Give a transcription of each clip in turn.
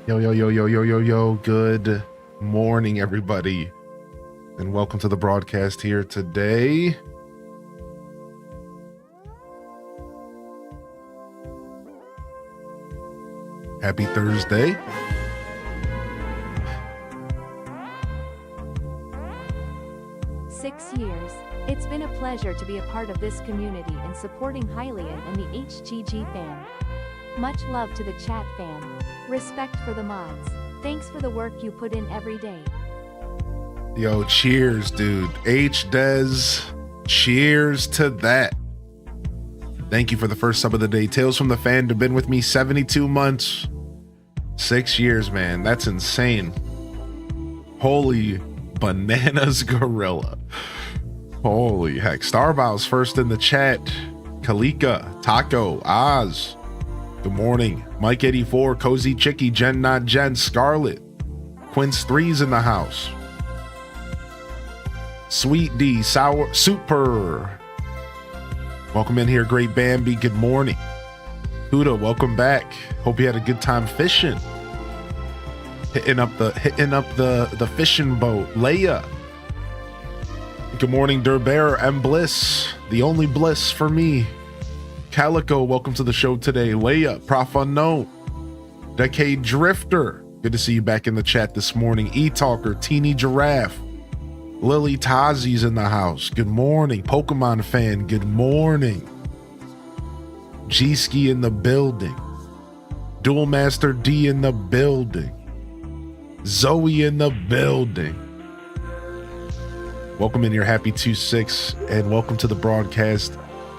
Yo. Good morning, everybody, and welcome to the broadcast here today. Happy Thursday. Six years. It's been a pleasure to be a part of this community and supporting Hylian and the HGG fam. Much love to the chat fam. Respect for the mods. Thanks for the work you put in every day. Yo, cheers, dude. H-Dez, cheers to that. Thank you for the first sub of the day. Tales from the Fan have been with me 72 months. 6 years, man. That's insane. Holy bananas, gorilla. Holy heck. Starbow's first in the chat. Kalika, Taco, Oz. Good morning. Mike 84, Cozy Chicky, Jen Not Jen, Scarlet. Quince 3's in the house. Sweet D, Sour, Super. Welcome in here, Great Bambi. Good morning. Huda, welcome back. Hope you had a good time fishing. Hitting up the fishing boat. Leia. Good morning, Durbear and Bliss. The only bliss for me. Calico, welcome to the show today. Leia, Prof Unknown. Decade Drifter. Good to see you back in the chat this morning. E-Talker, Teeny Giraffe. Lily Tazi's in the house. Good morning. Pokemon fan, good morning. G-Ski in the building. Dual Master D in the building. Zoe in the building. Welcome in your happy 2-6 and welcome to the broadcast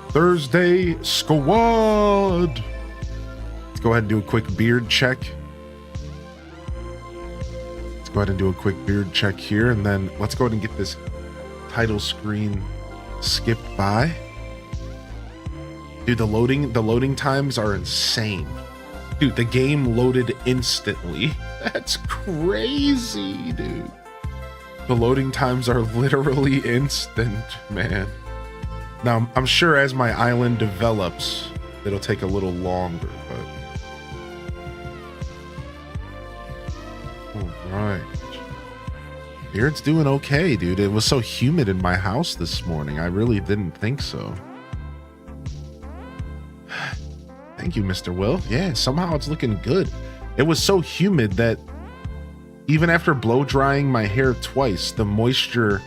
Thursday squad. Let's go ahead and do a quick beard check. Here, and then let's go ahead and get this title screen skipped by. Dude, the loading times are insane. Dude, the game loaded instantly. That's crazy, dude. The loading times are literally instant, man. Now, I'm sure as my island develops, it'll take a little longer, but... Alright. Beard's doing okay, dude. It was so humid in my house this morning. I really didn't think so. Thank you, Mr. Will. Yeah, somehow it's looking good. It was so humid that even after blow drying my hair twice, the moisture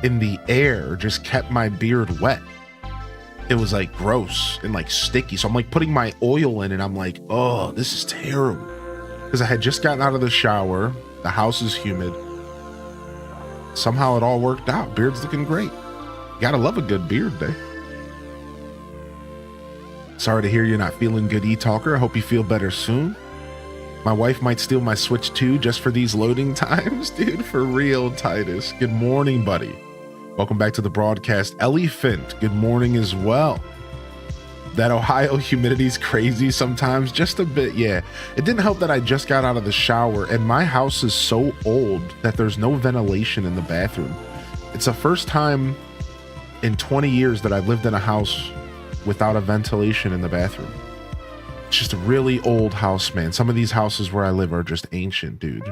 in the air just kept my beard wet. It was like gross and like sticky. So I'm like putting my oil in and I'm like, oh, this is terrible. Because I had just gotten out of the shower. The house is humid. Somehow it all worked out. Beard's looking great. You gotta love a good beard day. Sorry to hear you're not feeling good, E-Talker. I hope you feel better soon. My wife might steal my Switch 2 just for these loading times. Dude, for real, Titus. Good morning, buddy. Welcome back to the broadcast. Elephant, good morning as well. That Ohio humidity's crazy sometimes, just a bit, yeah. It didn't help that I just got out of the shower, and my house is so old that there's no ventilation in the bathroom. It's the first time in 20 years that I've lived in a house without a ventilation in the bathroom. It's just a really old house, man. Some of these houses where I live are just ancient, dude.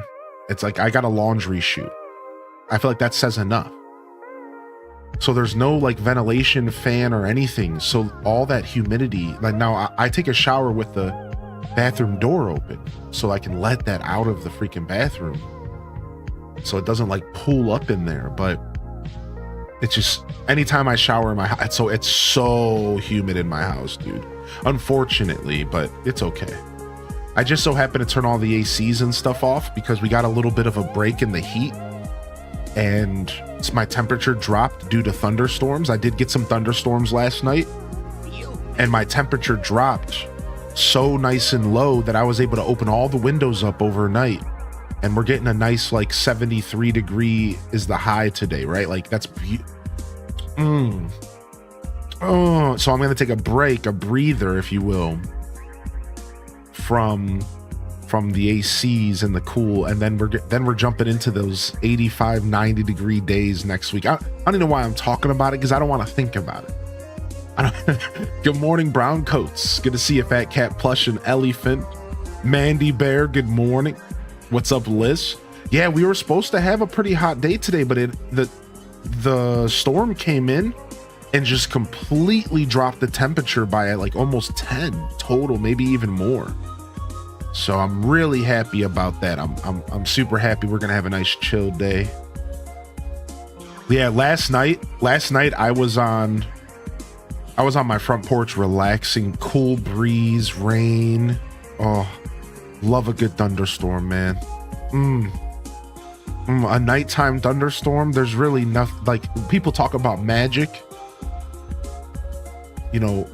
It's like I got a laundry chute. I feel like that says enough. So there's no like ventilation fan or anything. So all that humidity, like now I take a shower with the bathroom door open so I can let that out of the freaking bathroom. So it doesn't like pool up in there, but it's just anytime I shower in my house, it's so humid in my house, dude. Unfortunately, but it's okay. I just so happen to turn all the ACs and stuff off because we got a little bit of a break in the heat and my temperature dropped due to thunderstorms. I did get some thunderstorms last night and my temperature dropped so nice and low that I was able to open all the windows up overnight. And we're getting a nice like 73 degree is the high today, right? Like that's Oh, so I'm gonna take a break, a breather, if you will, from the ACs and the cool, and then we're jumping into those 85, 90 degree days next week. I don't know why I'm talking about it because I don't want to think about it. Good morning, brown coats. Good to see you, Fat Cat Plush and Elephant. Mandy Bear, good morning. What's up, Liz? Yeah, we were supposed to have a pretty hot day today, but the storm came in and just completely dropped the temperature by like almost 10 total, maybe even more. So I'm really happy about that. I'm super happy we're gonna have a nice chill day. Yeah, last night I was on my front porch relaxing, cool breeze, rain. Oh, love a good thunderstorm, man. A nighttime thunderstorm, there's really nothing, like people talk about magic, you know,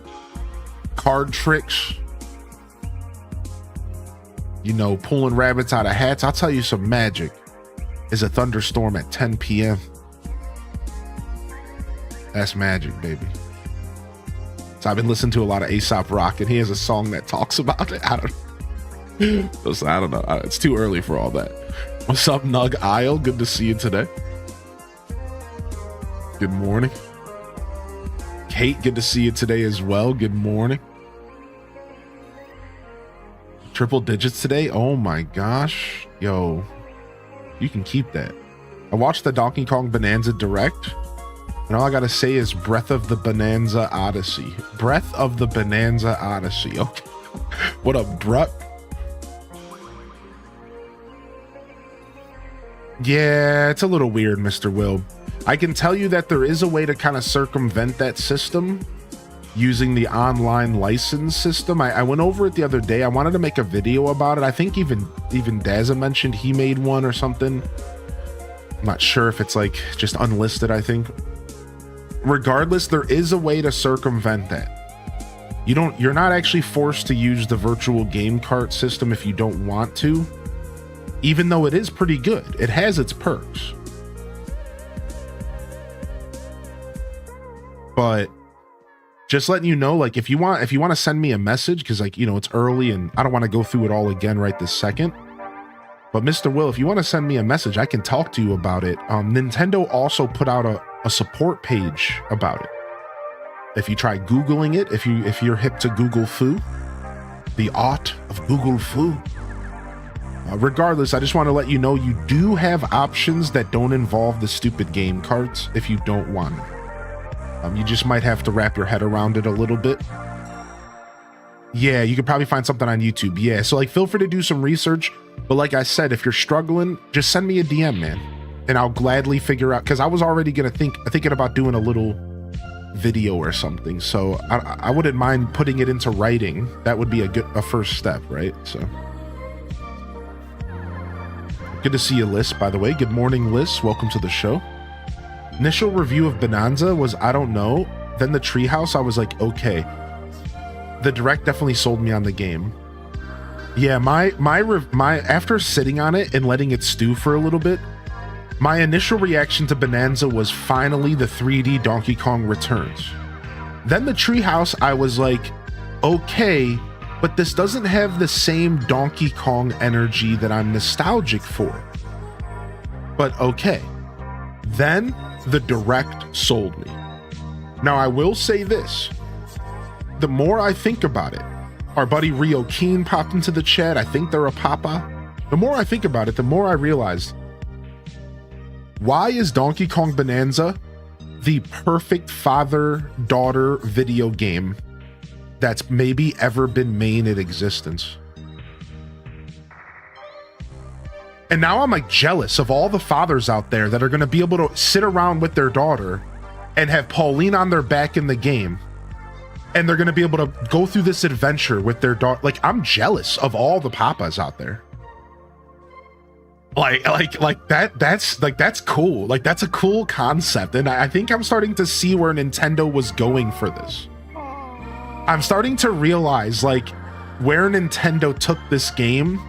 card tricks, you know, pulling rabbits out of hats. I'll tell you some magic is a thunderstorm at 10 p.m. That's magic, baby. So I've been listening to a lot of Aesop Rock, and he has a song that talks about it. I don't know. It's too early for all that. What's up, Nug Isle? Good to see you today. Good morning. Kate, good to see you today as well. Good morning. Triple digits today? Oh my gosh. Yo, you can keep that. I watched the Donkey Kong Bonanza Direct, and all I gotta say is Breath of the Bonanza Odyssey. Breath of the Bonanza Odyssey. Okay. What up, Brut? Yeah, it's a little weird, Mr. Will. I can tell you that there is a way to kind of circumvent that system using the online license system. I went over it the other day. I wanted to make a video about it. I think even Dazza mentioned he made one or something. I'm not sure if it's like just unlisted, I think. Regardless, there is a way to circumvent that. You're not actually forced to use the virtual game cart system if you don't want to, even though it is pretty good. It has its perks. But just letting you know, like if you want to send me a message, because like, you know, it's early and I don't want to go through it all again right this second. But Mr. Will, if you want to send me a message, I can talk to you about it. Nintendo also put out a support page about it. If you try Googling it, if you're hip to Google Foo, the art of Google Foo. Regardless, I just want to let you know you do have options that don't involve the stupid game cards if you don't want it. You just might have to wrap your head around it a little bit. Yeah, you could probably find something on YouTube. Yeah, so like feel free to do some research. But like I said, if you're struggling, just send me a DM, man. And I'll gladly figure out, because I was already gonna thinking about doing a little video or something. So I wouldn't mind putting it into writing. That would be a first step, right? So good to see you, Liz, by the way. Good morning, Liz. Welcome to the show. Initial review of Bonanza was, I don't know. Then the Treehouse, I was like, okay. The Direct definitely sold me on the game. Yeah, my after sitting on it and letting it stew for a little bit, my initial reaction to Bonanza was finally the 3D Donkey Kong returns. Then the Treehouse, I was like, okay, but this doesn't have the same Donkey Kong energy that I'm nostalgic for. But okay. Then the Direct sold me. Now I will say this. The more I think about it, our buddy Rio Keen popped into the chat. I think they're a papa. The more I think about it, the more I realize, why is Donkey Kong Bonanza the perfect father-daughter video game that's maybe ever been made in existence? And now I'm like jealous of all the fathers out there that are going to be able to sit around with their daughter and have Pauline on their back in the game. And they're going to be able to go through this adventure with their daughter. Like, I'm jealous of all the papas out there. That's cool. Like, that's a cool concept. And I think I'm starting to see where Nintendo was going for this. I'm starting to realize like where Nintendo took this game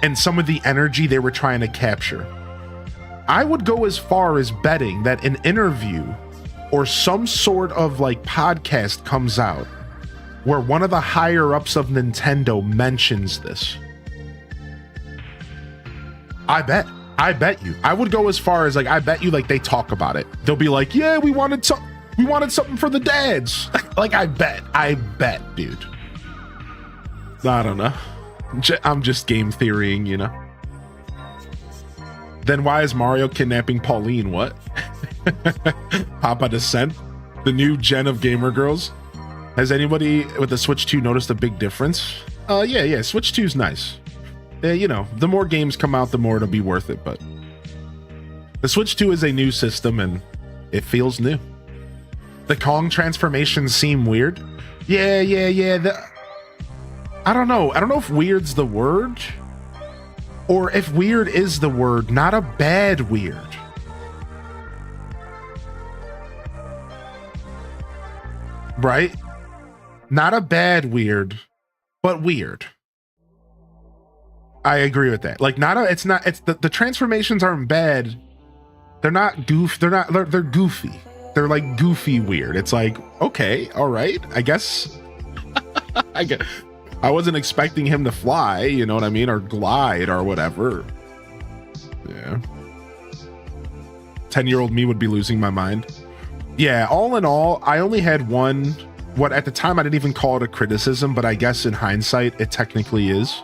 and some of the energy they were trying to capture. I would go as far as betting that an interview or some sort of like podcast comes out where one of the higher ups of Nintendo mentions this. I bet you. I would go as far as like, I bet you like they talk about it. They'll be like, yeah, we wanted something for the dads. Like I bet, dude. I don't know. I'm just game theorying, you know. Then why is Mario kidnapping Pauline? What? Papa Descent, the new gen of gamer girls. Has anybody with the Switch 2 noticed a big difference? Yeah, Switch 2 is nice. You know, the more games come out, the more it'll be worth it, but the Switch 2 is a new system and it feels new. The Kong transformations seem weird. Yeah. I don't know if weird's the word, or if weird is the word, not a bad weird. Right? Not a bad weird, but weird. I agree with that. Like, the transformations aren't bad. They're not they're goofy. They're like goofy weird. It's like, okay, all right, I guess. I wasn't expecting him to fly, you know what I mean? Or glide or whatever. Yeah. 10-year-old me would be losing my mind. Yeah, all in all, I only had one, what at the time I didn't even call it a criticism, but I guess in hindsight, it technically is.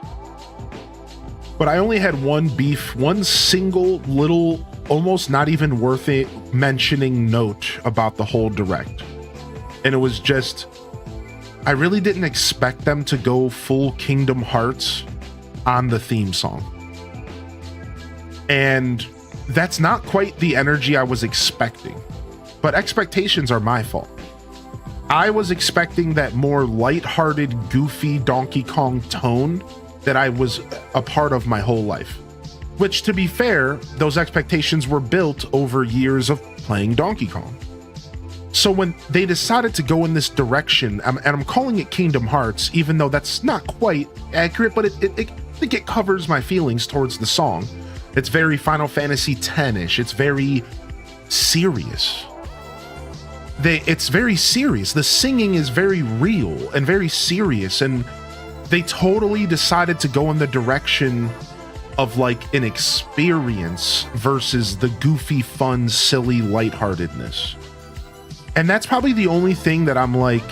But I only had one beef, one single little, almost not even worth it mentioning note about the whole direct. And it was just, I really didn't expect them to go full Kingdom Hearts on the theme song. And that's not quite the energy I was expecting. But expectations are my fault. I was expecting that more lighthearted, goofy Donkey Kong tone that I was a part of my whole life. Which, to be fair, those expectations were built over years of playing Donkey Kong. So when they decided to go in this direction, and I'm calling it Kingdom Hearts, even though that's not quite accurate, but I think it covers my feelings towards the song. It's very Final Fantasy X-ish. It's very serious. It's very serious. The singing is very real and very serious, and they totally decided to go in the direction of like an experience versus the goofy, fun, silly lightheartedness. And that's probably the only thing that I'm like,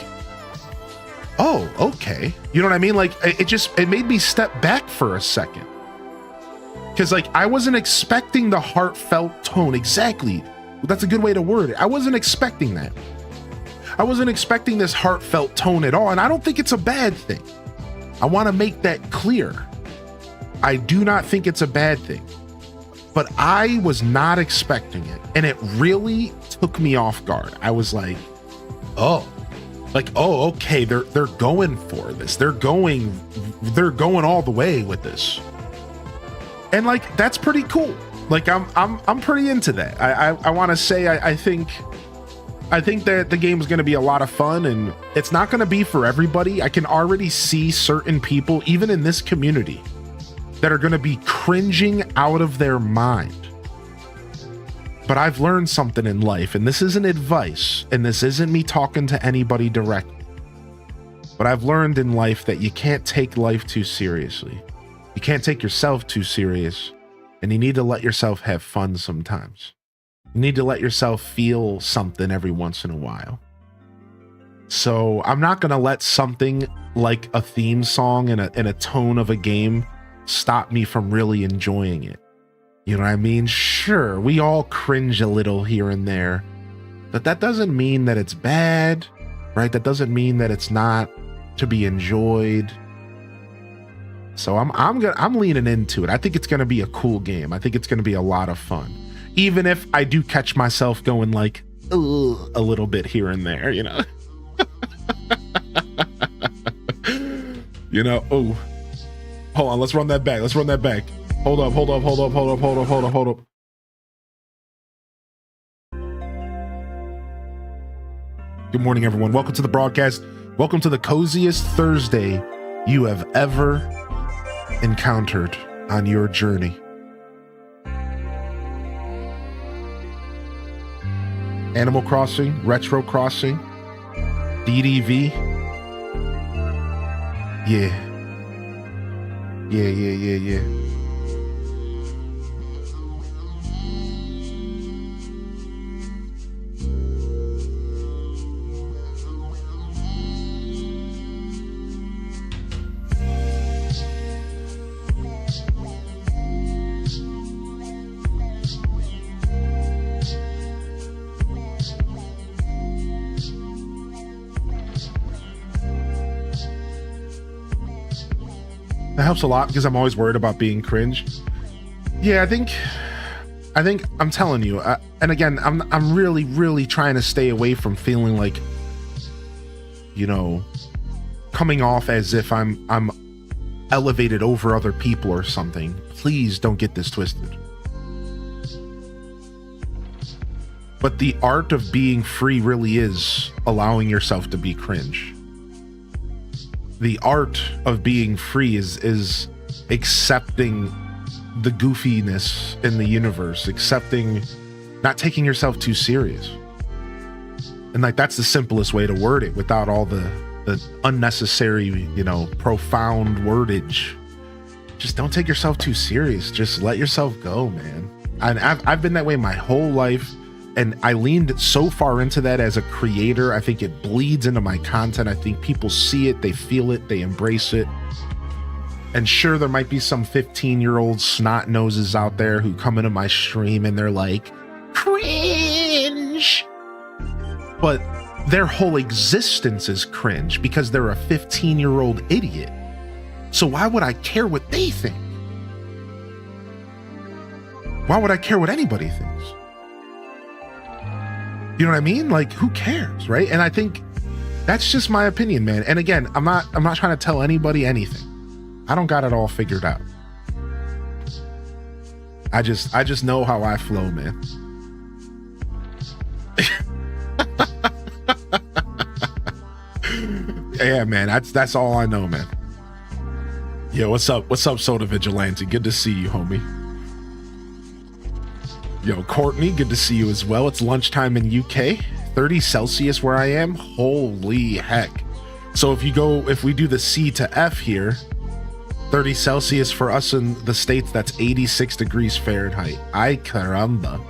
oh, okay. You know what I mean? Like, it made me step back for a second. Because, like, I wasn't expecting the heartfelt tone. Exactly. That's a good way to word it. I wasn't expecting that. I wasn't expecting this heartfelt tone at all. And I don't think it's a bad thing. I want to make that clear. I do not think it's a bad thing. But I was not expecting it. And it really took me off guard. I was like, oh, okay, they're going for this. They're going all the way with this. And like, that's pretty cool. Like, I'm pretty into that. I want to say, I think that the game is going to be a lot of fun, and it's not going to be for everybody. I can already see certain people, even in this community, that are going to be cringing out of their mind. But I've learned something in life, and this isn't advice, and this isn't me talking to anybody directly. But I've learned in life that you can't take life too seriously. You can't take yourself too serious, and you need to let yourself have fun sometimes. You need to let yourself feel something every once in a while. So I'm not going to let something like a theme song and a tone of a game stop me from really enjoying it. You know what I mean? Sure, we all cringe a little here and there, but that doesn't mean that it's bad, right? That doesn't mean that it's not to be enjoyed. So I'm leaning into it. I think it's going to be a cool game. I think it's going to be a lot of fun, even if I do catch myself going like, ugh, a little bit here and there, you know. You know, oh, hold on, let's run that back. Hold up. Good morning, everyone. Welcome to the broadcast. Welcome to the coziest Thursday you have ever encountered on your journey. Animal Crossing, Retro Crossing, DDV. Yeah. That helps a lot because I'm always worried about being cringe. Yeah, I think I'm telling you, and again, I'm really trying to stay away from feeling like, you know, coming off as if I'm elevated over other people or something. Please don't get this twisted. But the art of being free really is allowing yourself to be cringe. The art of being free is accepting the goofiness in the universe, accepting not taking yourself too serious. And like, that's the simplest way to word it without all the unnecessary, you know, profound wordage. Just don't take yourself too serious. Just let yourself go, man. And I've been that way my whole life. And I leaned so far into that as a creator. I think it bleeds into my content. I think people see it, they feel it, they embrace it. And sure, there might be some 15-year-old snot noses out there who come into my stream and they're like, cringe. But their whole existence is cringe because they're a 15-year-old idiot. So why would I care what they think? Why would I care what anybody thinks? You know what I mean? Like, who cares, right? And I think that's just my opinion, man. And again, I'm not trying to tell anybody anything. I don't got it all figured out. I just know how I flow, man. Yeah, man. That's all I know, man. Yo, what's up? What's up, Soda Vigilante? Good to see you, homie. Yo, Courtney, good to see you as well. It's lunchtime in UK, 30 Celsius where I am. Holy heck. So if we do the C to F here, 30 Celsius for us in the States, that's 86 degrees Fahrenheit. Ay caramba.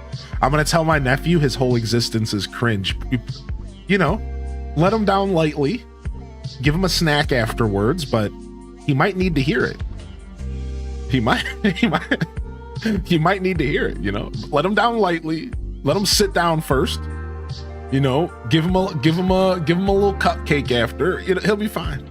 I'm going to tell my nephew his whole existence is cringe. You know, let him down lightly, give him a snack afterwards, but he might need to hear it. He might need to hear it, you know. Let him down lightly. Let him sit down first. You know, give him a little cupcake after. He'll be fine.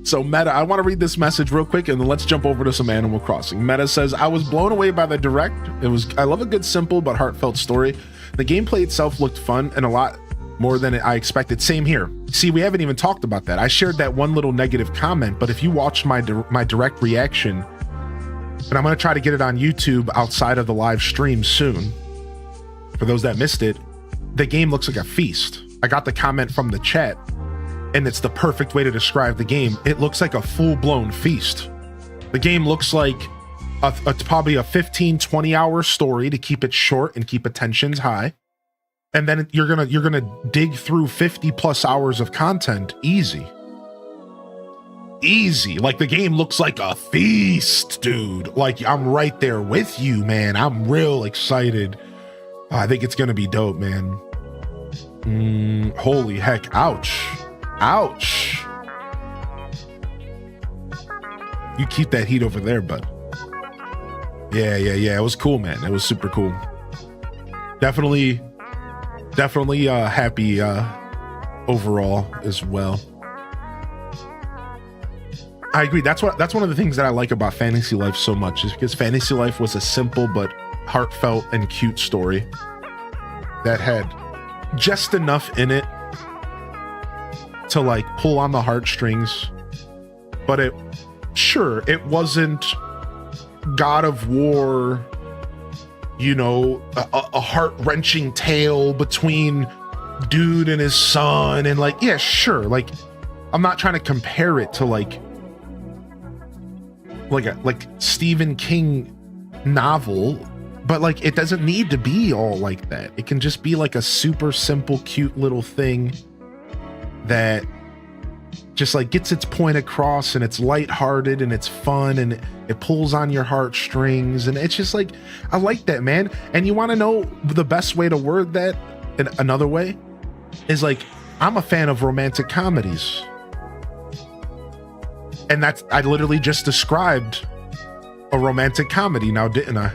So Meta, I want to read this message real quick and then let's jump over to some Animal Crossing. Meta says, I was blown away by the direct. I love a good, simple but heartfelt story. The gameplay itself looked fun and a lot more than I expected. Same here. See, we haven't even talked about that. I shared that one little negative comment, but if you watched my direct reaction, and I'm going to try to get it on YouTube outside of the live stream soon, for those that missed it, the game looks like a feast. I got the comment from the chat, and it's the perfect way to describe the game. It looks like a full-blown feast. The game looks like it's probably a 15-20 hour story to keep it short and keep attentions high. And then you're gonna dig through 50 plus hours of content easy. Like the game looks like a feast, dude. Like I'm right there with you, man. I'm real excited. I think it's gonna be dope, man. Holy heck! Ouch! You keep that heat over there, bud. Yeah. It was cool, man. It was super cool. Definitely happy overall as well. I agree. That's one of the things that I like about Fantasy Life so much, is because Fantasy Life was a simple but heartfelt and cute story that had just enough in it to like pull on the heartstrings, but it wasn't God of War, you know, a heart-wrenching tale between dude and his son, and like, yeah, sure, like I'm not trying to compare it to like Stephen King novel, but like it doesn't need to be all like that. It can just be like a super simple, cute little thing that just like gets its point across, and it's lighthearted and it's fun and it pulls on your heartstrings, and it's just like, I like that, man. And you want to know the best way to word that in another way is like, I'm a fan of romantic comedies, and I literally just described a romantic comedy now, didn't I?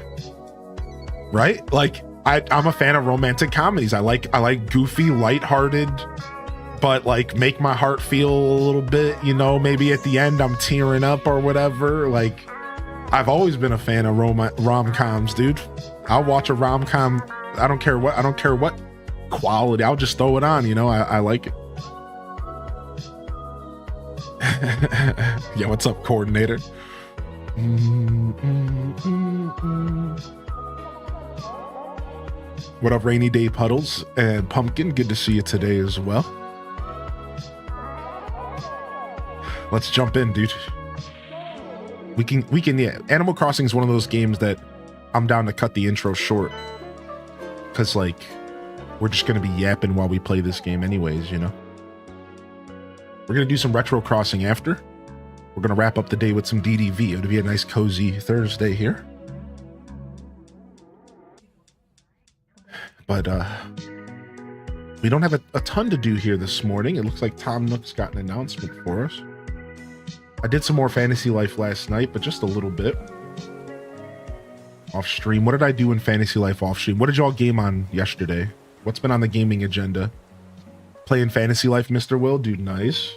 Right? Like I'm a fan of romantic comedies. I like goofy, lighthearted, but like make my heart feel a little bit, you know, maybe at the end I'm tearing up or whatever. Like, I've always been a fan of rom-coms, dude. I'll watch a rom-com. I don't care what quality. I'll just throw it on, you know. I like it. Yeah, what's up, coordinator? What up, Rainy Day Puddles and Pumpkin? Good to see you today as well. Let's jump in, dude. We can, yeah. Animal Crossing is one of those games that I'm down to cut the intro short. Because, like, we're just going to be yapping while we play this game anyways, you know? We're going to do some Retro Crossing after. We're going to wrap up the day with some DDV. It'll be a nice, cozy Thursday here. But, we don't have a ton to do here this morning. It looks like Tom Nook's got an announcement for us. I did some more Fantasy Life last night, but just a little bit. Off stream. What did I do in Fantasy Life off stream? What did y'all game on yesterday? What's been on the gaming agenda? Playing Fantasy Life, Mr. Will? Dude, nice.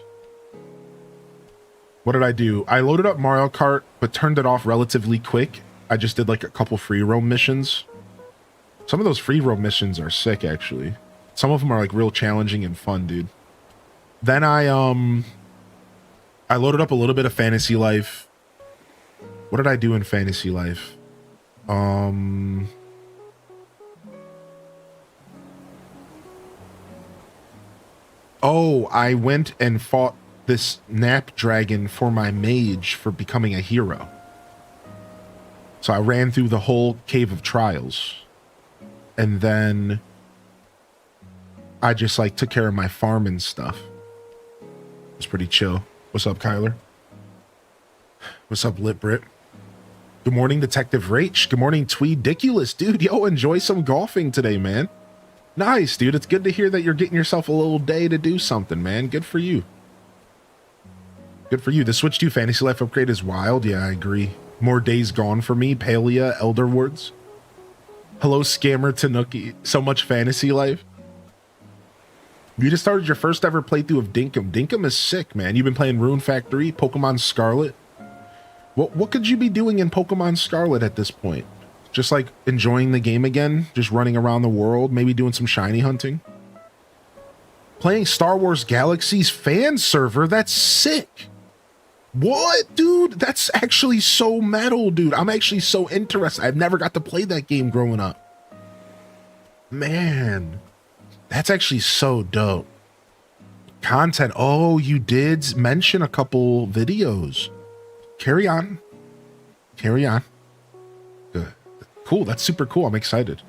What did I do? I loaded up Mario Kart, but turned it off relatively quick. I just did like a couple free roam missions. Some of those free roam missions are sick, actually. Some of them are like real challenging and fun, dude. Then I loaded up a little bit of Fantasy Life. What did I do in Fantasy Life? Oh, I went and fought this Nap Dragon for my mage for becoming a hero. So I ran through the whole Cave of Trials. And then I just like took care of my farm and stuff. It was pretty chill. What's up, Kyler? What's up, Lit Brit? Good morning, Detective Rach. Good morning, Tweediculous. Dude, yo, enjoy some golfing today, man. Nice, dude. It's good to hear that you're getting yourself a little day to do something, man. Good for you. Good for you. The Switch 2 Fantasy Life upgrade is wild. Yeah, I agree. More days gone for me. Palia, Elderwoods. Hello, Scammer Tanuki. So much Fantasy Life. You just started your first ever playthrough of Dinkum. Dinkum is sick, man. You've been playing Rune Factory, Pokemon Scarlet. What could you be doing in Pokemon Scarlet at this point? Just like enjoying the game again? Just running around the world? Maybe doing some shiny hunting? Playing Star Wars Galaxy's fan server? That's sick. What, dude? That's actually so metal, dude. I'm actually so interested. I've never got to play that game growing up. Man, that's actually so dope. Content. Oh, you did mention a couple videos. Carry on. Carry on. Good. Cool. That's super cool. I'm excited.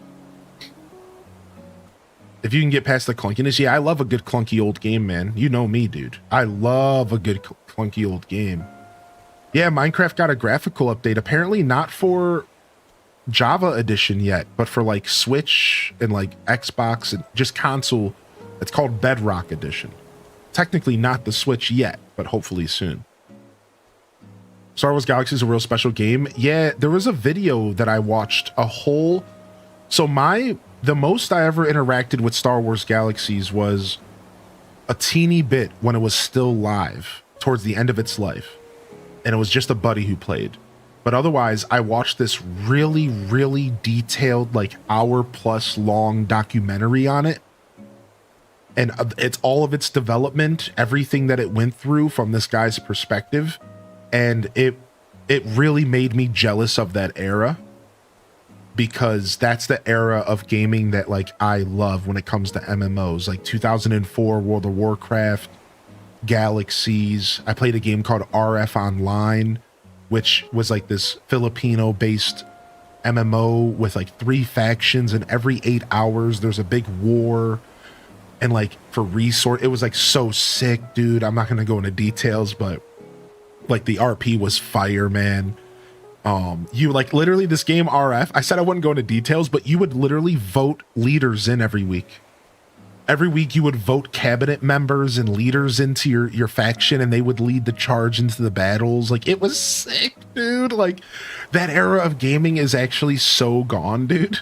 If you can get past the clunkiness. Yeah, I love a good clunky old game, man. You know me, dude. I love a good clunky old game. Yeah, Minecraft got a graphical update. Apparently not for Java edition yet, but for like Switch and like Xbox and just console. It's called Bedrock edition. Technically not the Switch yet, but hopefully soon. Star Wars Galaxy is a real special game. Yeah, there was a video that I watched a whole... So the most I ever interacted with Star Wars Galaxies was a teeny bit when it was still live towards the end of its life. And it was just a buddy who played. But otherwise, I watched this really, really detailed, like hour-plus long documentary on it. And it's all of its development, everything that it went through from this guy's perspective. And it really made me jealous of that era, because that's the era of gaming that like I love when it comes to MMOs, like 2004 World of Warcraft, Galaxies. I played a game called RF Online, which was like this Filipino-based MMO with like 3 factions, and every 8 hours there's a big war. And like for resource, it was like so sick, dude. I'm not gonna go into details, but like the RP was fire, man. You like literally this game RF, I said I wouldn't go into details, but you would literally vote leaders in every week. Every week you would vote cabinet members and leaders into your faction, and they would lead the charge into the battles. Like, it was sick, dude. Like, that era of gaming is actually so gone, dude.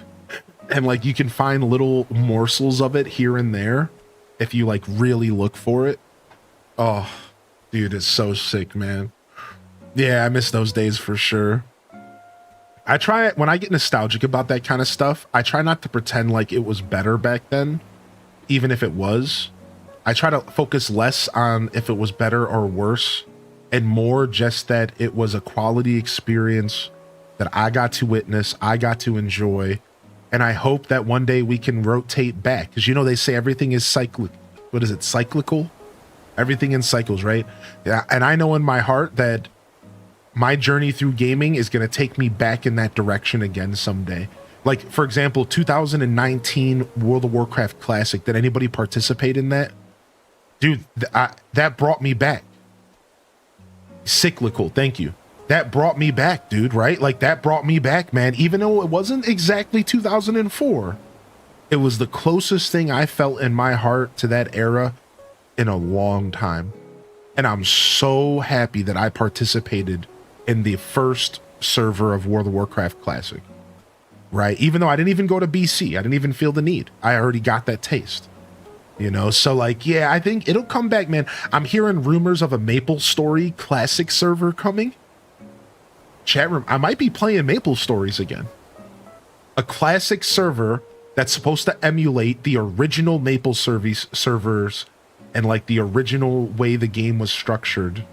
And like you can find little morsels of it here and there. if you like really look for it. Oh, dude, it's so sick, man. Yeah, I miss those days for sure. I try it when I get nostalgic about that kind of stuff. I try not to pretend like it was better back then, even if it was. I try to focus less on if it was better or worse, and more just that it was a quality experience that I got to witness, I got to enjoy, and I hope that one day we can rotate back. Because you know they say everything is cyclic. What is it? Cyclical? Everything in cycles, right? Yeah, and I know in my heart that my journey through gaming is going to take me back in that direction again someday. Like, for example, 2019 World of Warcraft Classic. Did anybody participate in that? Dude, that brought me back. Cyclical, thank you. That brought me back, dude, right? Like, that brought me back, man. Even though it wasn't exactly 2004, it was the closest thing I felt in my heart to that era in a long time. And I'm so happy that I participated in the first server of World of Warcraft Classic, right? Even though I didn't even go to BC, I didn't even feel the need. I already got that taste, you know? So like, yeah, I think it'll come back, man. I'm hearing rumors of a Maple Story Classic server coming. Chat room, I might be playing Maple Stories again. A classic server that's supposed to emulate the original Maple servers and like the original way the game was structured.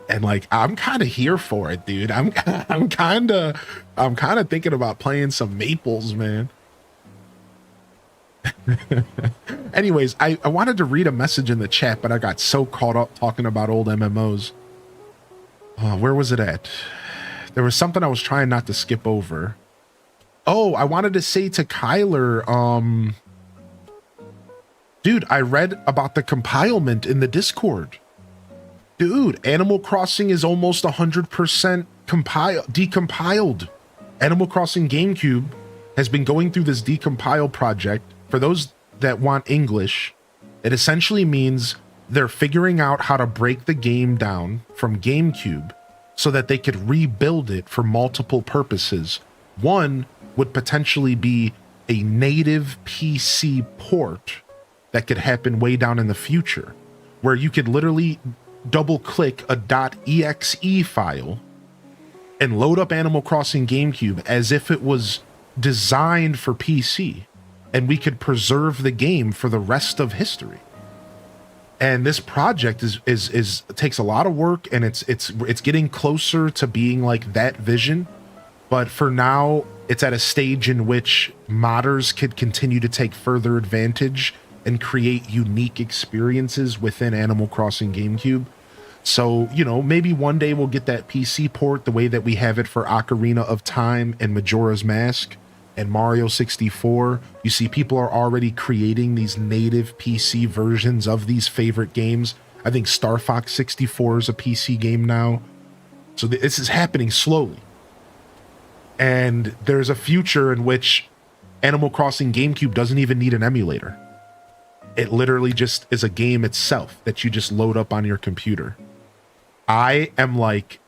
And like, I'm kind of here for it, dude. I'm kind of thinking about playing some Maples, man. Anyways, I wanted to read a message in the chat, but I got so caught up talking about old MMOs. Where was it at? There was something I was trying not to skip over. Oh, I wanted to say to Kyler, dude, I read about the compilement in the Discord. Dude, Animal Crossing is almost 100% decompiled. Animal Crossing GameCube has been going through this decompile project. For those that want English, it essentially means they're figuring out how to break the game down from GameCube so that they could rebuild it for multiple purposes. One would potentially be a native PC port that could happen way down in the future, where you could literally double click a .exe file and load up Animal Crossing GameCube as if it was designed for PC, and we could preserve the game for the rest of history. And this project is takes a lot of work, and it's getting closer to being like that vision. But for now, it's at a stage in which modders could continue to take further advantage and create unique experiences within Animal Crossing GameCube. So, you know, maybe one day we'll get that PC port the way that we have it for Ocarina of Time and Majora's Mask and Mario 64. You see, people are already creating these native PC versions of these favorite games. I think Star Fox 64 is a PC game now. So this is happening slowly. And there's a future in which Animal Crossing GameCube doesn't even need an emulator. It literally just is a game itself that you just load up on your computer. I am like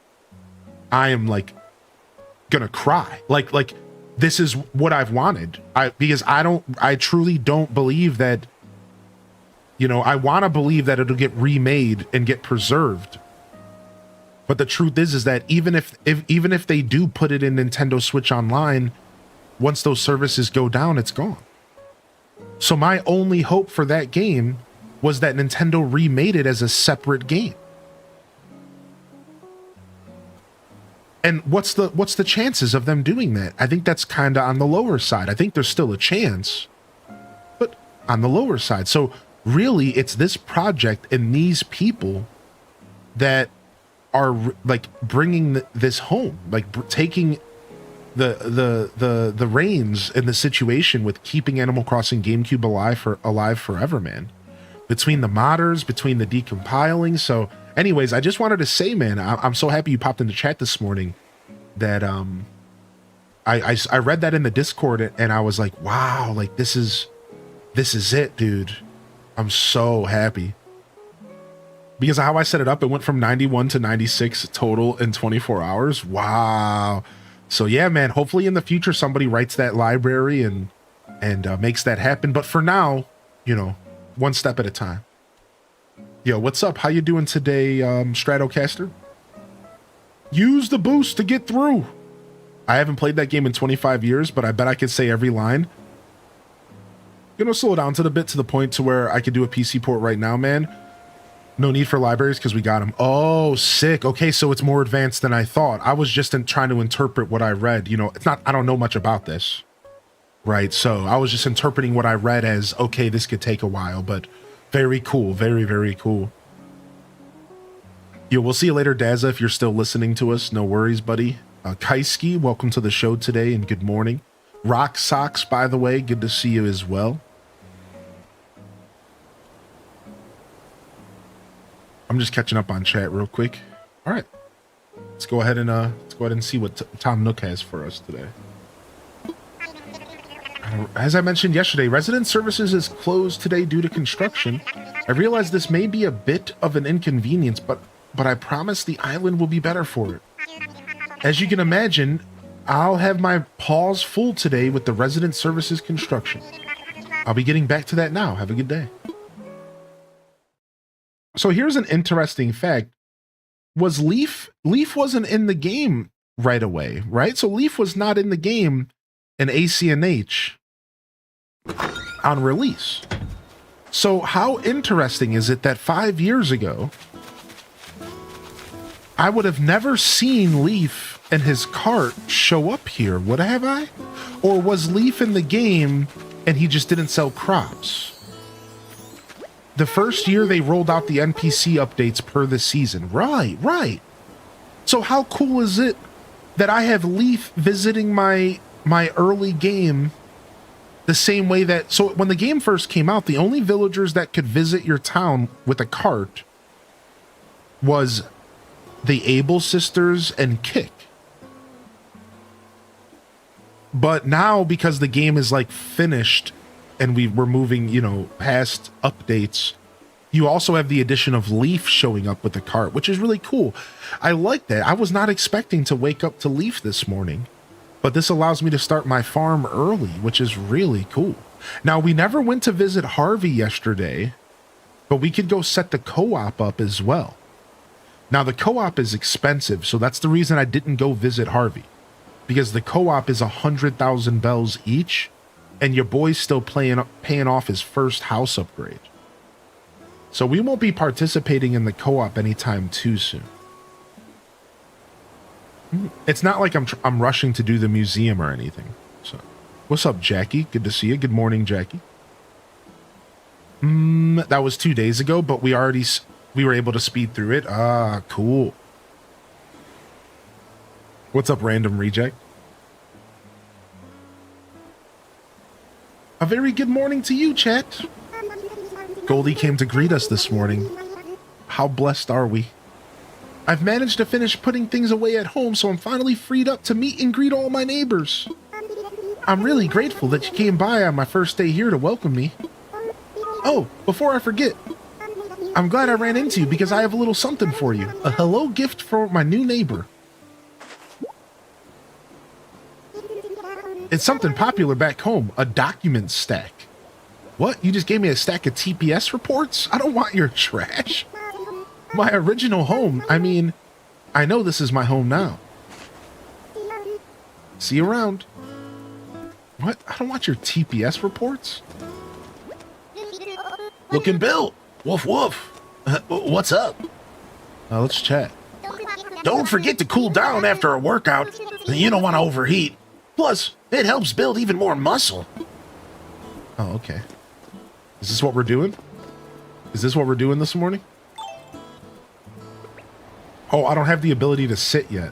gonna cry. Like this is what I've wanted. Because I truly don't believe that, you know, I want to believe that it'll get remade and get preserved. But the truth is that even if they do put it in Nintendo Switch Online, once those services go down, it's gone. So my only hope for that game was that Nintendo remade it as a separate game. And what's the chances of them doing that? I think that's kind of on the lower side. I think there's still a chance, but on the lower side. So really, it's this project and these people that are like bringing this home, like taking the reins in the situation with keeping Animal Crossing GameCube alive forever, man. Between the modders, between the decompiling. So anyways, I just wanted to say, man, I'm so happy you popped in the chat this morning that I read that in the Discord and I was like, wow, like this is it, dude. I'm so happy. Because of how I set it up, it went from 91 to 96 total in 24 hours. Wow. So yeah, man, hopefully in the future somebody writes that library and makes that happen. But for now, you know, one step at a time. Yo, what's up? How you doing today, Stratocaster? Use the boost to get through. I haven't played that game in 25 years, but I bet I could say every line. Gonna slow down to the bit to the point to where I could do a PC port right now, man. No need for libraries because we got them. Oh, sick. Okay, so it's more advanced than I thought. I was just trying to interpret what I read. You know, it's not, I don't know much about this. Right, so I was just interpreting what I read as, okay, this could take a while, but very cool. Very, very cool. Yo, we'll see you later, Dazza, if you're still listening to us. No worries, buddy. Kaiski, welcome to the show today and good morning. Rock Socks, by the way, good to see you as well. I'm just catching up on chat real quick. All right, let's go ahead and see what Tom Nook has for us today. As I mentioned yesterday, resident services is closed today due to construction. I realize this may be a bit of an inconvenience, but I promise the island will be better for it. As you can imagine, I'll have my paws full today with the resident services construction. I'll be getting back to that now. Have a good day. So here's an interesting fact. Was Leaf wasn't in the game right away, right? So Leaf was not in the game in ACNH on release. So how interesting is it that 5 years ago, I would have never seen Leaf and his cart show up here, would I? Or was Leaf in the game and he just didn't sell crops? The first year they rolled out the NPC updates per the season. Right. So how cool is it that I have Leaf visiting my early game the same way that... So when the game first came out, the only villagers that could visit your town with a cart was the Able sisters and Kick. But now, because the game is like finished and we're moving, you know, past updates, you also have the addition of Leaf showing up with the cart, which is really cool. I like that. I was not expecting to wake up to Leaf this morning, but this allows me to start my farm early, which is really cool. Now, we never went to visit Harvey yesterday, but we could go set the co-op up as well. Now, the co-op is expensive, so that's the reason I didn't go visit Harvey, because the co-op is 100,000 bells each, and your boy's still paying off his first house upgrade. So we won't be participating in the co-op anytime too soon. It's not like I'm rushing to do the museum or anything. So, what's up, Jackie? Good to see you. Good morning, Jackie. That was 2 days ago, but we were able to speed through it. Ah, cool. What's up, Random Reject? A very good morning to you, chat. Goldie came to greet us this morning. How blessed are we? I've managed to finish putting things away at home, so I'm finally freed up to meet and greet all my neighbors. I'm really grateful that you came by on my first day here to welcome me. Oh, before I forget, I'm glad I ran into you because I have a little something for you. A hello gift for my new neighbor. It's something popular back home, a document stack. What? You just gave me a stack of TPS reports? I don't want your trash. My original home. I mean, I know this is my home now. See you around. What? I don't want your TPS reports. Looking built. Woof woof. What's up? Let's chat. Don't forget to cool down after a workout. You don't want to overheat. Plus, it helps build even more muscle. Oh, okay. Is this what we're doing? Is this what we're doing this morning? Oh, I don't have the ability to sit yet.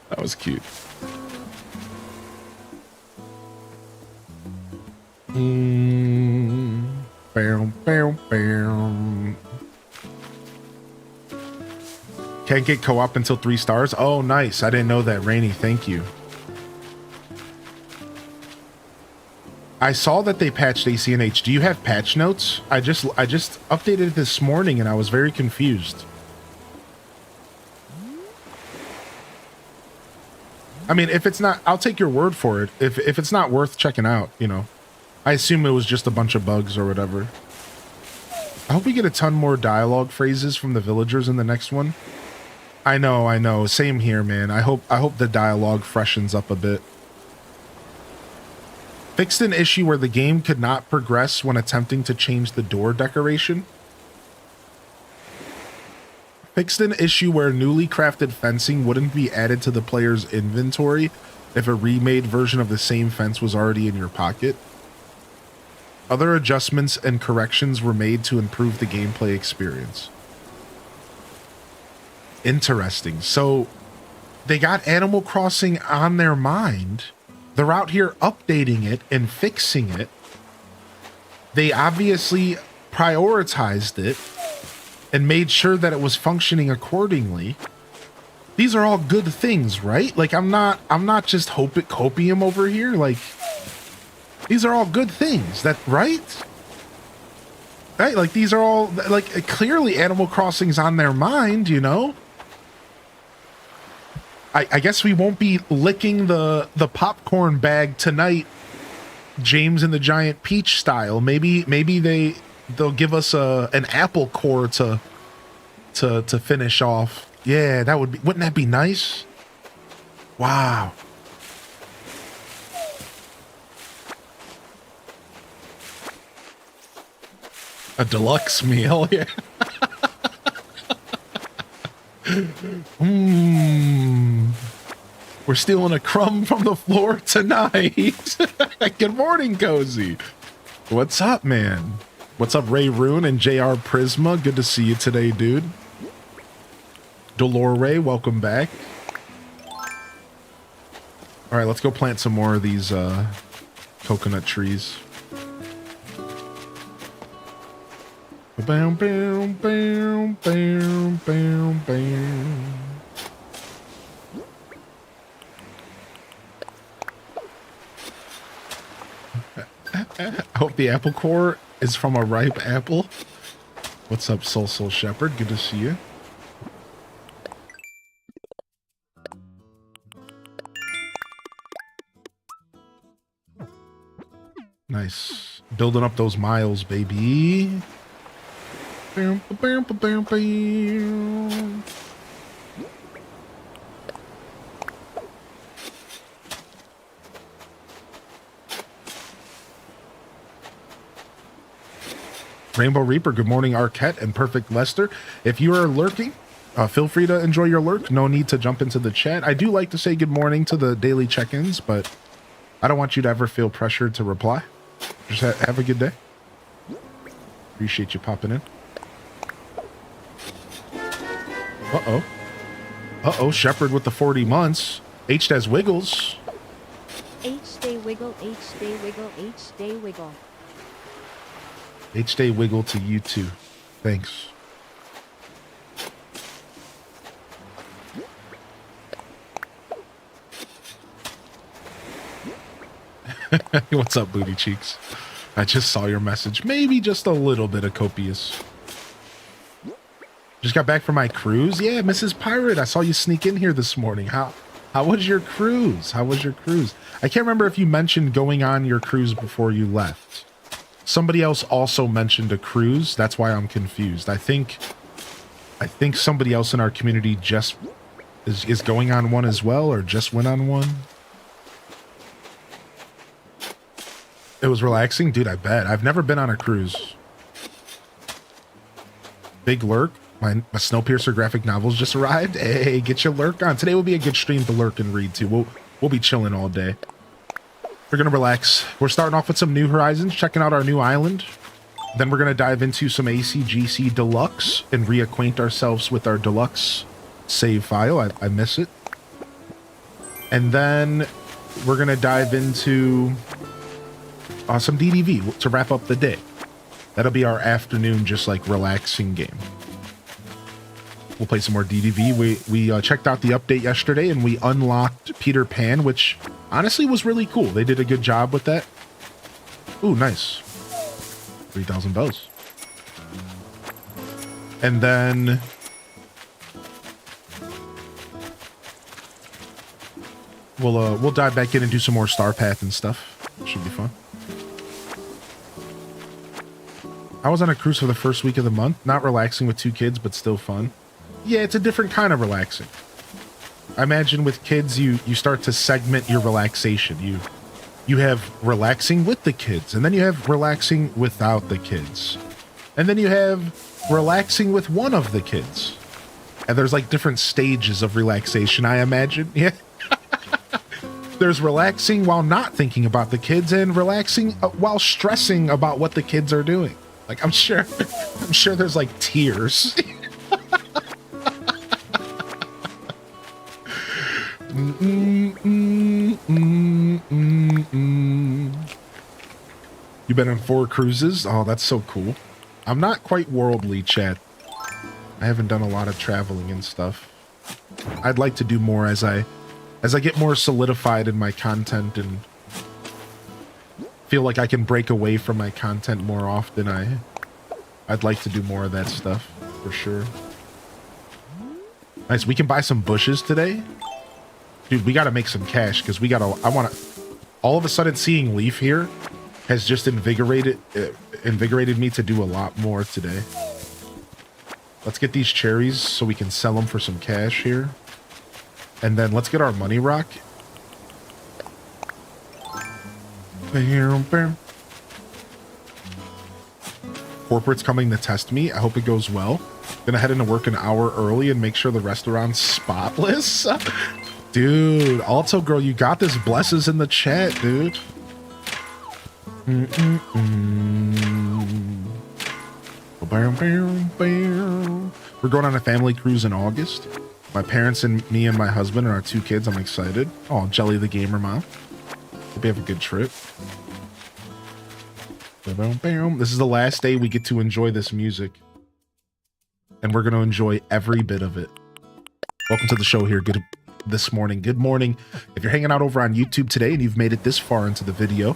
That was cute. Bam, bam, bam. Can't get co-op until 3 stars? Oh, nice. I didn't know that, Rainy. Thank you. I saw that they patched ACNH. Do you have patch notes? I just updated it this morning and I was very confused. I mean, if it's not, I'll take your word for it. If it's not worth checking out, you know, I assume it was just a bunch of bugs or whatever. I hope we get a ton more dialogue phrases from the villagers in the next one. I know. Same here, man. I hope the dialogue freshens up a bit. Fixed an issue where the game could not progress when attempting to change the door decoration. Fixed an issue where newly crafted fencing wouldn't be added to the player's inventory if a remade version of the same fence was already in your pocket. Other adjustments and corrections were made to improve the gameplay experience. Interesting. So they got Animal Crossing on their mind. They're out here updating it and fixing it. They obviously prioritized it and made sure that it was functioning accordingly. These are all good things, right? Like I'm not just copium over here. Like these are all good things. That right? Right? Like these are all like clearly Animal Crossing's on their mind, you know? I guess we won't be licking the popcorn bag tonight, James and the Giant Peach style. Maybe they'll give us an apple core to finish off. Yeah, wouldn't that be nice? Wow. A deluxe meal, yeah. We're stealing a crumb from the floor tonight. Good morning, Cozy. What's up, man? What's up, Ray Rune and JR Prisma? Good to see you today, dude. Dolore, welcome back. All right, let's go plant some more of these coconut trees. Bam, bam, bam, bam, bam, bam. I hope the apple core is from a ripe apple. What's up, Soul Shepherd? Good to see you. Nice. Building up those miles, baby. Bam, bam, bam, bam. Rainbow Reaper, good morning, Arquette and Perfect Lester. If you are lurking, feel free to enjoy your lurk. No need to jump into the chat. I do like to say good morning to the daily check-ins, but I don't want you to ever feel pressured to reply. Just have a good day. Appreciate you popping in. Uh-oh. Uh-oh, Shepherd with the 40 months. H does wiggles. H-Day Wiggle, H-Day Wiggle, H-Day Wiggle. H-Day Wiggle to you too. Thanks. What's up, booty cheeks? I just saw your message. Maybe just a little bit of copious. Just got back from my cruise. Yeah, Mrs. Pirate, I saw you sneak in here this morning. How was your cruise? How was your cruise? I can't remember if you mentioned going on your cruise before you left. Somebody else also mentioned a cruise. That's why I'm confused. I think somebody else in our community just is going on one as well, or just went on one. It was relaxing, dude. I bet. I've never been on a cruise. Big lurk. My Snowpiercer graphic novels just arrived. Hey, get your lurk on. Today will be a good stream to lurk and read too. We'll be chilling all day. We're gonna relax. We're starting off with some New Horizons, checking out our new island. Then we're gonna dive into some ACGC Deluxe and reacquaint ourselves with our Deluxe save file. I miss it. And then we're gonna dive into some DDV to wrap up the day. That'll be our afternoon, just like relaxing game. We'll play some more DDV. We checked out the update yesterday and we unlocked Peter Pan, which honestly was really cool. They did a good job with that. Ooh, nice. 3,000 bells. And then We'll dive back in and do some more Star Path and stuff. Should be fun. I was on a cruise for the first week of the month. Not relaxing with 2 kids, but still fun. Yeah, it's a different kind of relaxing. I imagine with kids, you start to segment your relaxation. You have relaxing with the kids, and then you have relaxing without the kids. And then you have relaxing with one of the kids. And there's like different stages of relaxation, I imagine. Yeah. There's relaxing while not thinking about the kids, and relaxing while stressing about what the kids are doing. Like, I'm sure there's like tears. You've been on 4 cruises? Oh, that's so cool. I'm not quite worldly, chat. I haven't done a lot of traveling and stuff. I'd like to do more as I get more solidified in my content and feel like I can break away from my content more often. I'd like to do more of that stuff for sure. Nice. We can buy some bushes today. Dude, we got to make some cash because all of a sudden seeing Leaf here has just invigorated me to do a lot more today. Let's get these cherries so we can sell them for some cash here. And then let's get our money rock. Corporate's coming to test me. I hope it goes well. Gonna head into work an hour early and make sure the restaurant's spotless. Dude, Alto girl, you got this. Blesses in the chat, dude. We're going on a family cruise in August. My parents and me and my husband and our 2 kids. I'm excited. Oh, Jelly the gamer mom. Hope you have a good trip. This is the last day we get to enjoy this music. And we're going to enjoy every bit of it. Welcome to the show here. Good morning. If you're hanging out over on YouTube today and you've made it this far into the video,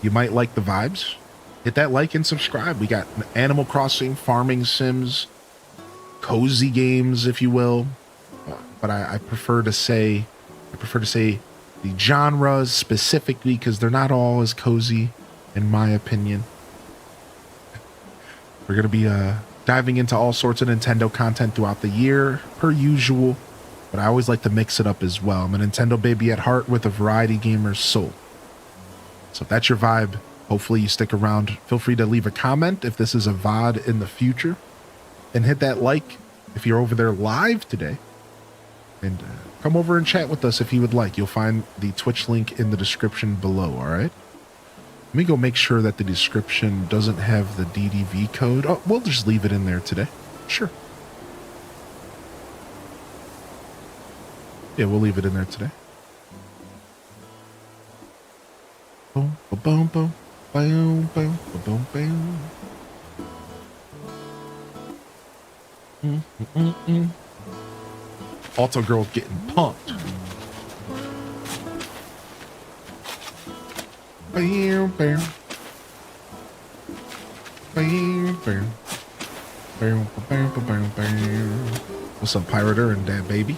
you might like the vibes. Hit that like and subscribe. We got Animal Crossing, farming sims, cozy games, if you will. But I prefer to say the genres specifically because they're not all as cozy, in my opinion. We're going to be diving into all sorts of Nintendo content throughout the year, per usual. But I always like to mix it up as well. I'm a Nintendo baby at heart with a variety gamer's soul. So if that's your vibe, hopefully you stick around. Feel free to leave a comment if this is a VOD in the future. And hit that like if you're over there live today. And come over and chat with us if you would like. You'll find the Twitch link in the description below, all right? Let me go make sure that the description doesn't have the DDV code. Oh, we'll just leave it in there today. Sure. Yeah, we'll leave it in there today. Boom, boom, boom, boom, boom, boom, boom. Alto girl getting pumped. Bam, bam. Bam, bam. Bam, bam, bam, bam. What's up, Pirater and Dad Baby?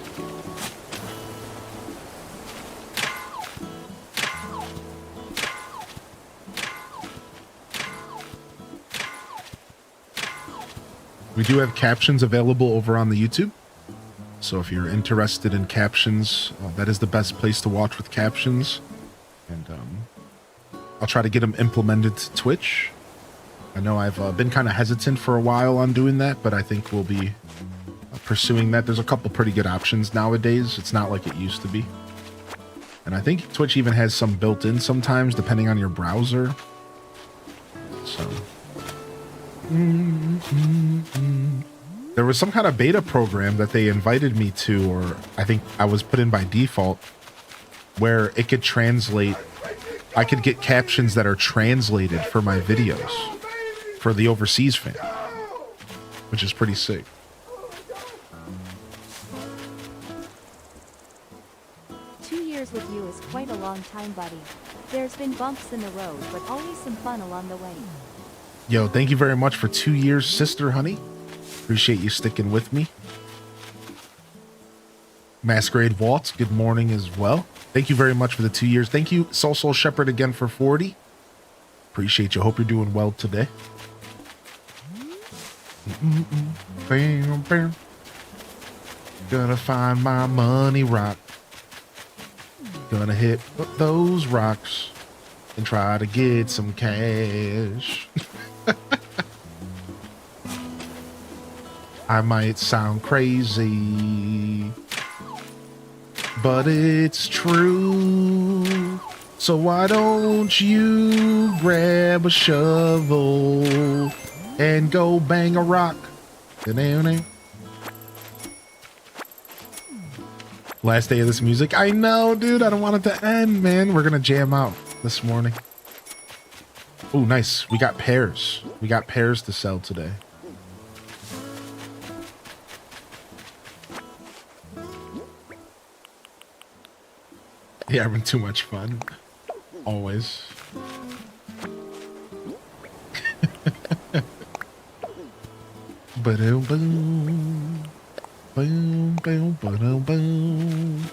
We do have captions available over on the YouTube. So if you're interested in captions, that is the best place to watch with captions. And I'll try to get them implemented to Twitch. I know I've been kind of hesitant for a while on doing that, but I think we'll be pursuing that. There's a couple pretty good options nowadays. It's not like it used to be. And I think Twitch even has some built in sometimes, depending on your browser. So... There was some kind of beta program that they invited me to, or I think I was put in by default, where it could translate. I could get captions that are translated for my videos for the overseas fan, which is pretty sick. With you is quite a long time, buddy. There's been bumps in the road, but always some fun along the way. Yo, thank you very much for 2 years, sister honey. Appreciate you sticking with me. Masquerade Waltz, good morning as well. Thank you very much for the 2 years. Thank you, Soul Shepherd, again for 40. Appreciate you. Hope you're doing well today. Bam, bam. Gonna find my money rock. Gonna hit those rocks and try to get some cash. I might sound crazy, but it's true. So why don't you grab a shovel and go bang a rock? Last day of this music. I know, dude. I don't want it to end, man. We're gonna jam out this morning. Oh, nice. We got pears. We got pears to sell today. Yeah, having too much fun. Always. Ba-dum, boom. Boom, boom, ba-dum, boom.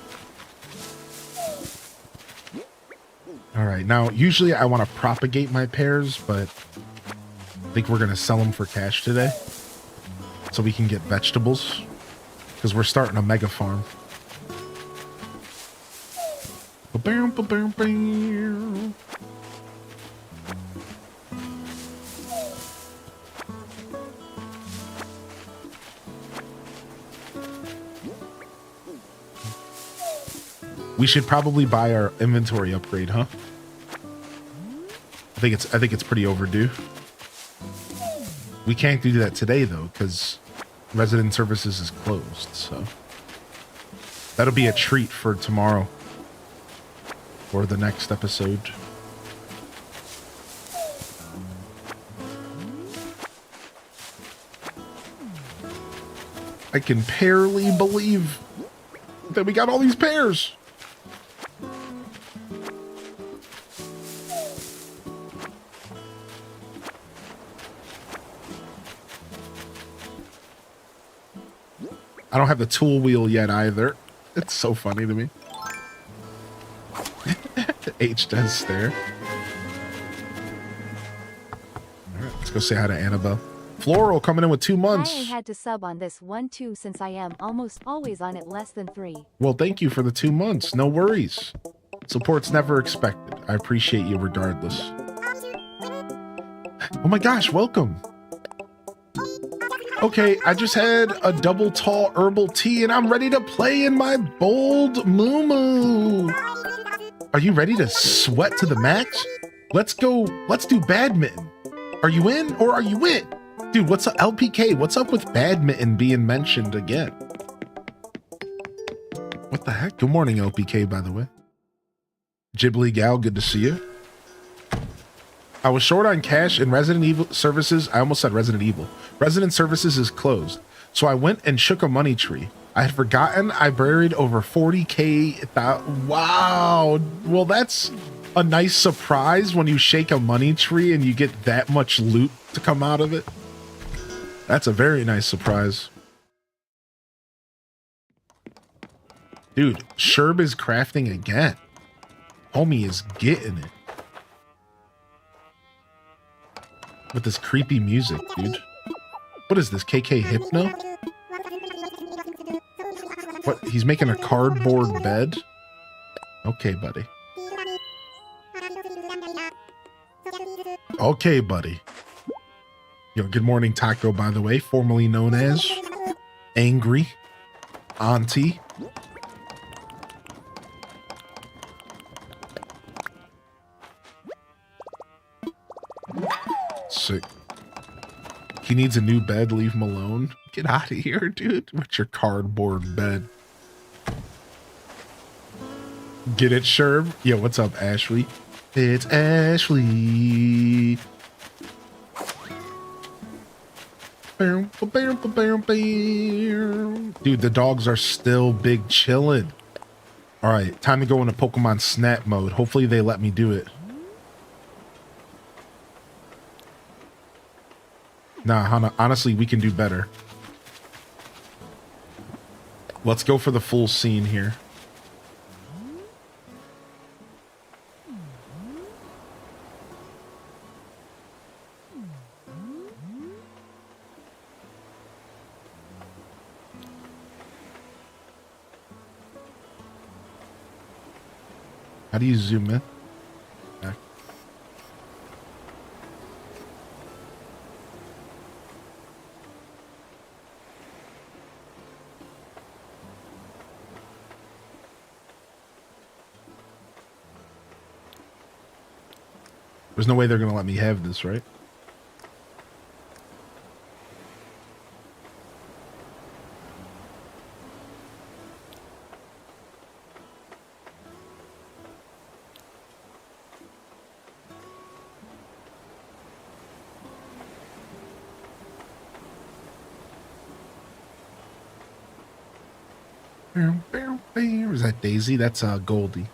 All right, now usually I want to propagate my pears, but I think we're gonna sell them for cash today, so we can get vegetables, because we're starting a mega farm. Ba-bam, ba-bam, bam. We should probably buy our inventory upgrade, huh? I think it's pretty overdue. We can't do that today though, because resident services is closed, so that'll be a treat for tomorrow or the next episode. I can barely believe that we got all these pears. I don't have the tool wheel yet either. It's so funny to me. H does stare. All right, let's go say hi to Annabelle. Floral coming in with 2 months. I had to sub on this one too, since I am almost always on it less than 3. Well, thank you for the 2 months. No worries. Support's never expected. I appreciate you regardless. Oh my gosh, welcome. Okay, I just had a double tall herbal tea and I'm ready to play in my bold moo-moo. Are you ready to sweat to the max? Let's go. Let's do badminton. Are you in or are you in? Dude, what's up, LPK? What's up with badminton being mentioned again? What the heck? Good morning, LPK, by the way. Ghibli Gal, good to see you. I was short on cash in Resident Evil services. I almost said Resident Evil. Resident Services is closed. So I went and shook a money tree. I had forgotten I buried over 40K. Wow. Well, that's a nice surprise when you shake a money tree and you get that much loot to come out of it. That's a very nice surprise. Dude, Sherb is crafting again. Homie is getting it. With this creepy music, dude. What is this, KK Hypno? What, he's making a cardboard bed? Okay, buddy. Okay, buddy. Yo, good morning, Taco, by the way, formerly known as Angry Auntie. Sick. He needs a new bed. Leave him alone. Get out of here, dude. With your cardboard bed. Get it, Sherb? Yo, what's up, Ashley? It's Ashley. Dude, the dogs are still big chilling. All right, time to go into Pokemon Snap mode. Hopefully they let me do it. Nah, honestly, we can do better. Let's go for the full scene here. How do you zoom in? Back. There's no way they're going to let me have this, right? Is that Daisy? That's Goldie.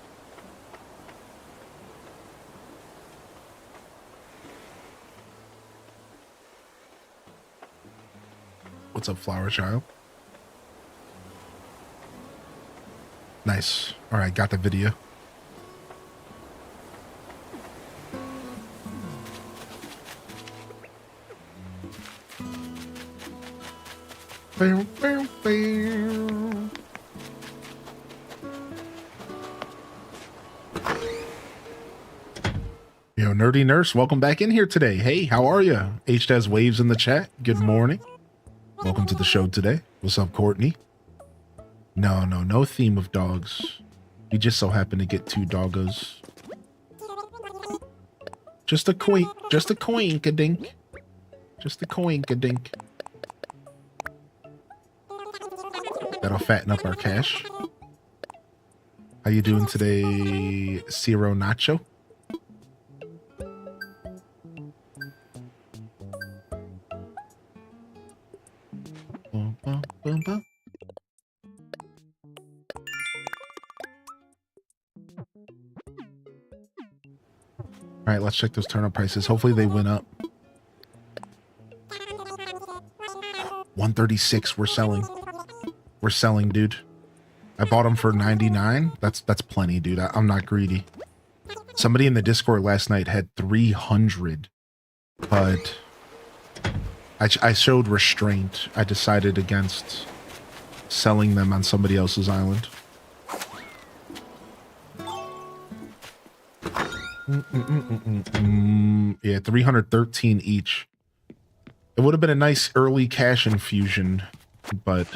What's up, Flower Child? Nice. All right, got the video. Yo, Nerdy Nurse, welcome back in here today. Hey, how are you? H does waves in the chat. Good morning. Welcome to the show today. What's up, Courtney? No theme of dogs. We just so happen to get 2 doggos. Just a coink-a-dink. Just a coink-a-dink. That'll fatten up our cash. How you doing today, Ciro Nacho? Boom, boom, boom, boom. All right, let's check those turnip prices. Hopefully they went up. 136. We're selling. We're selling, dude. I bought them for 99. That's plenty, dude. I'm not greedy. Somebody in the Discord last night had 300, but I showed restraint. I decided against selling them on somebody else's island. Yeah, 313 each. It would have been a nice early cash infusion, but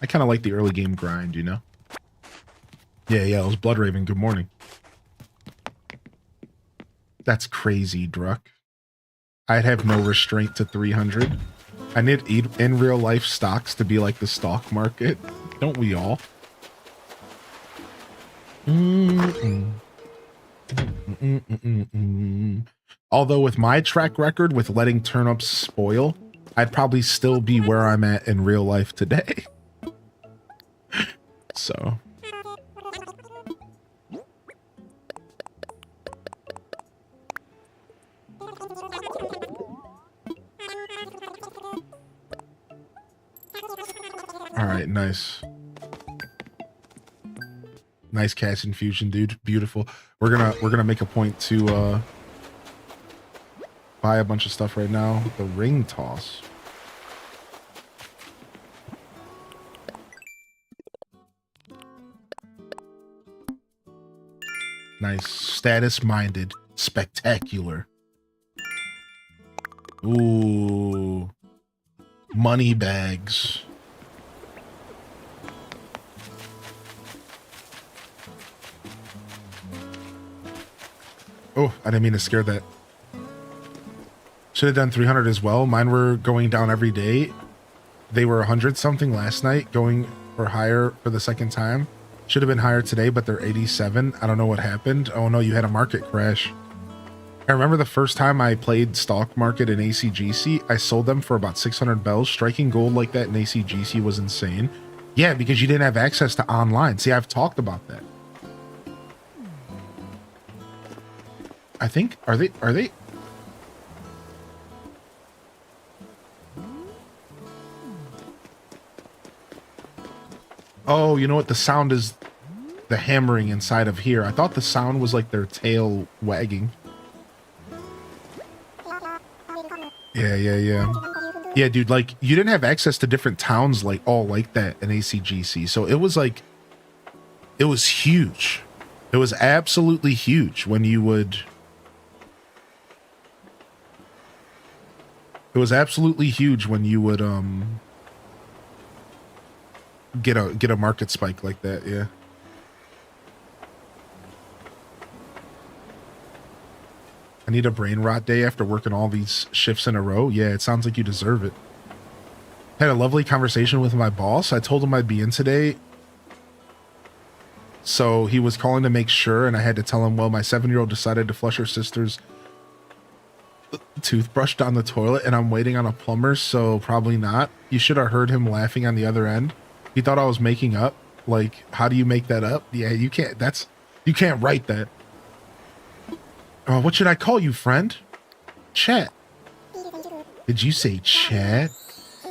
I kind of like the early game grind, you know? Yeah, it was Bloodraven. Good morning. That's crazy, Druck. I'd have no restraint to 300. I need in real life stocks to be like the stock market. Don't we all? Although with my track record with letting turnips spoil, I'd probably still be where I'm at in real life today. So all right, nice cash infusion, dude. Beautiful. We're gonna make a point to buy a bunch of stuff right now. The ring toss. Nice. Status minded. Spectacular. Ooh. Money bags. Oh, I didn't mean to scare that. Should have done 300 as well. Mine were going down every day. They were 100 something last night, going for higher for the second time. Should have been higher today, but they're 87. I don't know what happened. Oh no, you had a market crash. I remember the first time I played stock market in ACGC, I sold them for about 600 bells. Striking gold like that in ACGC was insane. Yeah, because you didn't have access to online. See, I've talked about that. I think, are they? Oh, you know what? The sound is the hammering inside of here. I thought the sound was like their tail wagging. Yeah. Yeah, dude, like, you didn't have access to different towns like all like that in ACGC. So it was like, it was huge. It was absolutely huge when you would... It was absolutely huge when you would get a market spike like that, yeah. I need a brain rot day after working all these shifts in a row. Yeah, it sounds like you deserve it. Had a lovely conversation with my boss. I told him I'd be in today. So he was calling to make sure, and I had to tell him, well, my 7-year-old decided to flush her sister's toothbrush down the toilet, and I'm waiting on a plumber, so probably not. You should have heard him laughing on the other end. He thought I was making up. Like, how do you make that up? Yeah, you can't. You can't write that. What should I call you, friend? Chat. Did you say Chat?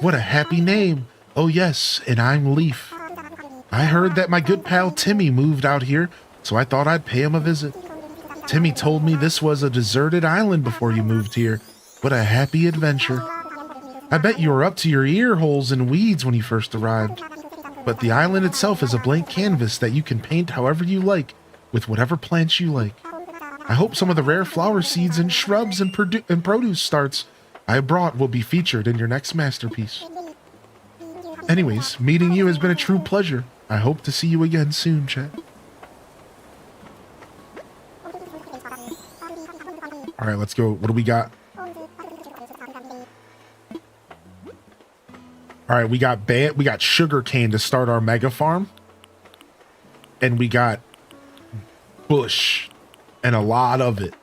What a happy name. Oh yes, and I'm Leaf. I heard that my good pal Timmy moved out here, so I thought I'd pay him a visit. Timmy told me this was a deserted island before you moved here. What a happy adventure. I bet you were up to your ear holes in weeds when you first arrived. But the island itself is a blank canvas that you can paint however you like, with whatever plants you like. I hope some of the rare flower seeds and shrubs and produce starts I brought will be featured in your next masterpiece. Anyways, meeting you has been a true pleasure. I hope to see you again soon, chat. All right, let's go. What do we got? All right, we got sugar cane to start our mega farm, and we got bush, and a lot of it.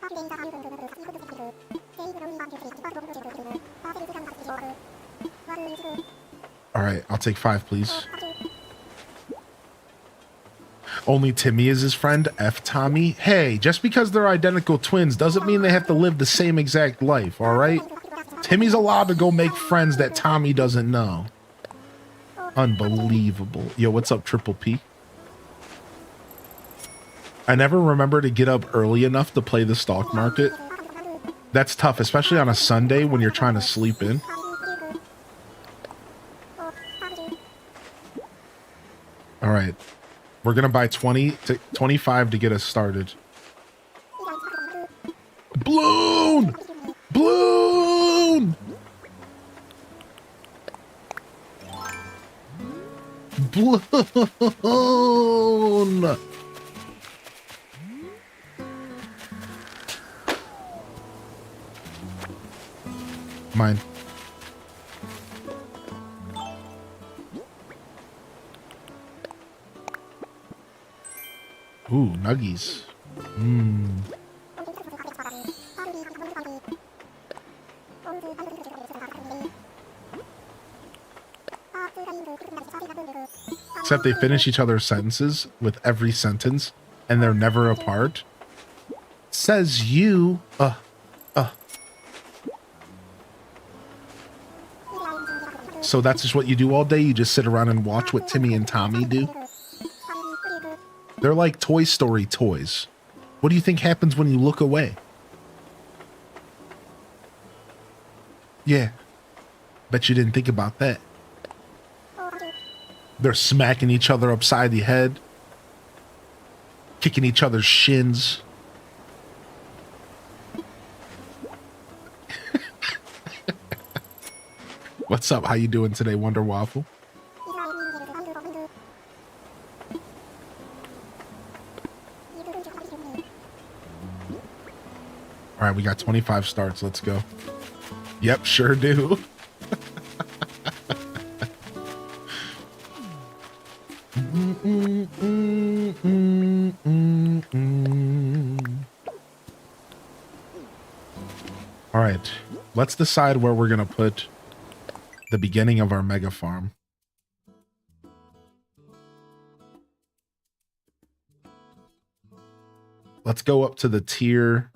All right, I'll take 5, please. Only Timmy is his friend, F Tommy. Hey, just because they're identical twins doesn't mean they have to live the same exact life, all right? Timmy's allowed to go make friends that Tommy doesn't know. Unbelievable. Yo, what's up, Triple P? I never remember to get up early enough to play the stock market. That's tough, especially on a Sunday when you're trying to sleep in. All right. We're going to buy 25 to get us started. Balloon! Balloon! Balloon! Mine. Ooh, nuggies. Except they finish each other's sentences with every sentence, and they're never apart. Says you. So that's just what you do all day? You just sit around and watch what Timmy and Tommy do? They're like Toy Story toys. What do you think happens when you look away? Yeah. Bet you didn't think about that. They're smacking each other upside the head. Kicking each other's shins. What's up? How you doing today, Wonder Waffle? All right, we got 25 starts. Let's go. Yep, sure do. All right, let's decide where we're going to put the beginning of our mega farm. Let's go up to the tier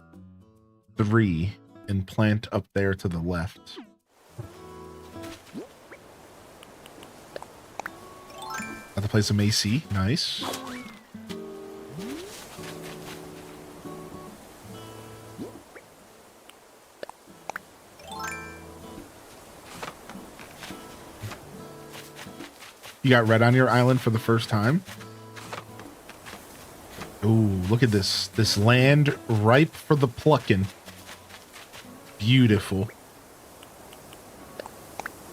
3 and plant up there to the left. At the to play some AC. Nice. You got red on your island for the first time. Ooh, look at this. This land ripe for the plucking. Beautiful.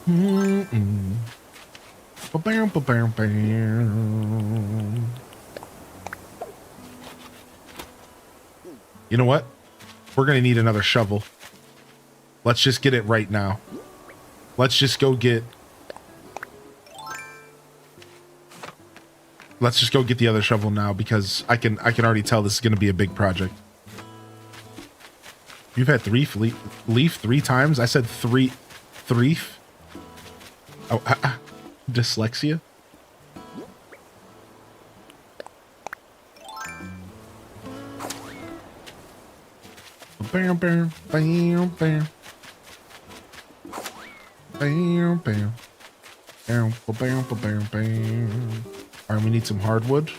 Mm-mm. Ba-bam, ba-bam, bam. You know what? We're going to need another shovel. Let's just get it right now. Let's just go get... Let's just go get the other shovel now because I can already tell this is going to be a big project. You've had leaf 3 times? I said three. Oh, dyslexia. Bam, bam, bam, bam. Bam, bam. Bam, bam, bam, bam. All right, we need some hardwood.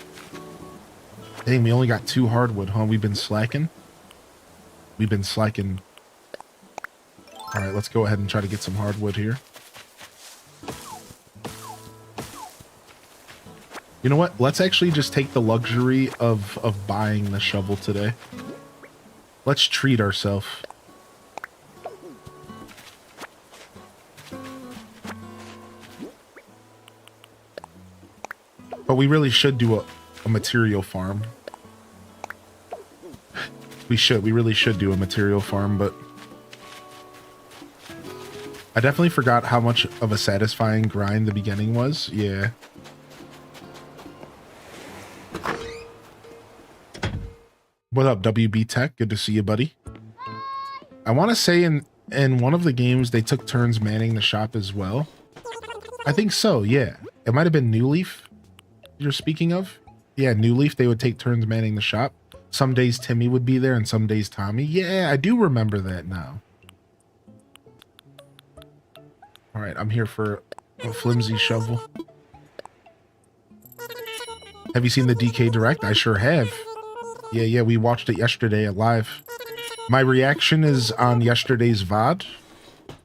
Dang, we only got 2 hardwood, huh? We've been slacking. We've been slacking. All right, let's go ahead and try to get some hardwood here. You know what? Let's actually just take the luxury of buying the shovel today. Let's treat ourselves. But we really should do a material farm. We really should do a material farm, but I definitely forgot how much of a satisfying grind the beginning was. Yeah. What up, WB Tech? Good to see you, buddy. I want to say in one of the games they took turns manning the shop as well. I think so, yeah. It might have been New Leaf you're speaking of. Yeah, New Leaf, they would take turns manning the shop. Some days Timmy would be there and some days Tommy. Yeah, I do remember that now. All right, I'm here for a flimsy shovel. Have you seen the DK Direct? I sure have. Yeah, we watched it yesterday live. My reaction is on yesterday's VOD,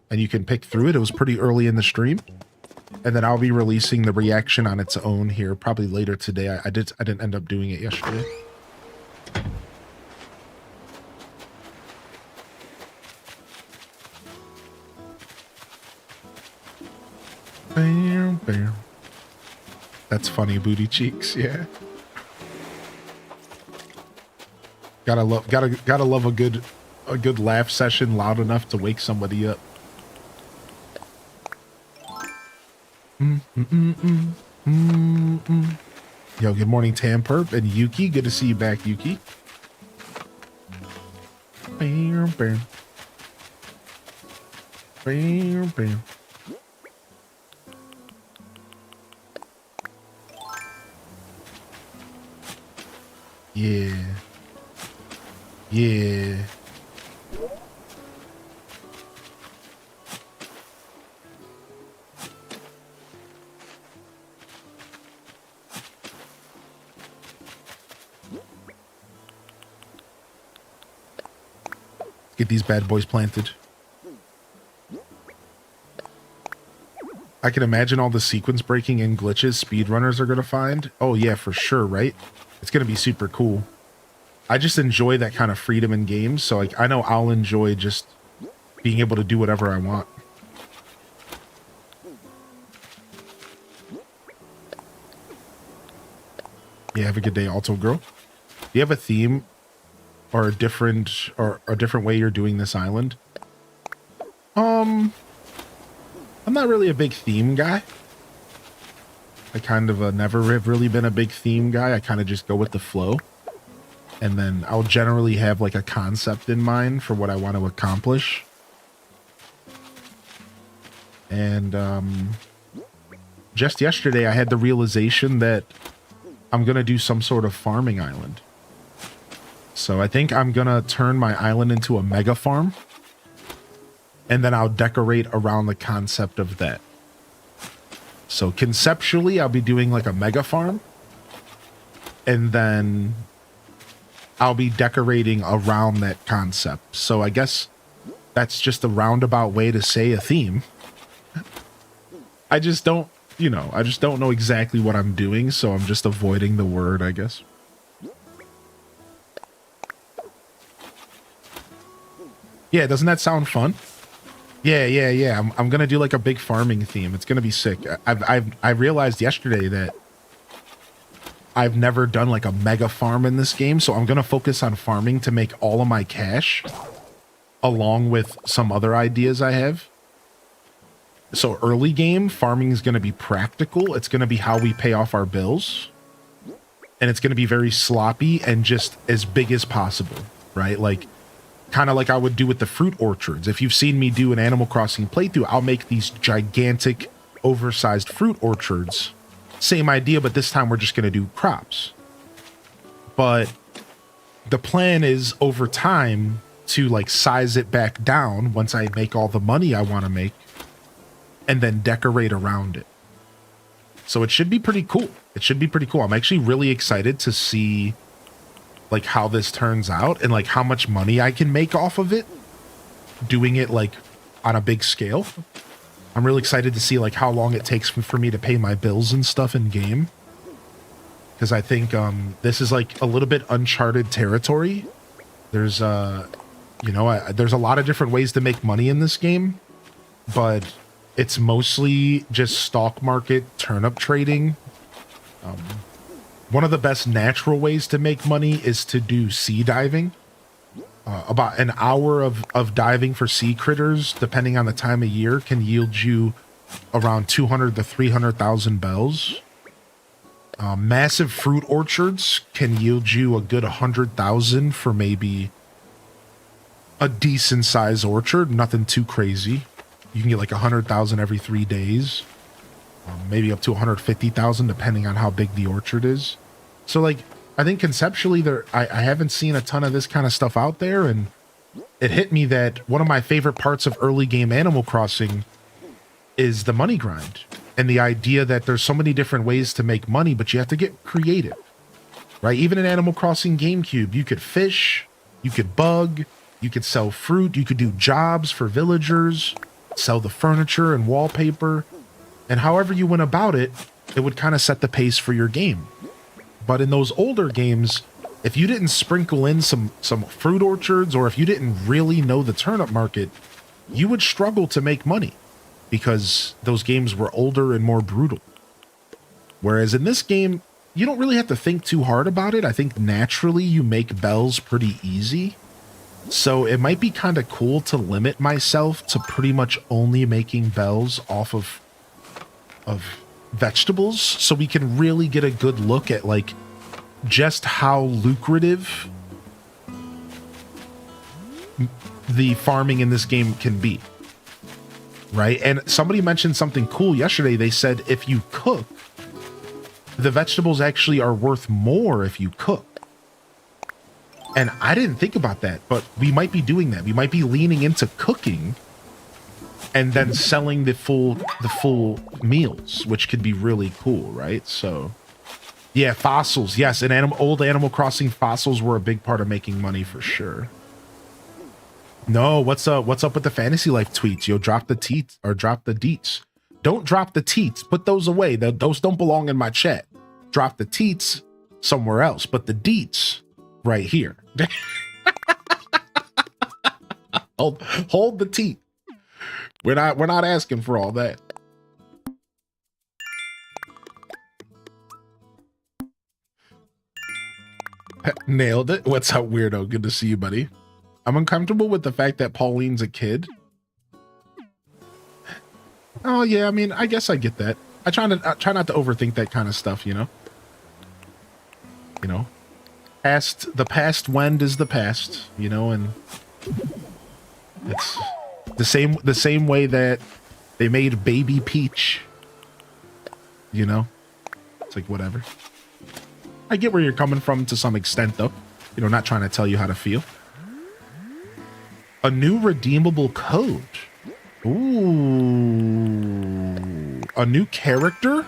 and you can pick through it. It was pretty early in the stream. And then I'll be releasing the reaction on its own here, probably later today. I didn't end up doing it yesterday. Bam, bam. That's funny, booty cheeks, yeah. Gotta love a good laugh session loud enough to wake somebody up. Yo, good morning, Tamperp and Yuki. Good to see you back, Yuki. Bam, bam. Bam, bam. Yeah. Yeah. Get these bad boys planted. I can imagine all the sequence breaking and glitches speedrunners are going to find. Oh yeah, for sure, right? It's going to be super cool. I just enjoy that kind of freedom in games, so like I know I'll enjoy just being able to do whatever I want. Yeah, have a good day, Alto Girl. Do you have a theme or a different way you're doing this island? I'm not really a big theme guy. I kind of never have really been a big theme guy. I kind of just go with the flow. And then I'll generally have like a concept in mind for what I want to accomplish. And just yesterday I had the realization that I'm going to do some sort of farming island. So I think I'm going to turn my island into a mega farm. And then I'll decorate around the concept of that. So conceptually, I'll be doing like a mega farm, and then I'll be decorating around that concept. So I guess that's just a roundabout way to say a theme. I just don't, I just don't know exactly what I'm doing, so I'm just avoiding the word, I guess. Yeah, doesn't that sound fun? Yeah. I'm gonna do like a big farming theme. It's gonna be sick. I realized yesterday that I've never done like a mega farm in this game, so I'm gonna focus on farming to make all of my cash, along with some other ideas I have. So early game, farming is gonna be practical. It's gonna be how we pay off our bills, and it's gonna be very sloppy and just as big as possible, right? Like, kind of like I would do with the fruit orchards. If you've seen me do an Animal Crossing playthrough, I'll make these gigantic, oversized fruit orchards. Same idea, but this time we're just going to do crops. But the plan is over time to like size it back down once I make all the money I want to make, and then decorate around it. So it should be pretty cool. It should be pretty cool. I'm actually really excited to see like how this turns out and like how much money I can make off of it, doing it like on a big scale. I'm really excited to see like how long it takes for me to pay my bills and stuff in game, because I think this is like a little bit uncharted territory. There's there's a lot of different ways to make money in this game, but it's mostly just stock market turnip trading. One of the best natural ways to make money is to do sea diving. About an hour of diving for sea critters, depending on the time of year, can yield you around 200 to 300,000 bells. Massive fruit orchards can yield you a good 100,000 for maybe a decent size orchard, nothing too crazy. You can get like 100,000 every 3 days. Maybe up to 150,000 depending on how big the orchard is. So like, I think conceptually I haven't seen a ton of this kind of stuff out there, and it hit me that one of my favorite parts of early game Animal Crossing is the money grind, and the idea that there's so many different ways to make money, but you have to get creative, right? Even in Animal Crossing GameCube, you could fish, you could bug, you could sell fruit, you could do jobs for villagers, sell the furniture and wallpaper. And however you went about it, it would kind of set the pace for your game. But in those older games, if you didn't sprinkle in some fruit orchards, or if you didn't really know the turnip market, you would struggle to make money because those games were older and more brutal. Whereas in this game, you don't really have to think too hard about it. I think naturally you make bells pretty easy. So it might be kind of cool to limit myself to pretty much only making bells off of vegetables, so we can really get a good look at like just how lucrative the farming in this game can be, right? And somebody mentioned something cool yesterday. They said if you cook, the vegetables actually are worth more if you cook. And I didn't think about that, but we might be doing that. We might be leaning into cooking and then selling the full meals, which could be really cool, right? So yeah, fossils. Yes, and old Animal Crossing fossils were a big part of making money for sure. No, what's up with the Fantasy Life tweets? Yo, drop the teats or drop the deets. Don't drop the teats. Put those away. Those don't belong in my chat. Drop the teats somewhere else, but the deets right here. Hold the teat. We're not asking for all that. Nailed it. What's up, weirdo? Good to see you, buddy. I'm uncomfortable with the fact that Pauline's a kid. Oh yeah, I mean, I guess I get that. I try not to overthink that kind of stuff, you know. The past when is the past, you know, and it's the same way that they made Baby Peach, you know. It's like whatever. I get where you're coming from to some extent, though. You know, not trying to tell you how to feel. A new redeemable code. Ooh. a new character,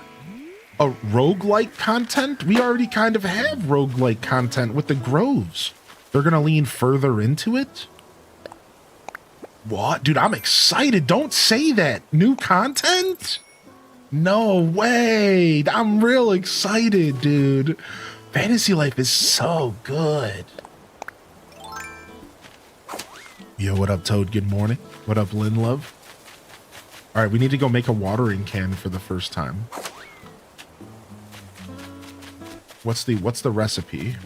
a roguelike content. We already kind of have roguelike content with the groves. They're gonna lean further into it. What? Dude, I'm excited. Don't say that. New content? No way. I'm real excited, dude. Fantasy Life is so good. Yo, what up, Toad? Good morning. What up, Lynn Love? All right, we need to go make a watering can for the first time. What's the recipe?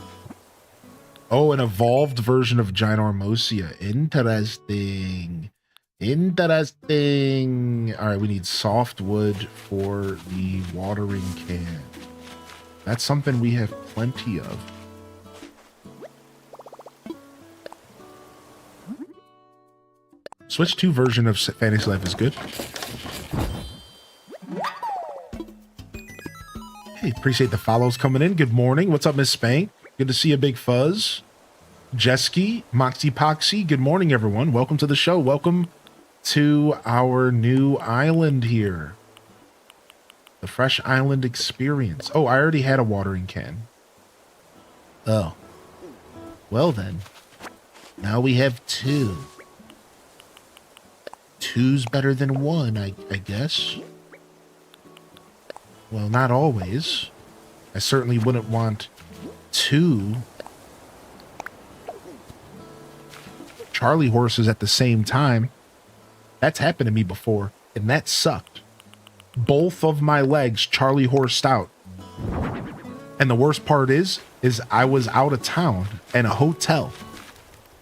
Oh, an evolved version of Ginormosia. Interesting. Interesting. All right, we need soft wood for the watering can. That's something we have plenty of. Switch 2 version of Fantasy Life is good. Hey, appreciate the follows coming in. Good morning. What's up, Miss Spank? Good to see you, Big Fuzz. Jesky, Moxie Poxy. Good morning, everyone. Welcome to the show. Welcome to our new island here. The Fresh Island Experience. Oh, I already had a watering can. Oh. Well then. Now we have 2. 2's better than 1, I guess. Well, not always. I certainly wouldn't want 2 Charlie horses at the same time. That's happened to me before, and that sucked. Both of my legs Charlie horsed out. And the worst part is I was out of town in a hotel.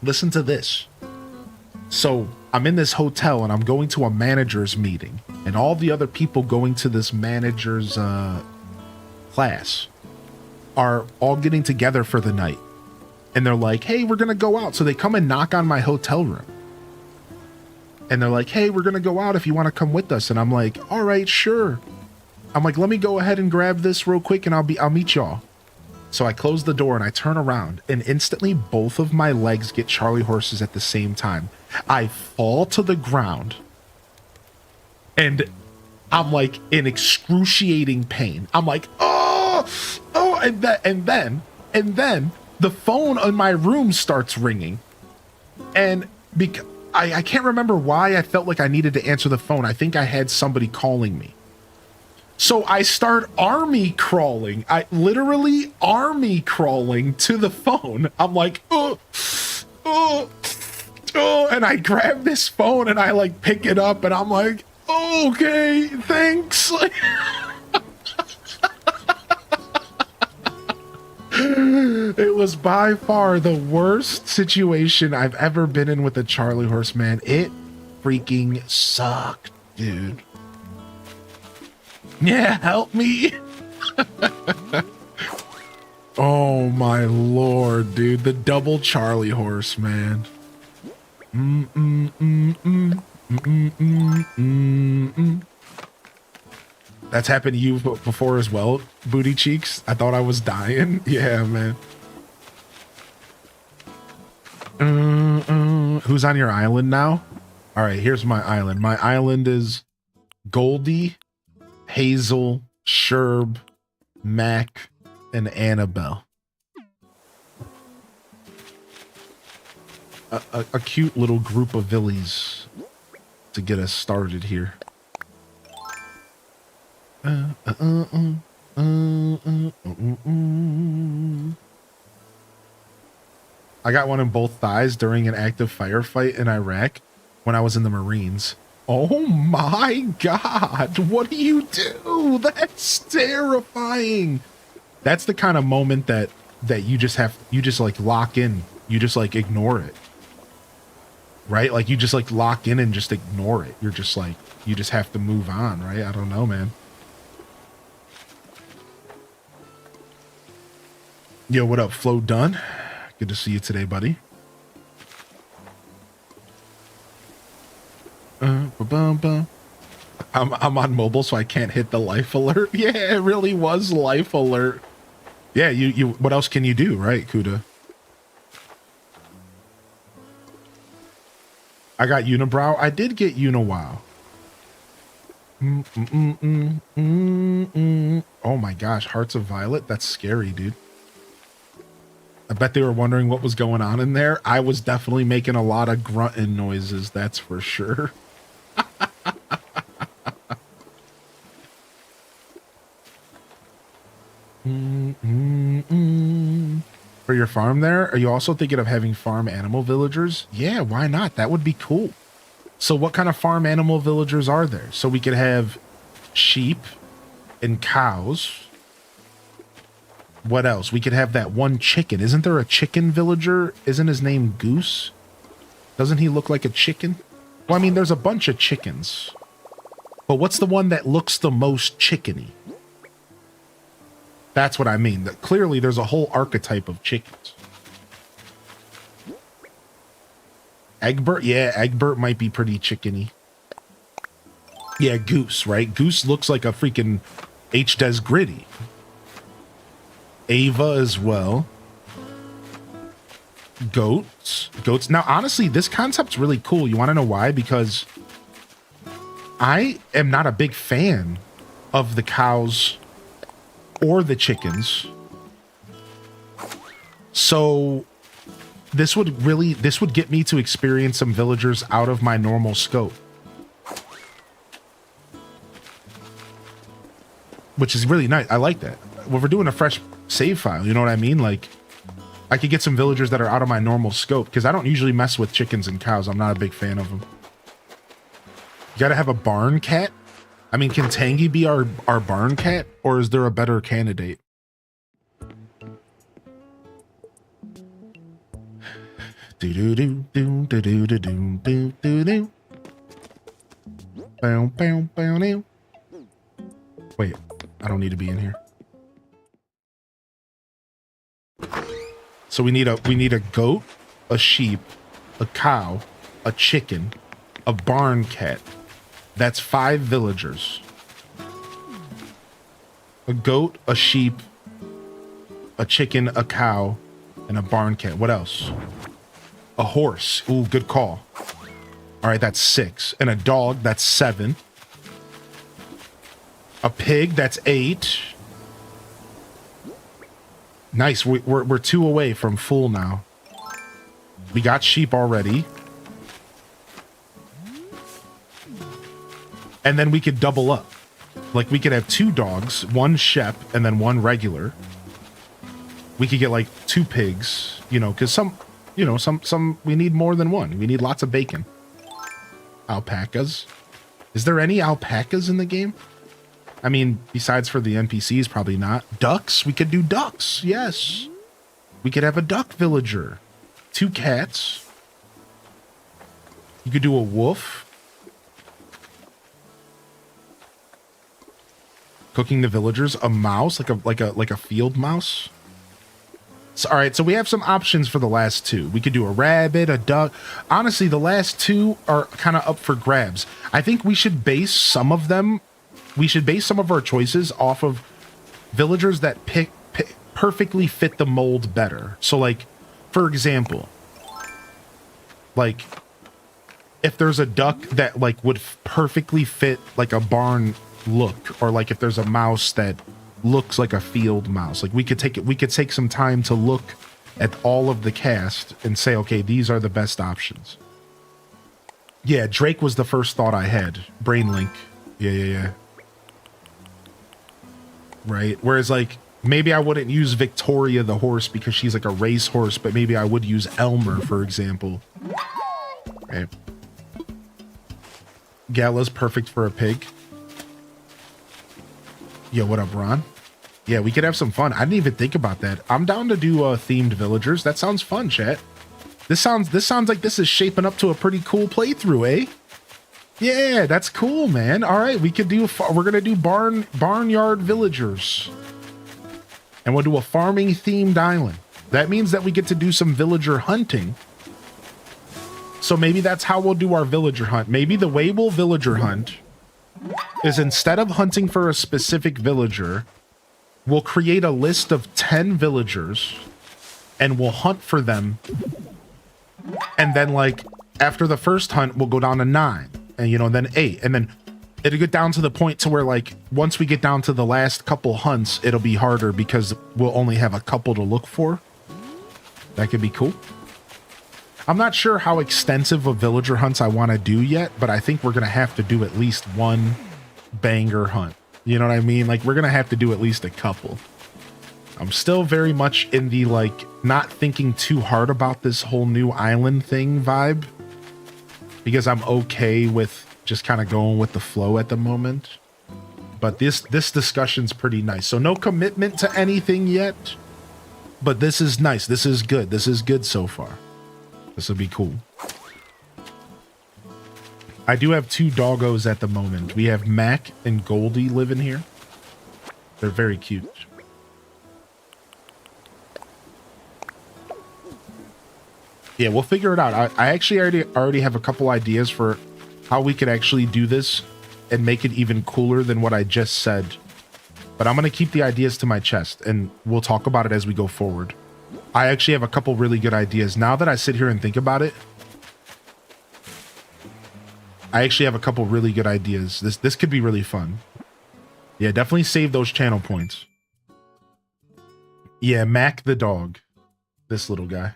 Listen to this. So I'm in this hotel and I'm going to a manager's meeting, and all the other people going to this manager's class are all getting together for the night. And they're like, hey, we're going to go out. So they come and knock on my hotel room. And they're like, hey, we're going to go out if you want to come with us. And I'm like, all right, sure. I'm like, let me go ahead and grab this real quick and I'll meet y'all. So I close the door and I turn around, and instantly both of my legs get Charlie horses at the same time. I fall to the ground and I'm like in excruciating pain. I'm like, oh, and then the phone in my room starts ringing. And because I can't remember why I felt like I needed to answer the phone. I think I had somebody calling me. So I start army crawling. I literally army crawling to the phone. I'm like, oh, and I grab this phone and I like pick it up and I'm like, okay, thanks. It was by far the worst situation I've ever been in with a Charlie horse, man. It freaking sucked, dude. Yeah, help me. Oh my lord, dude. The double Charlie horse, man. That's happened to you before as well, Booty Cheeks? I thought I was dying. Yeah, man. Who's on your island now? All right, here's my island. My island is Goldie, Hazel, Sherb, Mac, and Annabelle. A cute little group of villies to get us started here. I got one in both thighs during an active firefight in Iraq when I was in the Marines. Oh my God, what do you do? That's terrifying. That's the kind of moment that you just like lock in. You just like ignore it. Right? Like you just like lock in and just ignore it. You're just like, you just have to move on, right? I don't know, man. Yo, what up, Flo Dunn? Good to see you today, buddy. I'm on mobile, so I can't hit the life alert. Yeah, it really was life alert. Yeah, you. What else can you do, right, Kuda? I got Unibrow. I did get Uniwow. Oh my gosh, Hearts of Violet? That's scary, dude. I bet they were wondering what was going on in there. I was definitely making a lot of grunting noises, that's for sure. For your farm there, are you also thinking of having farm animal villagers? Yeah, why not? That would be cool. So what kind of farm animal villagers are there? So we could have sheep and cows. What else? We could have that one chicken. Isn't there a chicken villager? Isn't his name Goose? Doesn't he look like a chicken? Well, I mean, there's a bunch of chickens. But what's the one that looks the most chickeny? That's what I mean. That clearly there's a whole archetype of chickens. Egbert? Yeah, Egbert might be pretty chickeny. Yeah, Goose, right? Goose looks like a freaking H-Des Gritty. Ava as well. Goats. Goats. Now, honestly, this concept's really cool. You want to know why? Because I am not a big fan of the cows or the chickens. So this would get me to experience some villagers out of my normal scope. Which is really nice. I like that. When we're doing a fresh save file, you know what I mean? Like, I could get some villagers that are out of my normal scope, because I don't usually mess with chickens and cows. I'm not a big fan of them. You gotta have a barn cat? I mean, can Tangy be our barn cat, or is there a better candidate? Wait, I don't need to be in here. So we need a goat, a sheep, a cow, a chicken, a barn cat. That's 5 villagers. A goat, a sheep, a chicken, a cow, and a barn cat. What else? A horse. Ooh, good call. All right, that's 6. And a dog, that's 7. A pig, that's 8. Nice. We're 2 away from full now. We got sheep already. And then we could double up. Like, we could have 2 dogs, 1 shep, and then 1 regular. We could get like 2 pigs, you know, because some we need more than 1. We need lots of bacon. Alpacas. Is there any alpacas in the game? I mean, besides for the NPCs, probably not. Ducks? We could do ducks. Yes. We could have a duck villager. 2 cats. You could do a wolf. Cooking the villagers. A mouse, like a field mouse. So, all right, so we have some options for the last 2. We could do a rabbit, a duck. Honestly, the last 2 are kind of up for grabs. I think we should base some of them. We should base some of our choices off of villagers that perfectly fit the mold better. So, like, for example, like, if there's a duck that, like, would perfectly fit, like, a barn look, or, like, if there's a mouse that looks like a field mouse, like, we could take some time to look at all of the cast and say, okay, these are the best options. Yeah, Drake was the first thought I had. Brainlink. Yeah. Right? Whereas, like, maybe I wouldn't use Victoria the horse because she's like a race horse, but maybe I would use Elmer, for example. Okay. Gala's perfect for a pig. Yo, what up, Ron? Yeah, we could have some fun. I didn't even think about that. I'm down to do themed villagers. That sounds fun, chat. This sounds like this is shaping up to a pretty cool playthrough, eh? Yeah, that's cool, man. All right, we're gonna do barnyard villagers, and we'll do a farming themed island. That means that we get to do some villager hunting. So maybe that's how we'll do our villager hunt. Maybe the way we'll villager hunt is, instead of hunting for a specific villager, we'll create a list of 10 villagers and we'll hunt for them. And then, like, after the first hunt, we'll go down to 9. And, you know, then 8. And then it'll get down to the point to where, like, once we get down to the last couple hunts, it'll be harder because we'll only have a couple to look for. That could be cool. I'm not sure how extensive of villager hunts I want to do yet, but I think we're going to have to do at least one banger hunt. You know what I mean? Like, we're going to have to do at least a couple. I'm still very much in the, like, not thinking too hard about this whole new island thing vibe, because I'm okay with just kind of going with the flow at the moment. But this discussion's pretty nice. So no commitment to anything yet, but this is nice. This is good. This is good so far. This will be cool. I do have 2 doggos at the moment. We have Mac and Goldie living here. They're very cute. Yeah, we'll figure it out. I actually already have a couple ideas for how we could actually do this and make it even cooler than what I just said. But I'm going to keep the ideas to my chest, and we'll talk about it as we go forward. I actually have a couple really good ideas. Now that I sit here and think about it, I actually have a couple really good ideas. This could be really fun. Yeah, definitely save those channel points. Yeah, Mac the dog. This little guy.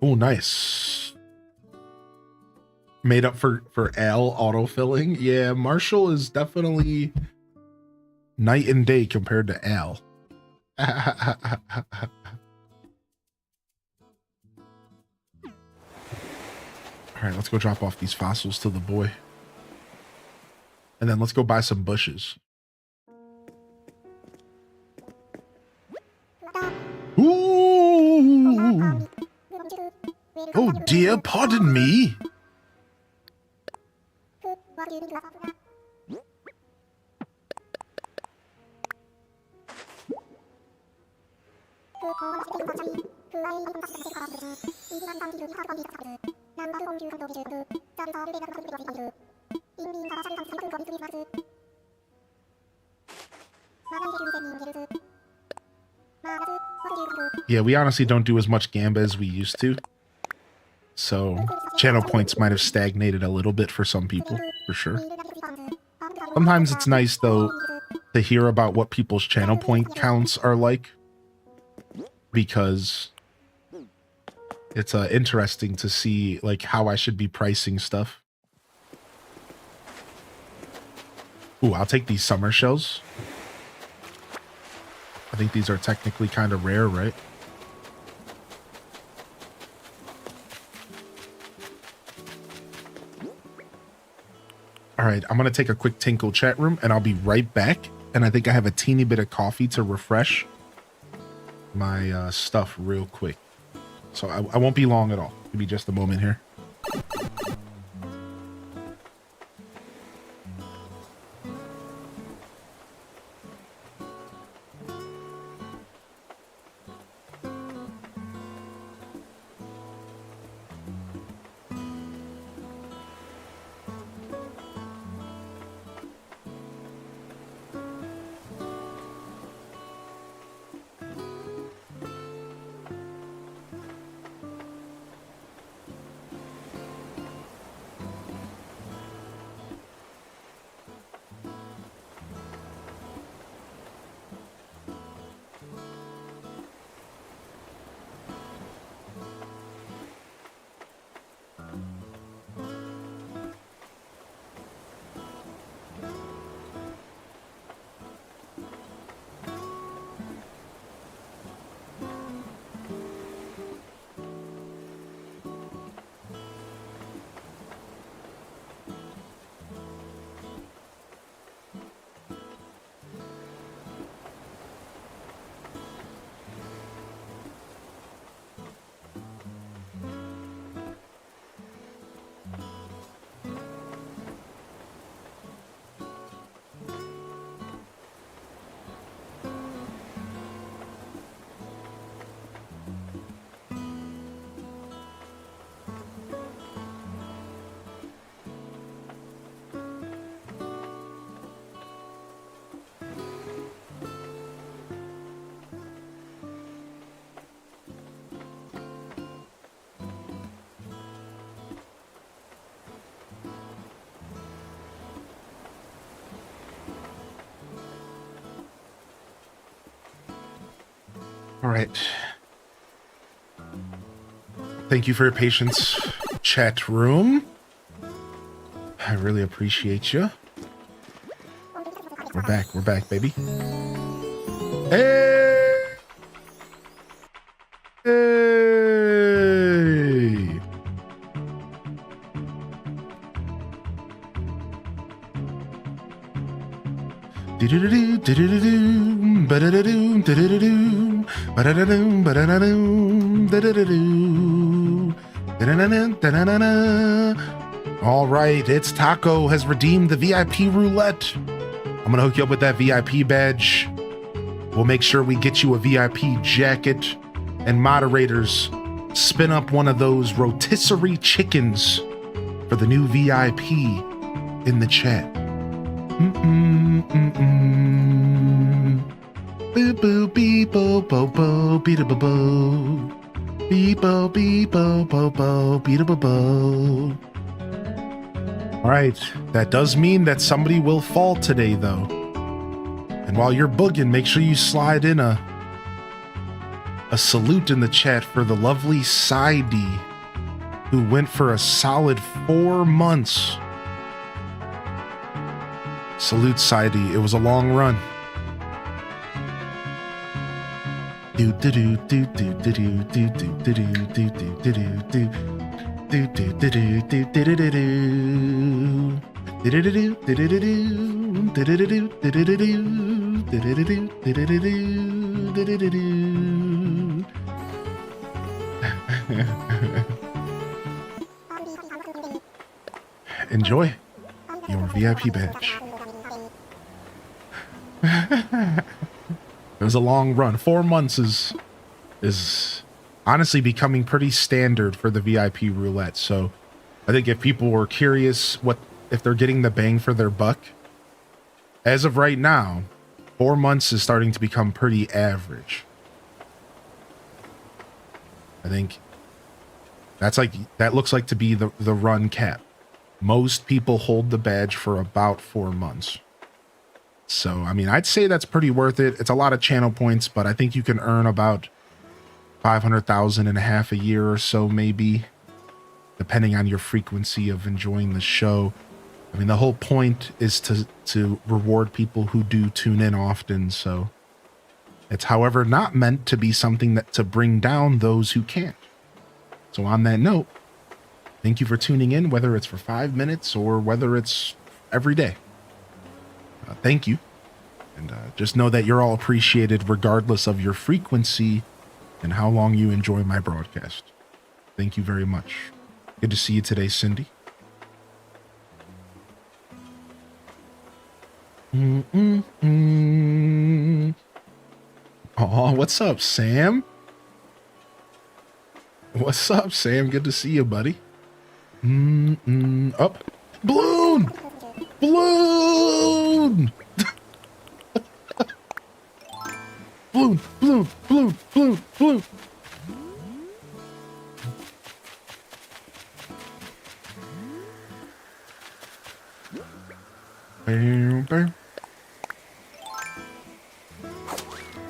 Oh, nice. Made up for Al autofilling. Yeah, Marshall is definitely night and day compared to Al. All right, let's go drop off these fossils to the boy. And then let's go buy some bushes. Ooh! Oh dear, pardon me. Yeah, we honestly don't do as much Gamba as we used to. So channel points might have stagnated a little bit for some people, for sure. Sometimes it's nice, though, to hear about what people's channel point counts are like, because it's interesting to see like how I should be pricing stuff. Ooh, I'll take these summer shells. I think these are technically kind of rare, right? All right, I'm going to take a quick tinkle chat room and I'll be right back. And I think I have a teeny bit of coffee to refresh my stuff real quick. So I won't be long at all. It'll be just a moment here. All right. Thank you for your patience, chat room. I really appreciate you. We're back, baby. Hey! Hey! Do-do-do-do, do-do-do-do, ba-da-da-do, do-do-do-do, ba-da-da-do, ba-da-da-do, da-da-da-do, da-da-da-da, da-da-da-da. All right, it's Taco has redeemed the VIP roulette. I'm gonna hook you up with that VIP badge. We'll make sure we get you a VIP jacket, and moderators, spin up one of those rotisserie chickens for the new VIP in the chat. Boo boo beep bo bo bo beat a bo bo beep bo bo bo beat a bo bo. All right, that does mean that somebody will fall today, though. And while you're booging, make sure you slide in a salute in the chat for the lovely Saidi, who went for a solid 4 months. Salute Saidi, it was a long run. Do do do do do do do do do do do do do do. Do do do do do do do do do do do do do do do. Enjoy your VIP badge. It was a long run. 4 months is honestly becoming pretty standard for the VIP roulette. So I think if people were curious if they're getting the bang for their buck, as of right now, 4 months is starting to become pretty average. I think that looks like to be the run cap. Most people hold the badge for about 4 months. So, I mean, I'd say that's pretty worth it. It's a lot of channel points, but I think you can earn about 500,000 and a half a year or so, maybe, depending on your frequency of enjoying the show. I mean, the whole point is to reward people who do tune in often. So it's, however, not meant to be something that to bring down those who can't. So on that note, thank you for tuning in, whether it's for 5 minutes or whether it's every day. Thank you. And just know that you're all appreciated regardless of your frequency and how long you enjoy my broadcast. Thank you very much. Good to see you today, Cindy. Oh, what's up, Sam? What's up, Sam? Good to see you, buddy. Up. Balloon! Balloon! Balloon, balloon, balloon, balloon, balloon.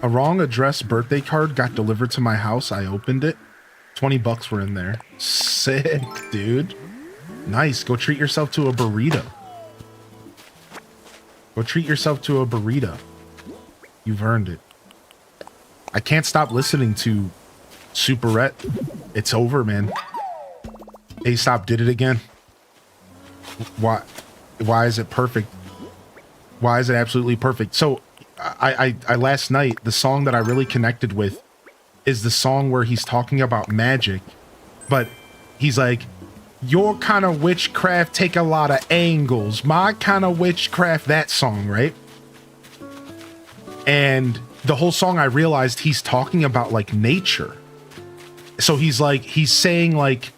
A wrong address birthday card got delivered to my house. I opened it. 20 bucks were in there. Sick, dude. Nice. Go treat yourself to a burrito. Go treat yourself to a burrito. You've earned it. I can't stop listening to Superette. It's over, man. A-Stop did it again. Why is it perfect? Why is it absolutely perfect? So I last night, the song that I really connected with is the song where he's talking about magic, but he's like, your kind of witchcraft take a lot of angles. My kind of witchcraft, that song, right? And the whole song, I realized he's talking about like nature. So he's saying like,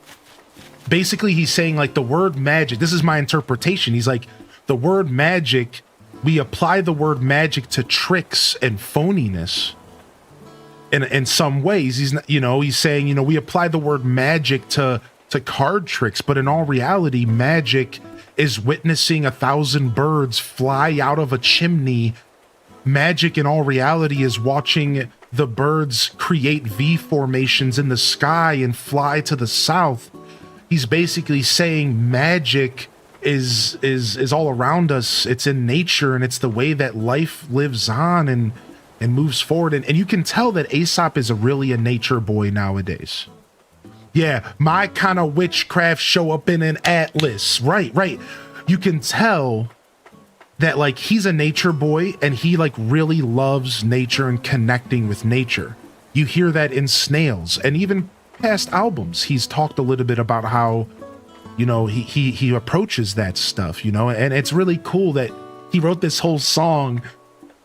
basically he's saying like the word magic. This is my interpretation. He's like, the word magic, we apply the word magic to tricks and phoniness. In some ways, he's saying, we apply the word magic to card tricks, but in all reality, magic is witnessing 1,000 birds fly out of a chimney. Magic in all reality is watching the birds create V formations in the sky and fly to the south. He's basically saying magic is all around us. It's in nature, and it's the way that life lives on and moves forward. And you can tell that Aesop is really a nature boy nowadays. Yeah, my kind of witchcraft show up in an atlas. Right. You can tell that like he's a nature boy, and he like really loves nature and connecting with nature. You hear that in Snails, and even past albums he's talked a little bit about how, you know, he approaches that stuff, you know. And it's really cool that he wrote this whole song,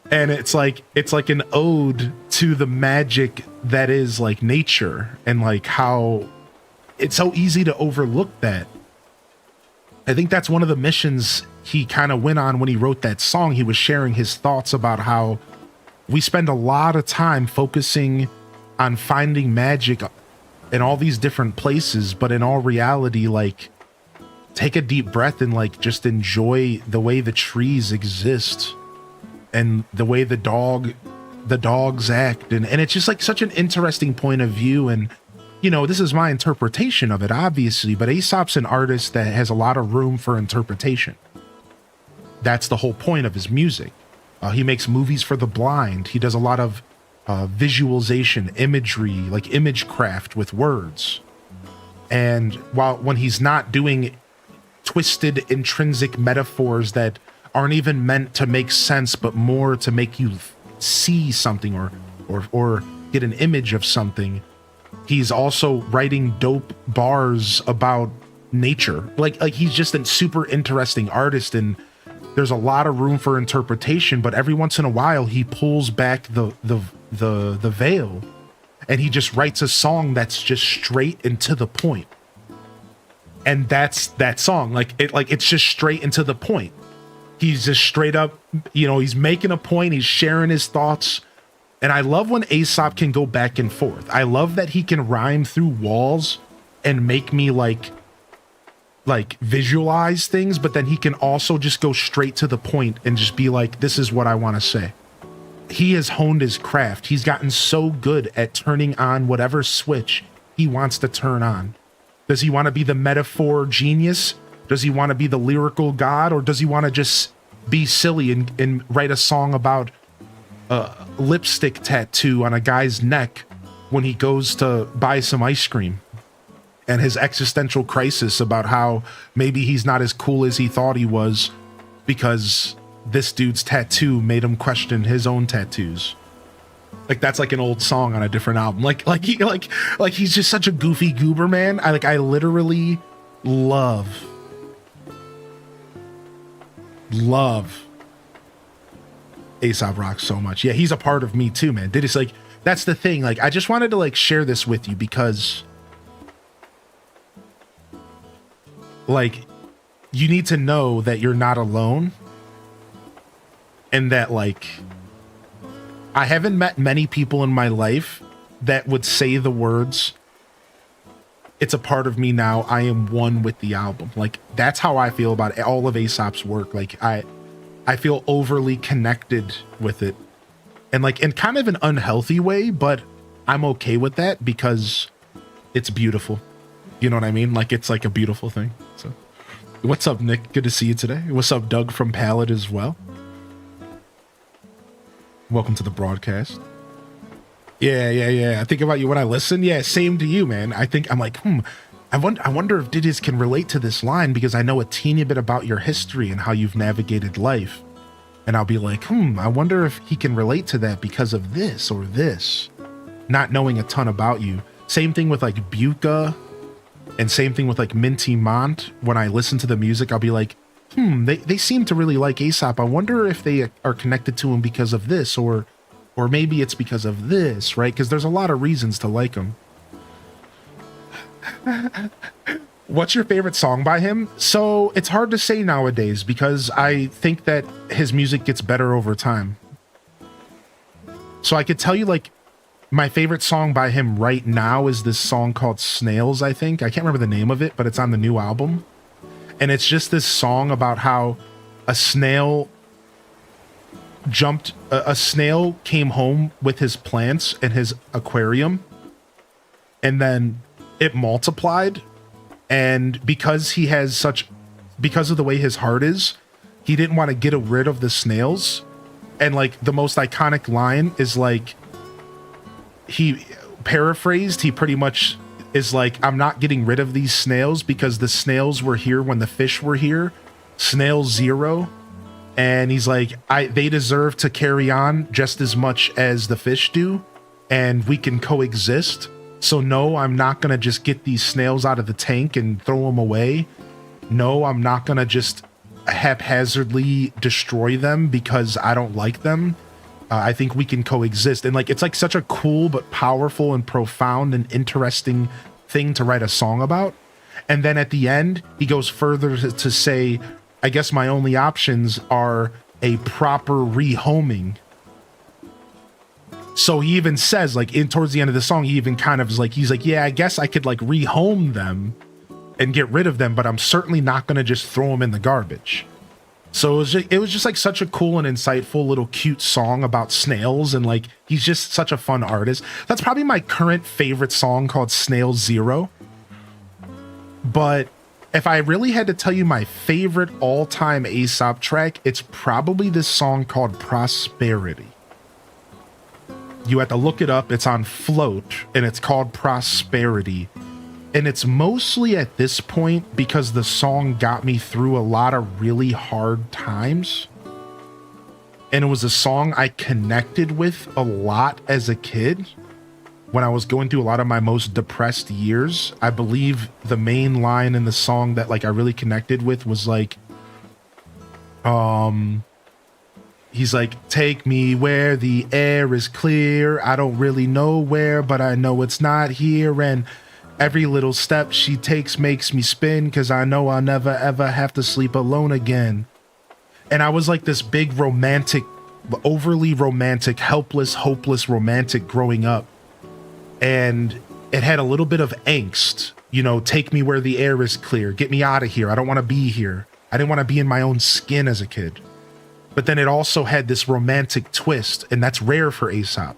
and it's like an ode to the magic that is like nature, and like how it's so easy to overlook that. I think that's one of the missions he kind of went on when he wrote that song. He was sharing his thoughts about how we spend a lot of time focusing on finding magic in all these different places, but in all reality, like, take a deep breath and like just enjoy the way the trees exist and the way the dogs act, and it's just like such an interesting point of view. And you know, this is my interpretation of it, obviously, but Aesop's an artist that has a lot of room for interpretation. That's the whole point of his music. He makes movies for the blind. He does a lot of visualization, imagery, like image craft with words. And when he's not doing twisted, intrinsic metaphors that aren't even meant to make sense, but more to make you see something or get an image of something, he's also writing dope bars about nature. Like he's just a super interesting artist, and there's a lot of room for interpretation, but every once in a while he pulls back the veil, and he just writes a song that's just straight and to the point. And that's that song. It's just straight and to the point. He's just straight up, you know, he's making a point, he's sharing his thoughts. And I love when Aesop can go back and forth. I love that he can rhyme through walls and make me like visualize things, but then he can also just go straight to the point and just be like, this is what I want to say. He has honed his craft. He's gotten so good at turning on whatever switch he wants to turn on. Does he want to be the metaphor genius? Does he want to be the lyrical god? Or does he want to just be silly and write a song about a lipstick tattoo on a guy's neck when he goes to buy some ice cream, and his existential crisis about how maybe he's not as cool as he thought he was because this dude's tattoo made him question his own tattoos? Like, that's like an old song on a different album. Like he's just such a goofy goober, man. I literally love Aesop Rock so much. Yeah, he's a part of me too, man. It's like, that's the thing. Like, I just wanted to like share this with you because like you need to know that you're not alone, and that like I haven't met many people in my life that would say the words, it's a part of me now, I am one with the album. Like, that's how I feel about all of Aesop's work. Like, I feel overly connected with it, and like in kind of an unhealthy way, but I'm okay with that because it's beautiful. You know what I mean? Like, it's like a beautiful thing. So what's up, Nick? Good to see you today. What's up, Doug from Palette as well? Welcome to the broadcast. Yeah. I think about you when I listen. Yeah, same to you, man. I'm like, I wonder if Didis can relate to this line, because I know a teeny bit about your history and how you've navigated life. And I'll be like, I wonder if he can relate to that because of this or this, not knowing a ton about you. Same thing with like Buka, and same thing with like Minty Mont. When I listen to the music, I'll be like, they seem to really like Aesop. I wonder if they are connected to him because of this, or maybe it's because of this, right? Because there's a lot of reasons to like him. What's your favorite song by him? So it's hard to say nowadays, because I think that his music gets better over time. So I could tell you, like, my favorite song by him right now is this song called Snails, I think. I can't remember the name of it, but it's on the new album. And it's just this song about how a snail jumped, a snail came home with his plants and his aquarium, and then it multiplied. And because he has such, because of the way his heart is, he didn't want to get rid of the snails. And like the most iconic line is like, he paraphrased, he pretty much is like, I'm not getting rid of these snails because the snails were here when the fish were here. Snail zero. And he's like, they deserve to carry on just as much as the fish do, and we can coexist. So no, I'm not going to just get these snails out of the tank and throw them away. No, I'm not going to just haphazardly destroy them because I don't like them. I think we can coexist. And like, it's like such a cool but powerful and profound and interesting thing to write a song about. And then at the end, he goes further to say, I guess my only options are a proper rehoming. So he even says, like, towards the end of the song, he even kind of is like, he's like, yeah, I guess I could like rehome them and get rid of them, but I'm certainly not going to just throw them in the garbage. So it was just like such a cool and insightful little cute song about snails. And like, he's just such a fun artist. That's probably my current favorite song, called Snail Zero. But if I really had to tell you my favorite all-time Aesop track, it's probably this song called Prosperity. You have to look it up. It's on Float, and it's called Prosperity. And it's mostly at this point because the song got me through a lot of really hard times. And it was a song I connected with a lot as a kid. When I was going through a lot of my most depressed years, I believe the main line in the song that like I really connected with was like, he's like, take me where the air is clear. I don't really know where, but I know it's not here. And every little step she takes makes me spin, 'cause I know I'll never ever have to sleep alone again. And I was like this big romantic, overly romantic, helpless, hopeless romantic growing up. And it had a little bit of angst, you know, take me where the air is clear, get me out of here, I don't want to be here. I didn't want to be in my own skin as a kid. But then it also had this romantic twist, and that's rare for Aesop,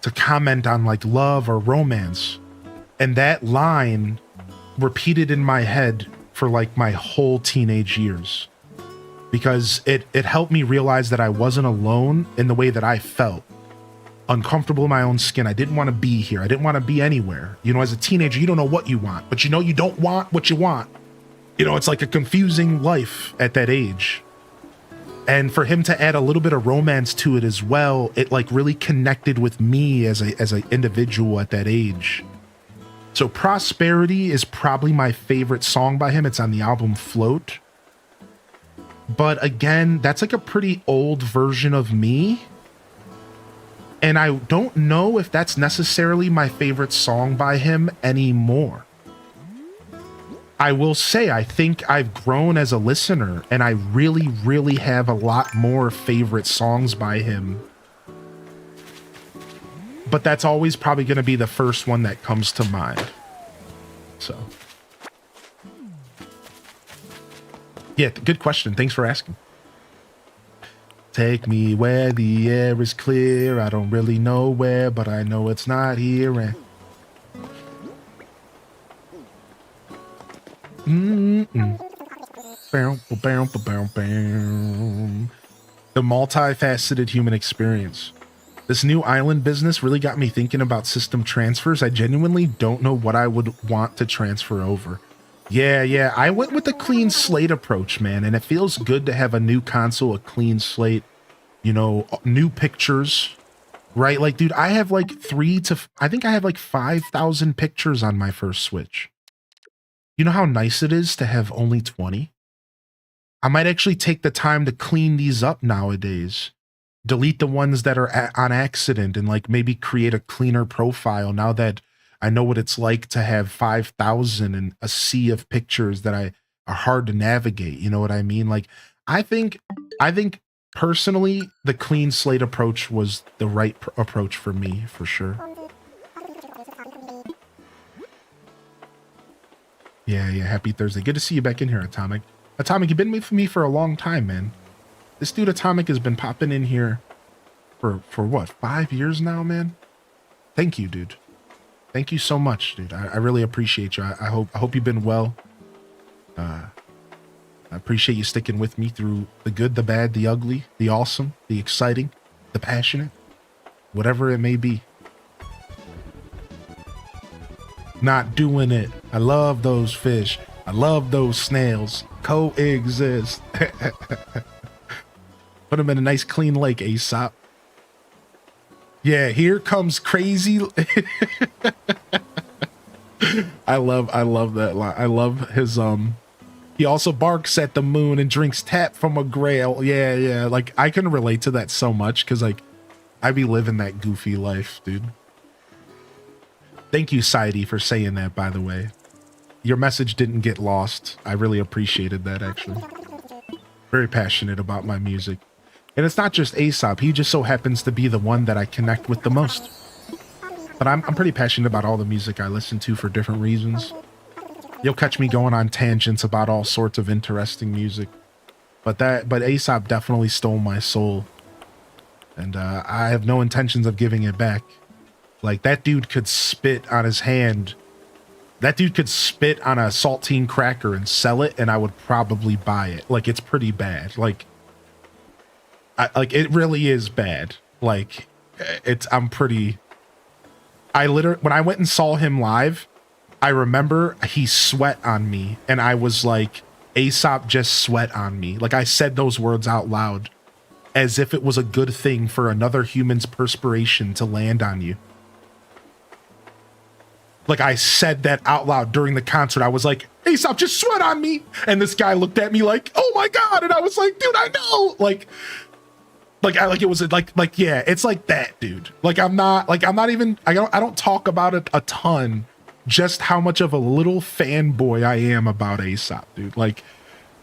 to comment on like love or romance. And that line repeated in my head for like my whole teenage years, because it helped me realize that I wasn't alone in the way that I felt. Uncomfortable in my own skin. I didn't want to be here. I didn't want to be anywhere. You know, as a teenager, you don't know what you want, but you know you don't want what you want. You know, it's like a confusing life at that age. And for him to add a little bit of romance to it as well, it like really connected with me as an individual at that age. So Prosperity is probably my favorite song by him. It's on the album Float. But again, that's like a pretty old version of me. And I don't know if that's necessarily my favorite song by him anymore. I will say, I think I've grown as a listener, and I really, really have a lot more favorite songs by him. But that's always probably going to be the first one that comes to mind. So. Yeah, good question. Thanks for asking. Take me where the air is clear. I don't really know where, but I know it's not here. And the multifaceted human experience. This new island business really got me thinking about system transfers. I genuinely don't know what I would want to transfer over. Yeah, I went with the clean slate approach, man, and it feels good to have a new console, a clean slate, you know, new pictures, right? Like, dude, I have like I think I have like 5,000 pictures on my first Switch. You know how nice it is to have only 20? I might actually take the time to clean these up nowadays. Delete the ones that are on accident and like maybe create a cleaner profile now that I know what it's like to have 5,000 and a sea of pictures that are hard to navigate. You know what I mean? Like, I think personally, the clean slate approach was the right approach for me, for sure. Yeah, happy Thursday. Good to see you back in here, Atomic. Atomic, you've been with me for a long time, man. This dude Atomic has been popping in here for what, 5 years now, man? Thank you, dude. Thank you so much, dude. I really appreciate you. I hope you've been well. I appreciate you sticking with me through the good, the bad, the ugly, the awesome, the exciting, the passionate, whatever it may be. Not doing it. I love those fish. I love those snails. Coexist. Put them in a nice clean lake, Aesop. Yeah, here comes crazy. I love that line. I love his he also barks at the moon and drinks tap from a grail. Yeah, like I can relate to that so much because like I be living that goofy life, dude. Thank you, Saidi, for saying that, by the way. Your message didn't get lost. I really appreciated that, actually. Very passionate about my music. And it's not just Aesop. He just so happens to be the one that I connect with the most. But I'm pretty passionate about all the music I listen to for different reasons. You'll catch me going on tangents about all sorts of interesting music. But Aesop definitely stole my soul. And I have no intentions of giving it back. Like, that dude could spit on his hand. That dude could spit on a saltine cracker and sell it, and I would probably buy it. Like, it's pretty bad. Like, it really is bad. Like, when I went and saw him live, I remember he sweat on me, and I was like, Aesop just sweat on me. Like, I said those words out loud, as if it was a good thing for another human's perspiration to land on you. Like, I said that out loud during the concert. I was like, Aesop, just sweat on me. And this guy looked at me like, oh my God. And I was like, dude, I know. It was like, yeah, it's like that, dude. Like, I don't talk about it a ton, just how much of a little fanboy I am about Aesop, dude. Like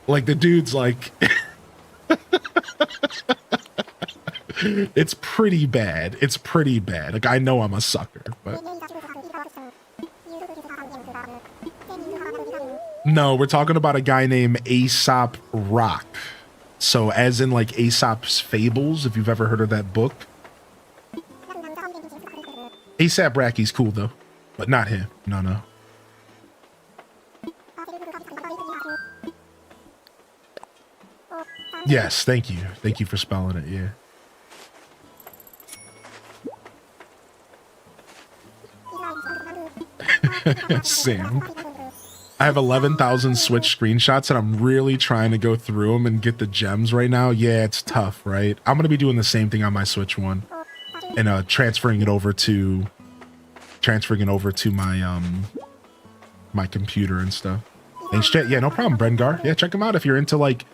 the dude's like, it's pretty bad. It's pretty bad. Like, I know I'm a sucker, but. No, we're talking about a guy named Aesop Rock. So as in like Aesop's Fables, if you've ever heard of that book. ASAP Rocky's cool though, but not him. No. Yes, thank you. Thank you for spelling it, yeah. Sam. I have 11,000 Switch screenshots and I'm really trying to go through them and get the gems right now. Yeah, it's tough, right? I'm going to be doing the same thing on my Switch one and transferring it over to my my computer and stuff. And yeah, no problem, Brengar. Yeah, check him out if you're into like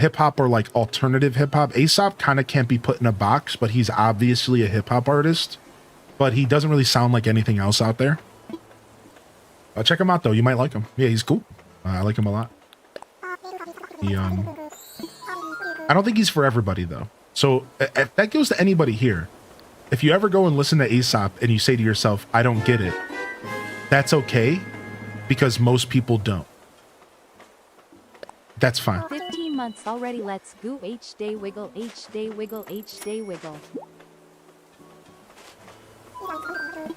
hip hop or like alternative hip hop. Aesop kind of can't be put in a box, but he's obviously a hip hop artist, but he doesn't really sound like anything else out there. Check him out though. You might like him. Yeah, he's cool. I like him a lot. I don't think he's for everybody though. So if that goes to anybody here. If you ever go and listen to Aesop and you say to yourself, I don't get it, that's okay because most people don't. That's fine. 15 months already. Let's go. H-day wiggle, H-day wiggle, H-day wiggle.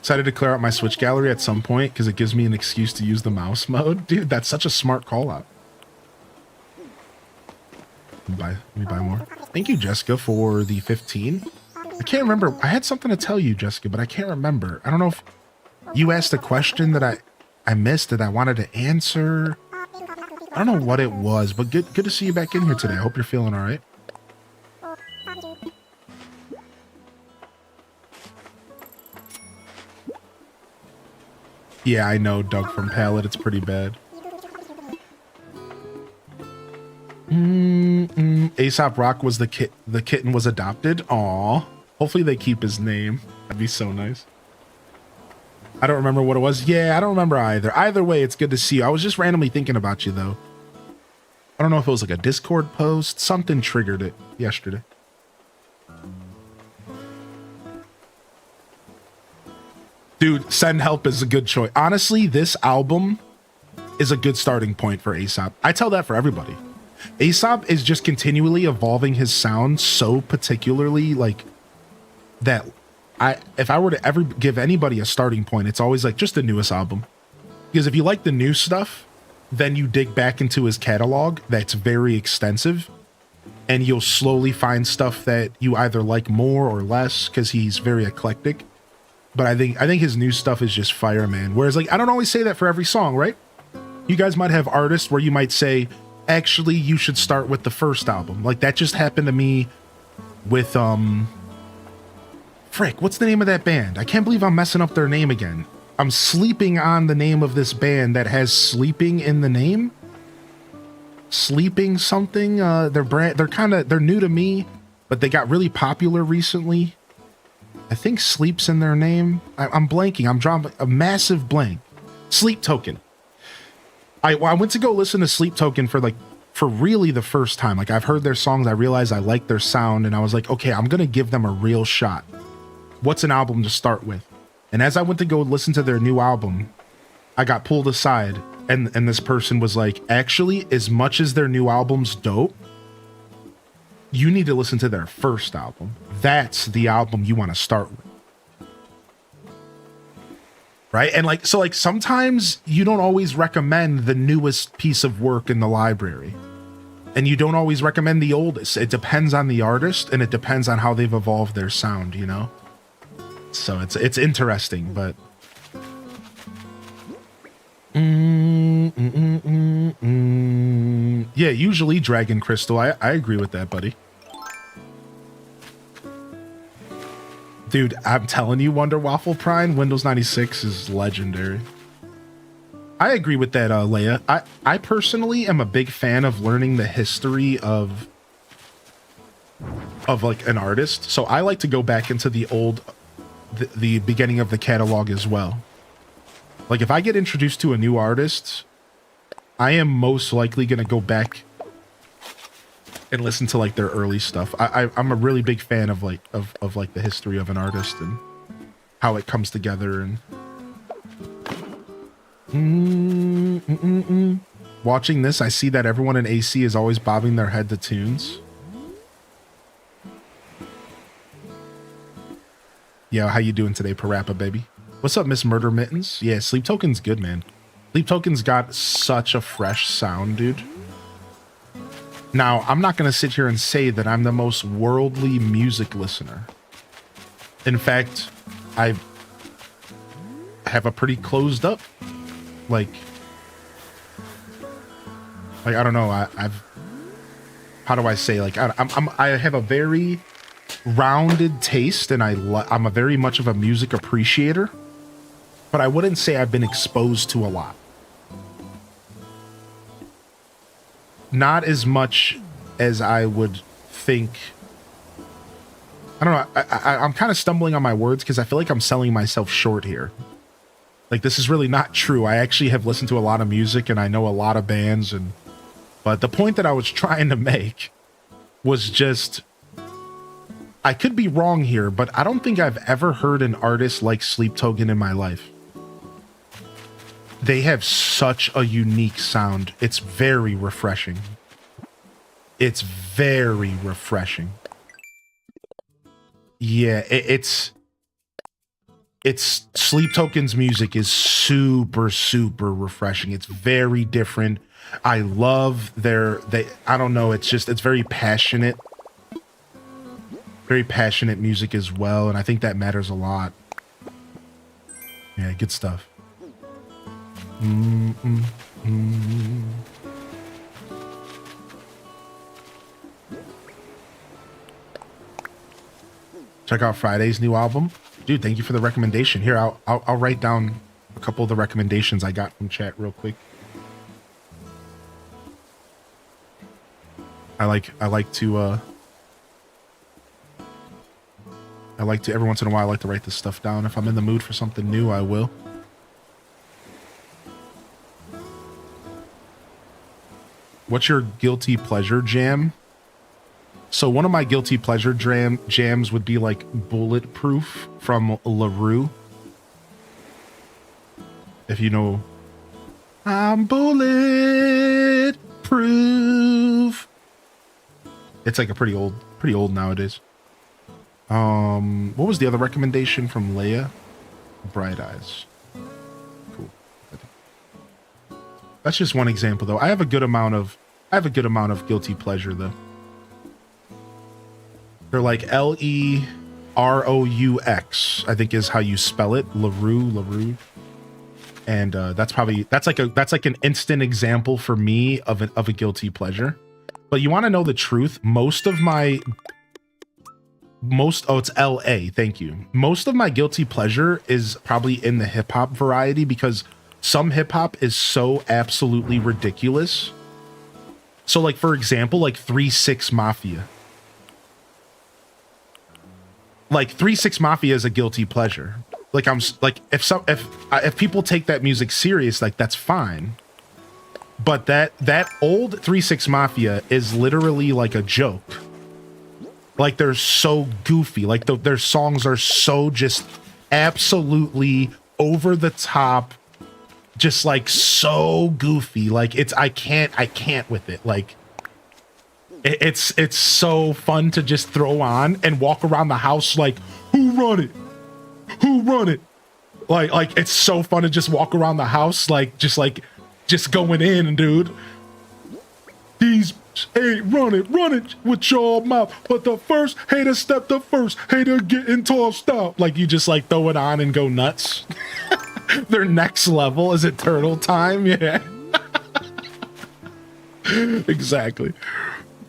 Decided to clear out my Switch gallery at some point because it gives me an excuse to use the mouse mode. Dude, that's such a smart call out. Let me buy more. Thank you, Jessica, for the 15. I can't remember. I had something to tell you, Jessica, but I can't remember. I don't know if you asked a question that I missed that I wanted to answer. I don't know what it was, but good to see you back in here today. I hope you're feeling all right. Yeah, I know, Doug from Pallet. It's pretty bad. Aesop Rock was the kitten was adopted. Aw. Hopefully they keep his name. That'd be so nice. I don't remember what it was. Yeah, I don't remember either. Either way, it's good to see you. I was just randomly thinking about you, though. I don't know if it was like a Discord post. Something triggered it yesterday. Dude, Send Help is a good choice. Honestly, this album is a good starting point for Aesop. I tell that for everybody. Aesop is just continually evolving his sound so particularly, like, that if I were to ever give anybody a starting point, it's always like just the newest album. Because if you like the new stuff, then you dig back into his catalog that's very extensive, and you'll slowly find stuff that you either like more or less because he's very eclectic. But I think his new stuff is just fire, man. Whereas, like, I don't always say that for every song, right? You guys might have artists where you might say, actually, you should start with the first album. Like, that just happened to me with, frick, what's the name of that band? I can't believe I'm messing up their name again. I'm sleeping on the name of this band that has sleeping in the name. Sleeping something. They're new to me, but they got really popular recently. I think Sleep's in their name. I'm blanking. I'm drawing a massive blank. Sleep Token. I went to go listen to Sleep Token for really the first time. Like, I've heard their songs. I realized I like their sound, and I was like, okay, I'm going to give them a real shot. What's an album to start with? And as I went to go listen to their new album, I got pulled aside, and this person was like, actually, as much as their new album's dope, you need to listen to their first album. That's the album you want to start with. Right? And so sometimes you don't always recommend the newest piece of work in the library. And you don't always recommend the oldest. It depends on the artist, and it depends on how they've evolved their sound, you know? So it's interesting, but yeah, usually Dragon Crystal. I agree with that, buddy. Dude, I'm telling you, Wonder Waffle Prime, Windows 96 is legendary. I agree with that, Leia. I personally am a big fan of learning the history of like an artist. So I like to go back into the beginning of the catalog as well. Like, if I get introduced to a new artist, I am most likely going to go back and listen to like their early stuff. I'm a really big fan of like the history of an artist and how it comes together. And watching this, I see that everyone in AC is always bobbing their head to tunes. Yeah, how you doing today, Parappa baby? What's up, Miss Murder Mittens? Yeah, Sleep Token's good, man. Sleep Token's got such a fresh sound, dude. Now, I'm not going to sit here and say that I'm the most worldly music listener. In fact, I have a pretty closed up, like I don't know, I've how do I say, like, I have a very rounded taste, and I'm a very much of a music appreciator, but I wouldn't say I've been exposed to a lot. Not as much as I would think. I don't know. I'm kind of stumbling on my words because I feel like I'm selling myself short here. Like, this is really not true. I actually have listened to a lot of music and I know a lot of bands, but the point that I was trying to make was just, I could be wrong here, but I don't think I've ever heard an artist like Sleep Token in my life. They have such a unique sound. It's very refreshing. It's very refreshing. Yeah, it's Sleep Token's music is super, super refreshing. It's very different. I love I don't know, it's very passionate. Very passionate music as well, and I think that matters a lot. Yeah, good stuff. Check out Friday's new album. Dude, thank you for the recommendation. Here, I'll write down a couple of the recommendations I got from chat real quick. I like to every once in a while I like to write this stuff down. If I'm in the mood for something new, I will. What's your guilty pleasure jam? So one of my guilty pleasure jams would be like Bulletproof from LaRue. If you know, I'm bulletproof. It's like a pretty old nowadays. What was the other recommendation from Leia? Bright Eyes. Cool. That's just one example though. I have a good amount of guilty pleasure though. They're like LEROUX, I think is how you spell it. LaRue. And that's like an instant example for me of a guilty pleasure. But you want to know the truth? It's LA, thank you. Most of my guilty pleasure is probably in the hip hop variety because some hip hop is so absolutely ridiculous. So like for example, like 3-6 Mafia. Like 3-6 Mafia is a guilty pleasure. Like I'm like if people take that music serious, like that's fine. But that old 3-6 Mafia is literally like a joke. Like they're so goofy. Like their songs are so just absolutely over the top, just like so goofy. Like I can't with it. Like it's so fun to just throw on and walk around the house like, who run it? Who run it? Like it's so fun to just walk around the house just going in, dude. These ain't run it with your mouth. But the first hater step the first, hater getting tossed out. Like you just like throw it on and go nuts. Their next level, is it turtle time? Yeah. Exactly.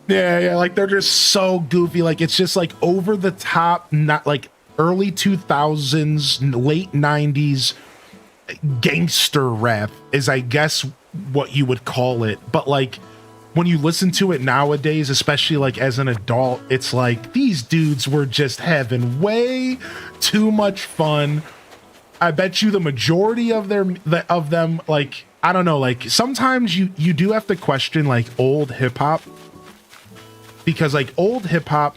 Yeah, like they're just so goofy. Like it's just like over the top, not like early 2000s, late 90s gangster rap is I guess what you would call it. But like when you listen to it nowadays, especially like as an adult, it's like these dudes were just having way too much fun. I bet you the majority of them, like, I don't know, like sometimes you do have to question like old hip hop, because like old hip hop,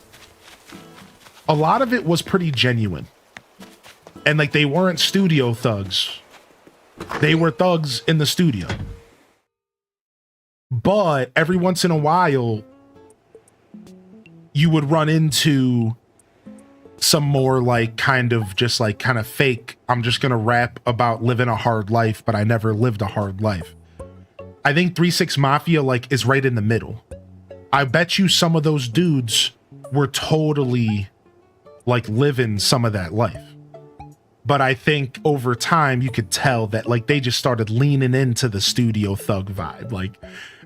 a lot of it was pretty genuine, and like they weren't studio thugs. They were thugs in the studio. But every once in a while, you would run into some more like kind of fake, I'm just gonna rap about living a hard life, but I never lived a hard life. I think 3-6 Mafia like is right in the middle. I bet you some of those dudes were totally like living some of that life. But I think over time you could tell that like they just started leaning into the studio thug vibe. Like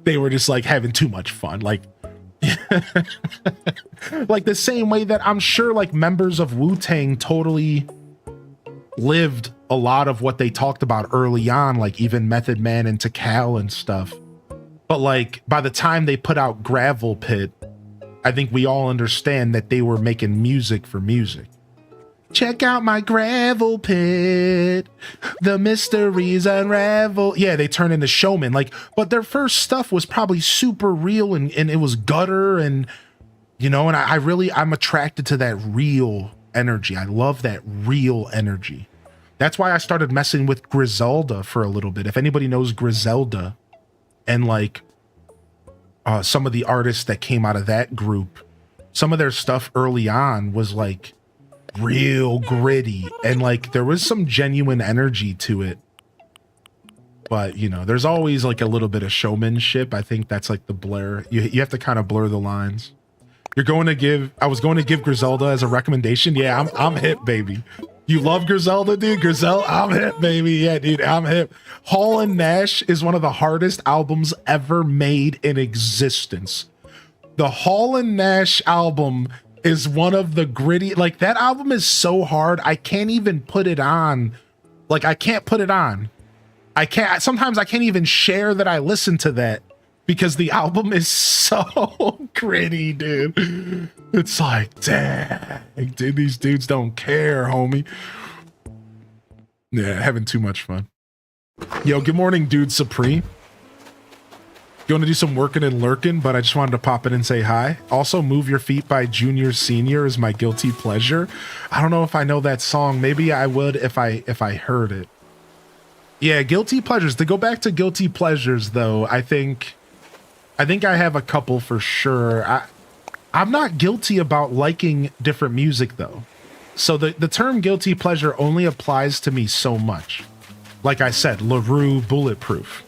they were just like having too much fun. Like like the same way that I'm sure like members of Wu-Tang totally lived a lot of what they talked about early on, like even Method Man and Tikal and stuff. But like by the time they put out Gravel Pit, I think we all understand that they were making music for music. Check out my gravel pit, the mysteries unravel. Yeah, they turn into showmen. Like, but their first stuff was probably super real and it was gutter and, you know, and I'm attracted to that real energy. I love that real energy. That's why I started messing with Griselda for a little bit. If anybody knows Griselda and like some of the artists that came out of that group, some of their stuff early on was like real gritty and like there was some genuine energy to it. But you know, there's always like a little bit of showmanship. I think that's like the blur. You have to kind of blur the lines. I was going to give Griselda as a recommendation. Yeah, I'm hip, baby. You love Griselda, dude? Griselda, I'm hip, baby. Yeah, dude, I'm hip. Hall & Nash is one of the hardest albums ever made in existence. The Hall & Nash album is one of the gritty, like that album is so hard. I can't even put it on. Like I can't put it on. Sometimes I can't even share that I listen to that because the album is so gritty, dude. It's like, dang, dude, these dudes don't care, homie. Yeah, having too much fun. Yo, good morning, dude Supreme. Going to do some working and lurking, but I just wanted to pop in and say hi. Also, Move Your Feet by Junior Senior is my guilty pleasure. I don't know if I know that song. Maybe I would if I heard it. Yeah, guilty pleasures. To go back to guilty pleasures, though, I think I have a couple for sure. I'm not guilty about liking different music though. So the term guilty pleasure only applies to me so much. Like I said, LaRue, Bulletproof.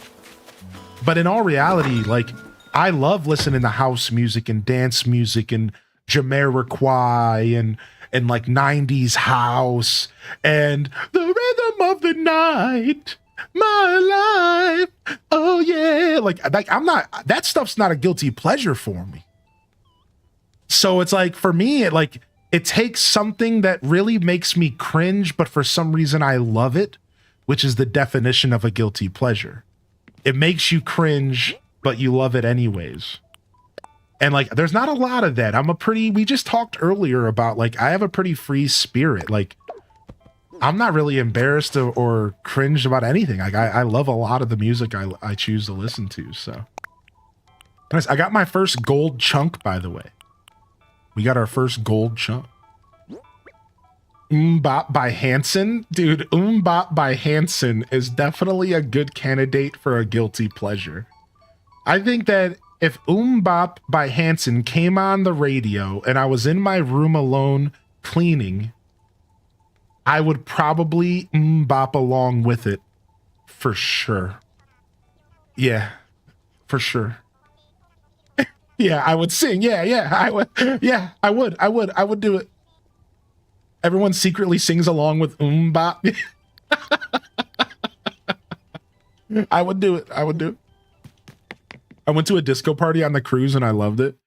But in all reality, like, I love listening to house music and dance music and Jamiroquai and like 90s house and the rhythm of the night, my life. Oh yeah. Like I'm not, that stuff's not a guilty pleasure for me. So it's like, for me, it takes something that really makes me cringe, but for some reason I love it, which is the definition of a guilty pleasure. It makes you cringe, but you love it anyways. And like, there's not a lot of that. We just talked earlier about like, I have a pretty free spirit. Like, I'm not really embarrassed or cringed about anything. Like, I love a lot of the music I choose to listen to. So nice. I got my first gold chunk, by the way. We got our first gold chunk. Bop by Hanson. Dude, Bop by Hanson is definitely a good candidate for a guilty pleasure. I think that if Bop by Hanson came on the radio and I was in my room alone cleaning, I would probably bop along with it for sure. Yeah, for sure. Yeah, I would sing. Yeah, I would. Yeah, I would do it. Everyone secretly sings along with Bop. I would do it. I went to a disco party on the cruise and I loved it.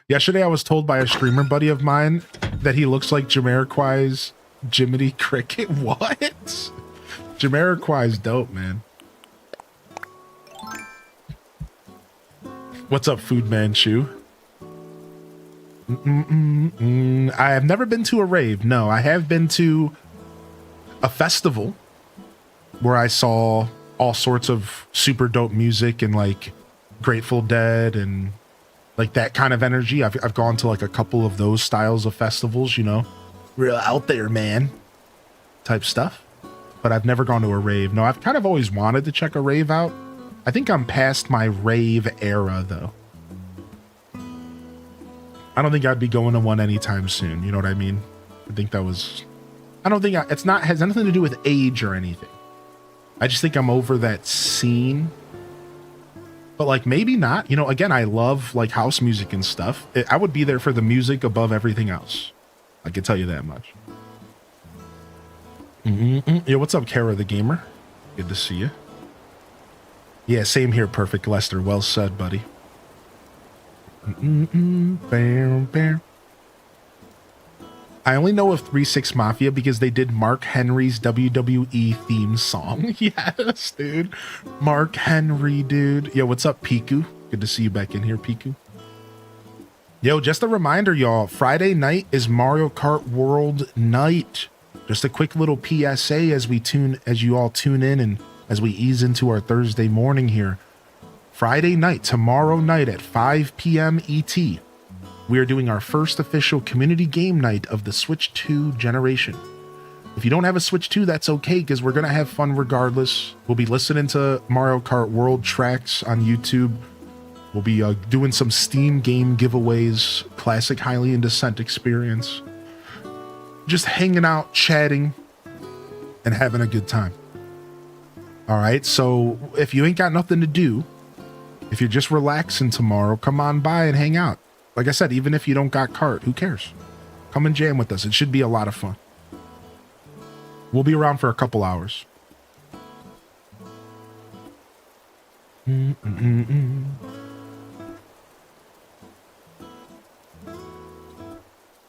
Yesterday I was told by a streamer buddy of mine that he looks like Jamiroquai's Jiminy Cricket. What? Jamiroquai's dope, man. What's up, Food Man Chew? I have never been to a rave. No, I have been to a festival where I saw all sorts of super dope music and like Grateful Dead and like that kind of energy. I've gone to like a couple of those styles of festivals, you know, real out there, man, type stuff. But I've never gone to a rave. No, I've kind of always wanted to check a rave out. I think I'm past my rave era though. I don't think I'd be going to one anytime soon. You know what I mean? I think that was, I don't think it's not, has anything to do with age or anything. I just think I'm over that scene. But like, maybe not, you know, again, I love like house music and stuff. I would be there for the music above everything else. I can tell you that much. Yeah, what's up, Kara the Gamer? Good to see you. Yeah, same here, Perfect Lester. Well said, buddy. I only know of 3-6 Mafia because they did Mark Henry's WWE theme song. Yes, dude. Mark Henry, dude. Yo, what's up, Piku? Good to see you back in here, Piku. Yo, just a reminder, y'all. Friday night is Mario Kart World Night. Just a quick little PSA as you all tune in and as we ease into our Thursday morning here. Friday night, tomorrow night at 5 p.m. ET, we are doing our first official community game night of the Switch 2 generation. If you don't have a Switch 2, that's okay, because we're going to have fun regardless. We'll be listening to Mario Kart World tracks on YouTube. We'll be doing some Steam game giveaways, classic Hylian Descent experience. Just hanging out, chatting, and having a good time. All right, so if you ain't got nothing to do, if you're just relaxing tomorrow, come on by and hang out. Like I said, even if you don't got cart, who cares? Come and jam with us. It should be a lot of fun. We'll be around for a couple hours.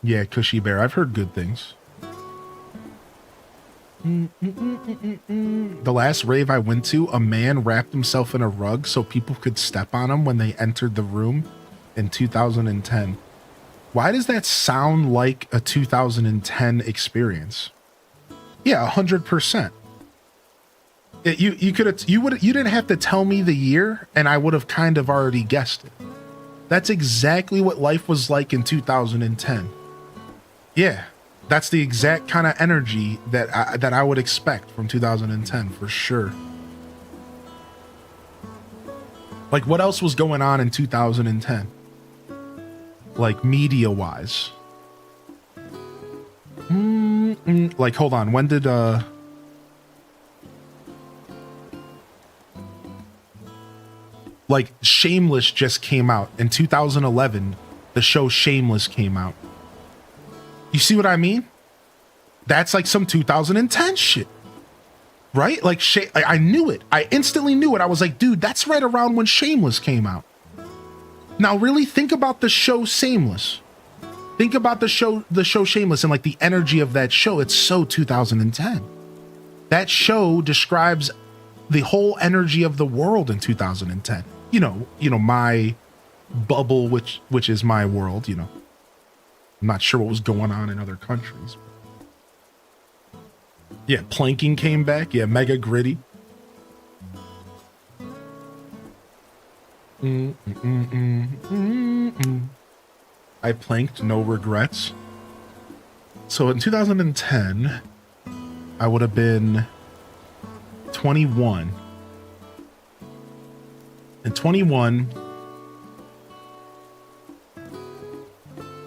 Yeah, Cushy Bear. I've heard good things. The last rave I went to, a man wrapped himself in a rug so people could step on him when they entered the room in 2010. Why does that sound like a 2010 experience? Yeah, 100%. You didn't have to tell me the year and I would have kind of already guessed it. That's exactly what life was like in 2010. Yeah. That's the exact kind of energy that I would expect from 2010 for sure. Like, what else was going on in 2010? like media wise. Like, hold on. When did like Shameless just came out in 2011? The show Shameless came out. You see what I mean? That's like some 2010 shit, right? Like, I knew it. I instantly knew it. I was like, dude, that's right around when Shameless came out. Now, really think about the show Shameless. Think about the show Shameless and like the energy of that show. It's so 2010. That show describes the whole energy of the world in 2010. You know, my bubble, which is my world, you know. I'm not sure what was going on in other countries. Yeah, planking came back. Yeah, mega gritty. I planked, no regrets. So in 2010, I would have been 21. In 21,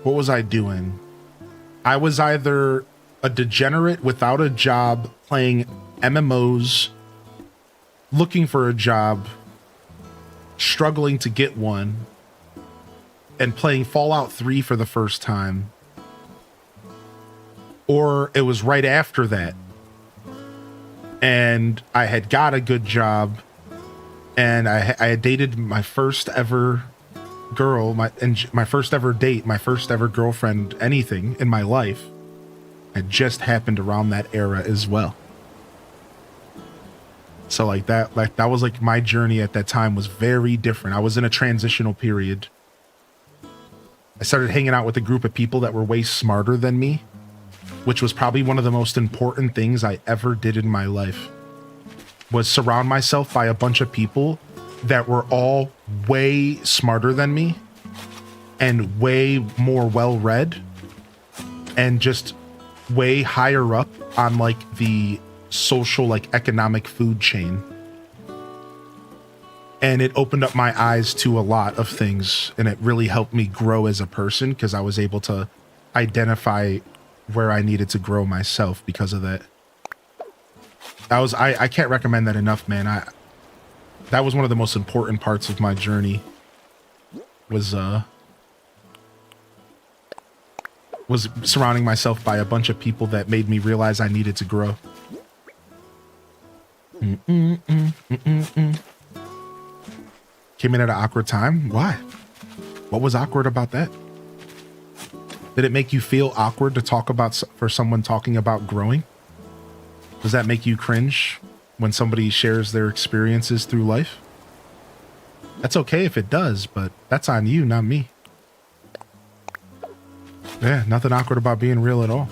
what was I doing? I was either a degenerate without a job playing MMOs, looking for a job, struggling to get one, and playing Fallout 3 for the first time. Or it was right after that, and I had got a good job, and I had dated my first ever girl, my first ever date, my first ever girlfriend, anything in my life. It just happened around that era as well. So like that was like my journey at that time was very different. I was in a transitional period. I started hanging out with a group of people that were way smarter than me, which was probably one of the most important things I ever did in my life, was surround myself by a bunch of people that were all way smarter than me and way more well-read and just way higher up on like the social, like economic food chain. And it opened up my eyes to a lot of things, and it really helped me grow as a person because I was able to identify where I needed to grow myself because of that. I can't recommend that enough, man. That was one of the most important parts of my journey was surrounding myself by a bunch of people that made me realize I needed to grow. Came in at an awkward time. Why? What was awkward about that? Did it make you feel awkward to talk about for someone talking about growing? Does that make you cringe when somebody shares their experiences through life? That's okay if it does, but that's on you, not me. Yeah, nothing awkward about being real at all.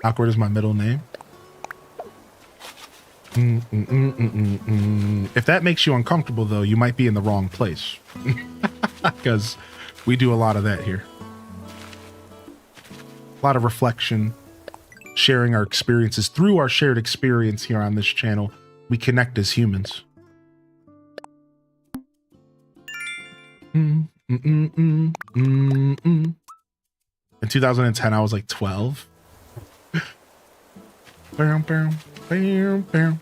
Awkward is my middle name. If that makes you uncomfortable, though, you might be in the wrong place. Because we do a lot of that here. A lot of reflection, sharing our experiences. Through our shared experience here on this channel, we connect as humans. In 2010, I was like 12. Bam, bam, bam, bam.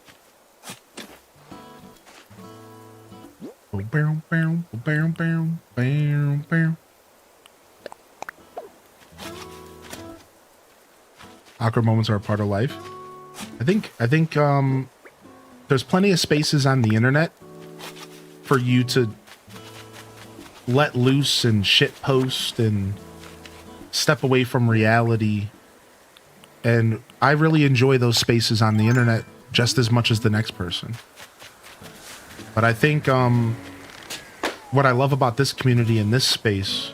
Bam, bam, bam, bam, bam, bam. Awkward moments are a part of life. I think there's plenty of spaces on the internet for you to let loose and shit post and step away from reality. And I really enjoy those spaces on the internet just as much as the next person. But I think what I love about this community and this space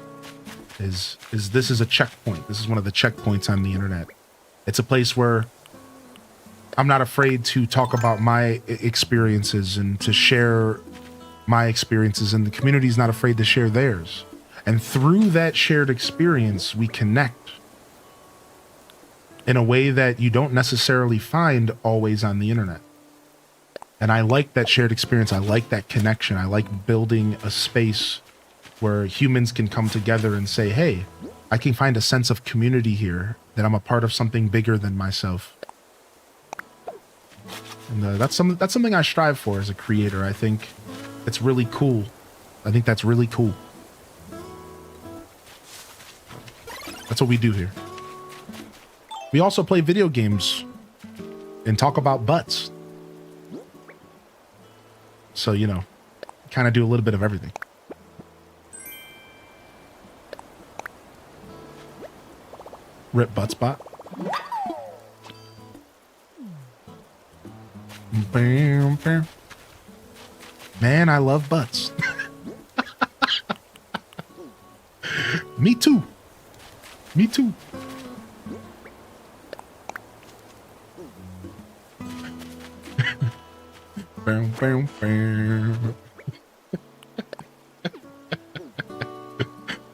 is this is a checkpoint. This is one of the checkpoints on the internet. It's a place where I'm not afraid to talk about my experiences and to share my experiences, and the community is not afraid to share theirs. And through that shared experience, we connect in a way that you don't necessarily find always on the internet. And I like that shared experience. I like that connection. I like building a space where humans can come together and say, hey, I can find a sense of community here, that I'm a part of something bigger than myself. And that's something I strive for as a creator. I think it's really cool. I think that's really cool. That's what we do here. We also play video games and talk about butts. So, you know, kind of do a little bit of everything. Rip butt spot. Man, I love butts. Me too. Me too.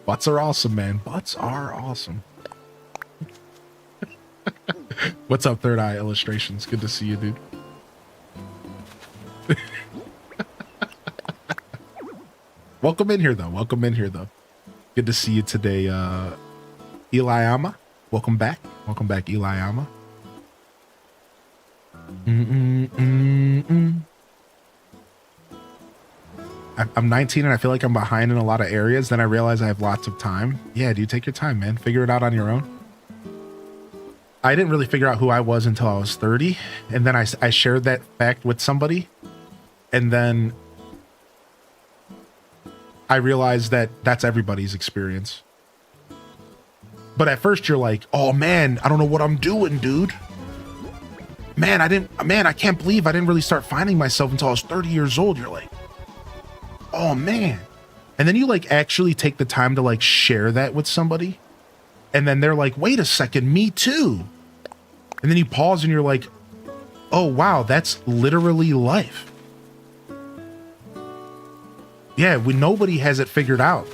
Butts are awesome, man. Butts are awesome. What's up, Third Eye Illustrations? Good to see you, dude. Welcome in here, though. Welcome in here, though. Good to see you today, Eliama. Welcome back. Welcome back, Eliama. I'm 19 and I feel like I'm behind in a lot of areas. Then I realize I have lots of time. Yeah, dude, take your time, man. Figure it out on your own. I didn't really figure out who I was until I was 30. And then I shared that fact with somebody. And then I realized that that's everybody's experience. But at first you're like, oh man, I don't know what I'm doing, dude. Man, I can't believe I didn't really start finding myself until I was 30 years old. You're like, oh man. And then you like actually take the time to like share that with somebody. And then they're like, wait a second, me too. And then you pause and you're like, oh wow, that's literally life. Yeah, nobody has it figured out.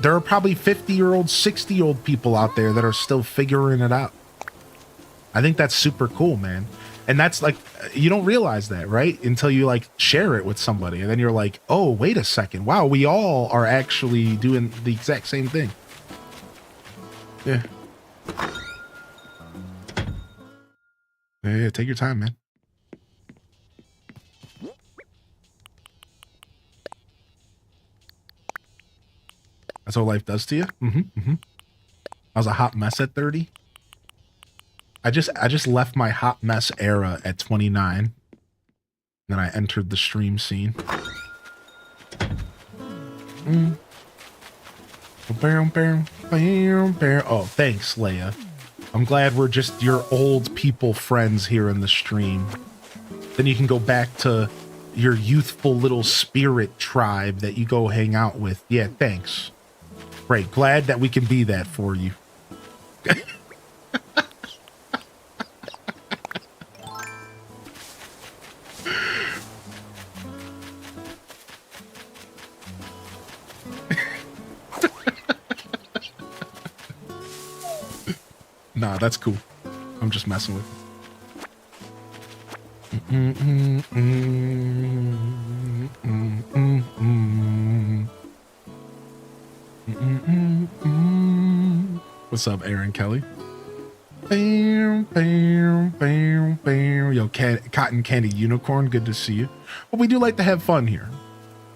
There are probably 50-year-old, 60-year-old people out there that are still figuring it out. I think that's super cool, man. And that's like, you don't realize that, right? Until you like share it with somebody. And then you're like, oh, wait a second. Wow, we all are actually doing the exact same thing. Yeah. Yeah, take your time, man. That's what life does to you. I was a hot mess at 30. I just left my hot mess era at 29. Then I entered the stream scene. Oh, thanks, Leia. I'm glad we're just your old people friends here in the stream. Then you can go back to your youthful little spirit tribe that you go hang out with. Yeah, thanks. Great. Glad that we can be that for you. Nah, that's cool. I'm just messing with you. What's up, Aaron Kelly? Yo, Cotton Candy Unicorn, good to see you. Well, we do like to have fun here.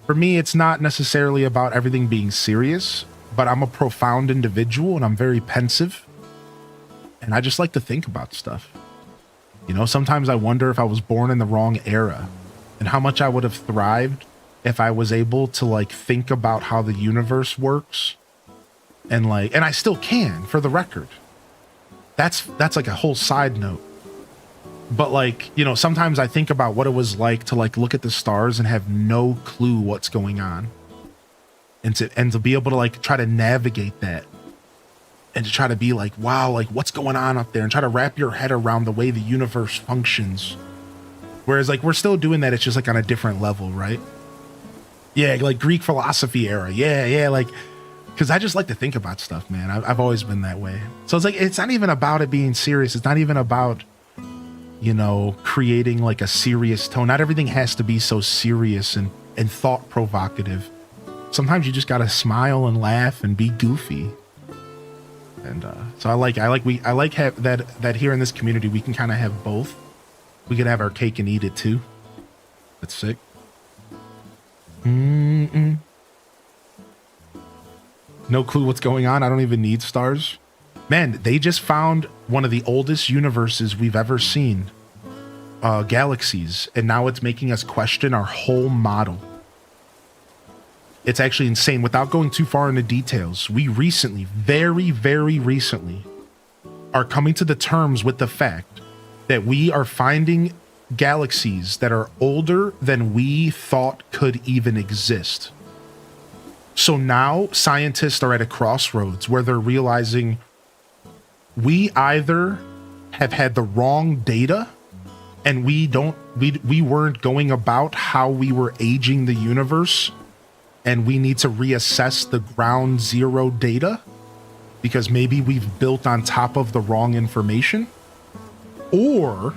For me, it's not necessarily about everything being serious, but I'm a profound individual and I'm very pensive. And I just like to think about stuff. You know, sometimes I wonder if I was born in the wrong era and how much I would have thrived if I was able to like think about how the universe works. And I still can, for the record. That's like a whole side note. But like, you know, sometimes I think about what it was like to like look at the stars and have no clue what's going on. And to be able to like try to navigate that. And to try to be like, wow, like what's going on up there, and try to wrap your head around the way the universe functions. Whereas like we're still doing that, it's just like on a different level, right? Yeah, like Greek philosophy era. Yeah, like, because I just like to think about stuff, man. I've always been that way. So it's like, it's not even about it being serious. It's not even about, you know, creating like a serious tone. Not everything has to be so serious and thought provocative. sometimes you just gotta smile and laugh and be goofy. And so I like that here in this community we can kind of have both. We can have our cake and eat it too. That's sick. No clue what's going on. I don't even need stars. Man, they just found one of the oldest universes we've ever seen. Galaxies, and now it's making us question our whole model. It's actually insane. Without going too far into details, we recently, very, very recently, are coming to the terms with the fact that we are finding galaxies that are older than we thought could even exist. So now scientists are at a crossroads where they're realizing we either have had the wrong data and we weren't going about how we were aging the universe, and we need to reassess the ground zero data because maybe we've built on top of the wrong information, or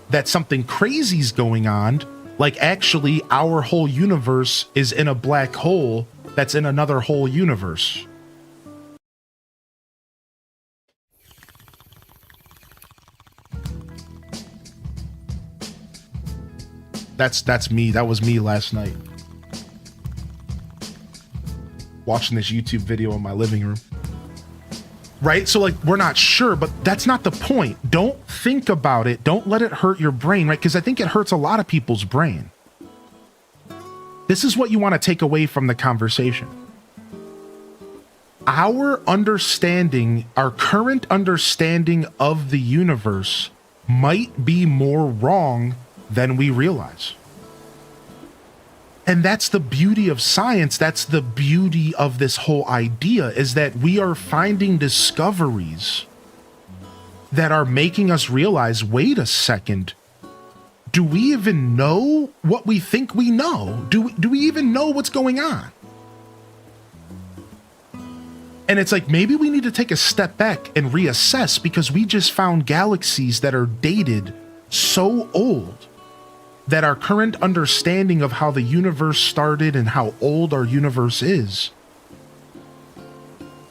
that something crazy's going on, like actually our whole universe is in a black hole that's in another whole universe. That's me. That was me last night. Watching this YouTube video in my living room. Right? So like, we're not sure, but that's not the point. Don't think about it. Don't let it hurt your brain, right? Because I think it hurts a lot of people's brain. This is what you want to take away from the conversation. Our understanding, our current understanding of the universe might be more wrong than we realize. And that's the beauty of science. That's the beauty of this whole idea, is that we are finding discoveries that are making us realize, wait a second, do we even know what we think we know? Do we even know what's going on? And it's like, maybe we need to take a step back and reassess, because we just found galaxies that are dated so old that our current understanding of how the universe started and how old our universe is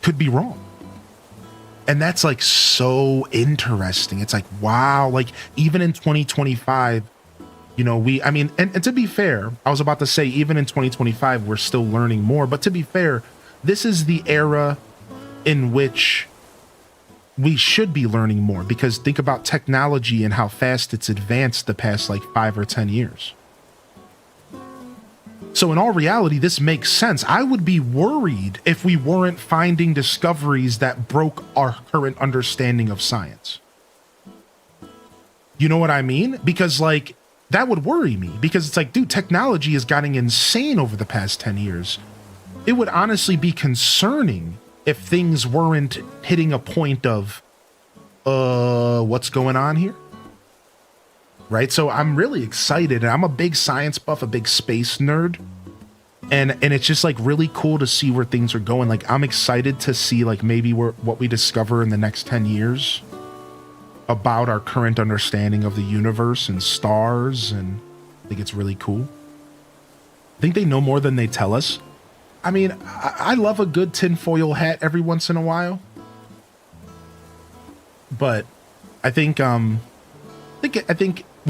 could be wrong. And that's like so interesting. It's like, wow, like even in 2025, you know, and to be fair, I was about to say, even in 2025, we're still learning more. But to be fair, this is the era in which we should be learning more, because think about technology and how fast it's advanced the past like 5 or 10 years. So in all reality, this makes sense. I would be worried if we weren't finding discoveries that broke our current understanding of science. You know what I mean? Because like, that would worry me, because it's like, dude, technology is getting insane over the past 10 years. It would honestly be concerning if things weren't hitting a point of, what's going on here? Right? So I'm really excited, and I'm a big science buff, a big space nerd. And it's just like really cool to see where things are going. Like, I'm excited to see like maybe what we discover in the next 10 years about our current understanding of the universe and stars. And I think it's really cool. I think they know more than they tell us. I mean, I love a good tinfoil hat every once in a while, but I think when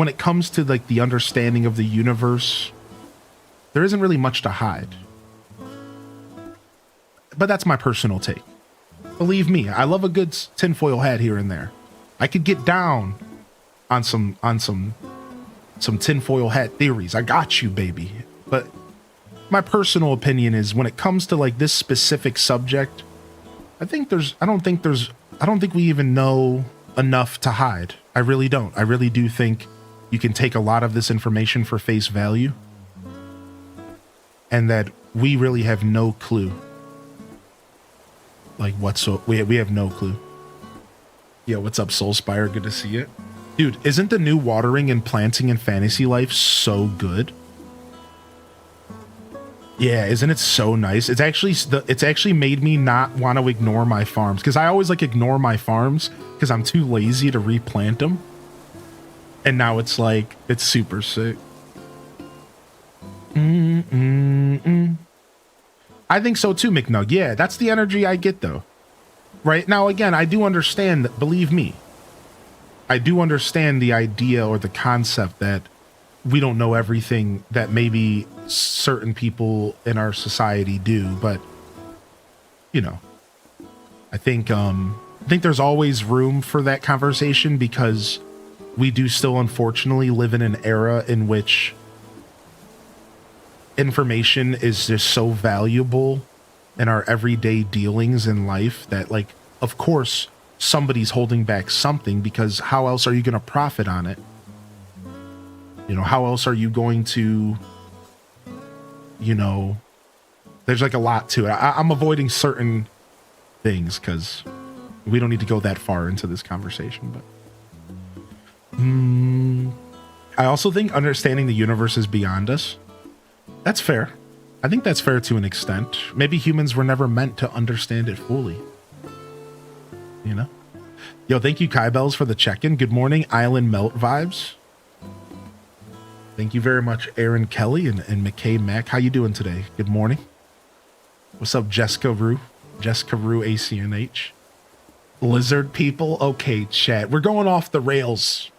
it comes to like the understanding of the universe, there isn't really much to hide. But that's my personal take. Believe me, I love a good tinfoil hat here and there. I could get down on some tinfoil hat theories. I got you, baby. But my personal opinion is, when it comes to like this specific subject, I don't think we even know enough to hide. I really don't. I really do think you can take a lot of this information for face value, and that we really have no clue. Like we have no clue. Yo, what's up, Soulspire? Good to see you. Dude, isn't the new watering and planting in Fantasy Life so good? Yeah, isn't it so nice? It's actually made me not want to ignore my farms, because I always like ignore my farms because I'm too lazy to replant them. And now it's like, it's super sick. I think so too, McNug. Yeah, that's the energy I get though. Right now, again, I do understand that, believe me, I do understand the idea or the concept that we don't know everything that maybe certain people in our society do, but you know, I think there's always room for that conversation because we do still unfortunately live in an era in which information is just so valuable in our everyday dealings in life that, like, of course somebody's holding back something, because how else are you going to profit on it? You know, how else are you going to, you know, there's like a lot to it. I'm avoiding certain things because we don't need to go that far into this conversation, but I also think understanding the universe is beyond us. That's fair. I think that's fair to an extent. Maybe humans were never meant to understand it fully. You know? Yo, thank you, Kai Bells, for the check-in. Good morning, Island Melt Vibes. Thank you very much, Aaron Kelly and McKay Mack. How you doing today? Good morning. What's up, Jessica Rue? Jessica Rue, ACNH. Lizard people? Okay, chat. We're going off the rails.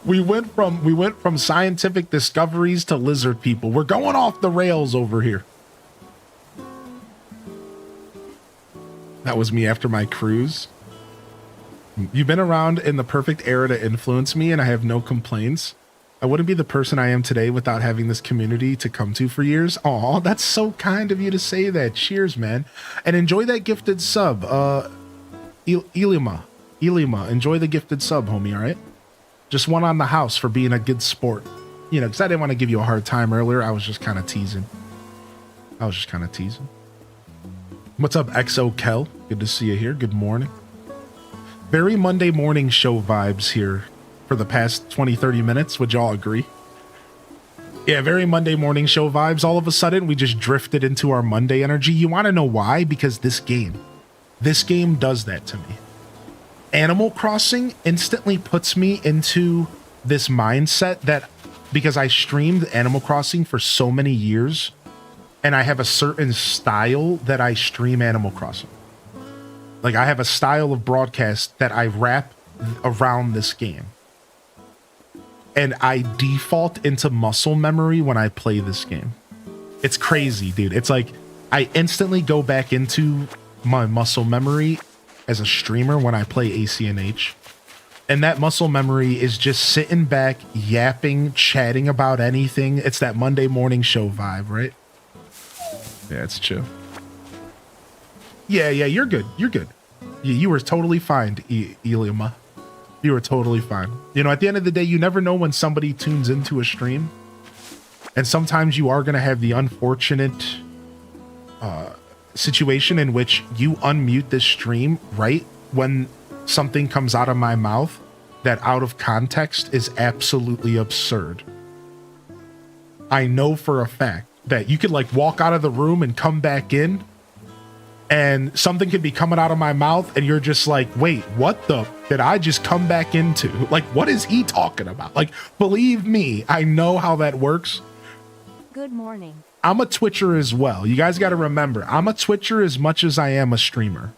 We went from scientific discoveries to lizard people. We're going off the rails over here. That was me after my cruise. You've been around in the perfect era to influence me, and I have no complaints. I wouldn't be the person I am today without having this community to come to for years. Aw, that's so kind of you to say that. Cheers, man. And enjoy that gifted sub. Ilima, enjoy the gifted sub, homie, all right? Just one on the house for being a good sport. You know, because I didn't want to give you a hard time earlier. I was just kind of teasing. What's up, XO Kel? Good to see you here. Good morning. Very Monday morning show vibes here for the past 20-30 minutes. Would y'all agree? Yeah, very Monday morning show vibes. All of a sudden, we just drifted into our Monday energy. You want to know why? Because this game does that to me. Animal Crossing instantly puts me into this mindset that because I streamed Animal Crossing for so many years and I have a certain style that I stream Animal Crossing. Like, I have a style of broadcast that I wrap around this game. And I default into muscle memory when I play this game. It's crazy, dude. It's like I instantly go back into my muscle memory as a streamer when I play ACNH. And that muscle memory is just sitting back, yapping, chatting about anything. It's that Monday morning show vibe, right? Yeah, it's chill. Yeah, you're good. You were totally fine, Eliama. You were totally fine. You know, at the end of the day, you never know when somebody tunes into a stream. And sometimes you are going to have the unfortunate situation in which you unmute this stream right when something comes out of my mouth that out of context is absolutely absurd. I know for a fact that you could like walk out of the room and come back in and something could be coming out of my mouth and you're just like, wait, what the did I just come back into? Like, what is he talking about? Like, believe me, I know how that works. Good morning. I'm a Twitcher as well. You guys got to remember, I'm a Twitcher as much as I am a streamer.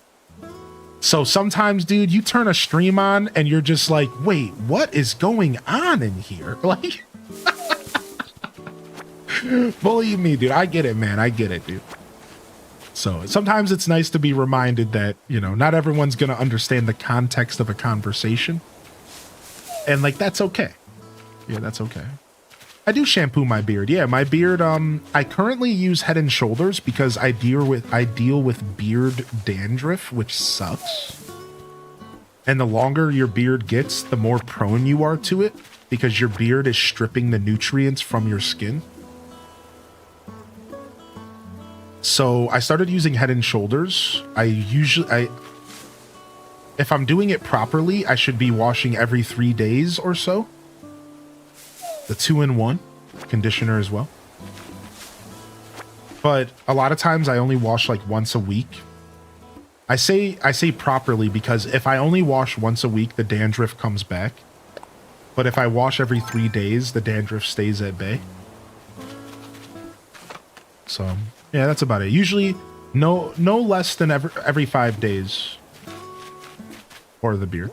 So sometimes, dude, you turn a stream on and you're just like, wait, what is going on in here? Like, believe me, dude, I get it, man. I get it, dude. So sometimes it's nice to be reminded that, you know, not everyone's going to understand the context of a conversation. And like, that's okay. Yeah, that's okay. I do shampoo my beard. Yeah, my beard, I currently use Head and Shoulders because I deal with beard dandruff, which sucks. And the longer your beard gets, the more prone you are to it because your beard is stripping the nutrients from your skin. So I started using Head and Shoulders. If I'm doing it properly, I should be washing every 3 days or so. The 2-in-1 conditioner as well. But a lot of times I only wash like once a week. I say properly because if I only wash once a week, the dandruff comes back. But if I wash every 3 days, the dandruff stays at bay. So yeah, that's about it. Usually no less than every 5 days for the beard.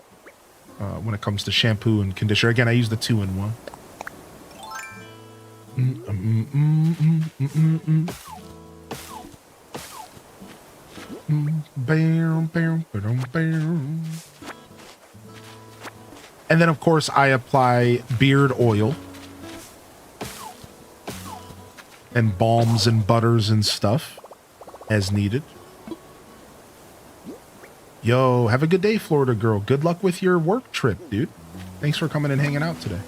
When it comes to shampoo and conditioner. Again, I use the 2-in-1. And then, of course, I apply beard oil and balms and butters and stuff as needed. Yo, have a good day, Florida girl. Good luck with your work trip, dude. Thanks for coming and hanging out today.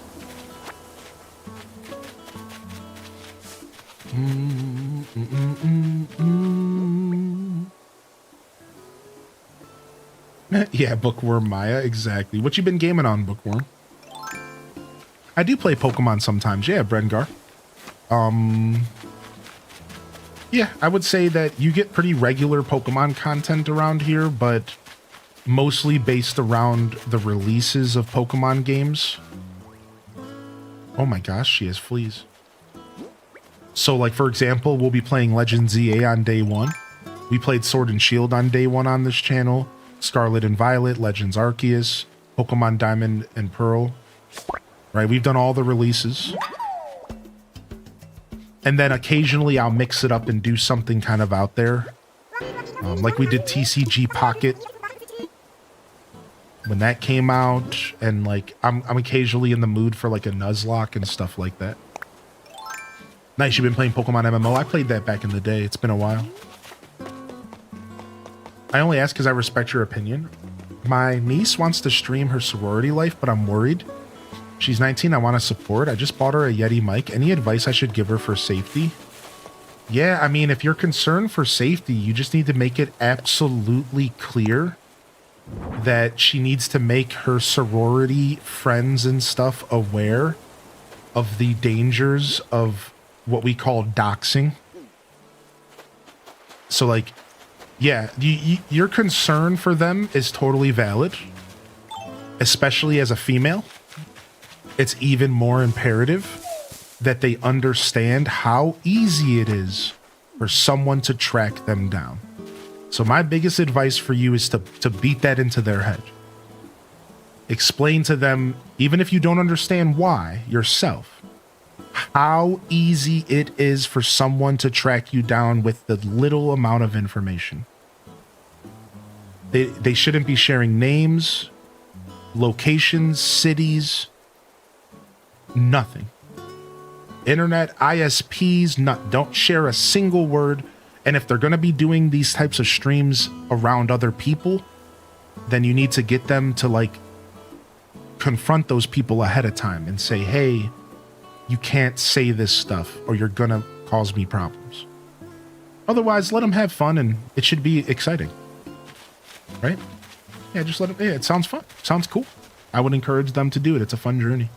Yeah, Bookworm Maya, exactly. What you been gaming on, Bookworm? I do play Pokemon sometimes. Yeah, Brengar. Yeah, I would say that you get pretty regular Pokemon content around here, but mostly based around the releases of Pokemon games. Oh my gosh, she has fleas. So, like, for example, we'll be playing Legend ZA on day 1. We played Sword and Shield on day 1 on this channel. Scarlet and Violet, Legends Arceus, Pokemon Diamond and Pearl. Right, we've done all the releases. And then occasionally I'll mix it up and do something kind of out there. Like we did TCG Pocket when that came out. And like, I'm occasionally in the mood for like a Nuzlocke and stuff like that. Nice, you've been playing Pokemon MMO. I played that back in the day. It's been a while. I only ask because I respect your opinion. My niece wants to stream her sorority life, but I'm worried. She's 19. I want to support. I just bought her a Yeti mic. Any advice I should give her for safety? Yeah, I mean, if you're concerned for safety, you just need to make it absolutely clear that she needs to make her sorority friends and stuff aware of the dangers of what we call doxing. So, like, yeah, your concern for them is totally valid, especially as a female. It's even more imperative that they understand how easy it is for someone to track them down. So my biggest advice for you is to beat that into their head. Explain to them, even if you don't understand why yourself, how easy it is for someone to track you down with the little amount of information. They shouldn't be sharing names, locations, cities, nothing. Internet, ISPs, don't share a single word. And if they're going to be doing these types of streams around other people, then you need to get them to like confront those people ahead of time and say, hey, you can't say this stuff or you're going to cause me problems. Otherwise, let them have fun and it should be exciting. Right? Yeah, just let them. Yeah, it sounds fun. Sounds cool. I would encourage them to do it. It's a fun journey.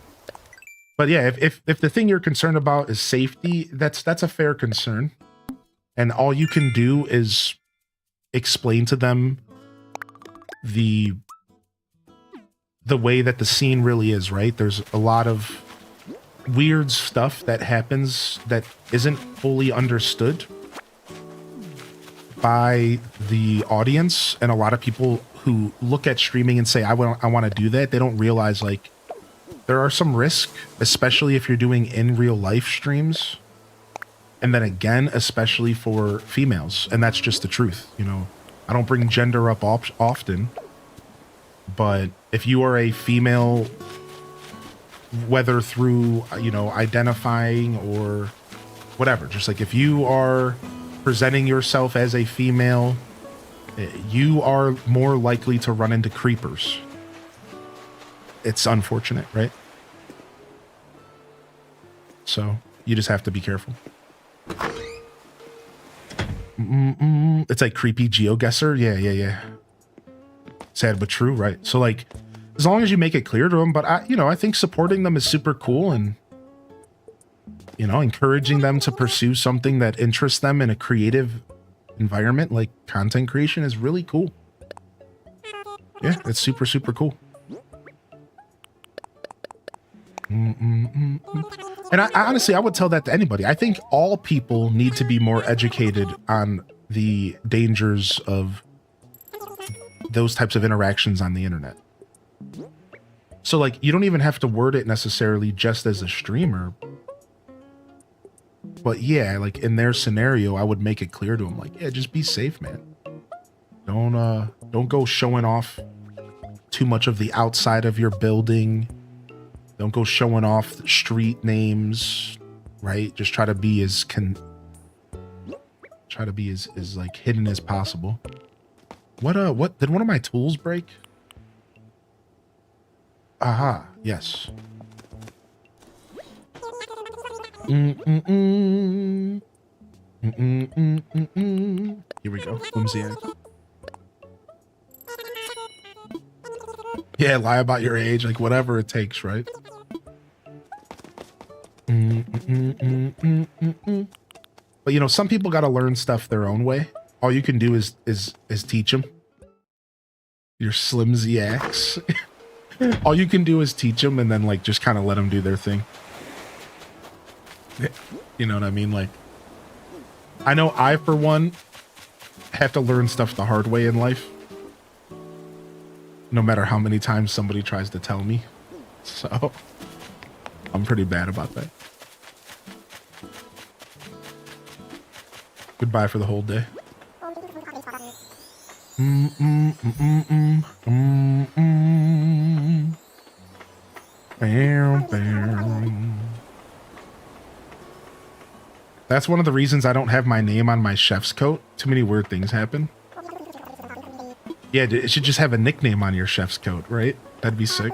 But yeah, if the thing you're concerned about is safety, that's a fair concern. And all you can do is explain to them the way that the scene really is, right? There's a lot of weird stuff that happens that isn't fully understood by the audience, and a lot of people who look at streaming and say, I want to do that, they don't realize like there are some risks, especially if you're doing in real life streams. And then again, especially for females. And that's just the truth. You know, I don't bring gender up often, but if you are a female, whether through, you know, identifying or whatever, just like if you are presenting yourself as a female, you are more likely to run into creepers. It's unfortunate, right? So you just have to be careful. It's like creepy GeoGuessr. Yeah. Sad but true, right? So like, as long as you make it clear to them, but I think supporting them is super cool, and you know, encouraging them to pursue something that interests them in a creative environment like content creation is really cool. Yeah, it's super, super cool. And I honestly, I would tell that to anybody. I think all people need to be more educated on the dangers of those types of interactions on the internet. So like, you don't even have to word it necessarily just as a streamer. But yeah, like in their scenario, I would make it clear to them, like, yeah, just be safe, man. Don't go showing off too much of the outside of your building. Don't go showing off street names, right? Just try to be as like hidden as possible. What did one of my tools break? Aha, yes. Here we go. Flimsy egg. Yeah, lie about your age, like whatever it takes, right? But you know, some people got to learn stuff their own way. All you can do is teach them. Your slimsy axe. All you can do is teach them, and then like just kind of let them do their thing. You know what I mean? Like, I know I, for one, have to learn stuff the hard way in life. No matter how many times somebody tries to tell me. So, I'm pretty bad about that. Goodbye for the whole day. That's one of the reasons I don't have my name on my chef's coat. Too many weird things happen. Yeah, it should just have a nickname on your chef's coat, right? That'd be sick.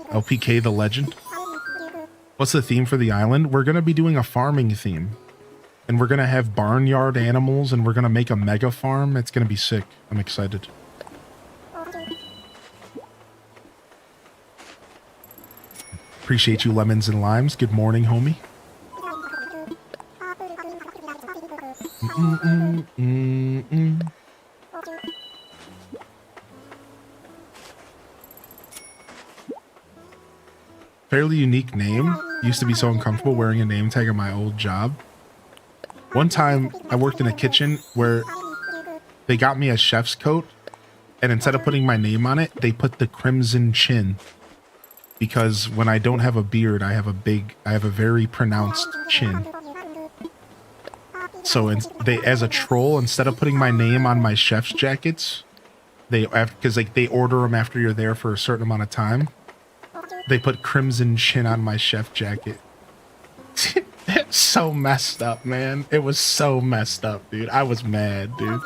LPK the legend. What's the theme for the island? We're going to be doing a farming theme. And we're going to have barnyard animals, and we're going to make a mega farm. It's going to be sick. I'm excited. Appreciate you, lemons and limes. Good morning, homie. Fairly unique name. Used to be so uncomfortable wearing a name tag on my old job. One time I worked in a kitchen where they got me a chef's coat, and instead of putting my name on it, they put the crimson chin. Because when I don't have a beard, I have a very pronounced chin. So they, as a troll, instead of putting my name on my chef's jackets, because like they order them after you're there for a certain amount of time, they put crimson chin on my chef jacket. It's so messed up, man. It was so messed up, dude. I was mad, dude,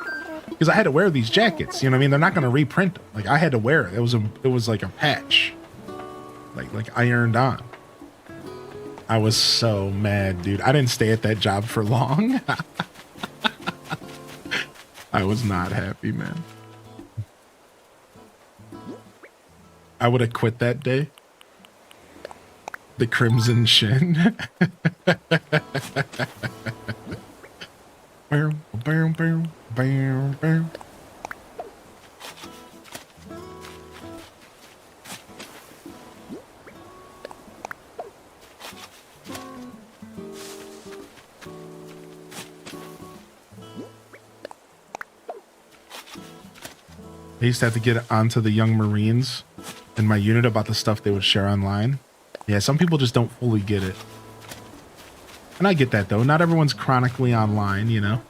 because I had to wear these jackets. You know what I mean? They're not gonna reprint them. Like I had to wear it. It was like a patch, like ironed on. I was so mad, dude. I didn't stay at that job for long. I was not happy, man. I would have quit that day. The crimson shin. I used to have to get onto the young Marines in my unit about the stuff they would share online. Yeah, some people just don't fully get it. And I get that, though. Not everyone's chronically online, you know?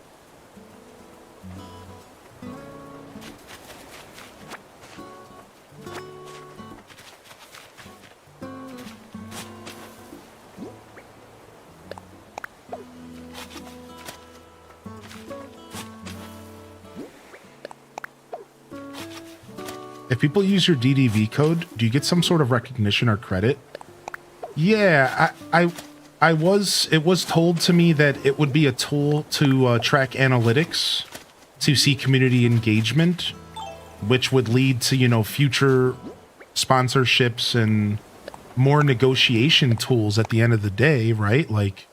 If people use your DDV code, do you get some sort of recognition or credit? Yeah, it was told to me that it would be a tool to track analytics, to see community engagement, which would lead to, you know, future sponsorships and more negotiation tools at the end of the day, right? Like,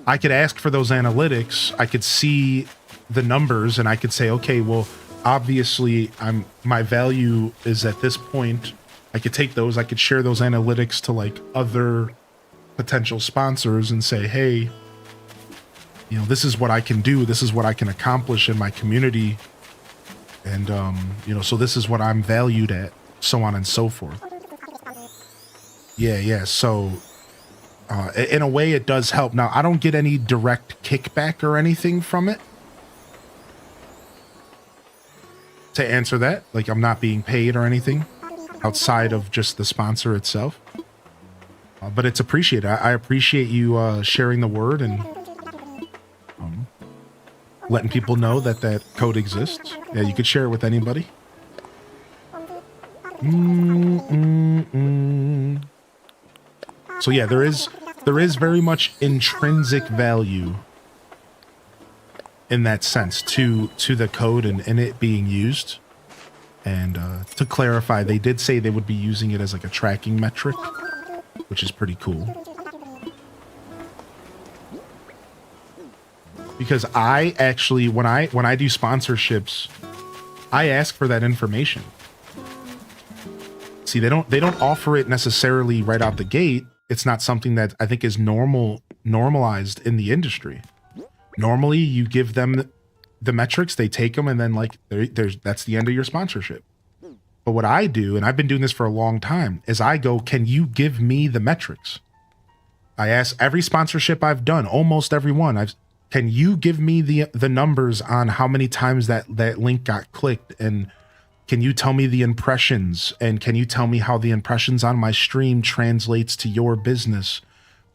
I could ask for those analytics, I could see the numbers, and I could say, okay, well, obviously my value is at this point. I could take those, I could share those analytics to like other potential sponsors and say, hey, you know, this is what I can do. This is what I can accomplish in my community. And, you know, so this is what I'm valued at, so on and so forth. Yeah. So, in a way it does help. Now, I don't get any direct kickback or anything from it. To answer that, like I'm not being paid or anything outside of just the sponsor itself. But it's appreciated. I appreciate you sharing the word and letting people know that that code exists. Yeah, you could share it with anybody. So yeah, there is very much intrinsic value in that sense to the code and it being used. And to clarify, they did say they would be using it as like a tracking metric, which is pretty cool. Because I actually, when I do sponsorships, I ask for that information. See, they don't offer it necessarily right out the gate. It's not something that I think is normalized in the industry. Normally, you give them the metrics, they take them, and then like that's the end of your sponsorship. But what I do, and I've been doing this for a long time, is I go, can you give me the metrics? I ask every sponsorship I've done, almost every one. Can you give me the numbers on how many times that link got clicked? And can you tell me the impressions? And can you tell me how the impressions on my stream translates to your business?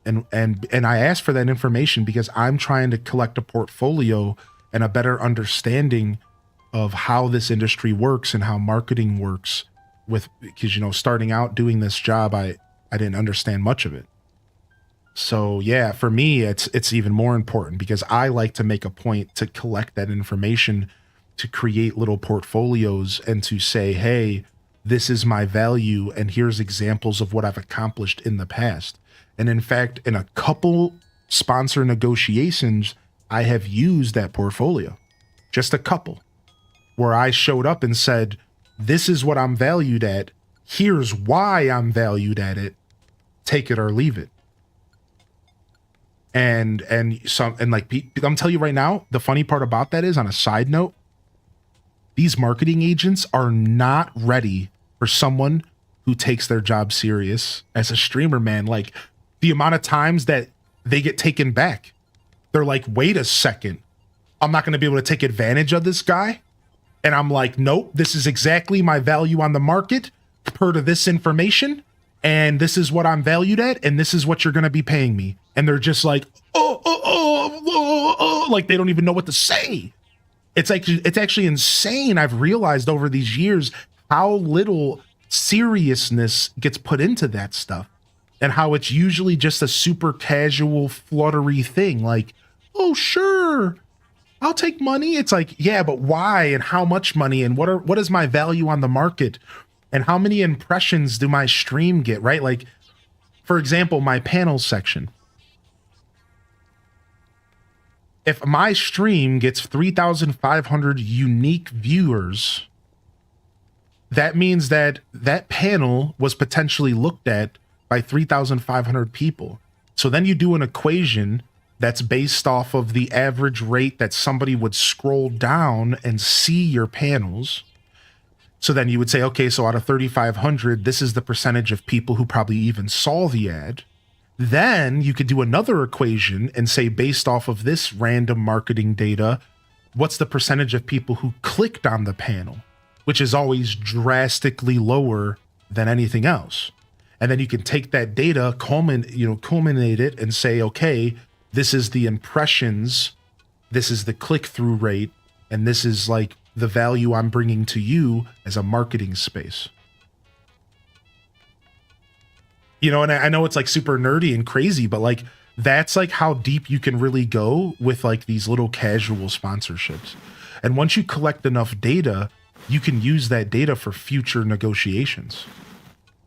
And I ask for that information because I'm trying to collect a portfolio and a better understanding of how this industry works and how marketing works because, you know, starting out doing this job, I didn't understand much of it. So yeah, for me, it's even more important because I like to make a point to collect that information, to create little portfolios and to say, hey, this is my value and here's examples of what I've accomplished in the past. And in fact, in a couple sponsor negotiations, I have used that portfolio, just a couple, where I showed up and said, this is what I'm valued at. Here's why I'm valued at it. Take it or leave it. And like I'm telling you right now, the funny part about that is, on a side note, these marketing agents are not ready for someone who takes their job serious as a streamer, man. Like the amount of times that they get taken back, they're like, wait a second, I'm not going to be able to take advantage of this guy. And I'm like, nope, this is exactly my value on the market per to this information. And this is what I'm valued at. And this is what you're going to be paying me. And they're just like, like they don't even know what to say. It's actually insane. I've realized over these years how little seriousness gets put into that stuff and how it's usually just a super casual, fluttery thing. Like, oh, sure, I'll take money. It's like, yeah, but why and how much money and what is my value on the market and how many impressions do my stream get, right? Like, for example, my panel section. If my stream gets 3,500 unique viewers, that means that that panel was potentially looked at by 3,500 people. So then you do an equation that's based off of the average rate that somebody would scroll down and see your panels. So then you would say, okay, so out of 3,500, this is the percentage of people who probably even saw the ad. Then you could do another equation and say, based off of this random marketing data, what's the percentage of people who clicked on the panel, which is always drastically lower than anything else. And then you can take that data, culminate it and say, okay, this is the impressions, this is the click-through rate, and this is like the value I'm bringing to you as a marketing space. You know, and I know it's like super nerdy and crazy, but like that's like how deep you can really go with like these little casual sponsorships. And once you collect enough data, you can use that data for future negotiations.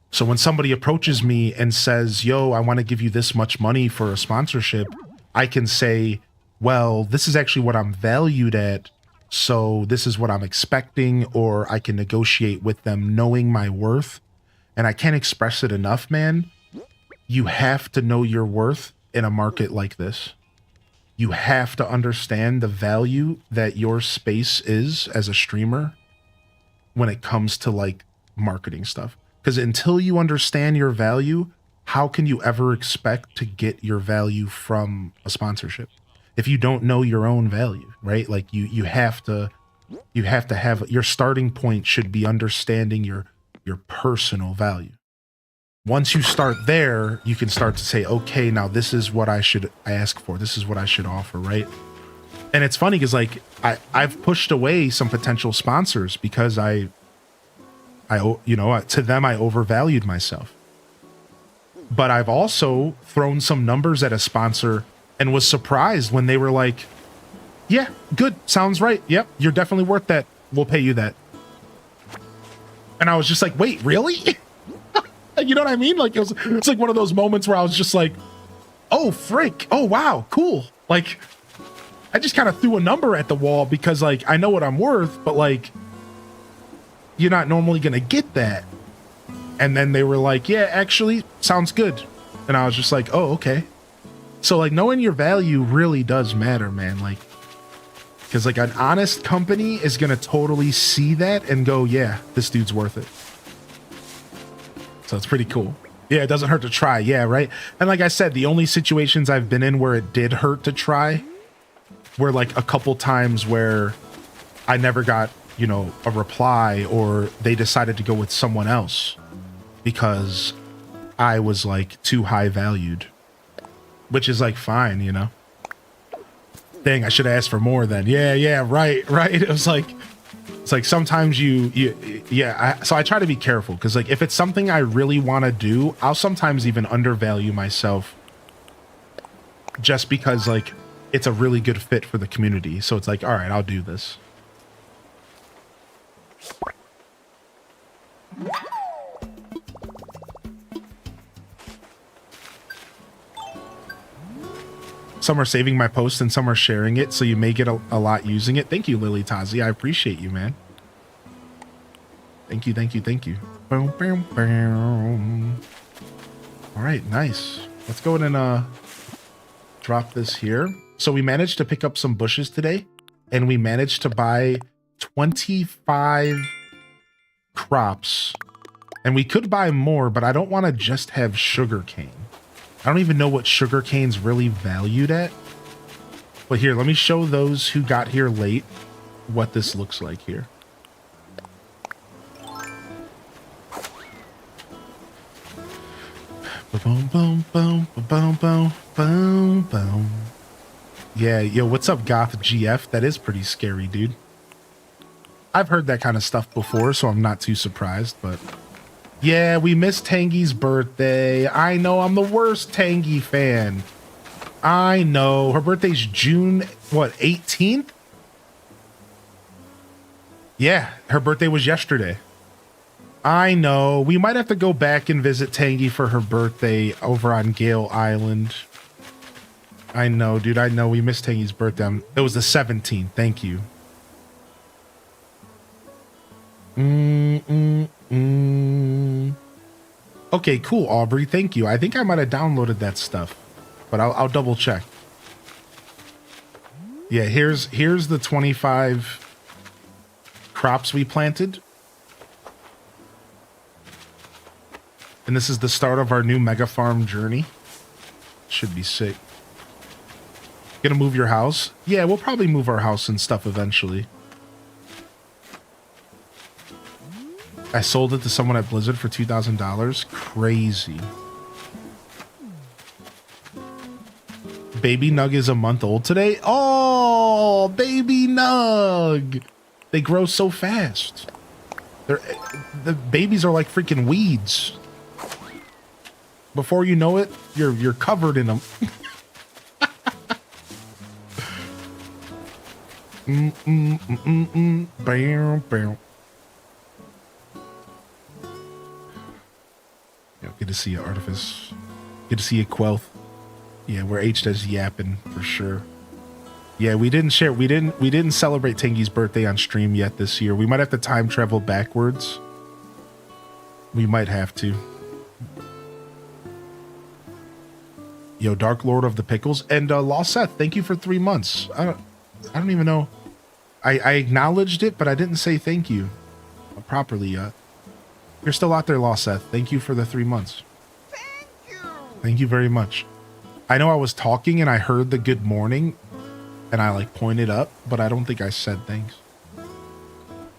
So when somebody approaches me and says, yo, I want to give you this much money for a sponsorship, I can say, well, this is actually what I'm valued at. So this is what I'm expecting, or I can negotiate with them knowing my worth. And I can't express it enough, man. you have to know your worth in a market like this. You have to understand the value that your space is as a streamer when it comes to like marketing stuff. Because until you understand your value, how can you ever expect to get your value from a sponsorship? If you don't know your own value, right? Like you have to have your starting point should be understanding your personal value. Once you start there, you can start to say, okay, now this is what I should ask for. This is what I should offer, right? And it's funny because like I've pushed away some potential sponsors because to them I overvalued myself. But I've also thrown some numbers at a sponsor and was surprised when they were like, yeah, good, sounds right. Yep, you're definitely worth that. We'll pay you that. And I was just like, wait, really? You know what I mean? Like it's like one of those moments where I was just like, oh, frick. Oh, wow, cool. Like I just kind of threw a number at the wall because like I know what I'm worth, but like you're not normally going to get that. And then they were like, yeah, actually sounds good. And I was just like, oh, okay. So like knowing your value really does matter, man. Like, because like an honest company is going to totally see that and go, yeah, this dude's worth it. So it's pretty cool. Yeah, it doesn't hurt to try. Yeah, right. And like I said, the only situations I've been in where it did hurt to try were like a couple times where I never got, a reply, or they decided to go with someone else because I was like too high valued, which is like fine, Dang, I should have asked for more then. Yeah, right. It was like, it's like sometimes so I try to be careful because like if it's something I really want to do, I'll sometimes even undervalue myself just because like it's a really good fit for the community. So it's like, all right, I'll do this. Some are saving my post and some are sharing it, so you may get a lot using it. Thank you, Lily Tazi. I appreciate you, man. Thank you. Boom, boom, boom. All right, nice. Let's go ahead and drop this here. So we managed to pick up some bushes today, and we managed to buy 25 crops. And we could buy more, but I don't want to just have sugarcane. I don't even know what sugarcane's really valued at. But here, let me show those who got here late what this looks like here. Boom, boom, boom, boom, boom, boom, boom. Yeah, yo, what's up, Goth GF? That is pretty scary, dude. I've heard that kind of stuff before, so I'm not too surprised, but... Yeah, we missed Tangy's birthday. I know, I'm the worst Tangy fan. I know. Her birthday's June, 18th? Yeah, her birthday was yesterday. I know. We might have to go back and visit Tangy for her birthday over on Gale Island. I know, dude. I know. We missed Tangy's birthday. It was the 17th. Thank you. Okay, cool, Aubrey. Thank you. I think I might have downloaded that stuff, but I'll double check. Yeah, here's the 25 crops we planted. And this is the start of our new mega farm journey. Should be sick. Gonna move your house? Yeah, we'll probably move our house and stuff eventually. I sold it to someone at Blizzard for $2,000. Crazy. Baby Nug is a month old today. Oh, baby Nug. They grow so fast. The babies are like freaking weeds. Before you know it, you're covered in them. Bam, bam. Yo, good to see you, Artifice. Good to see you, Quelth. Yeah, we're H does yapping for sure. Yeah, we didn't celebrate Tangy's birthday on stream yet this year. We might have to time travel backwards. We might have to. Yo, Dark Lord of the Pickles. And Lost Seth, thank you for 3 months. I don't even know. I acknowledged it, but I didn't say thank you properly yet. You're still out there, Lost Seth. Thank you for the 3 months. Thank you. Thank you very much. I know I was talking and I heard the good morning and I like pointed up, but I don't think I said thanks.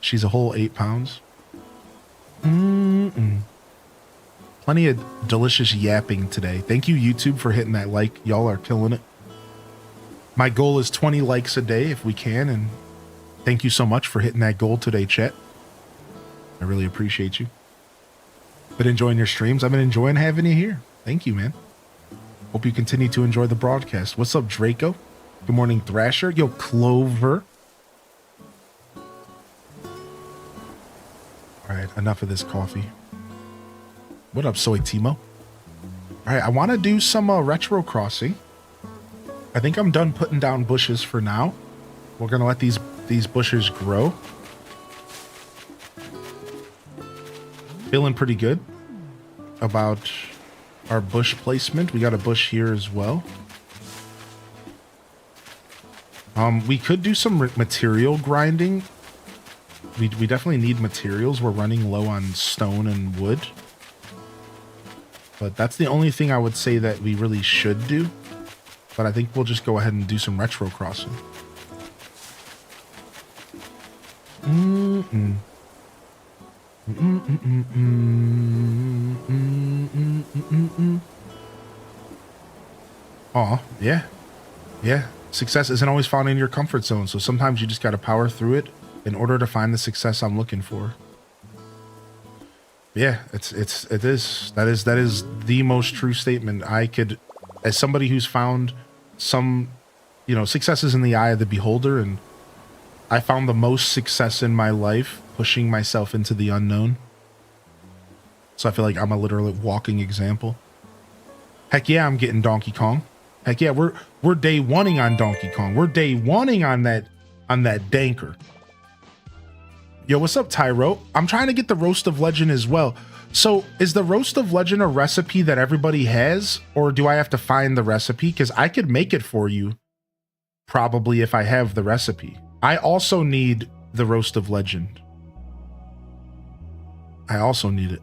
She's a whole 8 pounds. Plenty of delicious yapping today. Thank you, YouTube, for hitting that like. Y'all are killing it. My goal is 20 likes a day if we can, and thank you so much for hitting that goal today, chat. I really appreciate you. Been enjoying your streams. I've been enjoying having you here. Thank you, man. Hope you continue to enjoy the broadcast. What's up, Draco? Good morning, Thrasher. Yo, Clover. All right, enough of this coffee. What up, Soy Timo? All right, I want to do some retro crossing. I think I'm done putting down bushes for now. We're gonna let these bushes grow. Feeling pretty good about our bush placement. We got a bush here as well. We could do some material grinding. We definitely need materials. We're running low on stone and wood. But that's the only thing I would say that we really should do. But I think we'll just go ahead and do some retro crossing. Aw, yeah. Yeah. Success isn't always found in your comfort zone, so sometimes you just gotta power through it in order to find the success I'm looking for. Yeah, it is. That is the most true statement I could, as somebody who's found some, you know, success is in the eye of the beholder, and I found the most success in my life pushing myself into the unknown. So I feel like I'm a literal walking example. Heck yeah, I'm getting Donkey Kong. Heck yeah, we're day oneing on Donkey Kong. We're day oneing on that danker. Yo, what's up, Tyro? I'm trying to get the Roast of Legend as well. So is the Roast of Legend a recipe that everybody has, or do I have to find the recipe? Because I could make it for you probably if I have the recipe. I also need the Roast of Legend. I also need it.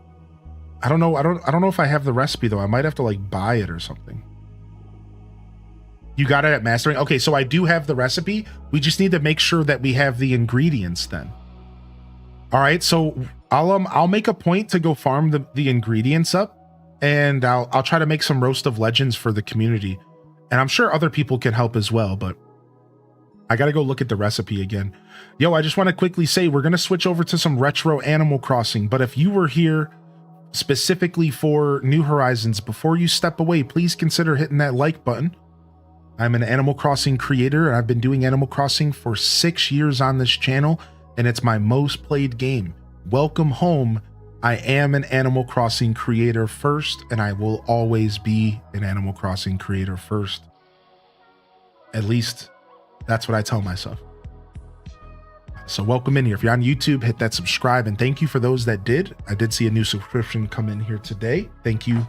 I don't know. I don't know if I have the recipe though. I might have to like buy it or something. You got it at mastering? Okay, so I do have the recipe. We just need to make sure that we have the ingredients then. All right, so I'll make a point to go farm the ingredients up, and I'll try to make some Roast of Legends for the community. And I'm sure other people can help as well, but I got to go look at the recipe again. Yo, I just want to quickly say we're going to switch over to some retro Animal Crossing, but if you were here specifically for New Horizons, before you step away, please consider hitting that like button. I'm an Animal Crossing creator, and I've been doing Animal Crossing for 6 years on this channel, and it's my most played game. Welcome home. I am an Animal Crossing creator first, and I will always be an Animal Crossing creator first. At least that's what I tell myself. So welcome in here. If you're on YouTube, hit that subscribe, and thank you for those that did. I did see a new subscription come in here today. Thank you,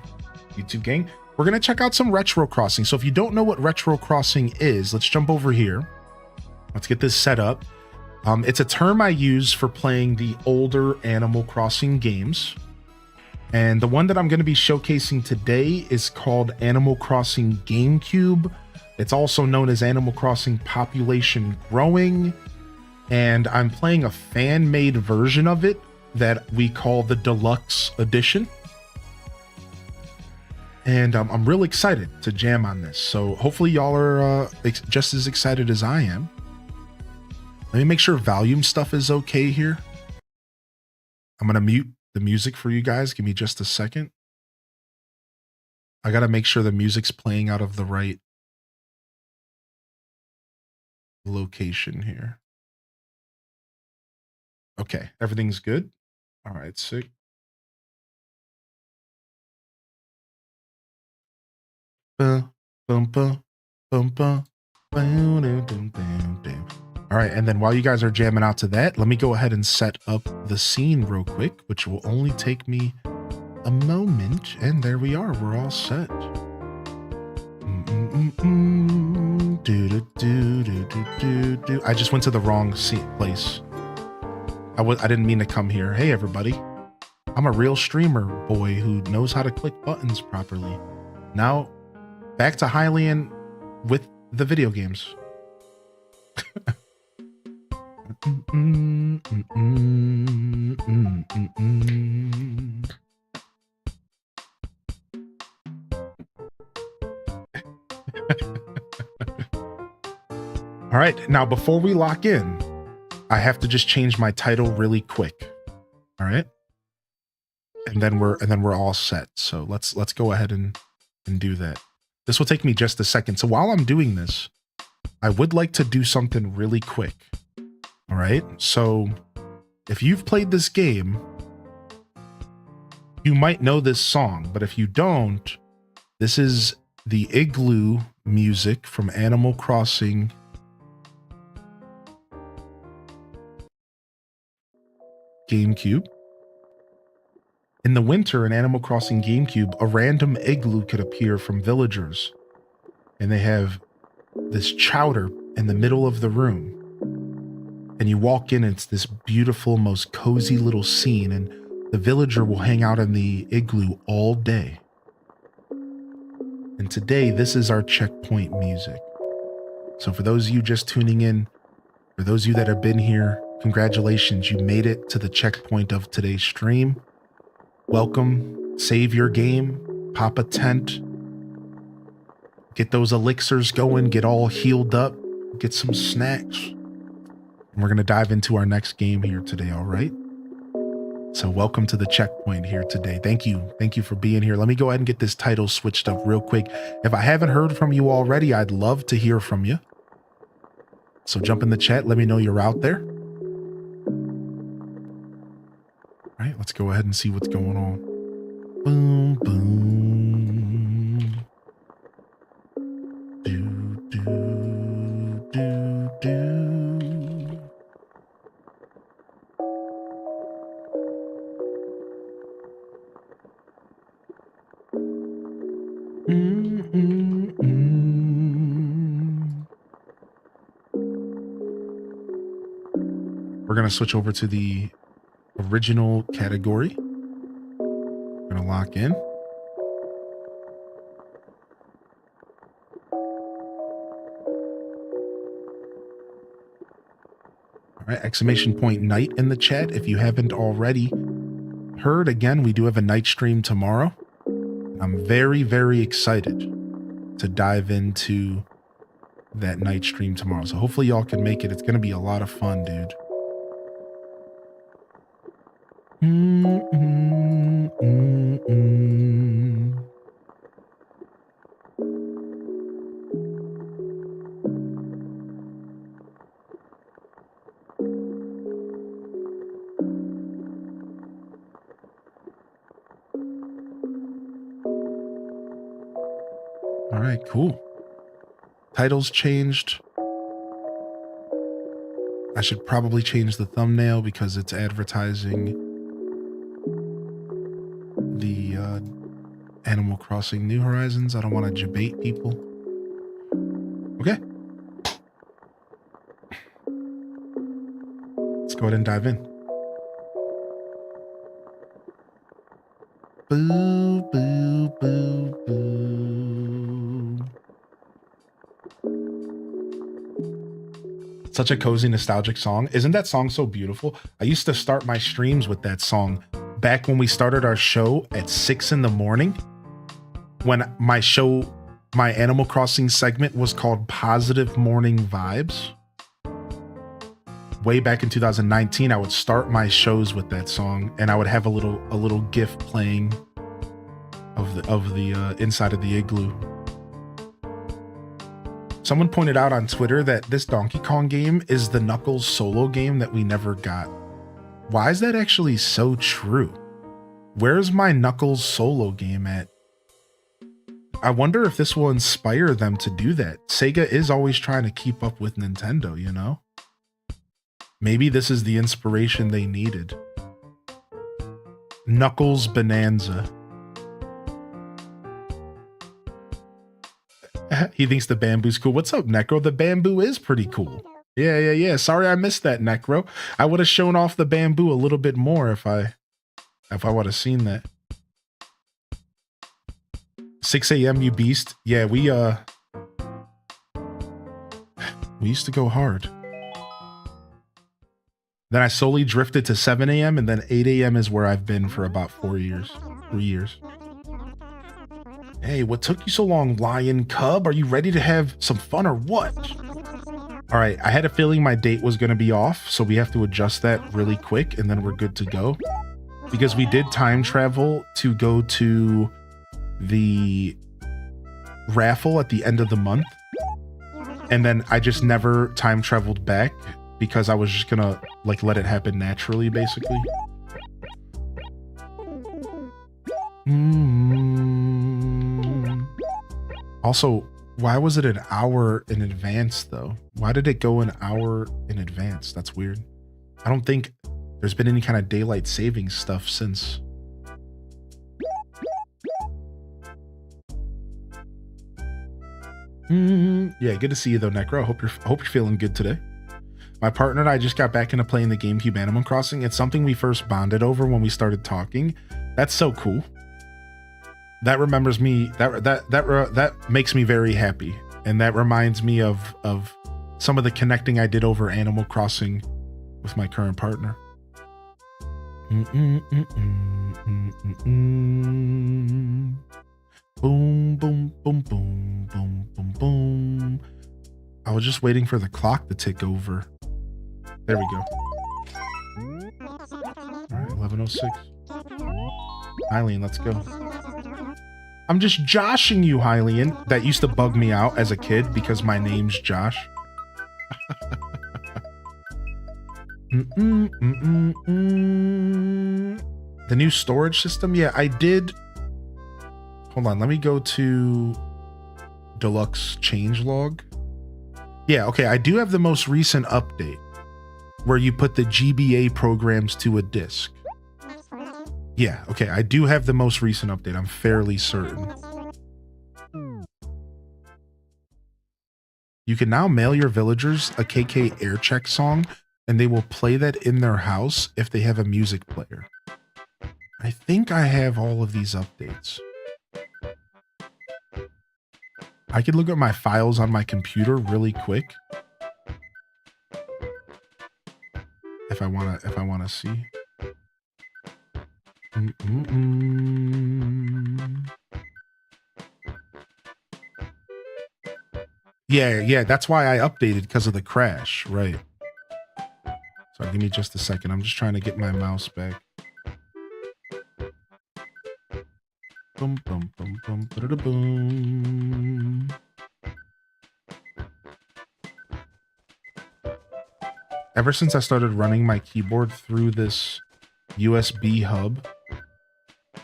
YouTube gang. We're going to check out some retro crossing. So if you don't know what retro crossing is, let's jump over here. Let's get this set up. It's a term I use for playing the older Animal Crossing games. And the one that I'm going to be showcasing today is called Animal Crossing GameCube. It's also known as Animal Crossing Population Growing. And I'm playing a fan-made version of it that we call the Deluxe Edition. And I'm real excited to jam on this. So hopefully y'all are just as excited as I am. Let me make sure volume stuff is okay here. I'm going to mute the music for you guys. Give me just a second. I got to make sure the music's playing out of the right location here. Okay, everything's good. All right, sick. All right, and then while you guys are jamming out to that, let me go ahead and set up the scene real quick, which will only take me a moment. And there we are. We're all set. I just went to the wrong place. I didn't mean to come here. Hey, everybody. I'm a real streamer boy who knows how to click buttons properly. Now, back to Hylian with the video games. All right, now before we lock in, I have to just change my title really quick. All right, and then we're all set. So let's go ahead and do that. This will take me just a second. So while I'm doing this, I would like to do something really quick. All right, so if you've played this game, you might know this song, but if you don't, this is the Igloo music from Animal Crossing GameCube. In the winter in Animal Crossing GameCube, a random igloo could appear from villagers, and they have this chowder in the middle of the room. And you walk in, it's this beautiful, most cozy little scene, and the villager will hang out in the igloo all day. And today, this is our checkpoint music. So for those of you just tuning in, for those of you that have been here, congratulations, you made it to the checkpoint of today's stream. Welcome, save your game, pop a tent, get those elixirs going, get all healed up, get some snacks. And we're going to dive into our next game here today, all right? So welcome to the checkpoint here today. Thank you. Thank you for being here. Let me go ahead and get this title switched up real quick. If I haven't heard from you already, I'd love to hear from you. So jump in the chat. Let me know you're out there. All right, let's go ahead and see what's going on. Boom, boom. Do, do, do, do. We're going to switch over to the original category. We're going to lock in. All right, exclamation point night in the chat. If you haven't already heard, again, we do have a night stream tomorrow. I'm very, very excited to dive into that night stream tomorrow. So hopefully y'all can make it. It's going to be a lot of fun, dude. All right, cool. Titles changed. I should probably change the thumbnail because it's advertising the Animal Crossing New Horizons. I don't want to debate people. Okay. Let's go ahead and dive in. Boo, boo, boo, boo. Such a cozy, nostalgic song. Isn't that song so beautiful? I used to start my streams with that song back when we started our show at 6 in the morning. When my show, my Animal Crossing segment was called Positive Morning Vibes. Way back in 2019, I would start my shows with that song, and I would have a little GIF playing of the inside of the igloo. Someone pointed out on Twitter that this Donkey Kong game is the Knuckles solo game that we never got. Why is that actually so true? Where's my Knuckles solo game at? I wonder if this will inspire them to do that. Sega is always trying to keep up with Nintendo, you know? Maybe this is the inspiration they needed. Knuckles Bonanza. He thinks the bamboo's cool. What's up, Necro? The bamboo is pretty cool. Yeah. Sorry I missed that, Necro. I would have shown off the bamboo a little bit more if I would have seen that. 6 a.m. you beast. Yeah, we used to go hard. Then I slowly drifted to 7 a.m. and then 8 a.m. is where I've been for about 4 years. 3 years. Hey, what took you so long, Lion Cub? Are you ready to have some fun or what? All right, I had a feeling my date was going to be off, so we have to adjust that really quick, and then we're good to go. Because we did time travel to go to the raffle at the end of the month, and then I just never time traveled back because I was just going to like let it happen naturally, basically. Also, why was it an hour in advance though? Why did it go an hour in advance? That's weird. I don't think there's been any kind of daylight savings stuff since. Yeah, good to see you though, Necro. I hope you're feeling good today. My partner and I just got back into playing the GameCube Animal Crossing. It's something we first bonded over when we started talking. That's so cool. That remembers me. That makes me very happy, and that reminds me of some of the connecting I did over Animal Crossing with my current partner. Boom, boom, boom, boom, boom, boom, boom. I was just waiting for the clock to tick over. There we go. All right, 11:06. Hylian, let's go. I'm just joshing you, Hylian. That used to bug me out as a kid because my name's Josh. The new storage system? Yeah, I did. Hold on, let me go to Deluxe changelog. Yeah, okay, I do have the most recent update where you put the GBA programs to a disk. Yeah, okay, I do have the most recent update. I'm fairly certain. You can now mail your villagers a KK Aircheck song, and they will play that in their house if they have a music player. I think I have all of these updates. I could look at my files on my computer really quick. If I wanna see. Yeah, that's why I updated, because of the crash, right? So give me just a second. I'm just trying to get my mouse back. Boom, boom, boom, boom, boom. Ever since I started running my keyboard through this USB hub,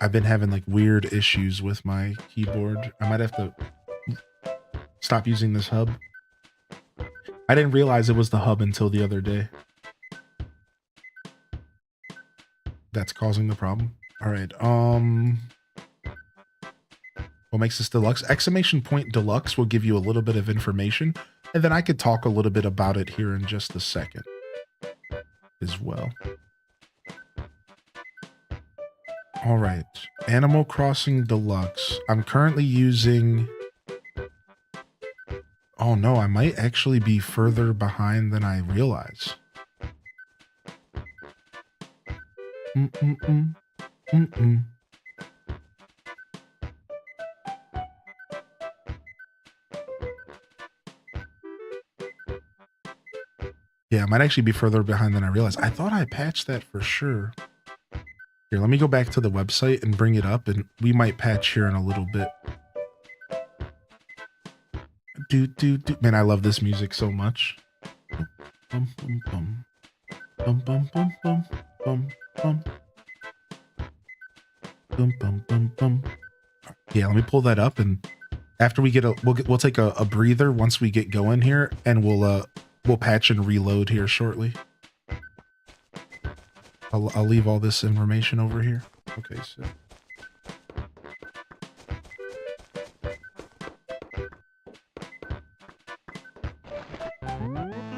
I've been having like weird issues with my keyboard. I might have to stop using this hub. I didn't realize it was the hub until the other day. That's causing the problem. All right. What makes this deluxe? Exclamation point deluxe will give you a little bit of information, and then I could talk a little bit about it here in just a second as well. All right, Animal Crossing Deluxe. I'm currently using... Oh no, I might actually be further behind than I realize. Yeah, I might actually be further behind than I realized. I thought I patched that for sure. Here, let me go back to the website and bring it up, and we might patch here in a little bit. Man, I love this music so much. Bum, bum, bum. Bum, bum, bum, bum, bum, bum. Bum, bum, bum, bum. Yeah, let me pull that up, and after we get we'll take a breather once we get going here, and we'll patch and reload here shortly. I'll leave all this information over here. Okay, so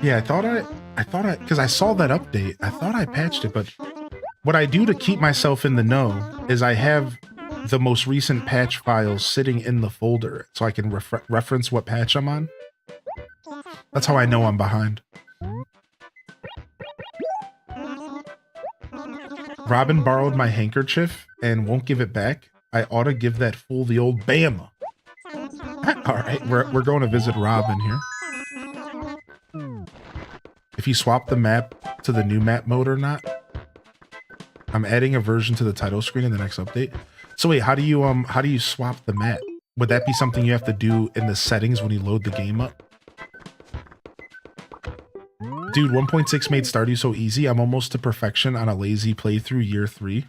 Yeah, because I saw that update. I thought I patched it, but what I do to keep myself in the know is I have the most recent patch files sitting in the folder so I can reference what patch I'm on. That's how I know I'm behind. Robin borrowed my handkerchief and won't give it back. I ought to give that fool the old Bama. All right, we're going to visit Robin here. If you swap the map to the new map mode or not, I'm adding a version to the title screen in the next update. So wait, how do you swap the map? Would that be something you have to do in the settings when you load the game up? Dude, 1.6 made Stardew so easy. I'm almost to perfection on a lazy playthrough year 3.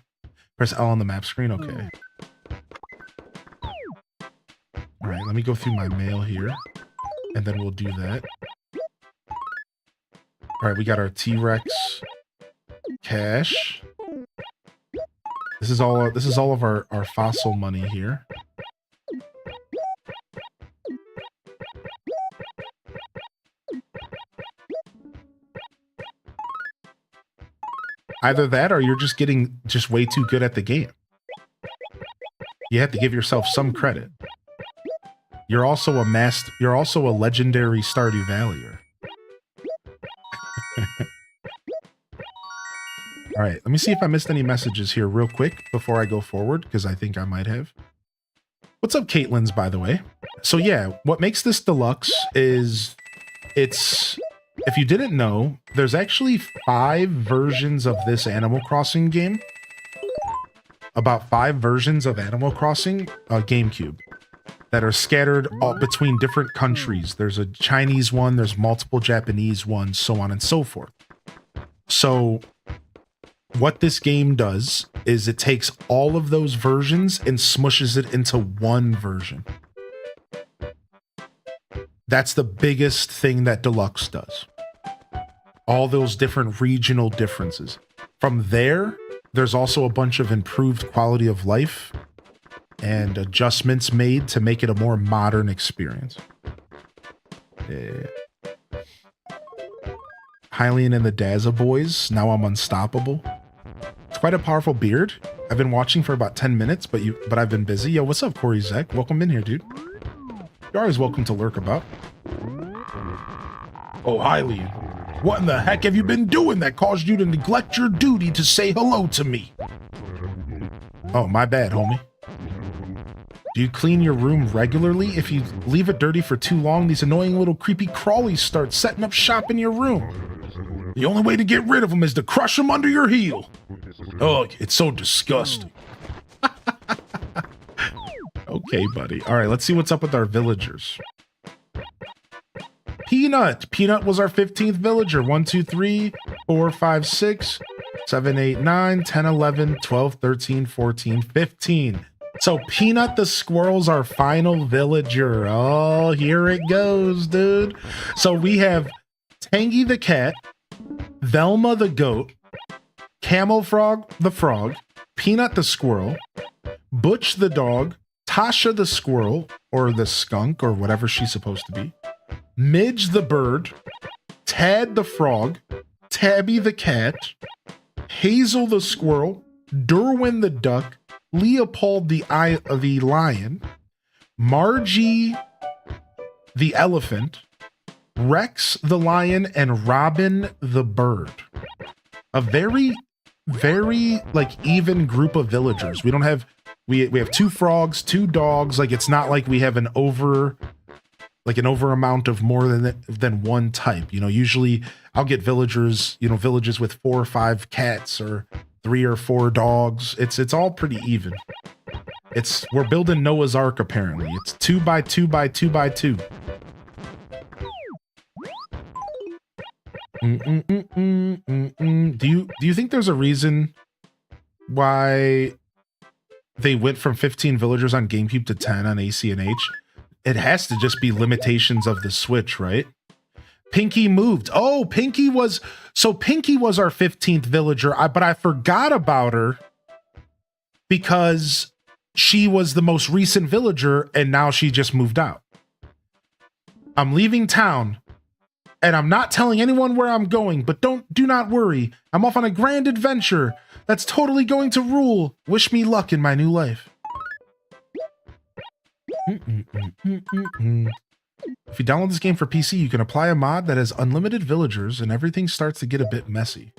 Press L on the map screen. Okay. All right, let me go through my mail here, and then we'll do that. All right, we got our T-Rex cash. This is all of our fossil money here. Either that or you're just getting way too good at the game. You have to give yourself some credit. You're also a legendary Stardew Valleyer. All right, let me see if I missed any messages here real quick before I go forward, because I think I might have. What's up, Caitlin's, by the way? So yeah, what makes this deluxe is if you didn't know, there's actually 5 versions of this Animal Crossing game. About 5 versions of Animal Crossing GameCube that are scattered all between different countries. There's a Chinese one, there's multiple Japanese ones, so on and so forth. So what this game does is it takes all of those versions and smushes it into one version. That's the biggest thing that Deluxe does. All those different regional differences. From there, there's also a bunch of improved quality of life and adjustments made to make it a more modern experience. Yeah. Hylian and the Dazza Boys, now I'm unstoppable. It's quite a powerful beard. I've been watching for about 10 minutes, but I've been busy. Yo, what's up, Corey Zek? Welcome in here, dude. You're always welcome to lurk about. Oh, Hylian, what in the heck have you been doing that caused you to neglect your duty to say hello to me? Oh, my bad, homie. Do you clean your room regularly? If you leave it dirty for too long, these annoying little creepy crawlies start setting up shop in your room. The only way to get rid of them is to crush them under your heel. Ugh, it's so disgusting. Okay, buddy. All right, let's see what's up with our villagers. Peanut. Peanut was our 15th villager. 1, 2, 3, 4, 5, 6, 7, 8, 9, 10, 11, 12, 13, 14, 15. So Peanut the squirrel's our final villager. Oh, here it goes, dude. So we have Tangy the cat, Velma the goat, Camel Frog the frog, Peanut the squirrel, Butch the dog, Tasha the squirrel, or the skunk, or whatever she's supposed to be, Midge the bird, Tad the frog, Tabby the cat, Hazel the squirrel, Derwin the duck, Leopold the lion, Margie the elephant, Rex the lion, and Robin the bird. A very, very even group of villagers. We don't have we have 2 frogs, 2 dogs. Like, it's not like we have an over amount of more than one type. You know, usually I'll get villagers, villages with 4 or 5 cats or 3 or 4 dogs. It's all pretty even. We're building Noah's Ark apparently. It's 2 by 2 by 2 by 2. Do you think there's a reason why they went from 15 villagers on GameCube to 10 on ACNH? It has to just be limitations of the Switch, right? Pinky moved. Oh, Pinky was our 15th villager, but I forgot about her because she was the most recent villager and now she just moved out. I'm leaving town. And I'm not telling anyone where I'm going, but do not worry. I'm off on a grand adventure that's totally going to rule. Wish me luck in my new life. If you download this game for PC, you can apply a mod that has unlimited villagers and everything starts to get a bit messy.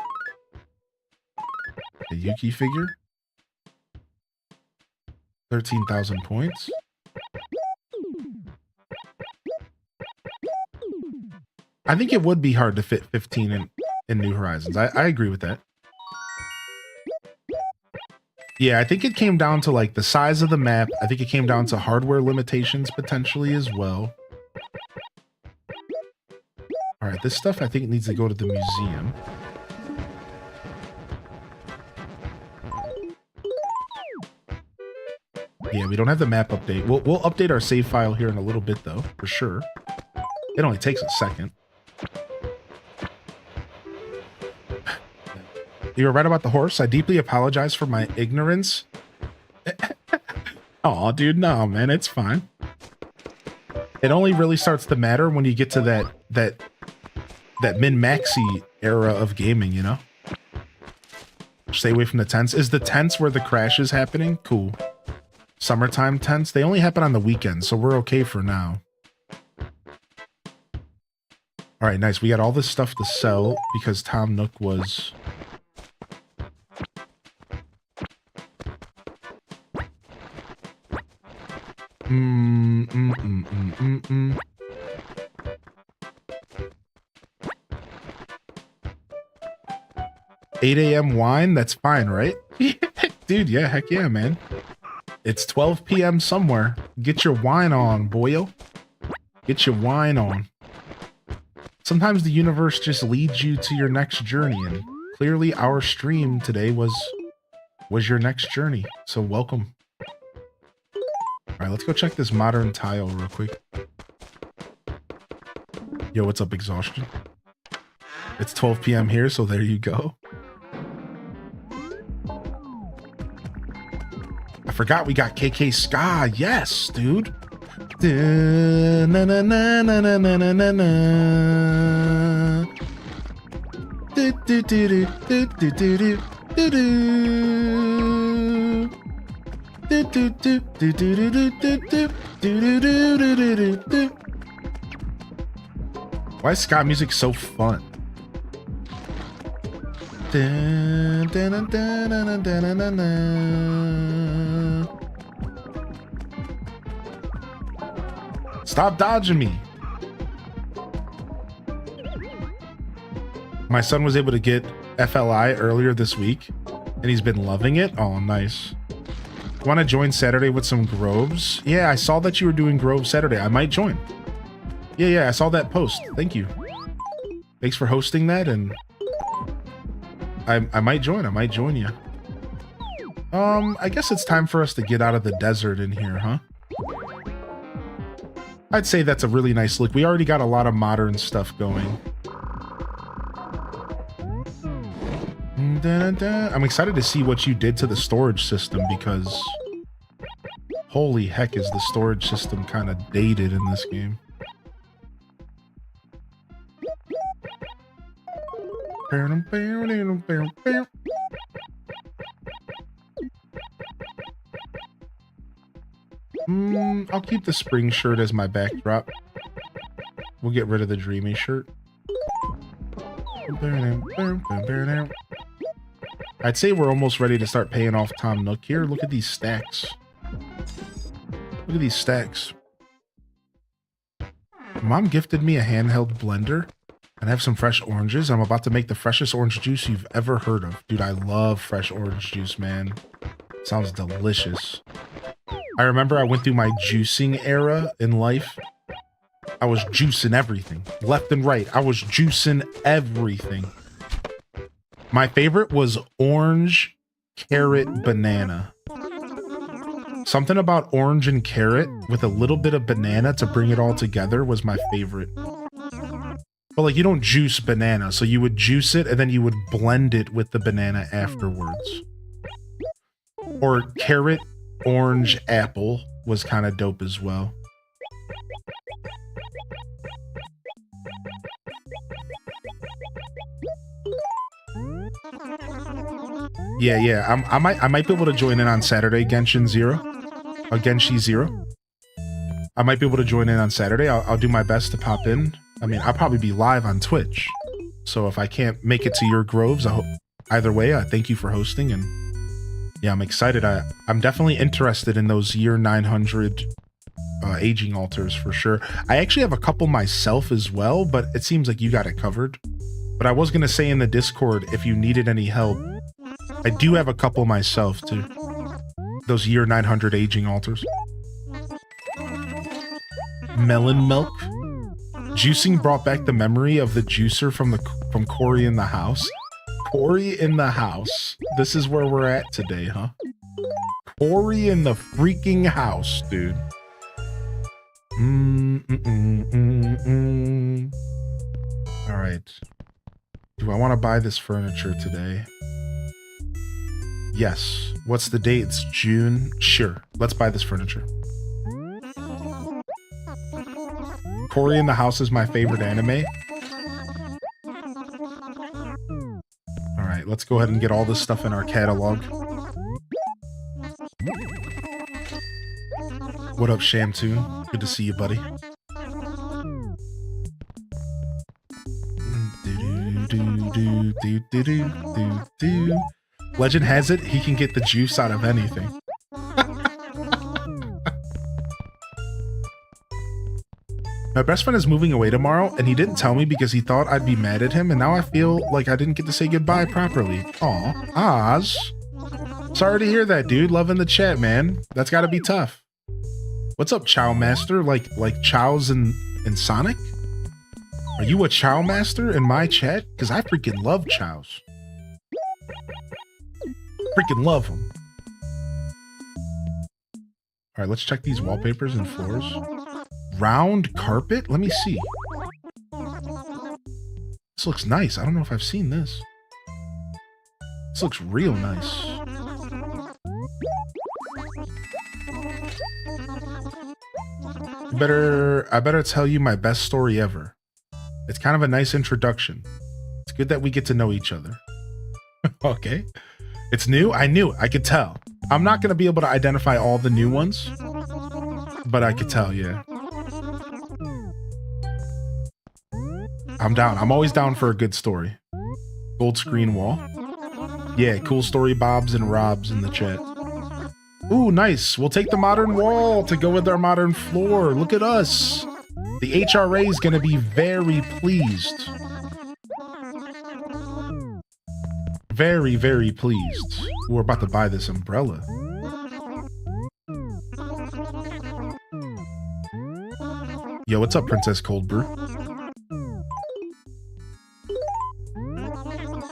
A Yuki figure. 13,000 points. I think it would be hard to fit 15 in New Horizons. I agree with that. Yeah, I think it came down to like the size of the map. I think it came down to hardware limitations potentially as well. All right, this stuff I think it needs to go to the museum. Yeah, we don't have the map update. We'll update our save file here in a little bit though, for sure. It only takes a second. You were right about the horse. I deeply apologize for my ignorance. Oh, dude, no, man, it's fine. It only really starts to matter when you get to that min-maxi era of gaming, you know? Stay away from the tents. Is the tents where the crash is happening? Cool. Summertime tents? They only happen on the weekends, so we're okay for now. All right, nice. We got all this stuff to sell because Tom Nook was... $8 a.m. wine? That's fine, right? Dude, yeah, heck yeah, man. It's 12 p.m. somewhere. Get your wine on, boyo. Get your wine on. Sometimes the universe just leads you to your next journey, and clearly our stream today was your next journey. So welcome. All right, let's go check this modern tile real quick. Yo, what's up, Exhaustion? It's 12 p.m. here, so there you go. I forgot we got KK Ska. Yes, dude. Why is ska music so fun? Stop dodging me. My son was able to get FLI earlier this week, and he's been loving it. Oh, nice. Want to join Saturday with some Groves? Yeah, I saw that you were doing Grove Saturday. I might join. Yeah, I saw that post. Thank you. Thanks for hosting that, and I might join. I might join you. I guess it's time for us to get out of the desert in here, huh? I'd say that's a really nice look. We already got a lot of modern stuff going. I'm excited to see what you did to the storage system because holy heck is the storage system kind of dated in this game. I'll keep the spring shirt as my backdrop. We'll get rid of the dreamy shirt. I'd say we're almost ready to start paying off Tom Nook here. Look at these stacks. Look at these stacks. Mom gifted me a handheld blender and I have some fresh oranges. I'm about to make the freshest orange juice you've ever heard of. Dude, I love fresh orange juice, man. Sounds delicious. I remember I went through my juicing era in life. I was juicing everything. Left and right. I was juicing everything. My favorite was orange, carrot, banana. Something about orange and carrot with a little bit of banana to bring it all together was my favorite. But like, you don't juice banana, so you would juice it and then you would blend it with the banana afterwards. Or carrot, orange, apple was kind of dope as well. Yeah. I might be able to join in on Saturday, Genshin Zero. Genshi Zero. I might be able to join in on Saturday. I'll do my best to pop in. I mean, I'll probably be live on Twitch. So if I can't make it to your groves, I hope either way, thank you for hosting. And yeah, I'm excited. I'm definitely interested in those year 900 aging altars for sure. I actually have a couple myself as well, but it seems like you got it covered. But I was going to say in the Discord, if you needed any help, I do have a couple myself too. Those year 900 aging altars. Melon milk. Juicing brought back the memory of the juicer from Cory in the house. Cory in the house. This is where we're at today, huh? Cory in the freaking house, dude. All right. Do I want to buy this furniture today? Yes. What's the date? It's June. Sure. Let's buy this furniture. Cory in the House is my favorite anime. All right, let's go ahead and get all this stuff in our catalog. What up, Shamtoon? Good to see you, buddy. Legend has it, he can get the juice out of anything. My best friend is moving away tomorrow, and he didn't tell me because he thought I'd be mad at him, and now I feel like I didn't get to say goodbye properly. Aw, Oz. Sorry to hear that, dude. Loving the chat, man. That's gotta be tough. What's up, Chow Master? Like Chows in Sonic? Are you a Chow Master in my chat? Because I freaking love Chows. Freaking love them. All right, let's check these wallpapers and floors. Round carpet? Let me see. This looks nice. I don't know if I've seen this. This looks real nice. I better tell you my best story ever. It's kind of a nice introduction. It's good that we get to know each other. Okay. It's new? I knew it. I could tell. I'm not going to be able to identify all the new ones, but I could tell, yeah. I'm down. I'm always down for a good story. Gold screen wall. Yeah, cool story Bobs and Robs in the chat. Ooh, nice. We'll take the modern wall to go with our modern floor. Look at us. The HRA is going to be very pleased. Very, very pleased. We're about to buy this umbrella. Yo, what's up, Princess Cold Brew?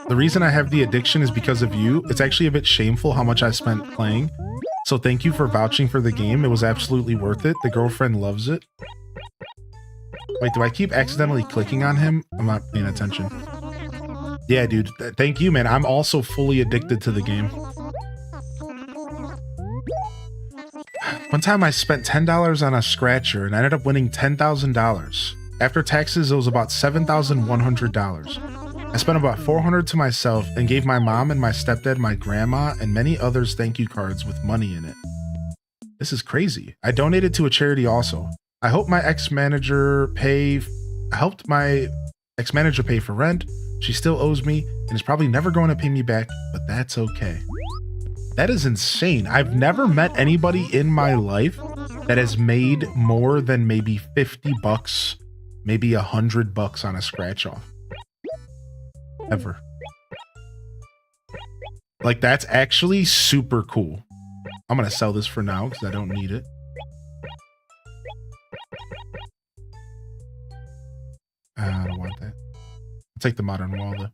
The reason I have the addiction is because of you. It's actually a bit shameful how much I spent playing. So thank you for vouching for the game. It was absolutely worth it. The girlfriend loves it. Wait, do I keep accidentally clicking on him? I'm not paying attention. Yeah, dude. Thank you, man. I'm also fully addicted to the game. One time I spent $10 on a scratcher and I ended up winning $10,000. After taxes, it was about $7,100. I spent about $400 to myself and gave my mom and my stepdad, my grandma, and many others thank you cards with money in it. This is crazy. I donated to a charity also. I hope my ex-manager helped my ex-manager pay for rent. She still owes me and is probably never going to pay me back, but that's okay. That is insane. I've never met anybody in my life that has made more than maybe 50 bucks, maybe $100 on a scratch off. Ever. Like, that's actually super cool. I'm gonna sell this for now because I don't need it. I don't want that. I'll take the modern wall though.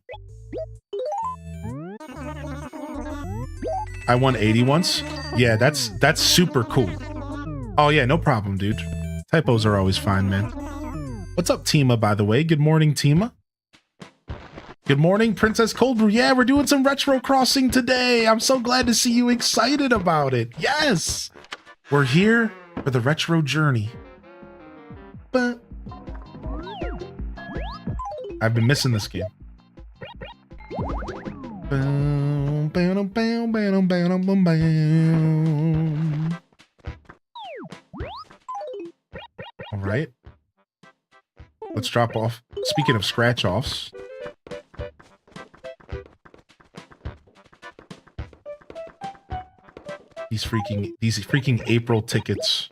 I won 80 once. Yeah, that's super cool. Oh yeah, no problem, dude. Typos are always fine, man. What's up, Tima, by the way? Good morning, Tima. Good morning, Princess Cold Brew. Yeah, we're doing some retro crossing today. I'm so glad to see you excited about it. Yes! We're here for the retro journey. But I've been missing this game. All right. Let's drop off. Speaking of scratch offs. These freaking April tickets.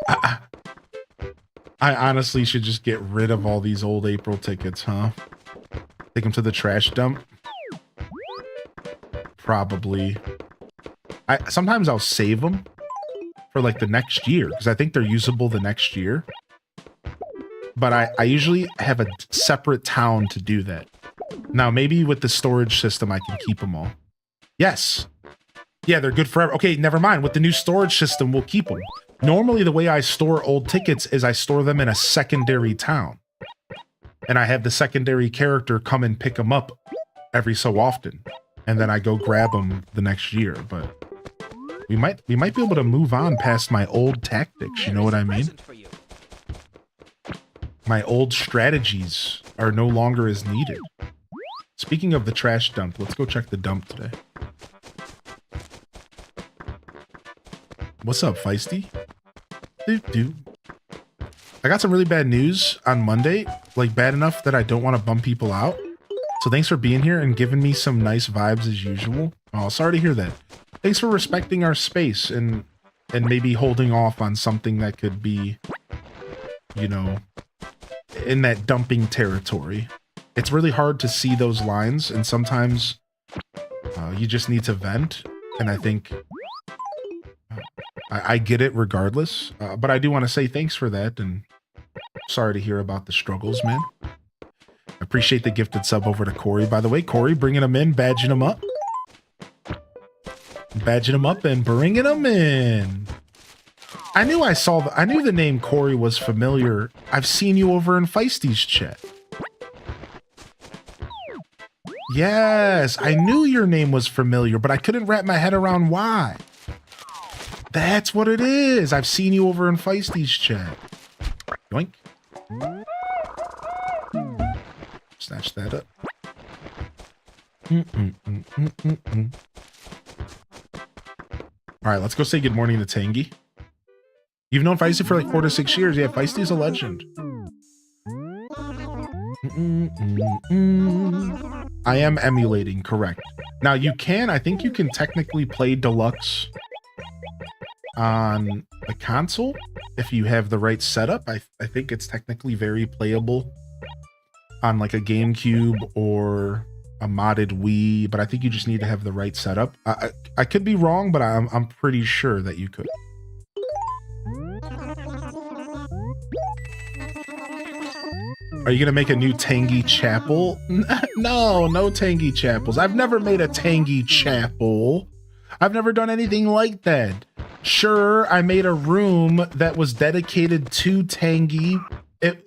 I honestly should just get rid of all these old April tickets, huh? Take them to the trash dump. Probably. Sometimes I'll save them for like the next year because I think they're usable the next year. But I usually have a separate town to do that. Now, maybe with the storage system, I can keep them all. Yes. Yeah, they're good forever. Okay, never mind. With the new storage system, we'll keep them. Normally, the way I store old tickets is I store them in a secondary town. And I have the secondary character come and pick them up every so often. And then I go grab them the next year. But we might be able to move on past my old tactics. You know what I mean? My old strategies are no longer as needed. Speaking of the trash dump, let's go check the dump today. What's up, Feisty? I got some really bad news on Monday, like bad enough that I don't want to bum people out. So thanks for being here and giving me some nice vibes as usual. Oh, sorry to hear that. Thanks for respecting our space and maybe holding off on something that could be, you know, in that dumping territory. It's really hard to see those lines, and sometimes you just need to vent. And I think I get it regardless, but I do want to say thanks for that, and sorry to hear about the struggles, man. Appreciate the gifted sub over to Corey, by the way. Corey, bringing him in, badging him up. Badging him up and bringing him in. I knew the name Corey was familiar. I've seen you over in Feisty's chat. Yes, I knew your name was familiar, but I couldn't wrap my head around why. That's what it is. I've seen you over in Feisty's chat. Yoink. Snatch that up. All right, let's go say good morning to Tangy. You've known Feisty for like 4 to 6 years. Yeah, Feisty's a legend. I am emulating, correct. Now I think you can technically play Deluxe on the console if you have the right setup. I think it's technically very playable on like a GameCube or a modded Wii, but I think you just need to have the right setup. I could be wrong, but I'm pretty sure that you could. Are you gonna make a new Tangy Chapel? No Tangy Chapels. I've never made a Tangy Chapel. I've never done anything like that. Sure, I made a room that was dedicated to Tangy,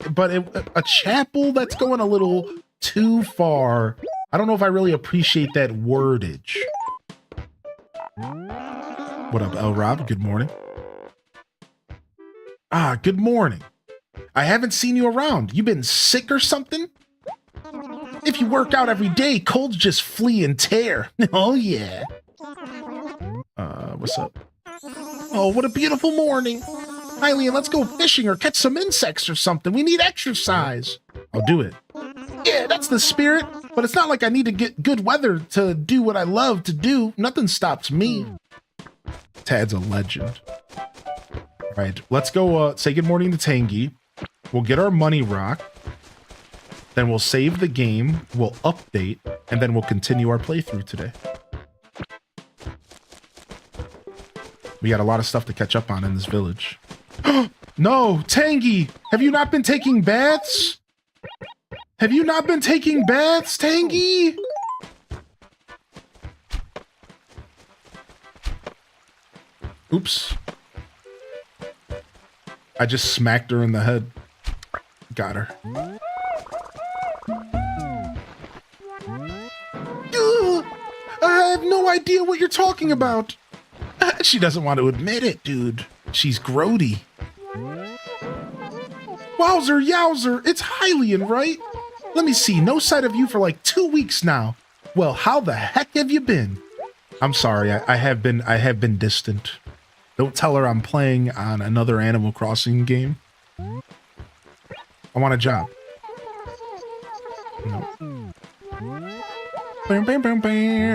but a chapel, that's going a little too far. I don't know if I really appreciate that wordage. What up, El Rob? Good morning. Good morning. I haven't seen you around. You been sick or something? If you work out every day, colds just flee and tear. Oh, yeah. What's up? Oh, what a beautiful morning. Hylian, let's go fishing or catch some insects or something. We need exercise. I'll do it. Yeah, that's the spirit. But it's not like I need to get good weather to do what I love to do. Nothing stops me. Tad's a legend. All right, let's go say good morning to Tangy. We'll get our money rock. Then we'll save the game. We'll update. And then we'll continue our playthrough today. We got a lot of stuff to catch up on in this village. No, Tangy! Have you not been taking baths? Have you not been taking baths, Tangy? Oops. I just smacked her in the head. Got her. I have no idea what you're talking about. She doesn't want to admit it, dude. She's grody. Wowzer, yowzer, it's Hylian, right? Let me see, no sight of you for like 2 weeks now. Well, how the heck have you been? I'm sorry, I have been distant. Don't tell her I'm playing on another Animal Crossing game. I want a job. No.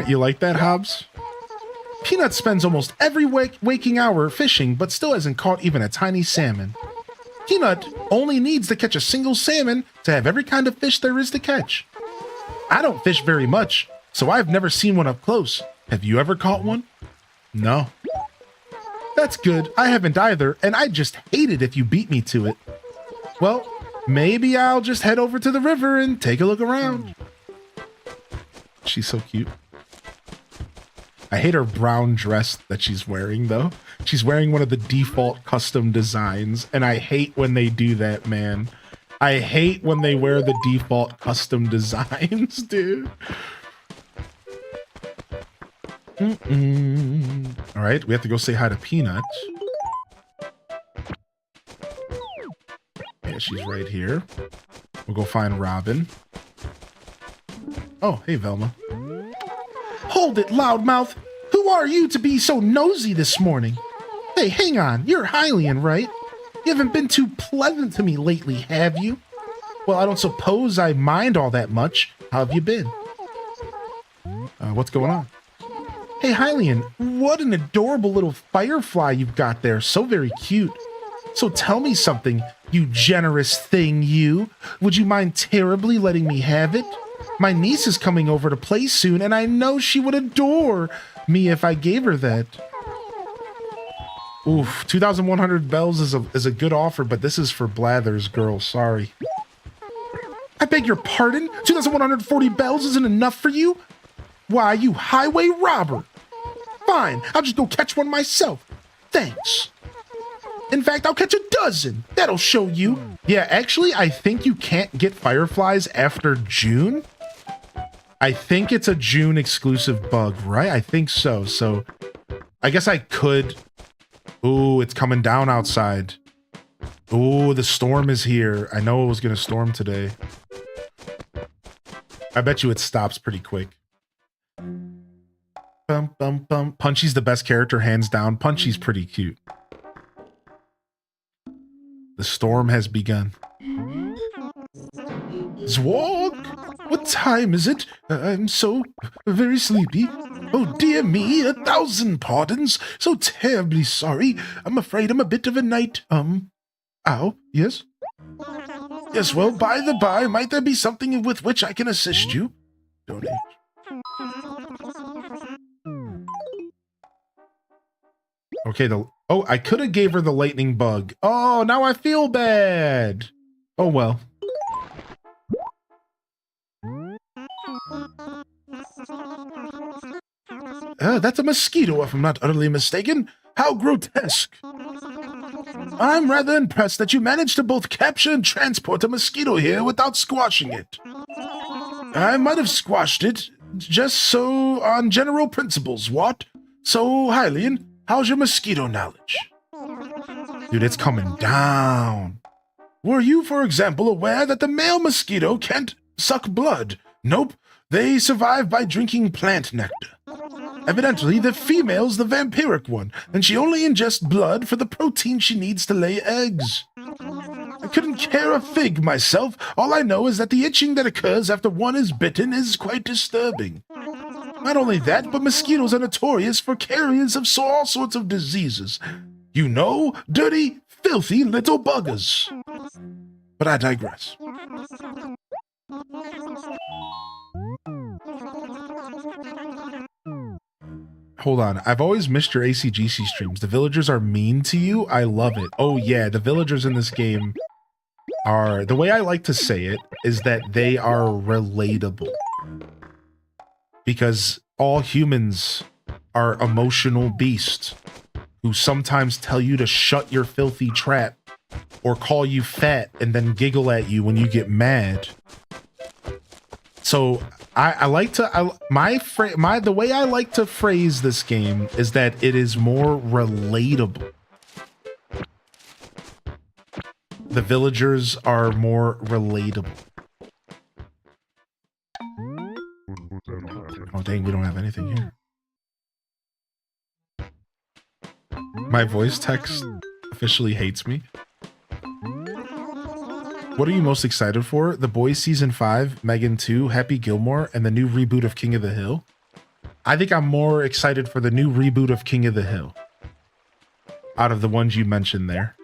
You like that, Hobbs? Peanut spends almost every waking hour fishing, but still hasn't caught even a tiny salmon. Peanut only needs to catch a single salmon to have every kind of fish there is to catch. I don't fish very much, so I've never seen one up close. Have you ever caught one? No. That's good. I haven't either, and I'd just hate it if you beat me to it. Well, maybe I'll just head over to the river and take a look around. She's so cute. I hate her brown dress that she's wearing, though. She's wearing one of the default custom designs, and I hate when they do that, man. I hate when they wear the default custom designs, dude. All right, we have to go say hi to Peanut. Yeah, she's right here. We'll go find Robin. Oh, hey, Velma. Hold it, loudmouth! Who are you to be so nosy this morning? Hey, hang on, you're Hylian, right? You haven't been too pleasant to me lately, have you? Well, I don't suppose I mind all that much. How have you been? What's going on? Hey, Hylian, what an adorable little firefly you've got there. So very cute. So tell me something, you generous thing, you. Would you mind terribly letting me have it? My niece is coming over to play soon, and I know she would adore me if I gave her that. Oof, 2,100 bells is a good offer, but this is for Blathers, girl. Sorry. I beg your pardon? 2,140 bells isn't enough for you? Why, you highway robber. Fine, I'll just go catch one myself. Thanks. In fact, I'll catch a dozen. That'll show you. Yeah, actually, I think you can't get fireflies after June. I think it's a June exclusive bug, right? I think so. So I guess I could. Ooh, it's coming down outside. Ooh, the storm is here. I know it was going to storm today. I bet you it stops pretty quick. Bum, bum, bum. Punchy's the best character, hands down. Punchy's pretty cute. The storm has begun. Zwog! What time is it? I'm so very sleepy. Oh dear me, 1,000 pardons. So terribly sorry. I'm afraid I'm a bit of a night. Ow, yes? Yes, well, by the by, might there be something with which I can assist you? Donate. Okay, oh, I could have gave her the lightning bug. Oh, now I feel bad. Oh, well. That's a mosquito, if I'm not utterly mistaken. How grotesque. I'm rather impressed that you managed to both capture and transport a mosquito here without squashing it. I might have squashed it, just so on general principles, what? So, Hylian, how's your mosquito knowledge? Dude, it's coming down. Were you, for example, aware that the male mosquito can't suck blood? Nope, they survive by drinking plant nectar. Evidently, the female's the vampiric one, and she only ingests blood for the protein she needs to lay eggs. I couldn't care a fig myself. All I know is that the itching that occurs after one is bitten is quite disturbing. Not only that, but mosquitoes are notorious for carriers of all sorts of diseases. You know, dirty, filthy little buggers. But I digress. Hold on, I've always missed your ACGC streams. The villagers are mean to you? I love it. Oh yeah, the villagers in this game are, the way I like to say it, is that they are relatable. Because all humans are emotional beasts who sometimes tell you to shut your filthy trap or call you fat and then giggle at you when you get mad. So I like to, the way I like to phrase this game is that it is more relatable. The villagers are more relatable. Oh, dang, we don't have anything here. My voice text officially hates me. What are you most excited for? The Boys Season 5, Megan 2, Happy Gilmore, and the new reboot of King of the Hill? I think I'm more excited for the new reboot of King of the Hill out of the ones you mentioned there.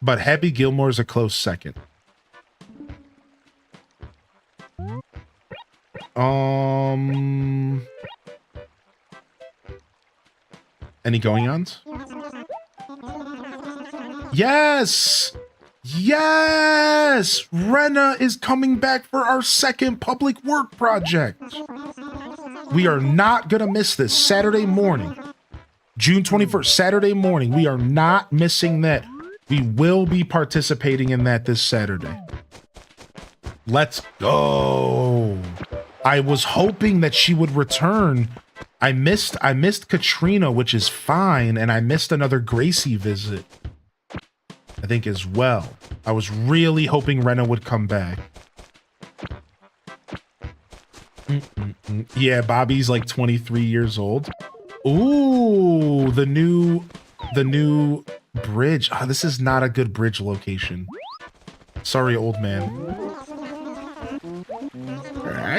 But Happy Gilmore is a close second. Any going-ons? Yes! Yes! Renna is coming back for our second public work project. We are not going to miss this Saturday morning. June 21st, Saturday morning. We are not missing that. We will be participating in that this Saturday. Let's go. I was hoping that she would return. I missed Katrina, which is fine, and I missed another Gracie visit, I think, as well. I was really hoping Renna would come back. Yeah, Bobby's like 23 years old. Ooh, the new bridge. Oh, this is not a good bridge location. Sorry, old man.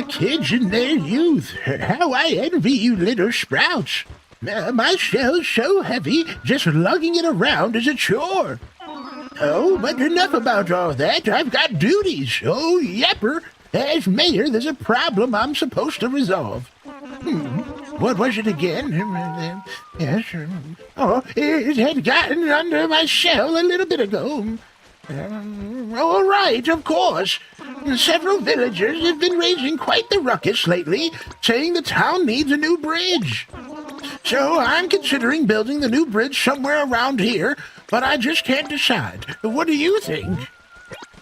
Kids in their youth. How I envy you little sprouts. My shell's so heavy, just lugging it around is a chore. Oh, but enough about all that. I've got duties. Oh, yepper. As mayor, there's a problem I'm supposed to resolve. What was it again? Yes. Oh, it had gotten under my shell a little bit ago. All right, of course. Several villagers have been raising quite the ruckus lately, saying the town needs a new bridge. So I'm considering building the new bridge somewhere around here, but I just can't decide. What do you think?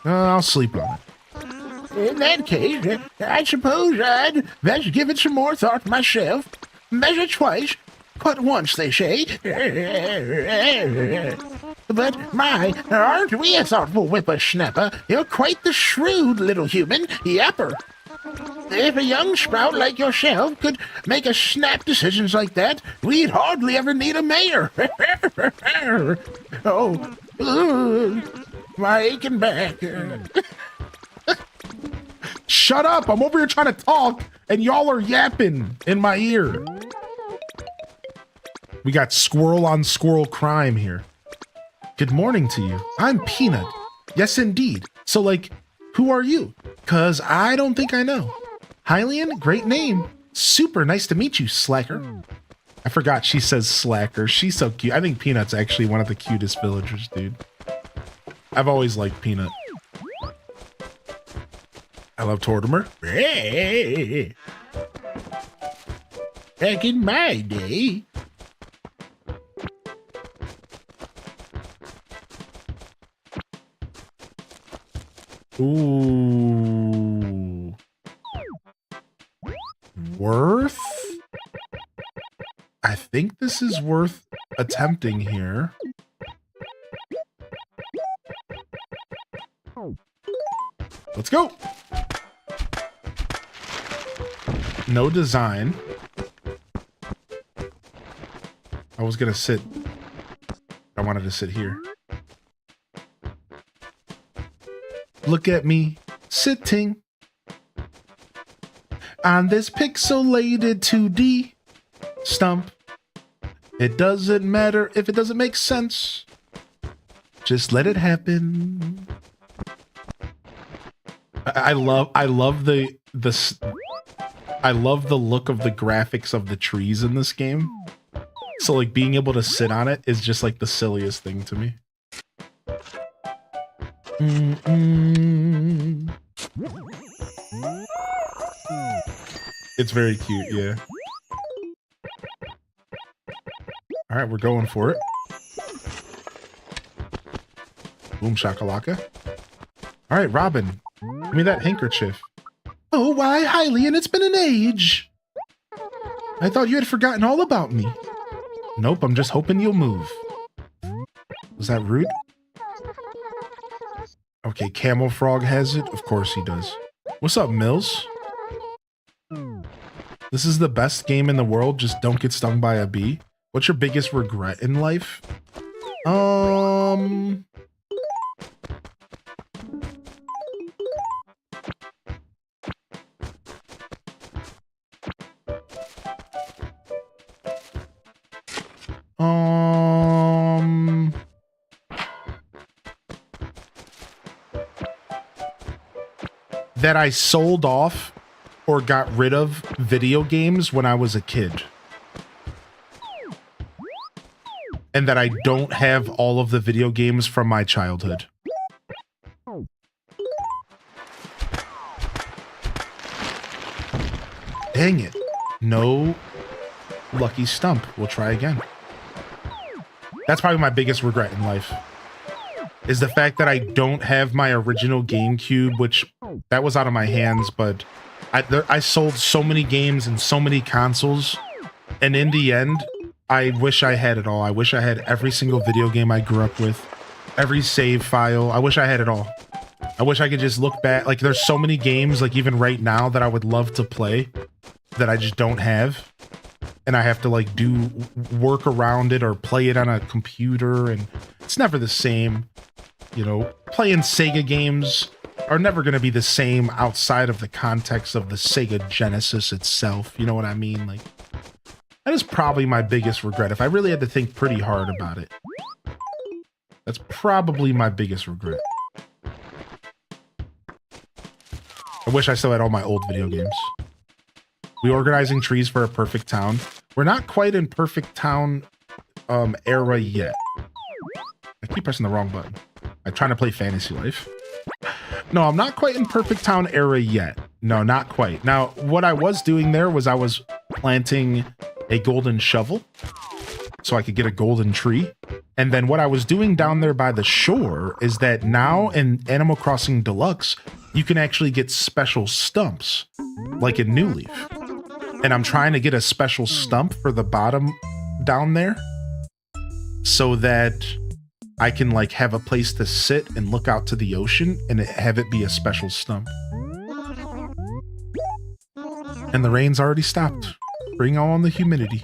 I'll sleep on it. In that case, I suppose I'd best give it some more thought myself. Measure twice, cut once, they say. But my, aren't we a thoughtful whippersnapper? You're quite the shrewd little human, yepper. If a young sprout like yourself could make a snap decisions like that, we'd hardly ever need a mayor. My aching back. Shut up! I'm over here trying to talk, and y'all are yapping in my ear. We got squirrel on squirrel crime here. Good morning to you. I'm Peanut. Yes, indeed. So, like, who are you? 'Cause I don't think I know. Hylian, great name. Super nice to meet you, Slacker. I forgot she says Slacker. She's so cute. I think Peanut's actually one of the cutest villagers, dude. I've always liked Peanut. I love Tortimer. Hey. Back in my day. Ooh. Worth? I think this is worth attempting here. Let's go. No design. I was gonna sit. I wanted to sit here. Look at me sitting on this pixelated 2D stump. It doesn't matter if it doesn't make sense. Just let it happen. I love the look of the graphics of the trees in this game. So like being able to sit on it is just like the silliest thing to me. It's very cute, yeah. All right, we're going for it. Boom shakalaka. All right, Robin, give me that handkerchief. Oh, why, Hylian, it's been an age. I thought you had forgotten all about me. Nope, I'm just hoping you'll move. Was that rude? Okay, Camel Frog has it. Of course he does. What's up, Mills? This is the best game in the world. Just don't get stung by a bee. What's your biggest regret in life? That I sold off or got rid of video games when I was a kid. And that I don't have all of the video games from my childhood. Dang it. No lucky stump. We'll try again. That's probably my biggest regret in life. Is the fact that I don't have my original GameCube, which that was out of my hands, but I sold so many games and so many consoles, and in the end, I wish I had it all. I wish I had every single video game I grew up with, every save file. I wish I had it all. I wish I could just look back. Like, there's so many games, like even right now, that I would love to play that I just don't have. And I have to like do work around it or play it on a computer, and it's never the same. You know, playing Sega games are never going to be the same outside of the context of the Sega Genesis itself. You know what I mean? Like, that is probably my biggest regret. If I really had to think pretty hard about it, that's probably my biggest regret. I wish I still had all my old video games. We organizing trees for a perfect town. We're not quite in perfect town era yet. I keep pressing the wrong button. I'm trying to play Fantasy Life. No, I'm not quite in perfect town era yet. No, not quite. Now, what I was doing there was I was planting a golden shovel so I could get a golden tree. And then what I was doing down there by the shore is that now in Animal Crossing Deluxe, you can actually get special stumps, like in New Leaf. And I'm trying to get a special stump for the bottom down there so that I can like have a place to sit and look out to the ocean and have it be a special stump. And the rain's already stopped. Bring on the humidity.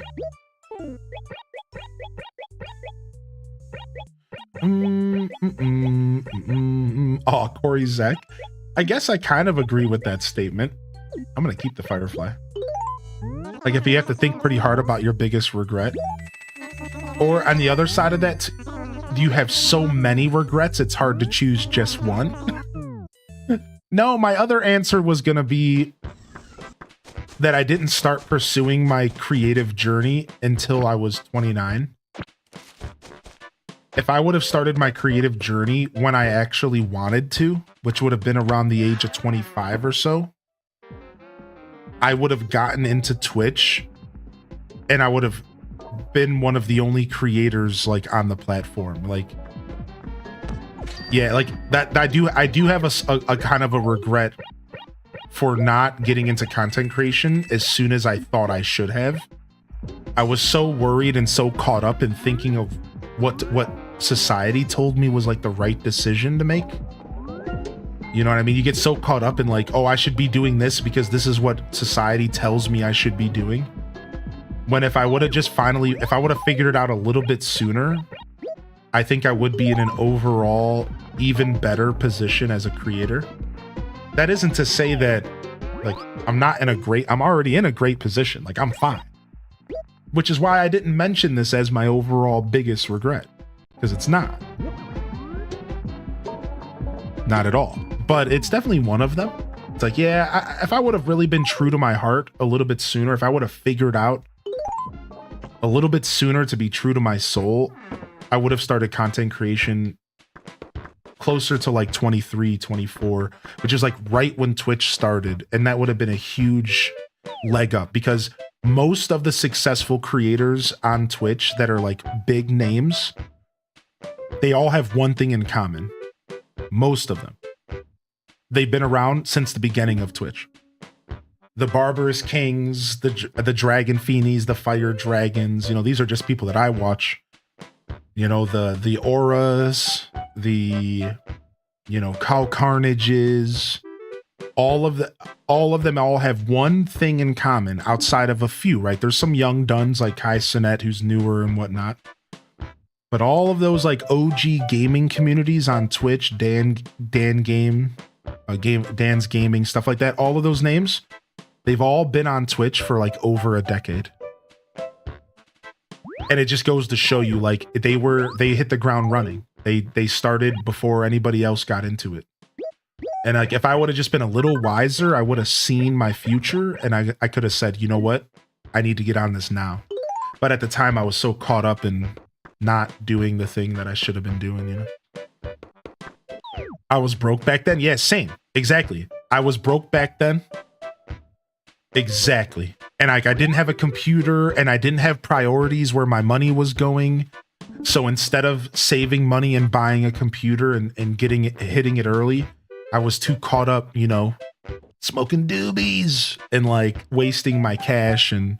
Oh, Corey Zach. I guess I kind of agree with that statement. I'm gonna keep the Firefly. Like, if you have to think pretty hard about your biggest regret, or on the other side of that, you have so many regrets, it's hard to choose just one. No, my other answer was going to be that I didn't start pursuing my creative journey until I was 29. If I would have started my creative journey when I actually wanted to, which would have been around the age of 25 or so, I would have gotten into Twitch and I would have been one of the only creators like on the platform. Like, yeah, like that I do have a kind of a regret for not getting into content creation as soon as I thought I should have. I was so worried and so caught up in thinking of what society told me was like the right decision to make. You know what I mean? You get so caught up in like, oh, I should be doing this because this is what society tells me I should be doing. When if I would have just if I would have figured it out a little bit sooner, I think I would be in an overall even better position as a creator. That isn't to say that like I'm already in a great position. Like, I'm fine. Which is why I didn't mention this as my overall biggest regret, because it's not. Not at all. But it's definitely one of them. It's like, yeah, if I would have really been true to my heart a little bit sooner, if I would have figured out a little bit sooner to be true to my soul, I would have started content creation closer to like 23, 24, which is like right when Twitch started. And that would have been a huge leg up, because most of the successful creators on Twitch that are like big names, they all have one thing in common. Most of them. They've been around since the beginning of Twitch. The Barbarous Kings, the Dragon Fiends, the Fire Dragons, you know, these are just people that I watch. You know, the Auras, the, you know, Cow Carnages, all of them all have one thing in common outside of a few, right? There's some young duns like Kai Sinet who's newer and whatnot. But all of those like OG gaming communities on Twitch, Dan's Gaming, stuff like that, all of those names, they've all been on Twitch for like over a decade. And it just goes to show you, like, they hit the ground running. They started before anybody else got into it. And like, if I would have just been a little wiser, I would have seen my future, and I could have said, you know what? I need to get on this now. But at the time, I was so caught up in not doing the thing that I should have been doing, you know? I was broke back then. Yeah, same. Exactly. I was broke back then. Exactly. And like, I didn't have a computer, and I didn't have priorities where my money was going. So instead of saving money and buying a computer and hitting it early, I was too caught up, you know, smoking doobies and like wasting my cash and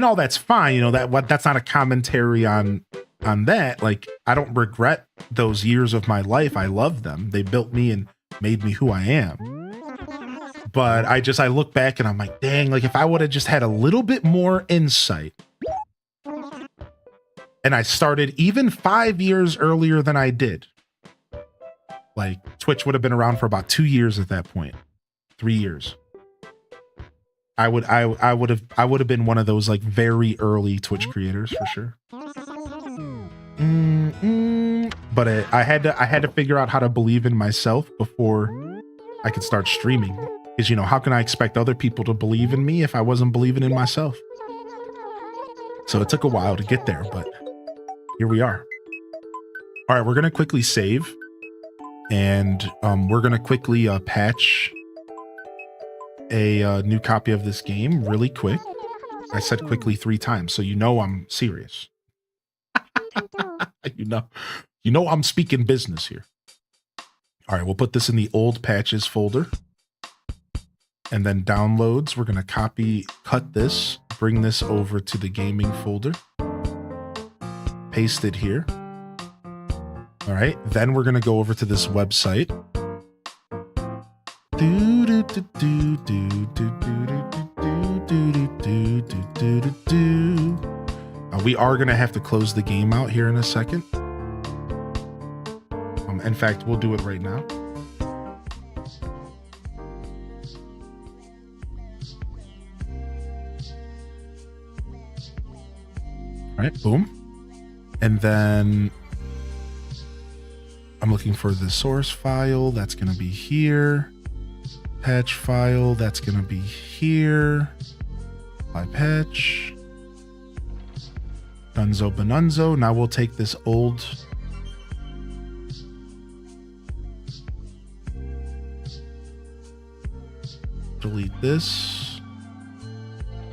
all that's fine. You know, that's not a commentary on that. Like, I don't regret those years of my life. I love them. They built me and made me who I am. But I look back and I'm like, dang, like if I would have just had a little bit more insight, and I started even 5 years earlier than I did, like Twitch would have been around for about 2 years at that point, 3 years. I would have been one of those like very early Twitch creators for sure. But I had to figure out how to believe in myself before I could start streaming. Because, you know, how can I expect other people to believe in me if I wasn't believing in myself? So it took a while to get there, but here we are. All right, we're going to quickly save. And we're going to quickly patch a new copy of this game really quick. I said quickly 3 times, so you know I'm serious. you know I'm speaking business here. All right, we'll put this in the old patches folder. And then downloads, we're going to cut this, bring this over to the gaming folder. Paste it here. All right, then we're going to go over to this website. We are going to have to close the game out here in a second. In fact, we'll do it right now. All right, boom. And then I'm looking for the source file. That's going to be here. Patch file. That's going to be here. Apply patch. Dunzo Benunzo. Now we'll take this old. Delete this.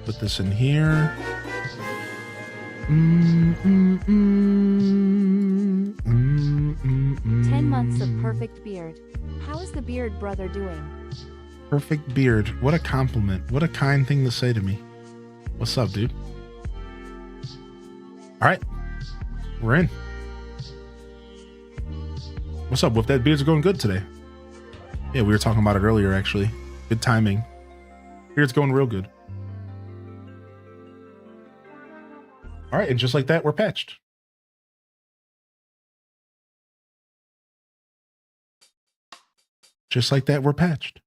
Put this in here. 10 months of perfect beard. How is the beard brother doing? Perfect beard. What a compliment. What a kind thing to say to me. What's up, dude? All right. We're in. What's up? With that beard's going good today. Yeah, we were talking about it earlier, actually. Good timing. Beard's going real good. All right, and just like that, we're patched. Just like that, we're patched.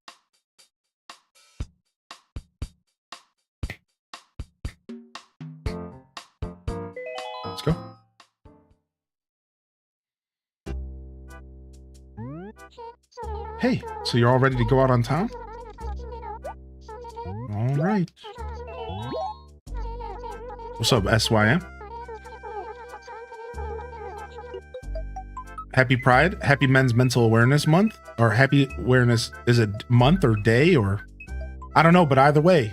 Let's go. Hey, so you're all ready to go out on town? All right. What's up, SYM? Happy Pride, Happy Men's Mental Awareness Month, or Happy Awareness, is it month or day, or I don't know, but either way,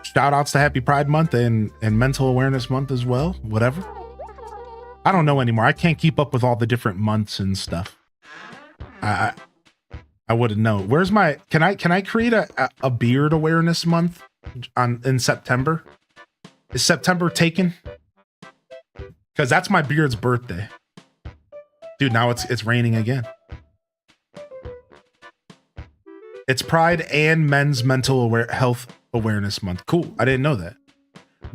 shout outs to Happy Pride Month and Mental Awareness Month as well, whatever. I don't know anymore. I can't keep up with all the different months and stuff. I wouldn't know. Where's my, can I create a beard awareness month in September? Is September taken? Because that's my beard's birthday. Dude, now it's raining again. It's Pride and Men's Mental Health Awareness Month. Cool. I didn't know that.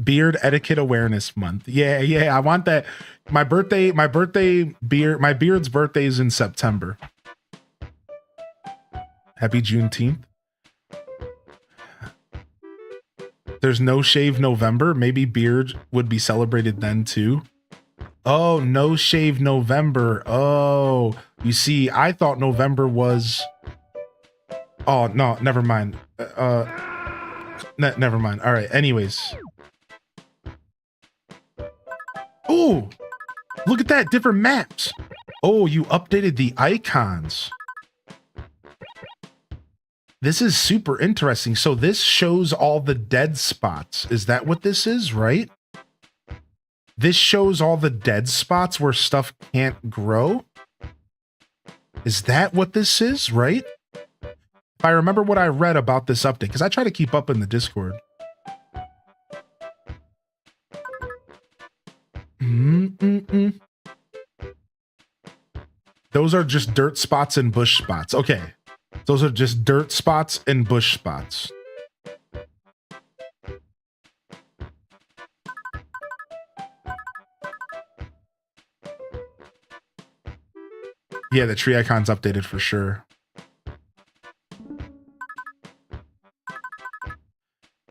Beard Etiquette Awareness Month. Yeah. I want that. My beard's birthday is in September. Happy Juneteenth. There's No Shave November. Maybe beard would be celebrated then too. Oh, No Shave November. Oh, you see, I thought November was. Oh no, never mind. Never mind. All right. Anyways. Oh, look at that. Different maps. Oh, you updated the icons. This is super interesting. So this shows all the dead spots. Is that what this is, right? This shows all the dead spots where stuff can't grow. Is that what this is, right? If I remember what I read about this update, because I try to keep up in the Discord. Those are just dirt spots and bush spots. Okay. Those are just dirt spots and bush spots. Yeah, the tree icon's updated for sure.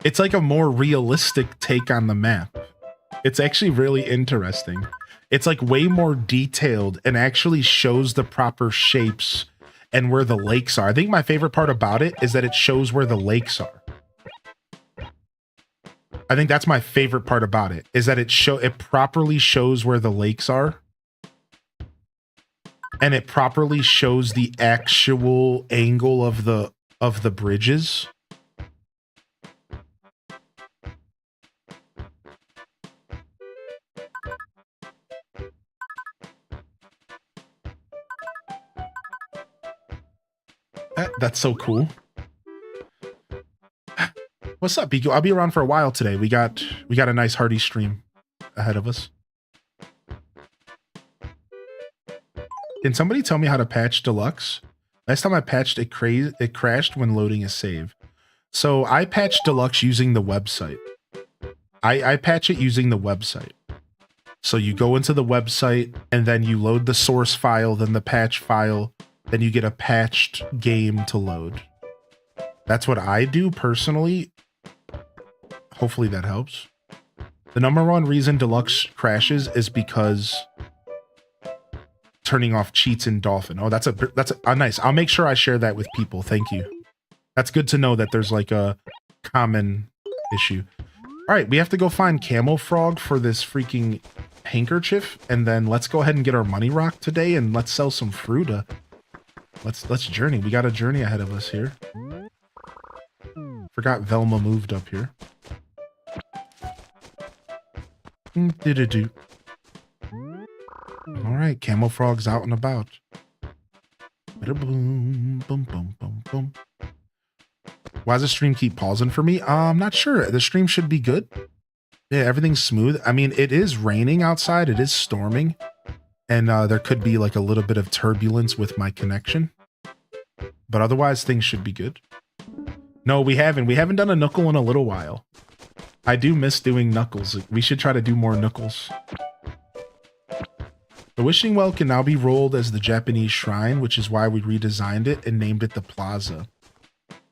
It's like a more realistic take on the map. It's actually really interesting. It's like way more detailed and actually shows the proper shapes and where the lakes are. I think my favorite part about it is that it shows where the lakes are. I think that's my favorite part about it, is that it properly shows where the lakes are. And it properly shows the actual angle of the bridges. That's so cool. What's up, Biko? I'll be around for a while today. We got a nice hearty stream ahead of us. Can somebody tell me how to patch Deluxe? Last time I patched it crashed when loading a save. So I patched Deluxe using the website. I patch it using the website. So you go into the website and then you load the source file, then the patch file, then you get a patched game to load. That's what I do personally. Hopefully that helps. The number one reason Deluxe crashes is because turning off cheats in Dolphin. Oh, that's nice. I'll make sure I share that with people. Thank you. That's good to know that there's like a common issue. All right, we have to go find Camel Frog for this freaking handkerchief, and then let's go ahead and get our money rock today, and let's sell some fruta. Let's journey. We got a journey ahead of us here. Forgot Velma moved up here. All right, Camel Frog's out and about. Boom, boom, boom, boom, boom. Why does the stream keep pausing for me? I'm not sure. The stream should be good. Yeah, everything's smooth. I mean, it is raining outside. It is storming. And there could be like a little bit of turbulence with my connection. But otherwise, things should be good. No, we haven't. We haven't done a knuckle in a little while. I do miss doing knuckles. We should try to do more knuckles. The wishing well can now be rolled as the Japanese shrine, which is why we redesigned it and named it the Plaza.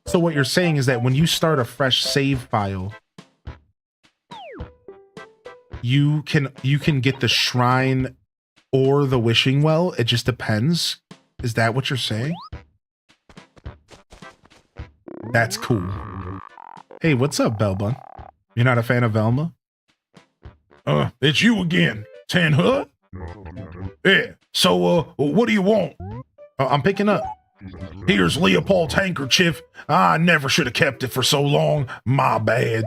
So what you're saying is that when you start a fresh save file, you can get the shrine or the wishing well. It just depends. Is that what you're saying? That's cool. Hey, what's up, Bellbun? You're not a fan of Velma? It's you again, Tan Hood? Yeah, so, what do you want? I'm picking up. Here's Leopold's handkerchief. I never should have kept it for so long. My bad.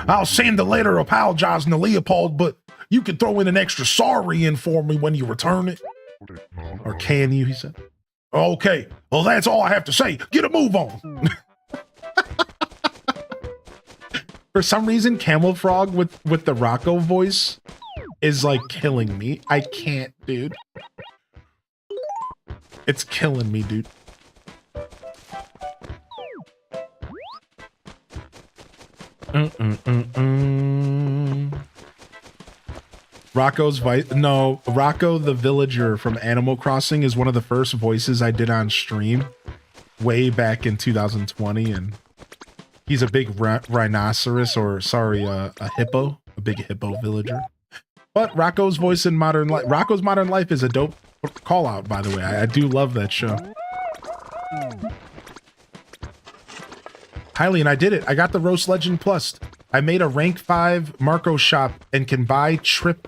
I'll send a letter apologizing to Leopold, but you can throw in an extra sorry in for me when you return it. Or can you, he said. Okay, well, that's all I have to say. Get a move on. For some reason, Camel Frog with the Rocco voice is like killing me. I can't, dude. It's killing me, dude. Rocco's voice. No, Rocco the villager from Animal Crossing is one of the first voices I did on stream way back in 2020, and he's a big rhinoceros, or sorry, a hippo, a big hippo villager. But Rocco's voice in Modern Life, Rocco's Modern Life is a dope call out, by the way. I do love that show. Hylian, I did it. I got the Roast Legend Plus. I made a rank 5 Marco shop and can buy trip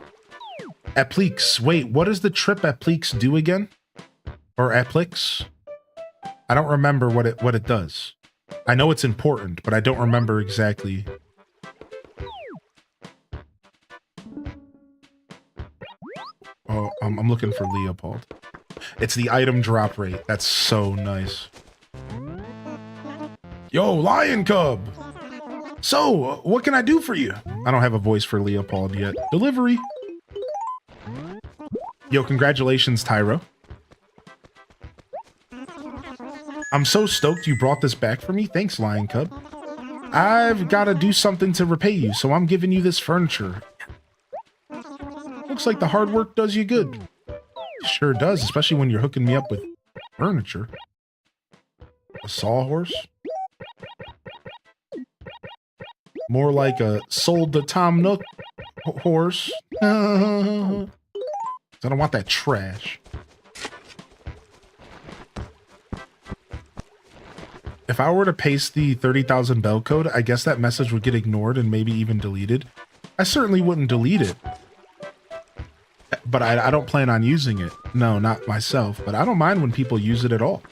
appliques. Wait, what does the trip appliques do again? Or appliques? I don't remember what it does. I know it's important, but I don't remember exactly. Oh, I'm looking for Leopold. It's the item drop rate. That's so nice. Yo, Lion Cub! So, what can I do for you? I don't have a voice for Leopold yet. Delivery! Yo, congratulations, Tyro. I'm so stoked you brought this back for me. Thanks, Lion Cub. I've got to do something to repay you, so I'm giving you this furniture. Looks like the hard work does you good. Sure does, especially when you're hooking me up with furniture. A sawhorse? More like a sold to Tom Nook horse. I don't want that trash. If I were to paste the 30,000 bell code, I guess that message would get ignored and maybe even deleted. I certainly wouldn't delete it. But I don't plan on using it. No, not myself. But I don't mind when people use it at all.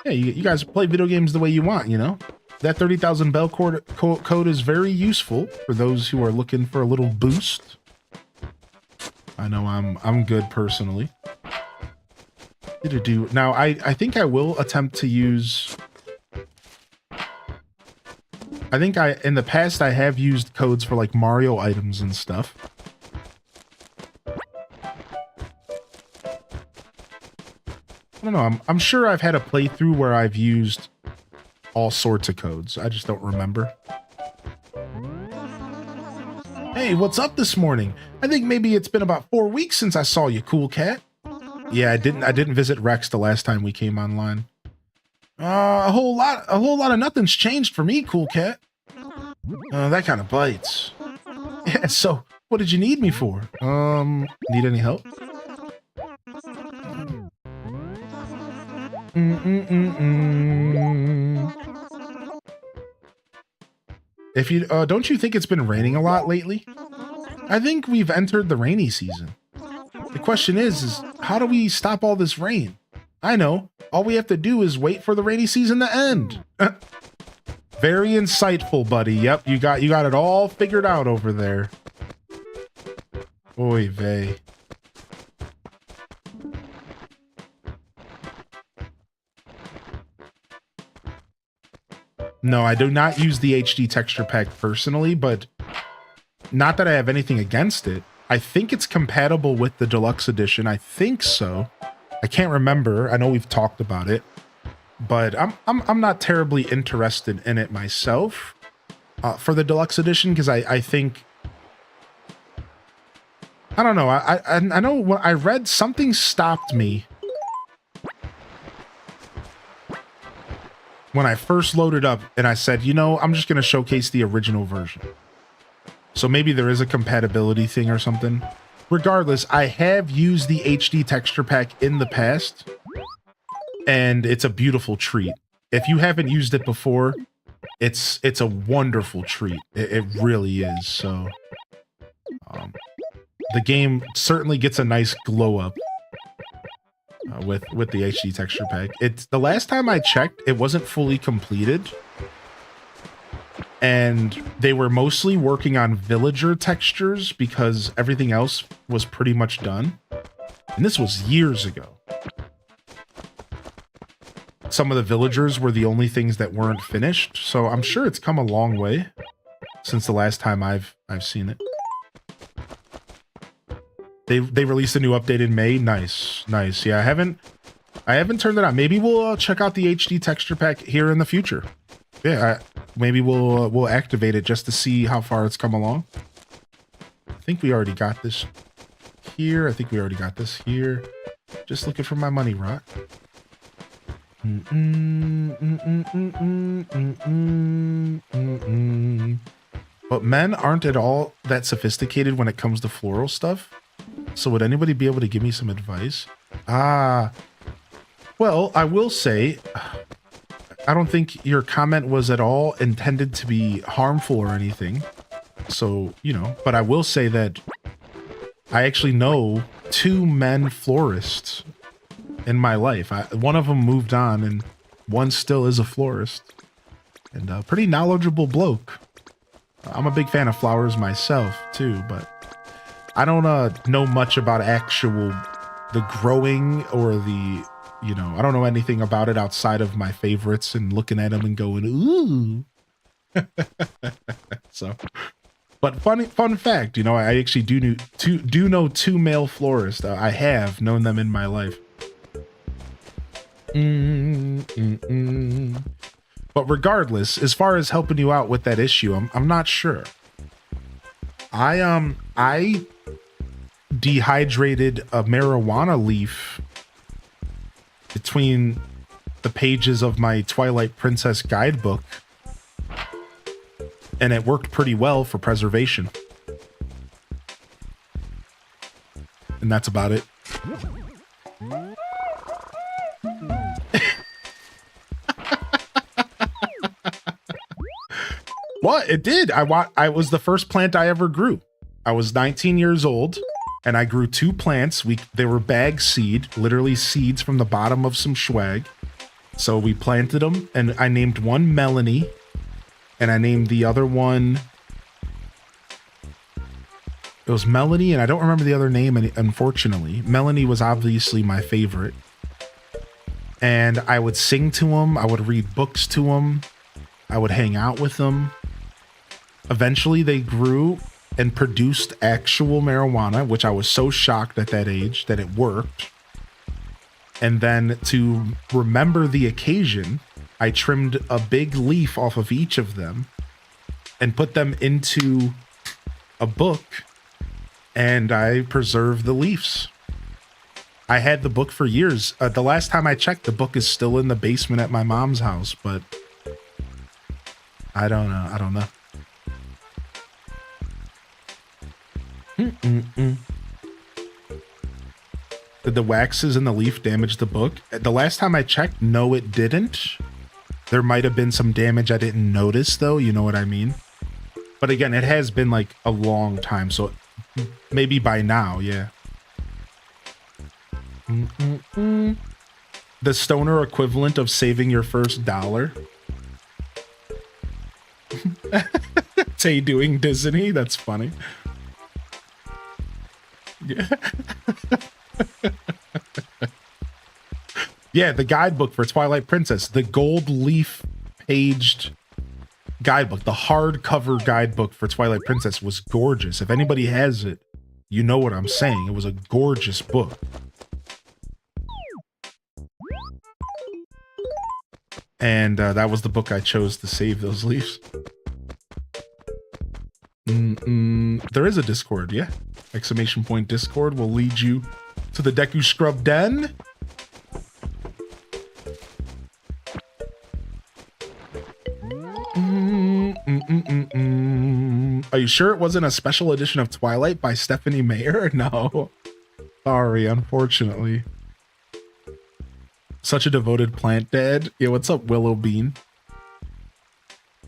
Yeah, you guys play video games the way you want, you know? That 30,000 bell code is very useful for those who are looking for a little boost. I know I'm good personally. Now, I think I will attempt to use... I think in the past I have used codes for like Mario items and stuff. I don't know, I'm sure I've had a playthrough where I've used all sorts of codes. I just don't remember. Hey, what's up this morning? I think maybe it's been about 4 weeks since I saw you, cool cat. Yeah, I didn't visit Rex the last time we came online. A whole lot of nothing's changed for me, cool cat. That kind of bites. Yeah, so what did you need me for? Need any help? If you don't you think it's been raining a lot lately? I think we've entered the rainy season. The question is how do we stop all this rain? I know. All we have to do is wait for the rainy season to end. Very insightful, buddy. Yep, you got it all figured out over there. Oy vey. No, I do not use the HD texture pack personally, but not that I have anything against it. I think it's compatible with the deluxe edition. I think so. I can't remember. I know we've talked about it, but I'm not terribly interested in it myself for the deluxe edition because I think I don't know. I know when I read something stopped me when I first loaded up and I said, you know, I'm just going to showcase the original version. So maybe there is a compatibility thing or something. Regardless, I have used the HD texture pack in the past, and it's a beautiful treat. If you haven't used it before, it's a wonderful treat. It really is. So the game certainly gets a nice glow up with the HD texture pack. It's the last time I checked, it wasn't fully completed. And they were mostly working on villager textures because everything else was pretty much done. And this was years ago. Some of the villagers were the only things that weren't finished, so I'm sure it's come a long way since the last time I've seen it. They released a new update in May. Nice. Yeah, I haven't turned it on. Maybe we'll check out the HD texture pack here in the future. Yeah, Maybe we'll activate it just to see how far it's come along. I think we already got this here. I think we already got this here. Just looking for my money rock. But men aren't at all that sophisticated when it comes to floral stuff. So would anybody be able to give me some advice? Well, I will say, I don't think your comment was at all intended to be harmful or anything. So, you know, but I will say that I actually know 2 men florists in my life. One of them moved on and one still is a florist. And a pretty knowledgeable bloke. I'm a big fan of flowers myself too, but I don't know much about the growing or the, you know, I don't know anything about it outside of my favorites and looking at them and going, ooh. So, but fun fact, you know, I actually do know 2 male florists. I have known them in my life. But regardless, as far as helping you out with that issue, I'm not sure. I dehydrated a marijuana leaf between the pages of my Twilight Princess guidebook, and it worked pretty well for preservation. And that's about it. What? It did. I was the first plant I ever grew. I was 19 years old and I grew 2 plants. They were bag seed, literally seeds from the bottom of some swag. So we planted them and I named one Melanie and I named the other one. It was Melanie and I don't remember the other name, unfortunately. Melanie was obviously my favorite. And I would sing to them. I would read books to them. I would hang out with them. Eventually they grew and produced actual marijuana, which I was so shocked at that age that it worked. And then to remember the occasion, I trimmed a big leaf off of each of them and put them into a book, and I preserved the leaves. I had the book for years. The last time I checked, the book is still in the basement at my mom's house, but I don't know. Did the waxes in the leaf damage the book? The last time I checked, no, it didn't. There might have been some damage I didn't notice, though. You know what I mean? But again, it has been like a long time, so maybe by now, yeah. The stoner equivalent of saving your first dollar. Tay doing Disney? That's funny. Yeah. Yeah, the guidebook for Twilight Princess, the gold leaf paged guidebook, the hardcover guidebook for Twilight Princess was gorgeous. If anybody has it, you know what I'm saying. It was a gorgeous book. And that was the book I chose to save those leaves. There is a Discord, yeah. Exclamation point Discord will lead you to the Deku Scrub Den. Are you sure it wasn't a special edition of Twilight by Stephanie Meyer? No. Sorry, unfortunately. Such a devoted plant dad. Yeah, what's up, Willow Bean?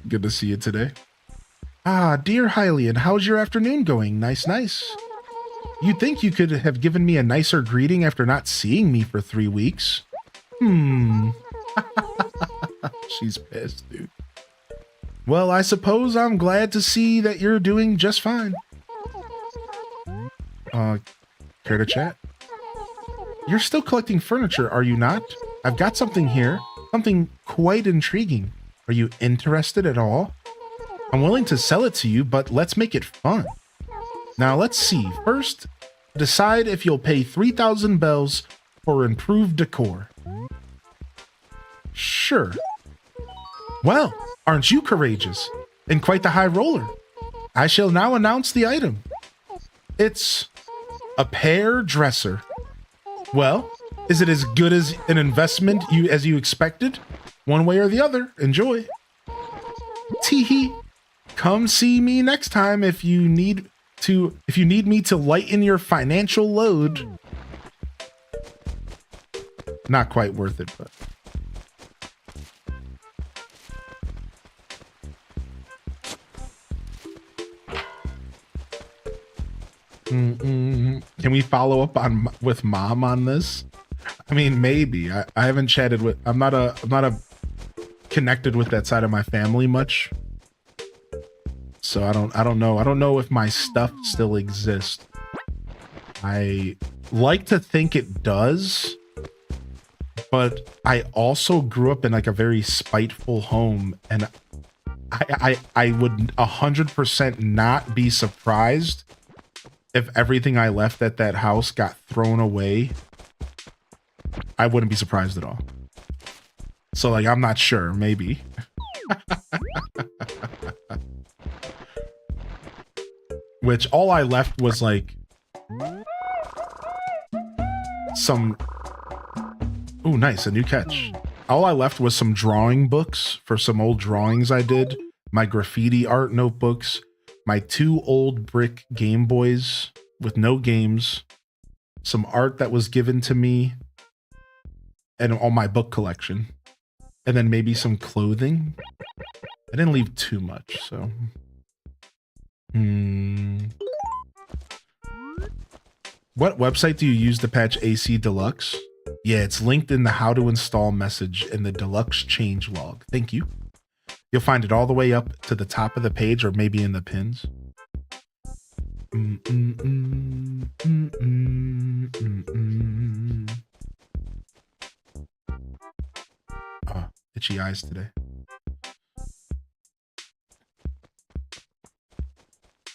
Good to see you today. Ah, dear Hylian, how's your afternoon going? Nice, nice. You'd think you could have given me a nicer greeting after not seeing me for 3 weeks. She's pissed, dude. Well, I suppose I'm glad to see that you're doing just fine. Care to chat? You're still collecting furniture, are you not? I've got something here. Something quite intriguing. Are you interested at all? I'm willing to sell it to you, but let's make it fun. Now, let's see. First, decide if you'll pay 3,000 bells for improved decor. Sure. Well, aren't you courageous? And quite the high roller. I shall now announce the item. It's a pear dresser. Well, is it as good as an investment as you expected? One way or the other. Enjoy. Teehee. Come see me next time if you need me to lighten your financial load. Not quite worth it, but Can we follow up with mom on this? I mean, maybe. I haven't chatted with. I'm not a connected with that side of my family much, so I don't know. I don't know if my stuff still exists. I like to think it does, but I also grew up in like a very spiteful home, and I would 100% not be surprised if everything I left at that house got thrown away. I wouldn't be surprised at all. So like, I'm not sure, maybe. Which all I left was like some, oh nice, a new catch. All I left was some drawing books for some old drawings I did, my graffiti art notebooks, my 2 old brick Game Boys with no games, some art that was given to me, and all my book collection. And then maybe some clothing. I didn't leave too much, so. What website do you use to patch AC Deluxe? Yeah, it's linked in the how to install message in the Deluxe change log. Thank you. You'll find it all the way up to the top of the page or maybe in the pins. Oh, itchy eyes today.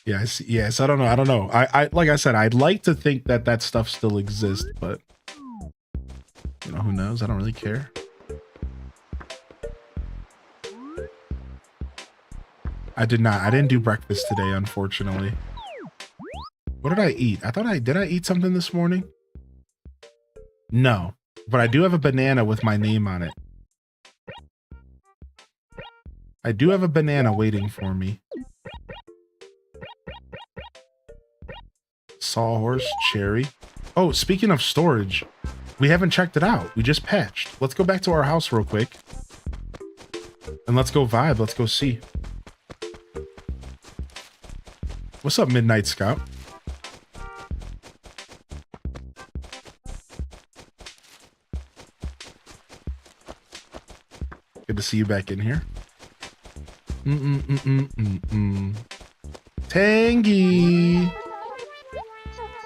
Yes, I don't know. I like I said, I'd like to think that that stuff still exists, but you know, who knows? I don't really care. I didn't do breakfast today, unfortunately. What did I eat? Did I eat something this morning? No, but I do have a banana with my name on it. I do have a banana waiting for me. Sawhorse, cherry. Oh, speaking of storage, we haven't checked it out. We just patched. Let's go back to our house real quick. And let's go vibe. Let's go see. What's up, Midnight Scout? Good to see you back in here. Tangy.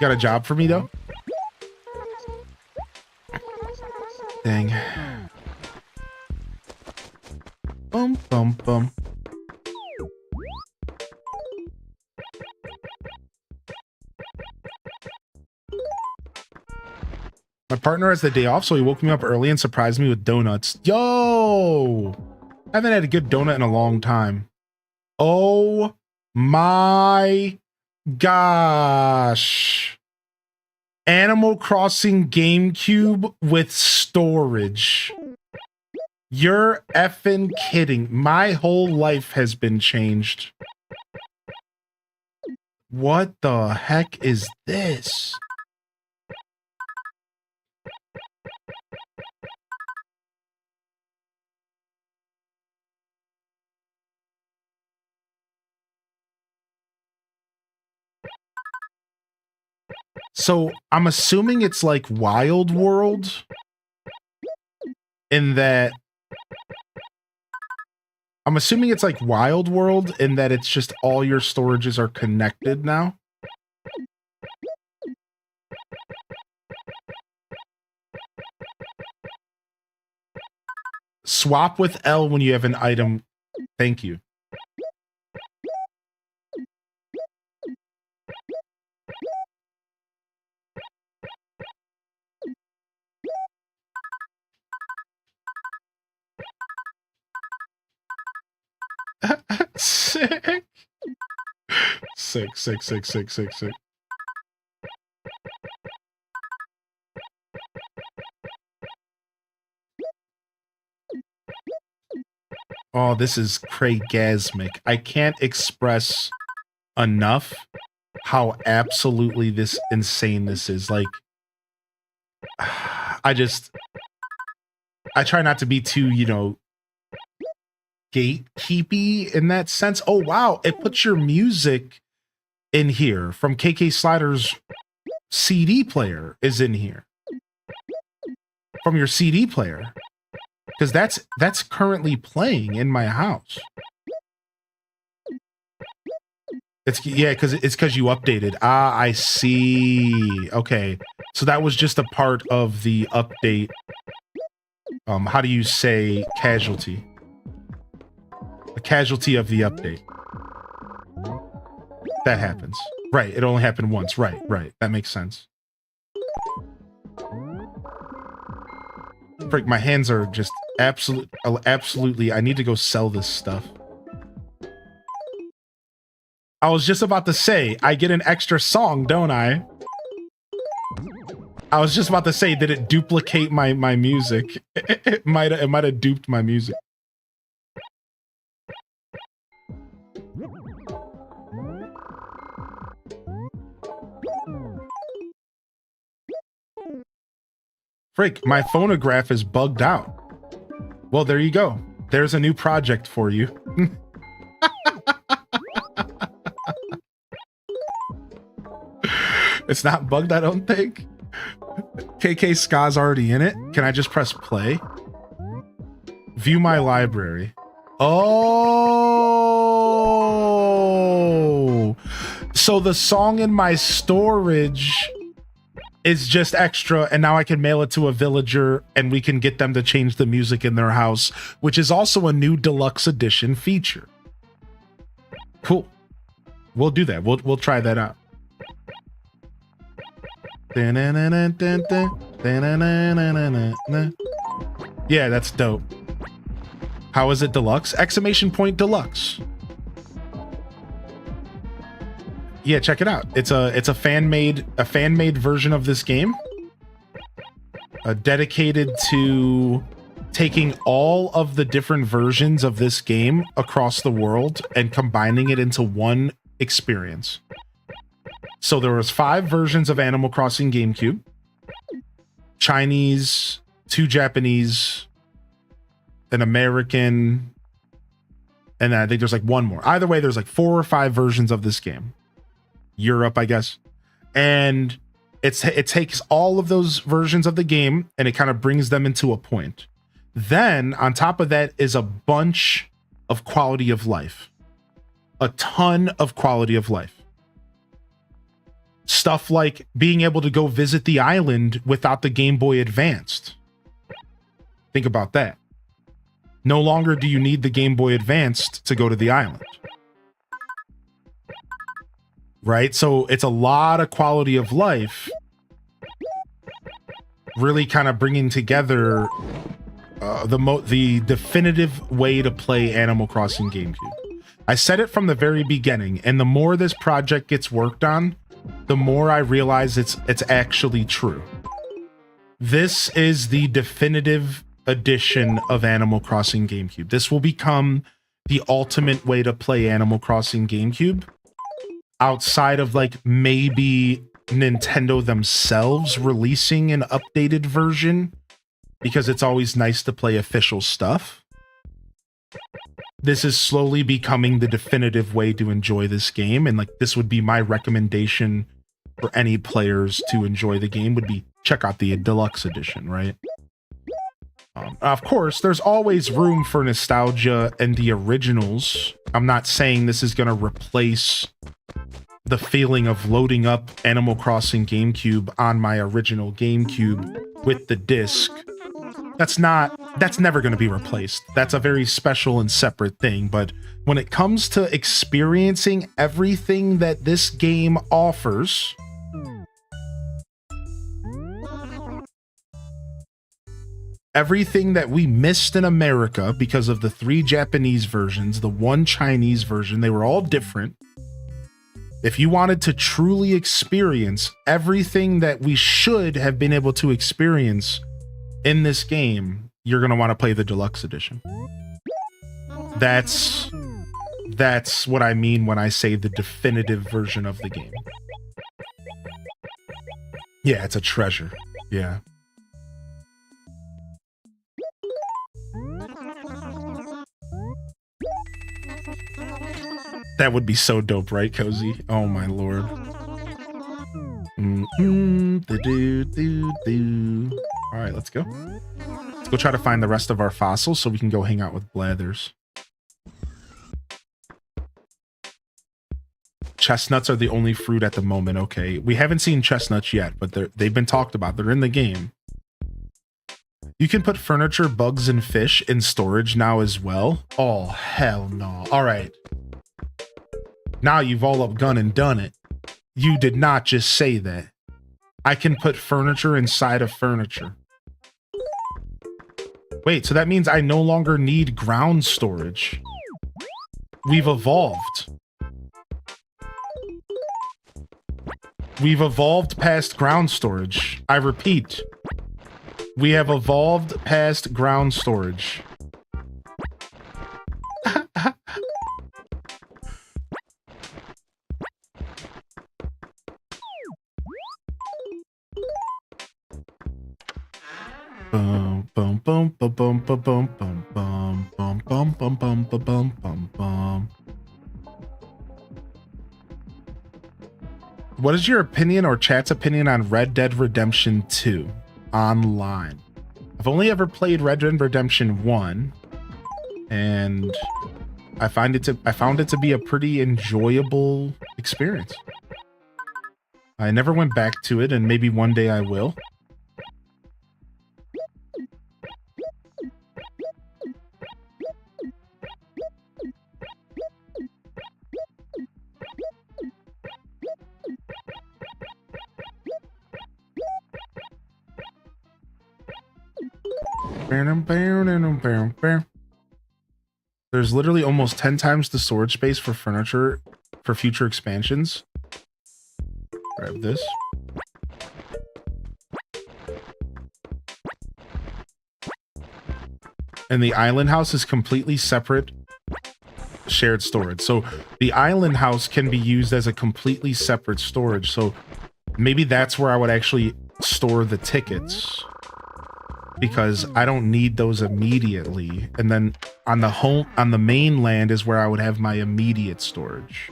Got a job for me, though? Dang. Bum, bum, bum. My partner has the day off, so he woke me up early and surprised me with donuts. Yo! I haven't had a good donut in a long time. Oh my gosh. Animal Crossing GameCube with storage. You're effing kidding. My whole life has been changed. What the heck is this? So I'm assuming it's like Wild World in that it's just all your storages are connected now. Swap with L when you have an item. Thank you. Sick. Sick, sick, sick, sick, sick, sick. Oh, this is Craigasmic. I can't express enough how absolutely this insane this is. Like, I try not to be too, you know, gatekeepy in that sense. Oh, wow. It puts your music in here from KK Slider's CD player is in here. From your CD player. Because that's currently playing in my house. It's because you updated. Ah, I see. Okay. So that was just a part of the update. How do you say casualty? A casualty of the update. That happens. Right, it only happened once. Right. That makes sense. Frick, my hands are just absolutely. I need to go sell this stuff. I was just about to say, I get an extra song, don't I? I was just about to say, did it duplicate my music? It might have duped my music. Frick, my phonograph is bugged out. Well, there you go. There's a new project for you. It's not bugged, I don't think. KK Ska's already in it. Can I just press play? View my library. Oh! So the song in my storage is just extra, and now I can mail it to a villager and we can get them to change the music in their house, which is also a new deluxe edition feature. Cool. We'll do that. We'll try that out. Yeah, that's dope. How is it deluxe? Exclamation point deluxe. Yeah, check it out. It's a fan-made version of this game. Dedicated to taking all of the different versions of this game across the world and combining it into one experience. So there was 5 versions of Animal Crossing GameCube. Chinese, 2 Japanese, an American, and I think there's like 1 more. Either way, there's like 4 or 5 versions of this game. Europe, I guess. And it takes all of those versions of the game and it kind of brings them into a point. Then on top of that is a bunch of quality of life. A ton of quality of life. Stuff like being able to go visit the island without the Game Boy Advanced. Think about that. No longer do you need the Game Boy Advanced to go to the island. Right? So it's a lot of quality of life. Really kind of bringing together the definitive way to play Animal Crossing GameCube. I said it from the very beginning, and the more this project gets worked on, the more I realize it's actually true. This is the definitive edition of Animal Crossing GameCube. This will become the ultimate way to play Animal Crossing GameCube. Outside of like maybe Nintendo themselves releasing an updated version, because it's always nice to play official stuff. This is slowly becoming the definitive way to enjoy this game, and like this would be my recommendation for any players to enjoy the game, would be check out the deluxe edition, right? Of course, there's always room for nostalgia and the originals. I'm not saying this is going to replace the feeling of loading up Animal Crossing GameCube on my original GameCube with the disc. That's never going to be replaced. That's a very special and separate thing. But when it comes to experiencing everything that this game offers, everything that we missed in America because of the 3 Japanese versions, the 1 Chinese version, they were all different. If you wanted to truly experience everything that we should have been able to experience in this game, you're going to want to play the deluxe edition. That's what I mean when I say the definitive version of the game. Yeah, it's a treasure. Yeah. That would be so dope, right, Cozy? Oh my lord. All right, let's go. Let's go try to find the rest of our fossils so we can go hang out with Blathers. Chestnuts are the only fruit at the moment. Okay, we haven't seen chestnuts yet, but they've been talked about. They're in the game. You can put furniture, bugs, and fish in storage now as well. Oh, hell no. All right. Now you've all up gun and done it. You did not just say that. I can put furniture inside of furniture. Wait, so that means I no longer need ground storage. We've evolved. We've evolved past ground storage. I repeat, we have evolved past ground storage. Boom, boom, boom, boom, boom, boom, boom, boom, boom, boom, boom, boom, boom, boom, boom, boom. What is your opinion or chat's opinion on Red Dead Redemption 2 online? I've only ever played Red Dead Redemption 1, and I found it to be a pretty enjoyable experience. I never went back to it, and maybe one day I will. There's literally almost 10 times the storage space for furniture for future expansions. Grab this. And the island house is completely separate shared storage. So the island house can be used as a completely separate storage. So maybe that's where I would actually store the tickets, because I don't need those immediately. And then on the mainland is where I would have my immediate storage.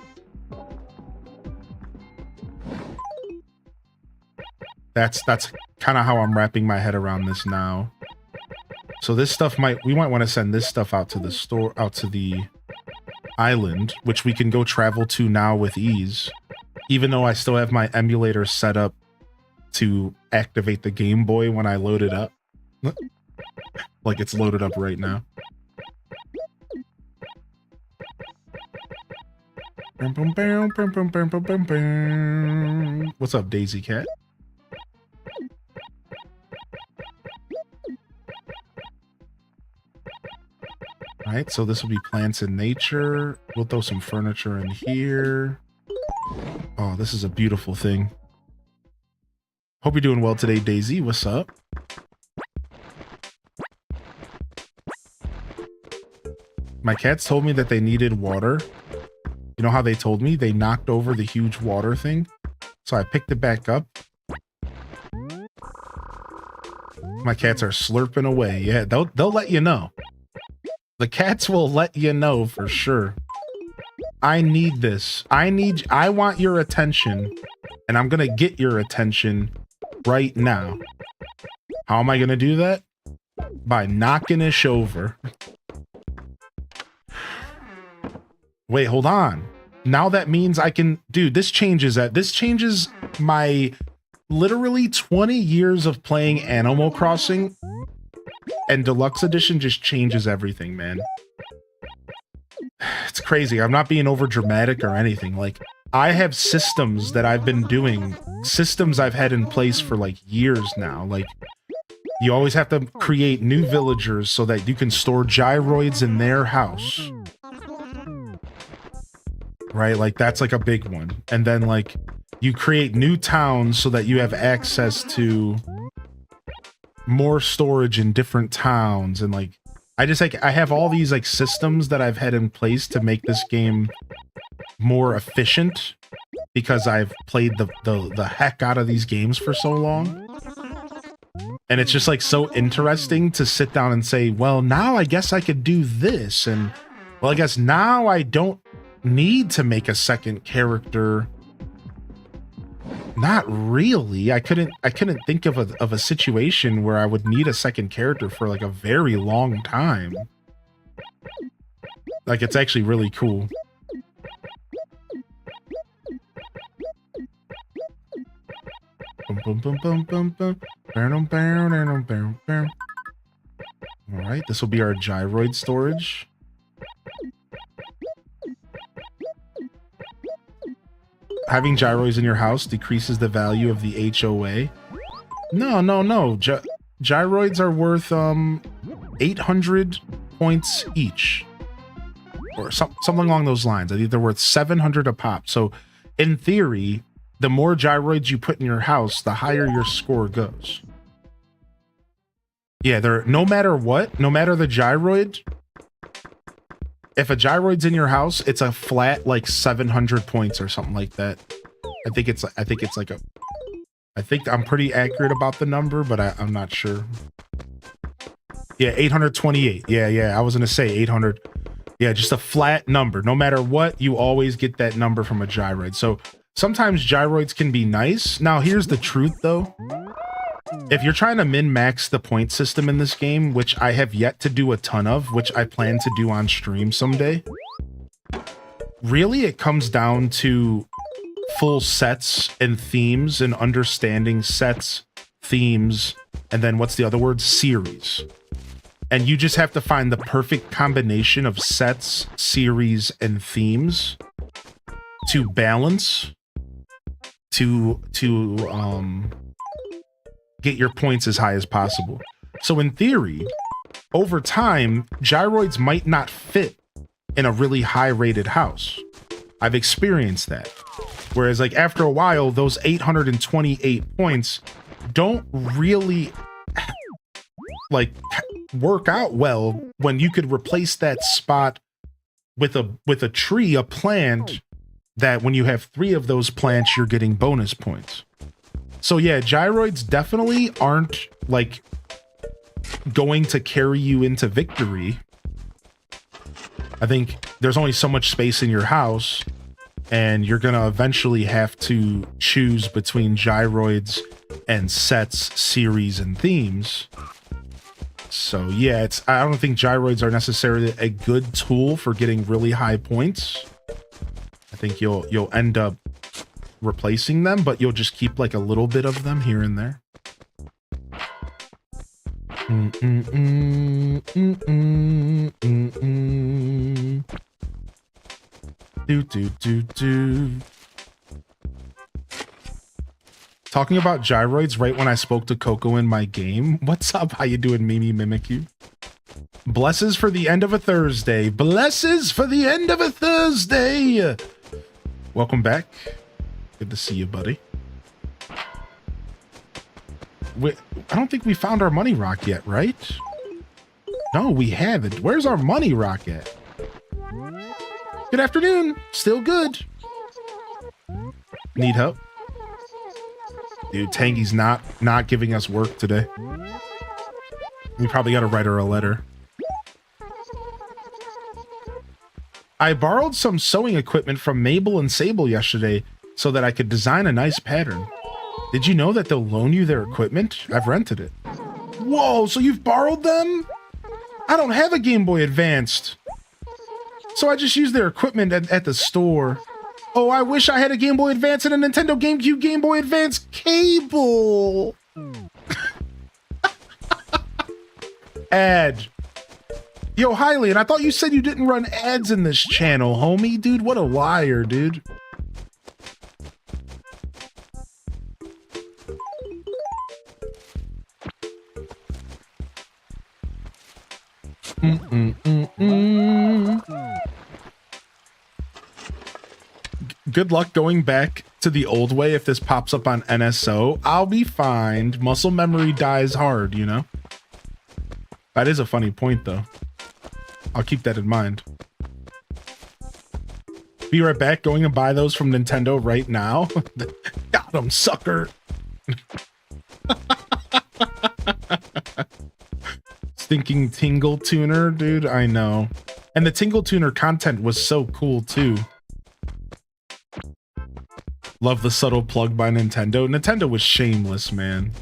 That's kind of how I'm wrapping my head around this now. So this stuff we might want to send this stuff out to the island, which we can go travel to now with ease, even though I still have my emulator set up to activate the Game Boy when I load it up. Like it's loaded up right now. What's up, Daisy Cat? All right, so this will be plants in nature. We'll throw some furniture in here. Oh, this is a beautiful thing. Hope you're doing well today, Daisy. What's up? My cats told me that they needed water. You know how they told me? They knocked over the huge water thing. So I picked it back up. My cats are slurping away. Yeah, they'll let you know. The cats will let you know for sure. I need this. I want your attention, and I'm gonna get your attention right now. How am I gonna do that? By knocking ish over. Wait, hold on. Now that means I can, dude, this changes my literally 20 years of playing Animal Crossing, and Deluxe Edition just changes everything, man. It's crazy. I'm not being over dramatic or anything. Like, I have systems that I've been doing, systems I've had in place for like years now. Like, You always have to create new villagers so that you can store gyroids in their house. Right? Like, that's like a big one. And then, like, you create new towns so that you have access to more storage in different towns. And, like, I have all these, like, systems that I've had in place to make this game more efficient because I've played the heck out of these games for so long. And it's just like so interesting to sit down and say, well, now I guess I could do this. And well, I guess now I don't need to make a second character. Not really. I couldn't think of a situation where I would need a second character for like a very long time. Like, it's actually really cool. Bum, bum, bum, bum, bum. All right, this will be our gyroid storage. Having gyroids in your house decreases the value of the HOA. No. Gyroids are worth 800 points each, or something along those lines. I think they're worth 700 a pop. So, in theory, the more gyroids you put in your house, the higher your score goes. Yeah, they're no matter what, no matter the gyroid. If a gyroid's in your house, it's a flat like 700 points or something like that. I think I'm pretty accurate about the number, but I'm not sure. Yeah, 828. Yeah. I was gonna say 800. Yeah, just a flat number. No matter what, you always get that number from a gyroid. So sometimes gyroids can be nice. Now, here's the truth, though. If you're trying to min-max the point system in this game, which I have yet to do a ton of, which I plan to do on stream someday, really it comes down to full sets and themes and understanding sets, themes, and then what's the other word? Series. And you just have to find the perfect combination of sets, series, and themes to balance to get your points as high as possible. So in theory, over time, gyroids might not fit in a really high rated house. I've experienced that. Whereas like after a while, those 828 points don't really like work out well when you could replace that spot with a tree, a plant, that when you have 3 of those plants, you're getting bonus points. So yeah, gyroids definitely aren't like going to carry you into victory. I think there's only so much space in your house, and you're gonna eventually have to choose between gyroids and sets, series, and themes. So yeah, I don't think gyroids are necessarily a good tool for getting really high points. I think you'll end up replacing them, but you'll just keep like a little bit of them here and there. Talking about gyroids right when I spoke to Coco in my game. What's up? How you doing, Mimi Mimikyu? Blesses for the end of a Thursday. Blesses for the end of a Thursday. Welcome back. Good to see you, buddy. I don't think we found our money rock yet, right? No, we haven't. Where's our money rock at? Good afternoon. Still good. Need help? Dude, Tangy's not giving us work today. We probably got to write her a letter. I borrowed some sewing equipment from Mabel and Sable yesterday so that I could design a nice pattern. Did you know that they'll loan you their equipment? I've rented it. Whoa, so you've borrowed them? I don't have a Game Boy Advanced. So I just use their equipment at the store. Oh, I wish I had a Game Boy Advance and a Nintendo GameCube Game Boy Advance cable. Ad. Yo, Hylian, I thought you said you didn't run ads in this channel, homie. Dude, what a liar, dude. Good luck going back to the old way if this pops up on NSO. I'll be fine. Muscle memory dies hard, you know? That is a funny point, though. I'll keep that in mind. Be right back. Going to buy those from Nintendo right now. Got 'em, sucker. Stinking Tingle Tuner, dude. I know. And the Tingle Tuner content was so cool, too. Love the subtle plug by Nintendo. Nintendo was shameless, man.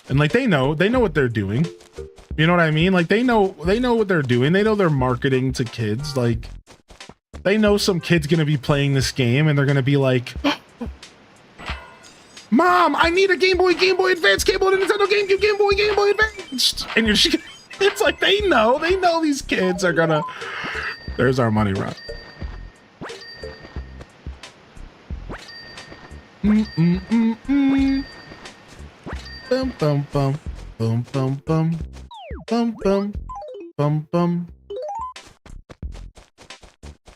And like they know what they're doing. You know what I mean? Like they know what they're doing. They know they're marketing to kids. Like they know some kid's gonna be playing this game and they're gonna be like, Mom, I need a Game Boy Advance cable to Nintendo GameCube, Game Boy Advance. And it's like they know these kids are gonna. There's our money run. Bum bum bum bum bum bum bum bum bum bum.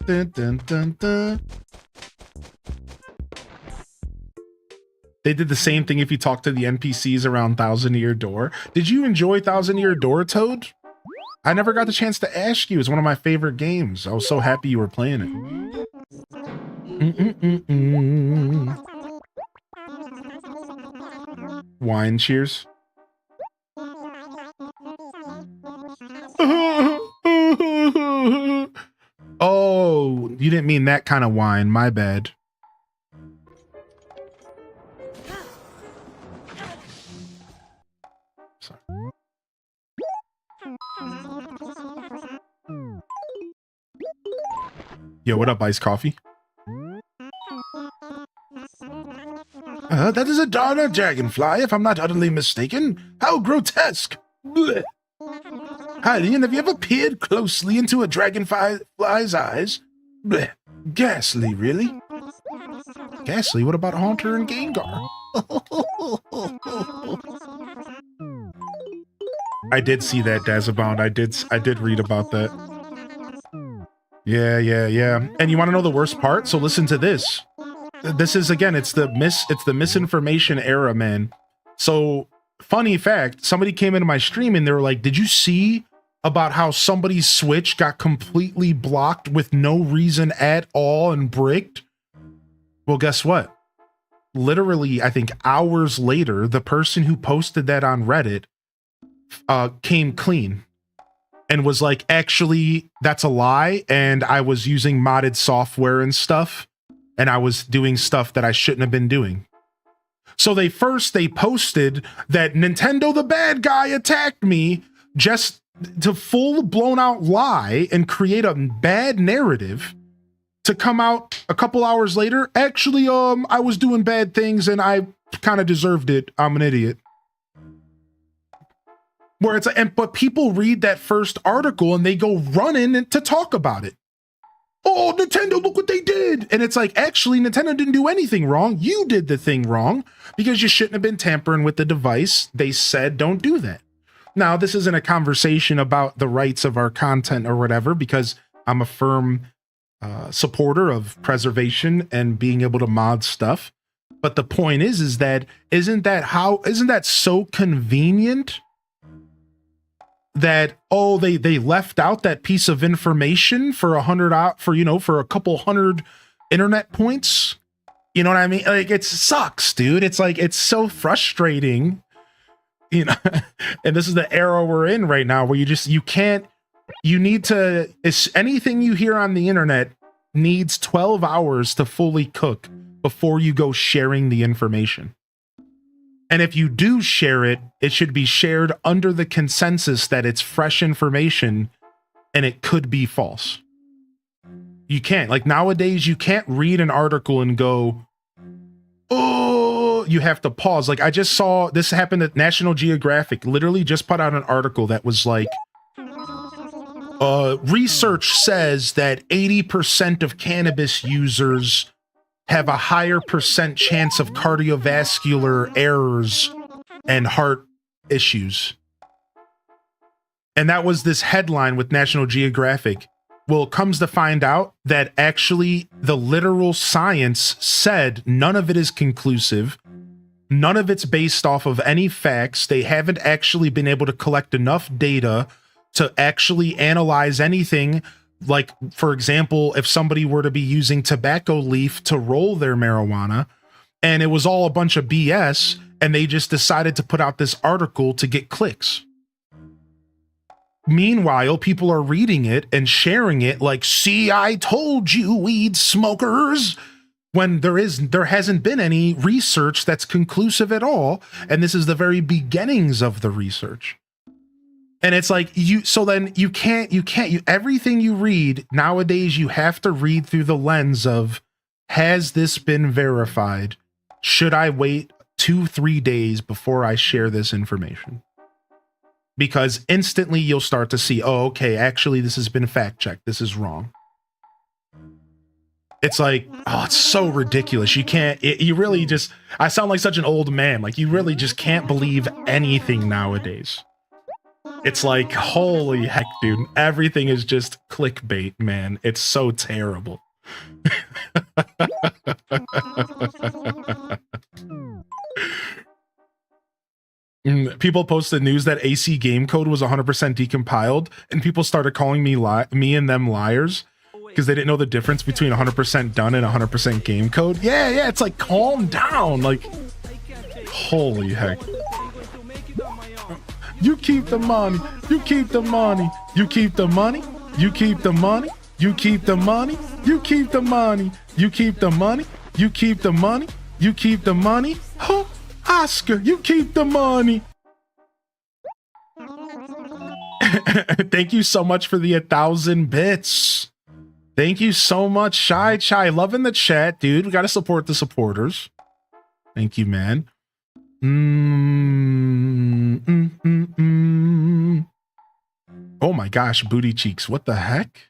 Dun, dun, dun, dun. They did the same thing if you talk to the NPCs around Thousand Year Door. Did you enjoy Thousand Year Door, Toad? I never got the chance to ask you. It's one of my favorite games. I was so happy you were playing it. Wine cheers. Oh, you didn't mean that kind of wine. My bad. Sorry. Yo, what up, iced coffee? That is a Dharna dragonfly, if I'm not utterly mistaken. How grotesque! Blech. Hylian, have you ever peered closely into a dragonfly's eyes? Blech. Ghastly, really? Ghastly? What about Haunter and Gengar? I did see that, Dazabound. I did read about that. Yeah. And you want to know the worst part? So listen to this. This is, again, it's the misinformation era, man. So, funny fact, somebody came into my stream and they were like, did you see about how somebody's Switch got completely blocked with no reason at all and bricked? Well, guess what? Literally, I think hours later, the person who posted that on Reddit came clean and was like, actually, that's a lie, and I was using modded software and stuff. And I was doing stuff that I shouldn't have been doing. So they posted that Nintendo the bad guy attacked me, just to full blown out lie and create a bad narrative to come out a couple hours later. Actually, I was doing bad things and I kind of deserved it. I'm an idiot. Where it's but people read that first article and they go running to talk about it. Oh, Nintendo, look what they did. And it's like, actually, Nintendo didn't do anything wrong. You did the thing wrong because you shouldn't have been tampering with the device. They said, don't do that. Now, this isn't a conversation about the rights of our content or whatever, because I'm a firm supporter of preservation and being able to mod stuff. But the point is that isn't that so convenient that, oh, they left out that piece of information for a couple hundred internet points? You know what I mean? Like, it sucks, dude. It's like, it's so frustrating, you know. And this is the era we're in right now, where anything you hear on the internet needs 12 hours to fully cook before you go sharing the information. And if you do share it, it should be shared under the consensus that it's fresh information and it could be false. You can't. Like, nowadays, you can't read an article and go, oh, you have to pause. Like, I just saw this happen at National Geographic, literally just put out an article that was like, research says that 80% of cannabis users have a higher percent chance of cardiovascular errors and heart issues. And that was this headline with National Geographic. Well, it comes to find out that actually the literal science said none of it is conclusive. None of it's based off of any facts. They haven't actually been able to collect enough data to actually analyze anything. Like, for example, if somebody were to be using tobacco leaf to roll their marijuana, and it was all a bunch of BS, and they just decided to put out this article to get clicks. Meanwhile, people are reading it and sharing it like, see, I told you, weed smokers, when there hasn't been any research that's conclusive at all. And this is the very beginnings of the research. And it's like, everything you read nowadays, you have to read through the lens of, has this been verified? Should I wait 2-3 days before I share this information? Because instantly you'll start to see, oh, okay, actually this has been fact checked. This is wrong. It's like, oh, it's so ridiculous. You really just, I sound like such an old man. Like, you really just can't believe anything nowadays. It's like, holy heck, dude. Everything is just clickbait, man. It's so terrible. People posted news that AC game code was 100% decompiled, and people started calling me and them liars because they didn't know the difference between 100% done and 100% game code. Yeah, it's like, calm down. Like, holy heck. You keep the money. You keep the money. You keep the money. You keep the money. You keep the money. You keep the money. You keep the money. You keep the money. You keep the money. Huh? Oscar, you keep the money. Thank you so much for the 1,000 bits. Thank you so much, Shy Chai. Loving the chat, dude. We got to support the supporters. Thank you, man. Oh my gosh, booty cheeks. What the heck?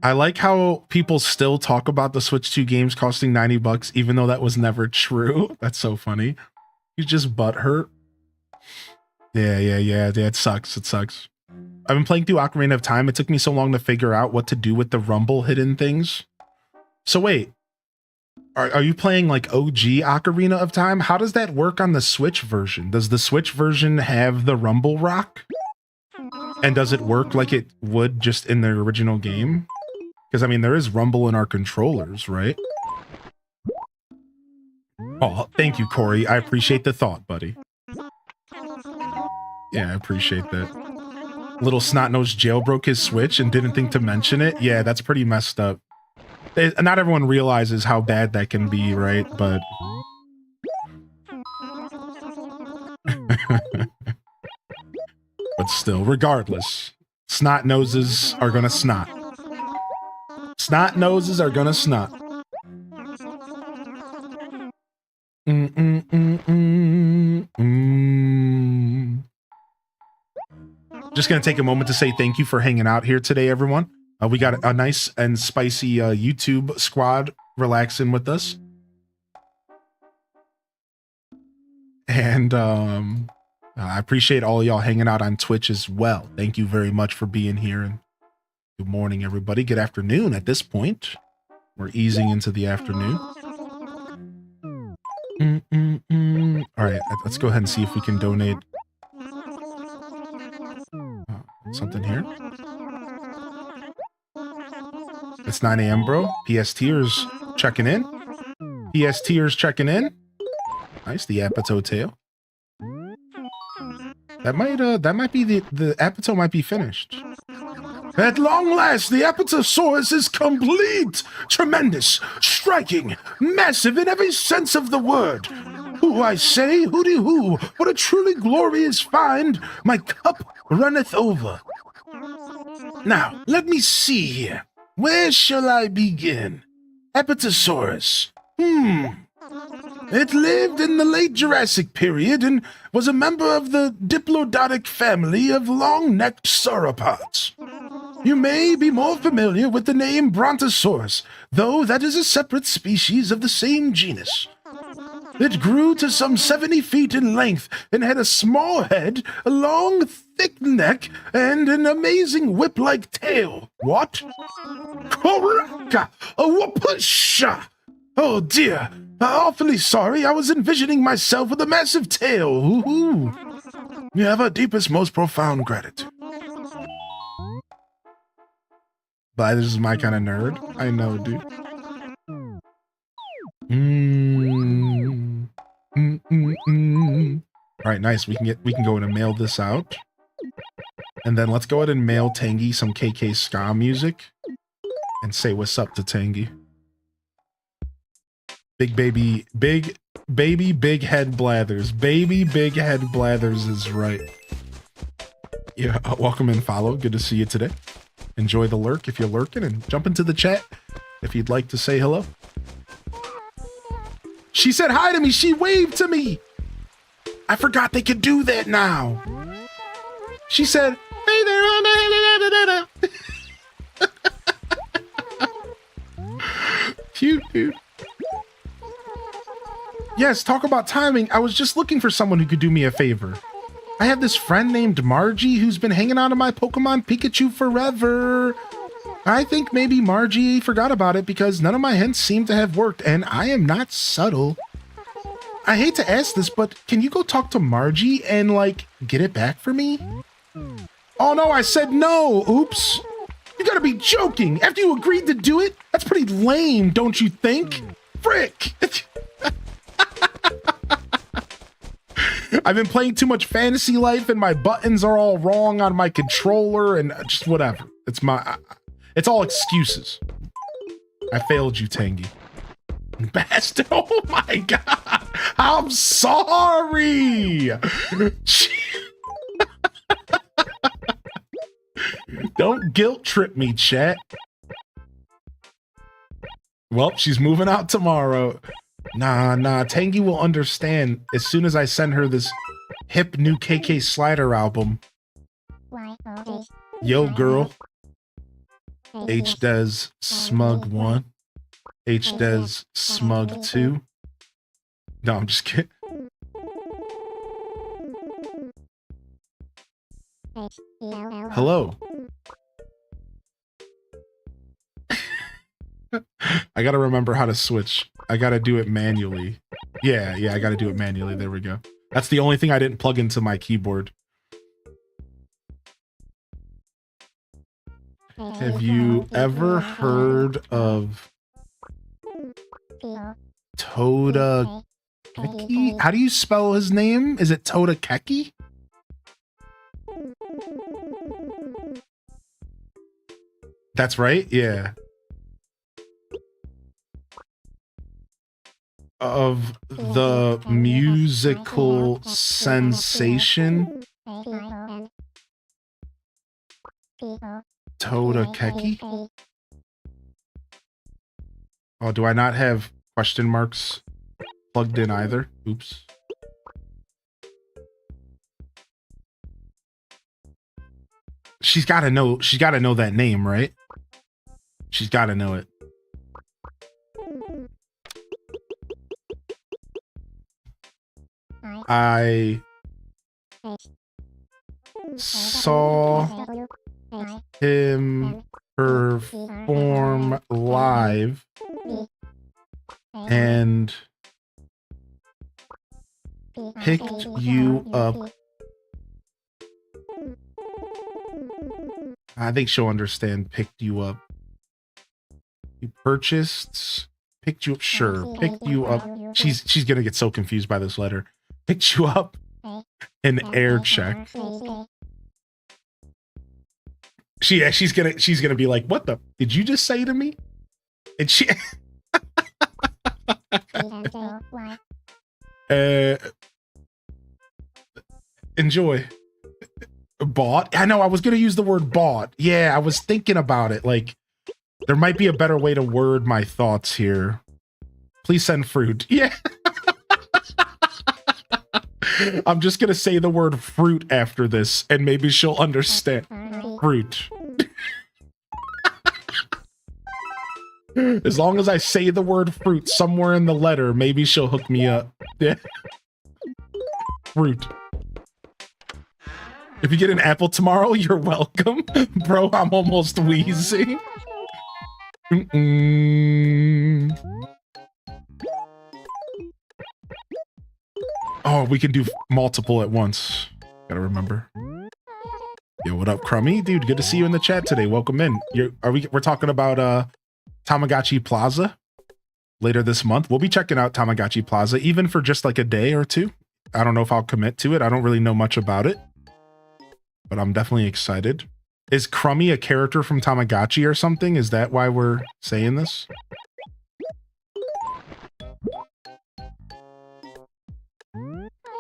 I like how people still talk about the Switch 2 games costing $90, even though that was never true. That's so funny. You just butthurt. Yeah. It sucks. It sucks. I've been playing through Ocarina of Time. It took me so long to figure out what to do with the rumble hidden things. So wait. Are you playing like OG Ocarina of Time? How does that work on the Switch version? Does the Switch version have the rumble rock? And does it work like it would just in the original game? Because, I mean, there is rumble in our controllers, right? Oh, thank you, Corey. I appreciate the thought, buddy. Yeah, I appreciate that. Little snot-nosed jailbroke his Switch and didn't think to mention it. Yeah, that's pretty messed up. Not everyone realizes how bad that can be, right? But but still, regardless, snot noses are gonna snot. Snot noses are gonna snot. Just gonna take a moment to say thank you for hanging out here today, everyone. We got a nice and spicy YouTube squad relaxing with us. And I appreciate all y'all hanging out on Twitch as well. Thank you very much for being here. And good morning, everybody. Good afternoon at this point. We're easing into the afternoon. All right, let's go ahead and see if we can donate something here. It's 9 a.m., bro. PS Tears checking in. PS Tears checking in. Nice, the Apatow tail. That might be the Apatow might be finished. At long last, the Apatosaurus is complete, tremendous, striking, massive in every sense of the word. Who I say, hooty hoo, what a truly glorious find! My cup runneth over. Now, let me see here. Where shall I begin? Apatosaurus. It lived in the late Jurassic period and was a member of the diplodontic family of long-necked sauropods. You may be more familiar with the name Brontosaurus, though that is a separate species of the same genus. It grew to some 70 feet in length and had a small head, a long, thick neck, and an amazing whip-like tail. What? Koraka! A whoopusha! Oh dear, awfully sorry. I was envisioning myself with a massive tail. Ooh. You have our deepest, most profound gratitude. But this is my kind of nerd. I know, dude. All right, nice. We can go in and mail this out. And then let's go ahead and mail Tangy some KK ska music and say what's up to Tangy. Big head blathers. Baby big head blathers is right. Yeah, welcome and follow. Good to see you today. Enjoy the lurk if you're lurking, and jump into the chat if you'd like to say hello. She said hi to me. She waved to me. I forgot they could do that now. She said, hey there. Cute, dude. Yes, talk about timing. I was just looking for someone who could do me a favor. I have this friend named Margie who's been hanging out on my Pokemon Pikachu forever. I think maybe Margie forgot about it because none of my hints seem to have worked, and I am not subtle. I hate to ask this, but can you go talk to Margie and, like, get it back for me? Oh no, I said no. Oops. You gotta be joking. After you agreed to do it? That's pretty lame, don't you think? Frick. I've been playing too much Fantasy Life and my buttons are all wrong on my controller and just whatever. It's all excuses. I failed you, Tangy. Bastard. Oh my god. I'm sorry. Don't guilt trip me, chat. Well, she's moving out tomorrow. Nah, Tangy will understand as soon as I send her this hip new KK Slider album. Yo, girl. H Des Smug 1. H Des Smug 2. No, I'm just kidding. Hello. I gotta remember how to switch. I gotta do it manually. Yeah, I gotta do it manually. There we go. That's the only thing I didn't plug into my keyboard. Have you ever heard of Toda Keki? How do you spell his name? Is it Toda Keki? That's right, yeah. Of the musical sensation Toda Keki? Oh, do I not have question marks plugged in either? Oops. She's gotta know that name, right? She's gotta know it. I saw him perform live and picked you up. I think she'll understand picked you up. You purchased, picked you up, sure. Picked you up. She's gonna get so confused by this letter. Picked you up in air check. She's gonna be like, what the did you just say to me? And she enjoy. Bought? I know I was gonna use the word bought. Yeah, I was thinking about it. Like, there might be a better way to word my thoughts here. Please send fruit. Yeah. I'm just gonna say the word fruit after this, and maybe she'll understand. Fruit. As long as I say the word fruit somewhere in the letter, maybe she'll hook me up. Yeah. Fruit. If you get an apple tomorrow, you're welcome. Bro, I'm almost wheezing. Oh, we can do multiple at once. Gotta remember. Yo, what up, Crummy? Dude, good to see you in the chat today. Welcome in. We're talking about Tamagotchi Plaza later this month. We'll be checking out Tamagotchi Plaza, even for just like a day or two. I don't know if I'll commit to it. I don't really know much about it, but I'm definitely excited. Is Crummy a character from Tamagotchi or something? Is that why we're saying this?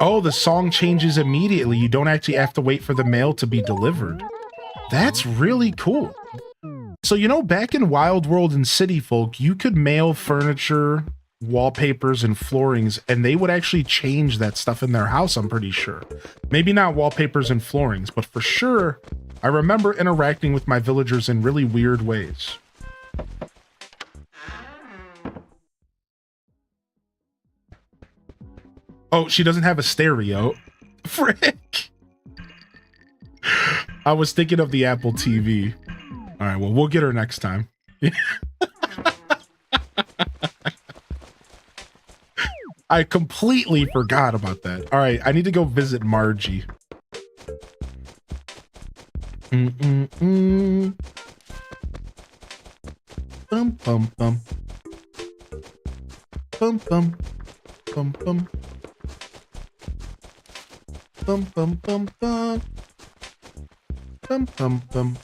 Oh, the song changes immediately. You don't actually have to wait for the mail to be delivered. That's really cool. So, you know, back in Wild World and City Folk, you could mail furniture, wallpapers, and floorings, and they would actually change that stuff in their house, I'm pretty sure. Maybe not wallpapers and floorings, but for sure, I remember interacting with my villagers in really weird ways. Oh, she doesn't have a stereo. Frick. I was thinking of the Apple TV. All right, well, we'll get her next time. I completely forgot about that. All right, I need to go visit Margie. Bum, bum, bum. Bum, bum. Bum, bum. Bum, bum, bum, bum. Bum, bum, bum.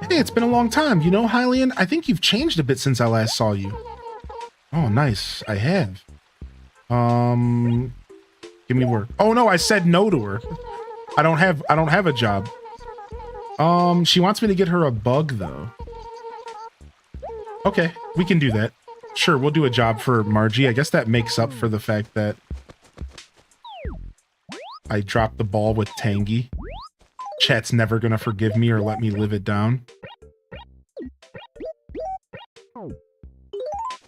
Hey, it's been a long time. You know, Hylian, I think you've changed a bit since I last saw you. Oh, nice. I have. Give me work. Oh no, I said no to her. I don't have a job. She wants me to get her a bug though. Okay, we can do that. Sure, we'll do a job for Margie. I guess that makes up for the fact that I dropped the ball with Tangy. Chat's never gonna forgive me or let me live it down.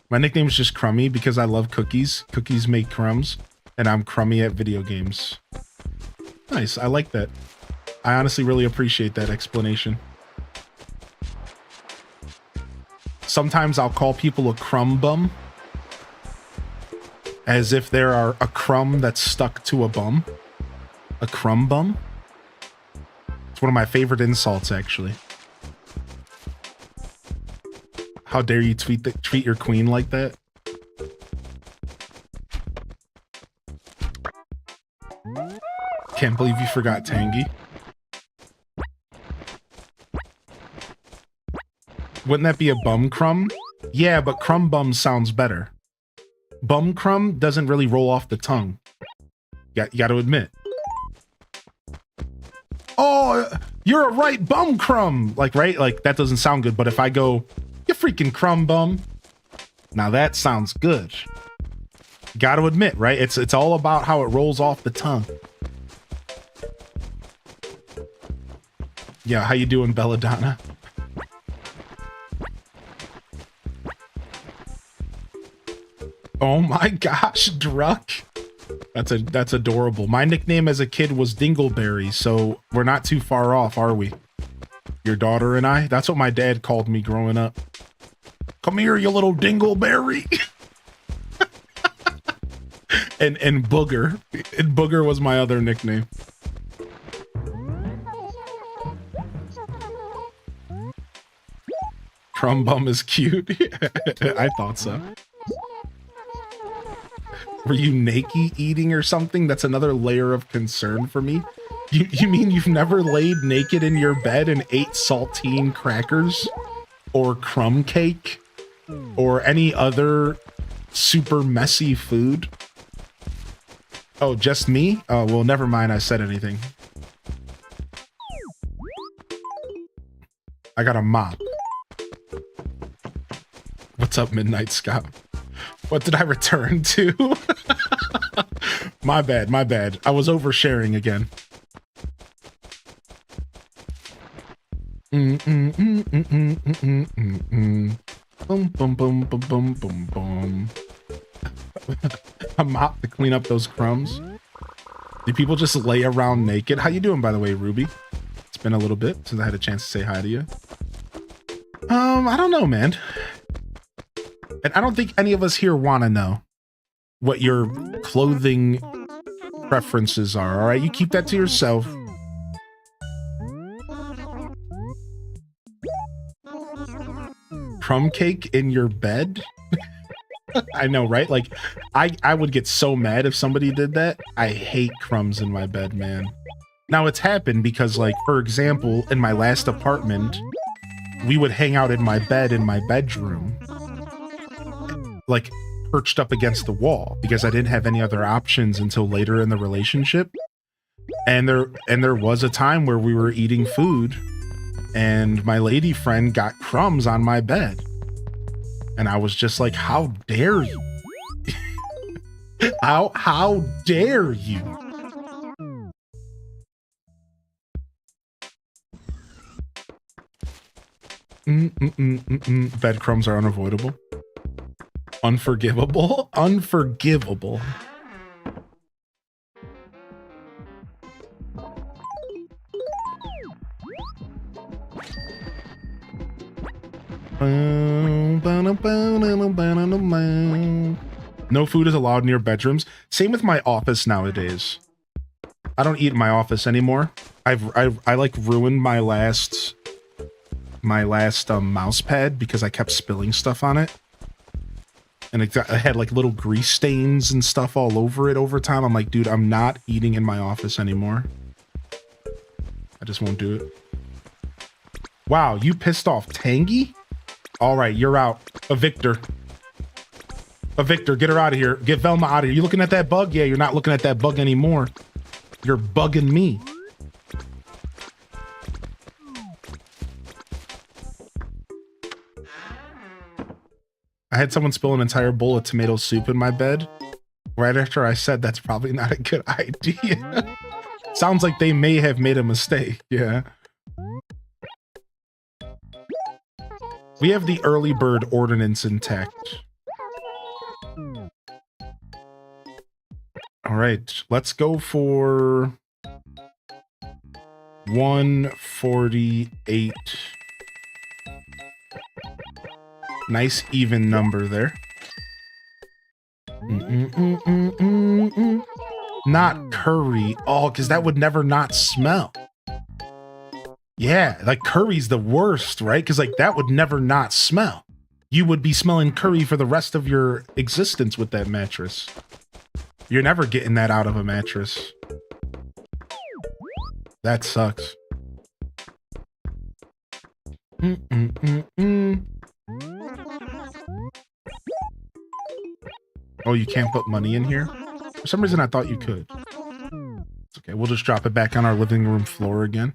My nickname is just Crummy because I love cookies. Cookies make crumbs, and I'm crummy at video games. Nice, I like that. I honestly really appreciate that explanation. Sometimes I'll call people a crumb bum, as if there are a crumb that's stuck to a bum. A crumb bum? It's one of my favorite insults, actually. How dare you treat your queen like that? Can't believe you forgot Tangy. Wouldn't that be a bum crumb? Yeah, but crumb bum sounds better. Bum crumb doesn't really roll off the tongue. You got to admit. Oh, you're a right bum crumb. Like, right? Like, that doesn't sound good. But if I go, you freaking crumb bum. Now that sounds good. Got to admit, right? It's all about how it rolls off the tongue. Yeah, how you doing, Belladonna? Oh my gosh, Druck. That's adorable. My nickname as a kid was Dingleberry, so we're not too far off, are we? Your daughter and I? That's what my dad called me growing up. Come here, you little Dingleberry. and Booger. And Booger was my other nickname. Crumb bum is cute. I thought so. Were you naked eating or something? That's another layer of concern for me. You mean you've never laid naked in your bed and ate saltine crackers? Or crumb cake? Or any other super messy food? Oh, just me? Oh, well, never mind. I said anything. I got a mop. What's up, Midnight Scout? What did I return to? My bad, my bad. I was oversharing again. Boom, boom, boom, boom, boom, boom, boom. A mop to clean up those crumbs. Do people just lay around naked? How you doing, by the way, Ruby? It's been a little bit since I had a chance to say hi to you. I don't know, man. And I don't think any of us here want to know what your clothing preferences are, all right? You keep that to yourself. Crumb cake in your bed? I know, right? Like, I would get so mad if somebody did that. I hate crumbs in my bed, man. Now, it's happened because, like, for example, in my last apartment, we would hang out in my bed in my bedroom, like, perched up against the wall because I didn't have any other options until later in the relationship. And there was a time where we were eating food and my lady friend got crumbs on my bed. And I was just like, how dare you? How dare you? Bed crumbs are unavoidable. Unforgivable? Unforgivable. No food is allowed near bedrooms. Same with my office nowadays. I don't eat in my office anymore. I like ruined my last mouse pad because I kept spilling stuff on it. And it had like little grease stains and stuff all over it over time. I'm like, dude, I'm not eating in my office anymore. I just won't do it. Wow, you pissed off Tangy? All right, you're out. A Victor, get her out of here. Get Velma out of here. You looking at that bug? Yeah, you're not looking at that bug anymore. You're bugging me. I had someone spill an entire bowl of tomato soup in my bed right after I said that's probably not a good idea. Sounds like they may have made a mistake. Yeah. We have the early bird ordinance intact. All right, let's go for 148. Nice even number there. Not curry. Oh, because that would never not smell. Yeah, like curry's the worst, right? Because like that would never not smell. You would be smelling curry for the rest of your existence with that mattress. You're never getting that out of a mattress. That sucks. Oh, you can't put money in here? For some reason, I thought you could. It's okay. We'll just drop it back on our living room floor again.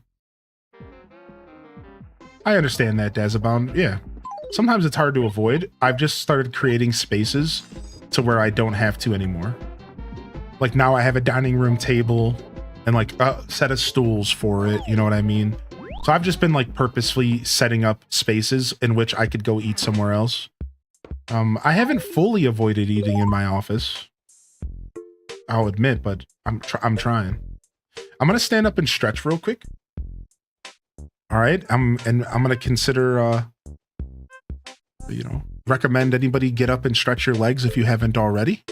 I understand that, Dazabound. Yeah. Sometimes it's hard to avoid. I've just started creating spaces to where I don't have to anymore. Like now I have a dining room table and like a set of stools for it. You know what I mean? So I've just been like purposefully setting up spaces in which I could go eat somewhere else. I haven't fully avoided eating in my office, I'll admit, but I'm trying. I'm gonna stand up and stretch real quick. All right, I'm gonna consider, you know, recommend anybody get up and stretch your legs if you haven't already.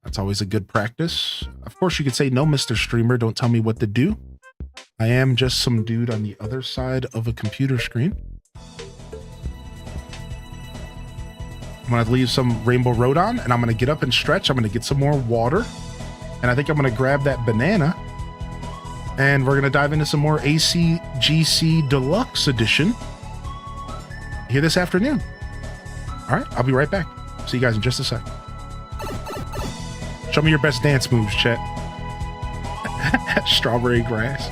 That's always a good practice. Of course, you could say, no, Mr. Streamer, don't tell me what to do. I am just some dude on the other side of a computer screen. I'm gonna leave some Rainbow Road on, and I'm gonna get up and stretch. I'm gonna get some more water, and I think I'm gonna grab that banana, and we're gonna dive into some more ACGC Deluxe Edition here this afternoon. All right, I'll be right back. See you guys in just a sec. Show me your best dance moves, chat. Strawberry grass.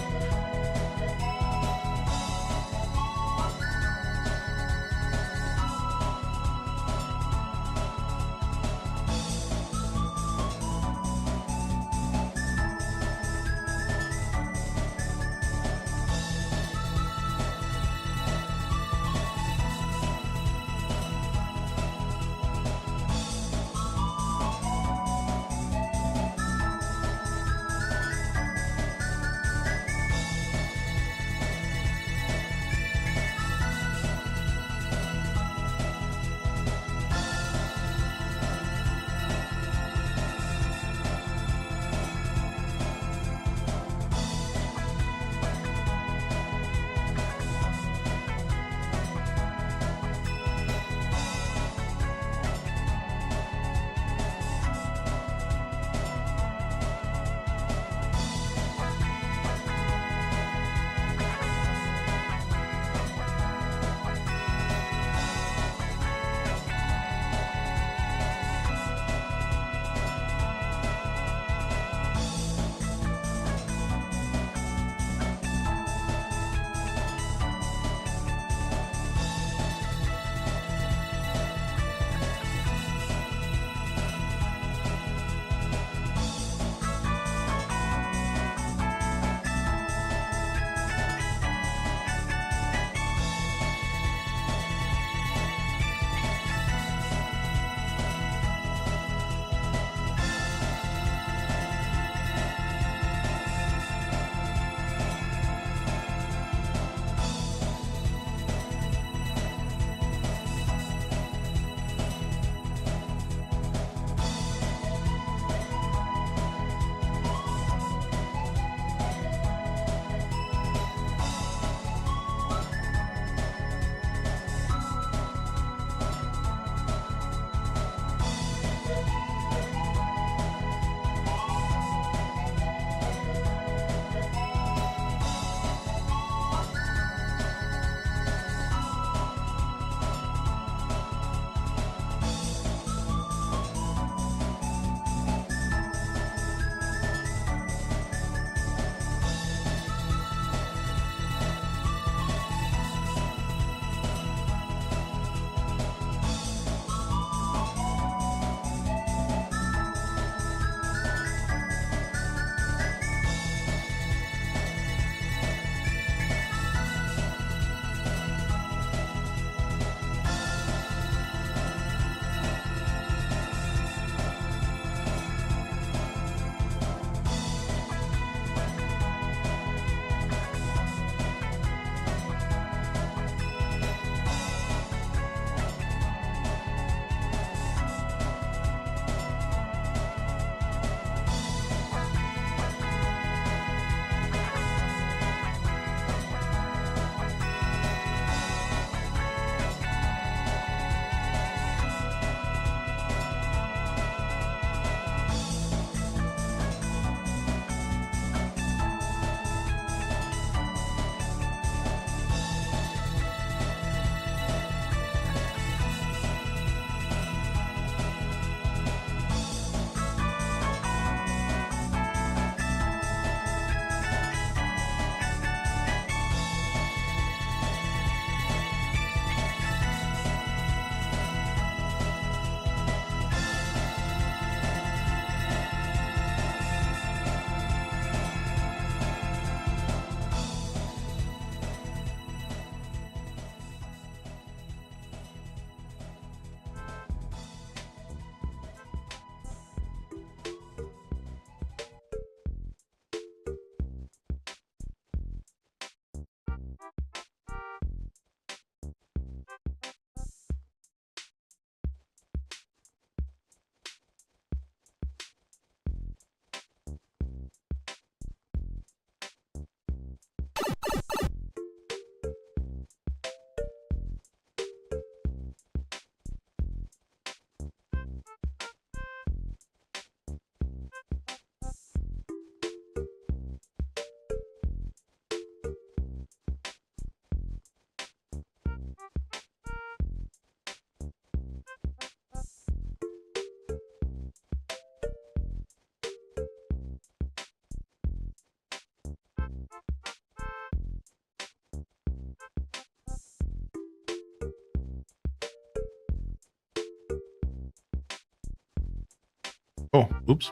Oh, oops.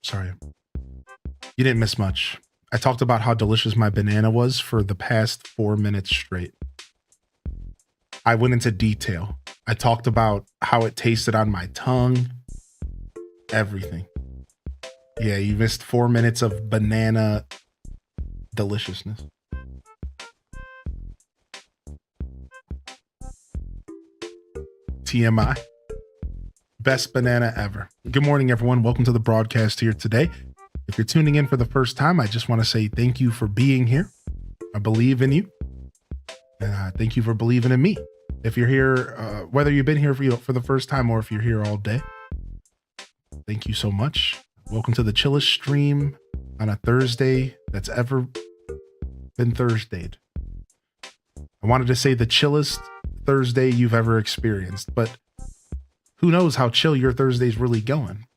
Sorry. You didn't miss much. I talked about how delicious my banana was for the past 4 minutes straight. I went into detail. I talked about how it tasted on my tongue. Everything. Yeah, you missed 4 minutes of banana deliciousness. TMI. Best banana ever. Good morning, everyone. Welcome to the broadcast here today. If you're tuning in for the first time, I just want to say thank you for being here. I believe in you. And thank you for believing in me. If you're here, whether you've been here for the first time or if you're here all day, thank you so much. Welcome to the chillest stream on a Thursday that's ever been Thursdayed. I wanted to say the chillest Thursday you've ever experienced, but who knows how chill your Thursday's really going?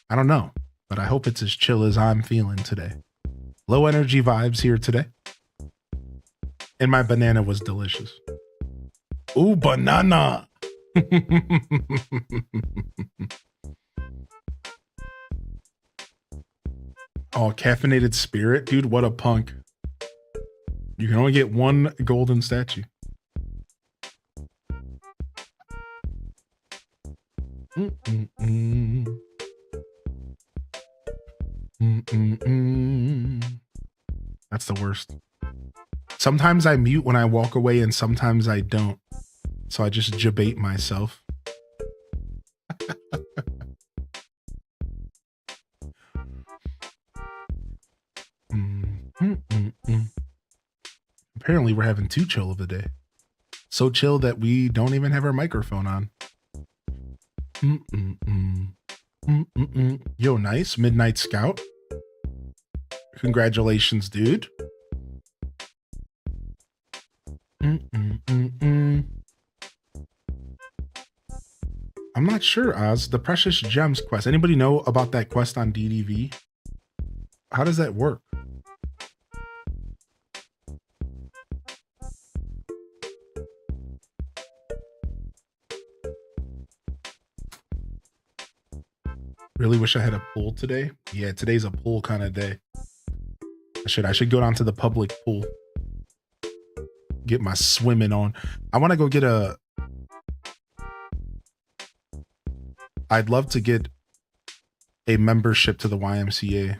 I don't know, but I hope it's as chill as I'm feeling today. Low energy vibes here today. And my banana was delicious. Ooh, banana. Oh, caffeinated spirit. Dude, what a punk. You can only get one golden statue. That's the worst. Sometimes I mute when I walk away and sometimes I don't. So I just debate myself. Apparently we're having too chill of a day. So chill that we don't even have our microphone on. Yo, nice. Midnight Scout. Congratulations, dude. I'm not sure, Oz. The Precious Gems quest. Anybody know about that quest on DDV? How does that work? Really wish I had a pool today. Yeah, today's a pool kind of day. I should go down to the public pool. Get my swimming on. I want to go get I'd love to get a membership to the YMCA.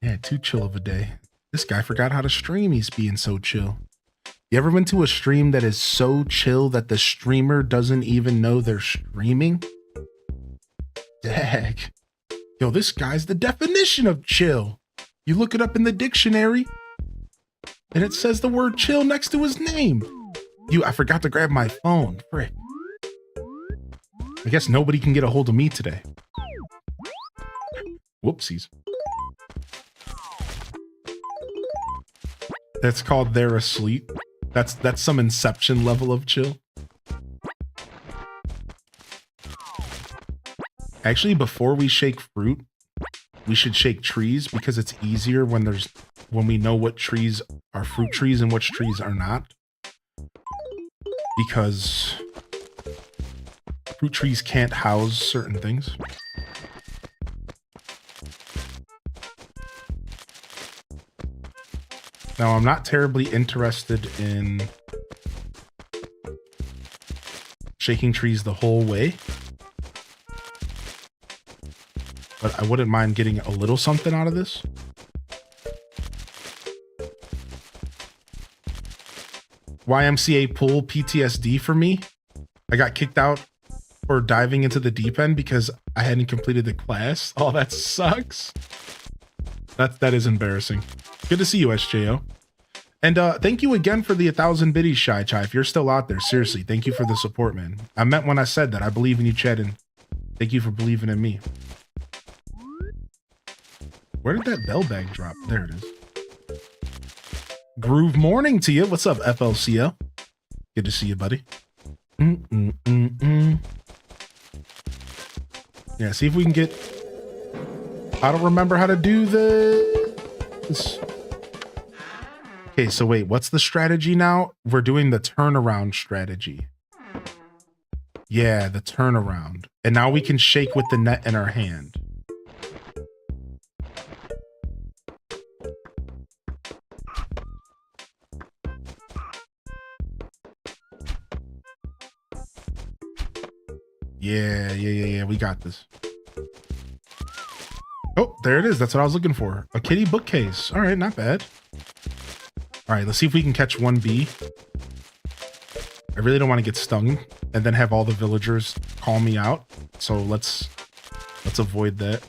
Yeah, too chill of a day. This guy forgot how to stream. He's being so chill. You ever been to a stream that is so chill that the streamer doesn't even know they're streaming? Dag. Yo, this guy's the definition of chill. You look it up in the dictionary and it says the word chill next to his name. I forgot to grab my phone. Frick. I guess nobody can get a hold of me today. Whoopsies. That's called they're asleep. That's some Inception level of chill. Actually, before we shake fruit, we should shake trees because it's easier when we know what trees are fruit trees and which trees are not. Because fruit trees can't house certain things. Now, I'm not terribly interested in shaking trees the whole way, but I wouldn't mind getting a little something out of this. YMCA pool PTSD for me. I got kicked out for diving into the deep end because I hadn't completed the class. Oh, that sucks. That is embarrassing. Good to see you, SJO. And thank you again for the 1,000 biddies, Shy Chai. If you're still out there, seriously, thank you for the support, man. I meant when I said that. I believe in you, Chad, and thank you for believing in me. Where did that bell bag drop? There it is. Groove morning to you. What's up, FLCL? Good to see you, buddy. Yeah, see if we can get... I don't remember how to do this. Okay, so wait, what's the strategy now? We're doing the turnaround strategy. Yeah, the turnaround. And now we can shake with the net in our hand. Yeah, we got this. Oh, there it is. That's what I was looking for. A kitty bookcase. All right, not bad. All right, let's see if we can catch 1B. I really don't want to get stung and then have all the villagers call me out. So let's avoid that.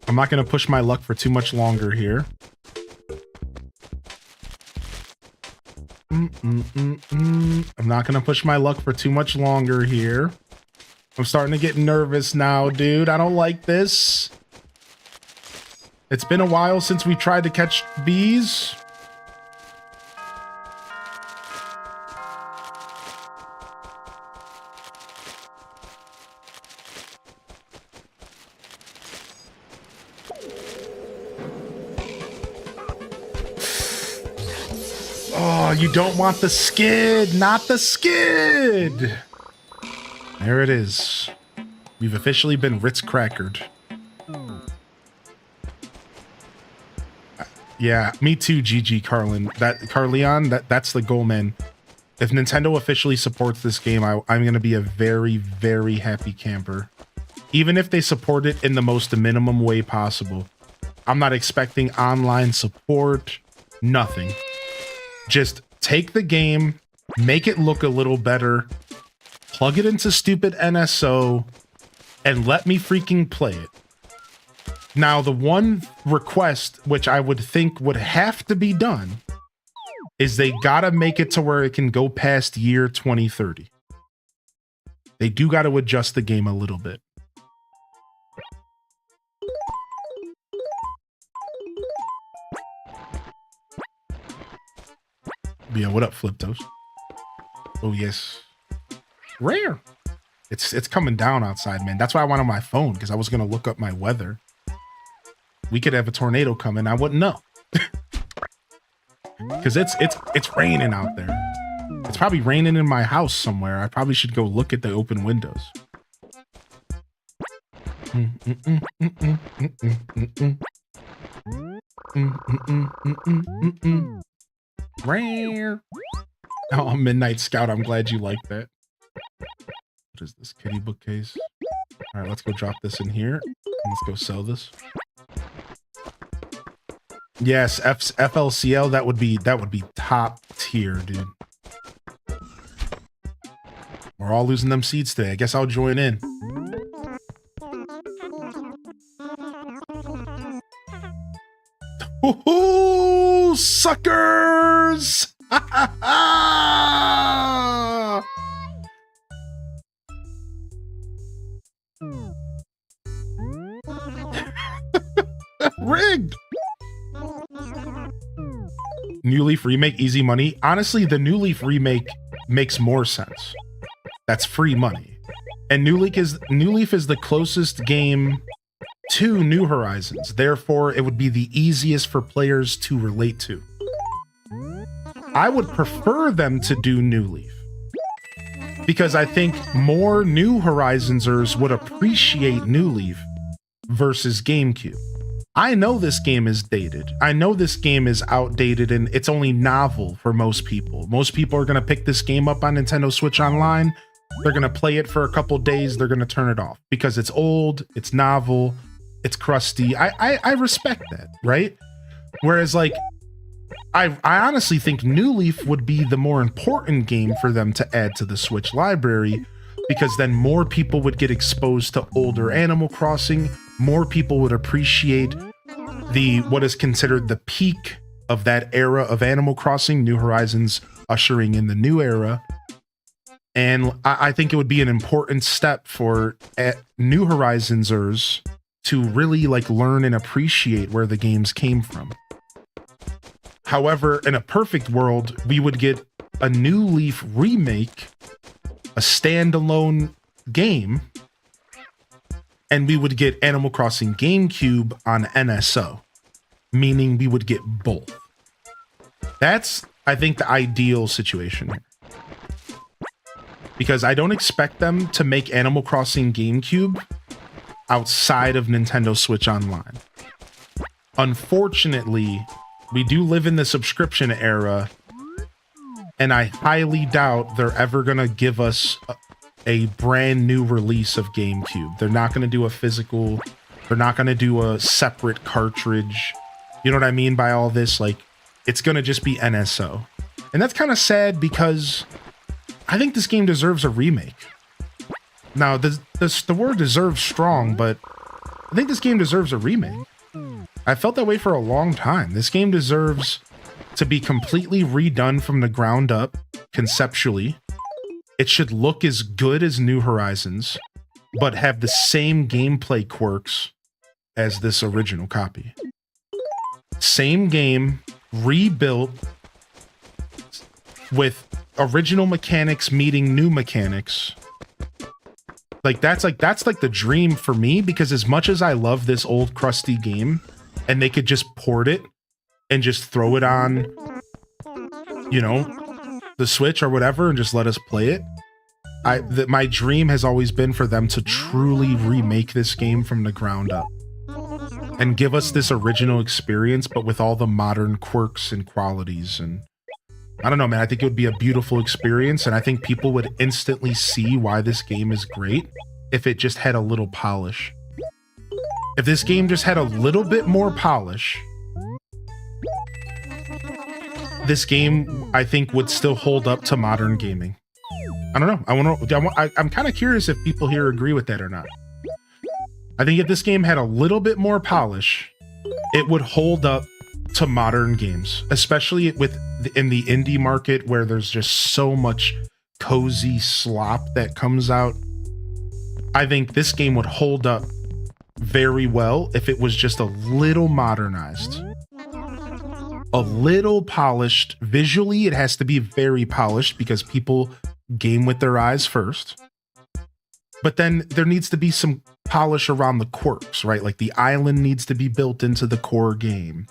I'm not going to push my luck for too much longer here. I'm not going to push my luck for too much longer here. I'm starting to get nervous now, dude. I don't like this. It's been a while since we tried to catch bees. Oh, you don't want the skid, not the skid. There it is. We've officially been Ritz-crackered. Yeah, me too, GG Carleon. That's the goal, man. If Nintendo officially supports this game, I'm going to be a very, very happy camper. Even if they support it in the most minimum way possible. I'm not expecting online support, nothing. Just take the game, make it look a little better, plug it into stupid NSO, and let me freaking play it. Now, the one request, which I would think would have to be done, is they gotta make it to where it can go past year 2030. They do gotta adjust the game a little bit. Yeah, what up, Flip Toast? Oh, yes. Rare. It's coming down outside, man. That's why I went on my phone, because I was going to look up my weather. We could have a tornado coming. I wouldn't know. Because it's raining out there. It's probably raining in my house somewhere. I probably should go look at the open windows. Rare. Oh, Midnight Scout. I'm glad you like that. What is this kitty bookcase? All right, let's go drop this in here. Let's go sell this. Yes, FLCL. That would be top tier, dude. We're all losing them seeds today. I guess I'll join in. Ooh, suckers! Rigged! New Leaf remake, easy money. Honestly, the New Leaf remake makes more sense. That's free money. And New Leaf is the closest game to New Horizons. Therefore, it would be the easiest for players to relate to. I would prefer them to do New Leaf, because I think more New Horizonsers would appreciate New Leaf versus GameCube. I know this game is dated. I know this game is outdated and it's only novel for most people. Most people are going to pick this game up on Nintendo Switch Online. They're going to play it for a couple days. They're going to turn it off because it's old, it's novel, it's crusty. I respect that, right? Whereas like, I honestly think New Leaf would be the more important game for them to add to the Switch library, because then more people would get exposed to older Animal Crossing. More people would appreciate what is considered the peak of that era of Animal Crossing, New Horizons ushering in the new era. And I think it would be an important step for New Horizonsers to really like learn and appreciate where the games came from. However, in a perfect world, we would get a New Leaf remake, a standalone game, and we would get Animal Crossing GameCube on NSO. meaning we would get both. That's, I think, the ideal situation here. Because I don't expect them to make Animal Crossing GameCube outside of Nintendo Switch Online. Unfortunately, we do live in the subscription era, and I highly doubt they're ever going to give us a brand new release of GameCube. They're not going to do a physical, they're not going to do a separate cartridge. You know what I mean by all this? Like, it's going to just be NSO. And that's kind of sad because I think this game deserves a remake. Now, the word deserves strong, but I think this game deserves a remake. I felt that way for a long time. This game deserves to be completely redone from the ground up, conceptually. It should look as good as New Horizons, but have the same gameplay quirks as this original copy. Same game, rebuilt with original mechanics meeting new mechanics. That's like the dream for me, because as much as I love this old crusty game and they could just port it and just throw it on, you know, the Switch or whatever and just let us play it. My dream has always been for them to truly remake this game from the ground up and give us this original experience, but with all the modern quirks and qualities. And I don't know, man, I think it would be a beautiful experience, and I think people would instantly see why this game is great if it just had a little polish. If this game just had a little bit more polish, this game, I think, would still hold up to modern gaming. I don't know. I'm kind of curious if people here agree with that or not. I think if this game had a little bit more polish, it would hold up to modern games, especially in the indie market where there's just so much cozy slop that comes out. I think this game would hold up very well if it was just a little modernized, a little polished. Visually, it has to be very polished because people game with their eyes first. But then there needs to be some polish around the quirks, right? Like the island needs to be built into the core game.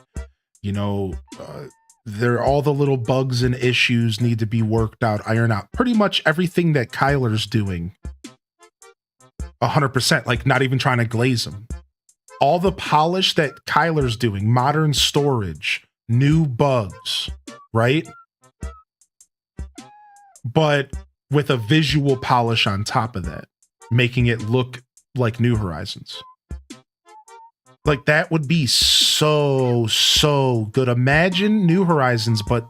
You know, all the little bugs and issues need to be worked out, iron out. Pretty much everything that Kyler's doing, 100%, like not even trying to glaze them. All the polish that Kyler's doing, modern storage, new bugs, right? But with a visual polish on top of that, making it look like New Horizons. Like that would be so good. Imagine New Horizons, but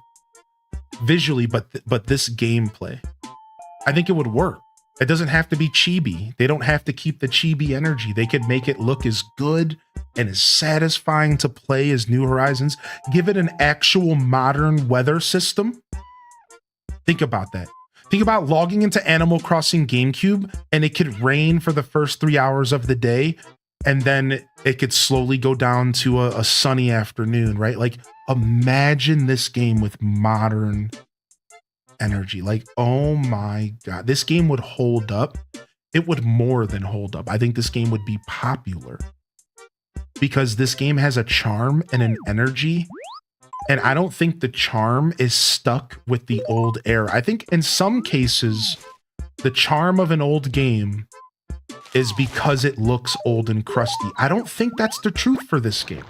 visually, but this gameplay. I think it would work. It doesn't have to be chibi. They don't have to keep the chibi energy. They could make it look as good and as satisfying to play as New Horizons. Give it an actual modern weather system. Think about that. Think about logging into Animal Crossing GameCube and it could rain for the first 3 hours of the day, and then it could slowly go down to a sunny afternoon, right? Like, imagine this game with modern energy. Like, oh my God, this game would hold up. It would more than hold up. I think this game would be popular because this game has a charm and an energy. And I don't think the charm is stuck with the old era. I think in some cases, the charm of an old game is because it looks old and crusty. I don't think that's the truth for this game.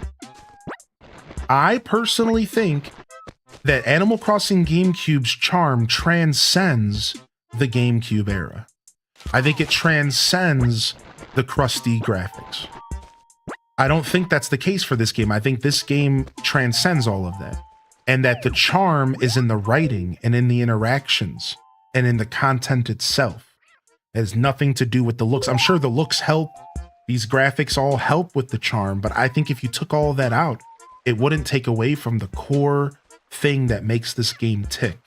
I personally think that Animal Crossing GameCube's charm transcends the GameCube era. I think it transcends the crusty graphics. I don't think that's the case for this game. I think this game transcends all of that. And that the charm is in the writing and in the interactions and in the content itself. It has nothing to do with the looks. I'm sure the looks help. These graphics all help with the charm. But I think if you took all of that out, it wouldn't take away from the core thing that makes this game tick.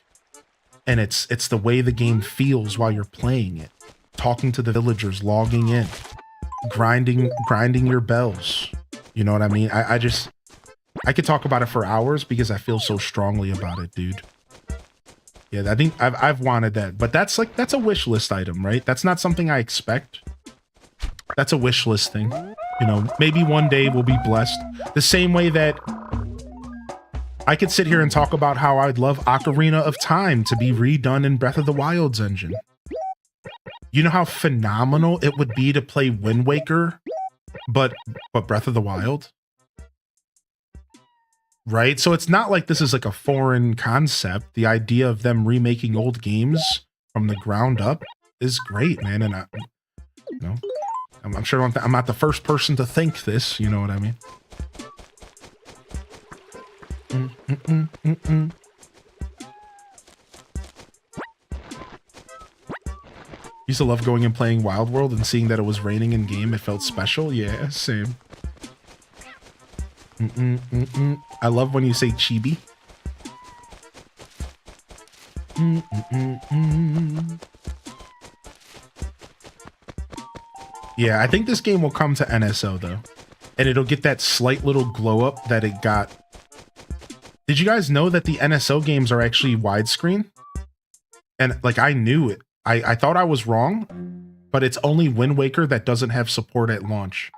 And it's the way the game feels while you're playing it. Talking to the villagers, logging in, grinding your bells. You know what I mean? I could talk about it for hours because I feel so strongly about it, dude. Yeah, I think I've wanted that, but that's a wish list item, right? That's not something I expect. That's a wish list thing. You know, maybe one day we'll be blessed. The same way that I could sit here and talk about how I'd love Ocarina of Time to be redone in Breath of the Wild's engine. You know how phenomenal it would be to play Wind Waker, but Breath of the Wild? Right? So it's not like this is like a foreign concept. The idea of them remaking old games from the ground up is great, man. And I'm sure I'm not the first person to think this, you know what I mean? Used to love going and playing Wild World and seeing that it was raining in game. It felt special. Yeah, same. I love when you say chibi. Yeah, I think this game will come to NSO though. And it'll get that slight little glow up that it got. Did you guys know that the NSO games are actually widescreen? And like, I knew it. I thought I was wrong, but it's only Wind Waker that doesn't have support at launch.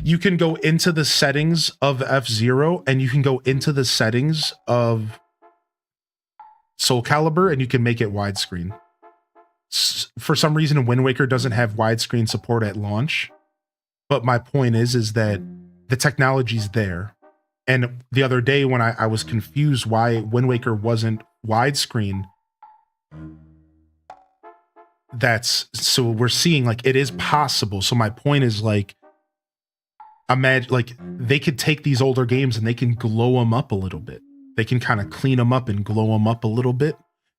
You can go into the settings of F-Zero and you can go into the settings of Soul Calibur and you can make it widescreen. For some reason, Wind Waker doesn't have widescreen support at launch. But my point is that the technology's there. And the other day when I was confused why Wind Waker wasn't widescreen, so we're seeing like it is possible. So my point is like, imagine like they could take these older games and they can glow them up a little bit. They can kind of clean them up and glow them up a little bit.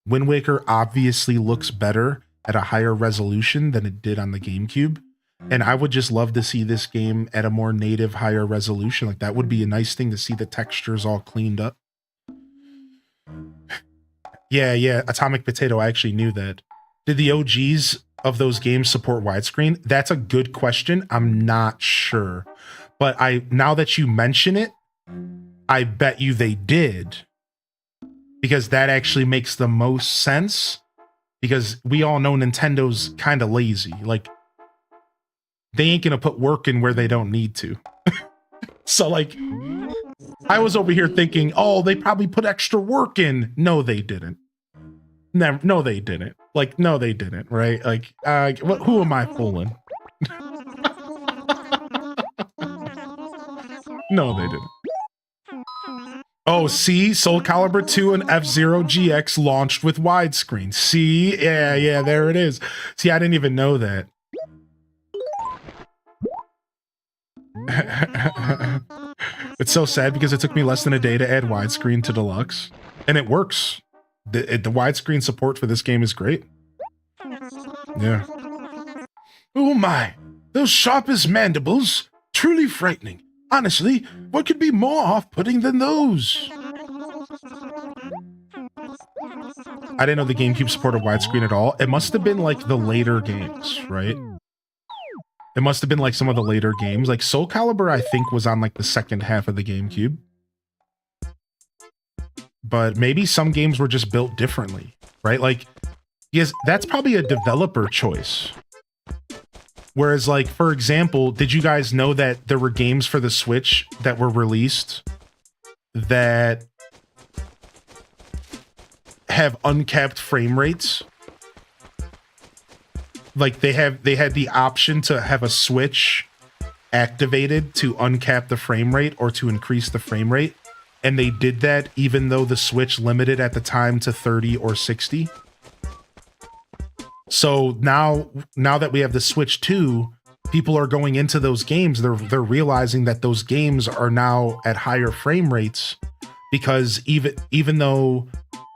Wind Waker obviously looks better at a higher resolution than it did on the GameCube. And I would just love to see this game at a more native, higher resolution. Like that would be a nice thing to see the textures all cleaned up. Yeah, Atomic Potato, I actually knew that. Did the OGs of those games support widescreen? That's a good question. I'm not sure. But now that you mention it, I bet you they did. Because that actually makes the most sense. Because we all know Nintendo's kind of lazy. Like, they ain't gonna put work in where they don't need to. So like, I was over here thinking, oh, they probably put extra work in. No, they didn't. No, they didn't. Like, no, they didn't, right? Like, who am I fooling? No, they didn't. Oh, see? Soul Calibur 2 and F-Zero GX launched with widescreen. See? Yeah, there it is. See, I didn't even know that. It's so sad because it took me less than a day to add widescreen to Deluxe. And it works. The widescreen support for this game is great. Yeah. Oh my, those sharp as mandibles. Truly frightening. Honestly, what could be more off-putting than those? I didn't know the GameCube supported widescreen at all. It must have been like the later games, right? It must have been like some of the later games. Like Soul Calibur, I think, was on like the second half of the GameCube. But maybe some games were just built differently, right? Like, yes, that's probably a developer choice. Whereas, like, for example, did you guys know that there were games for the Switch that were released that have uncapped frame rates? Like, they had the option to have a Switch activated to uncap the frame rate or to increase the frame rate. And they did that even though the Switch limited at the time to 30 or 60. So now that we have the Switch 2, people are going into those games. They're realizing that those games are now at higher frame rates because even though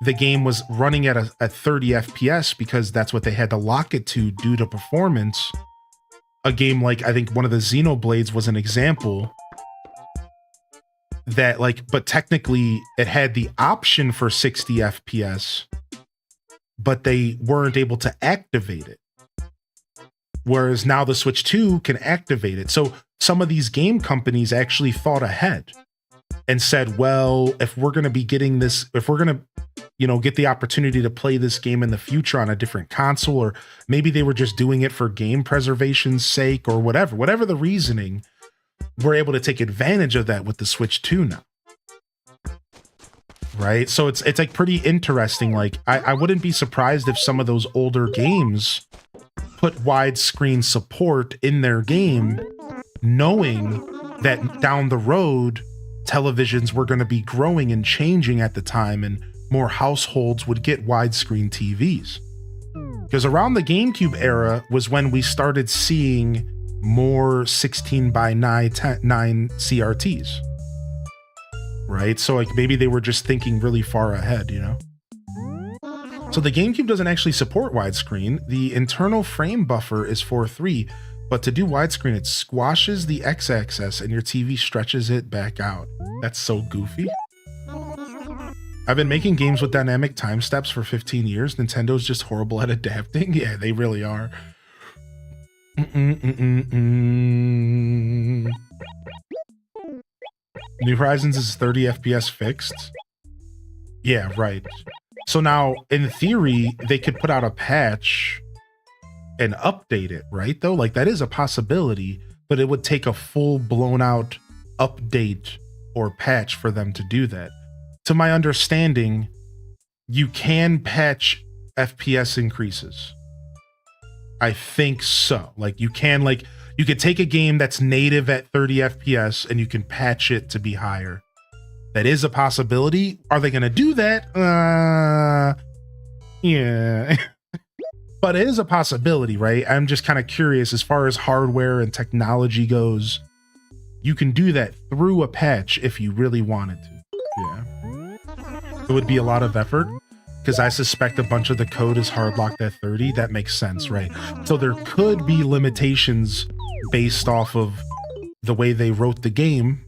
the game was running at 30 FPS because that's what they had to lock it to due to performance. A game like, I think one of the Xenoblades was an example that like, but technically it had the option for 60 FPS, but they weren't able to activate it. Whereas now the Switch 2 can activate it. So some of these game companies actually thought ahead and said, well, if we're going to be getting this, if we're going to, get the opportunity to play this game in the future on a different console, or maybe they were just doing it for game preservation's sake or whatever the reasoning, we're able to take advantage of that with the Switch 2 now. right? So it's like pretty interesting. Like I wouldn't be surprised if some of those older games put widescreen support in their game, knowing that down the road televisions were going to be growing and changing at the time, and more households would get widescreen TVs. Because around the GameCube era was when we started seeing more 16:9 CRTs. Right? So like maybe they were just thinking really far ahead, you know? So the GameCube doesn't actually support widescreen. The internal frame buffer is 4:3, but to do widescreen, it squashes the x-axis and your TV stretches it back out. That's so goofy. I've been making games with dynamic time steps for 15 years. Nintendo's just horrible at adapting. Yeah, they really are. New Horizons is 30 FPS fixed. Yeah, right. So now, in theory, they could put out a patch and update it, right? Though, like that is a possibility, but it would take a full blown out update or patch for them to do that. To my understanding, you can patch FPS increases. I think so. Like you can, like you could take a game that's native at 30 FPS and you can patch it to be higher. That is a possibility. Are they going to do that? Yeah. But it is a possibility, right? I'm just kind of curious as far as hardware and technology goes. You can do that through a patch if you really wanted to. Yeah. It would be a lot of effort because I suspect a bunch of the code is hardlocked at 30. That makes sense, right? So there could be limitations based off of the way they wrote the game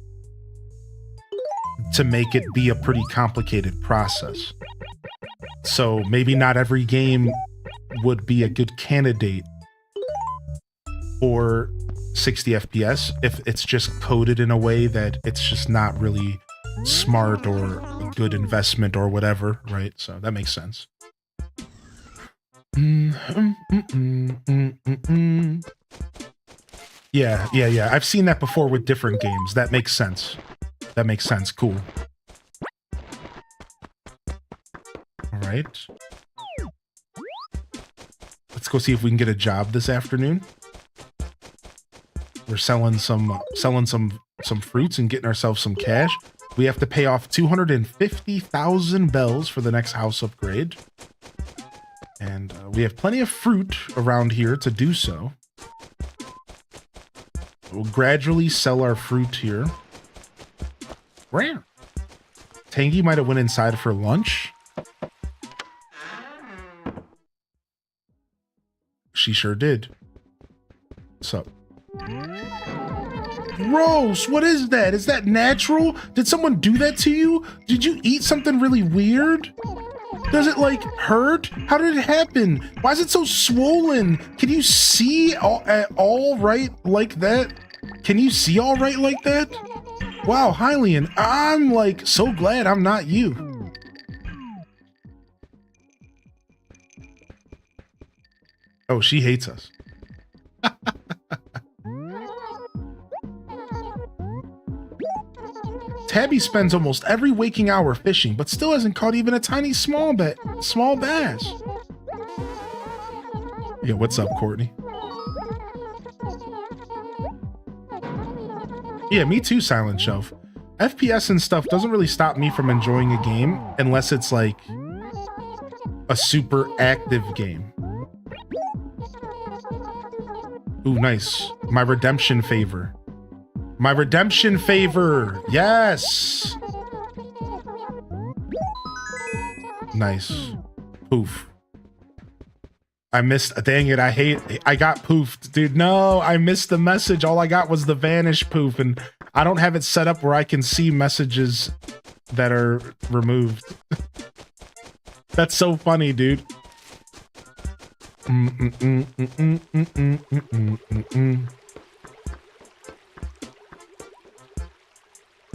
to make it be a pretty complicated process. So maybe not every game would be a good candidate for 60 FPS if it's just coded in a way that it's just not really smart or a good investment or whatever, right? So that makes sense. Yeah. I've seen that before with different games. That makes sense. That makes sense. Cool. All right. Let's go see if we can get a job this afternoon. We're selling some fruits and getting ourselves some cash. We have to pay off 250,000 bells for the next house upgrade. And we have plenty of fruit around here to do so. We'll gradually sell our fruit here. Wow. Tangy might have went inside for lunch. She sure did. So. Gross, what is that? Is that natural? Did someone do that to you? Did you eat something really weird? Does it like hurt? How did it happen? Why is it so swollen? Can you see all right like that? Can you see all right like that? Wow, Hylian, I'm like so glad I'm not you. Oh, she hates us. Tabby spends almost every waking hour fishing, but still hasn't caught even a tiny small bass. Yeah, what's up, Courtney? Yeah, me too, Silent Shelf. FPS and stuff doesn't really stop me from enjoying a game unless it's like a super active game. Ooh, nice. My redemption favor. My redemption favor. Yes. Nice. Poof. I missed. Dang it. I got poofed, dude. No, I missed the message. All I got was the vanish poof, and I don't have it set up where I can see messages that are removed. That's so funny, dude.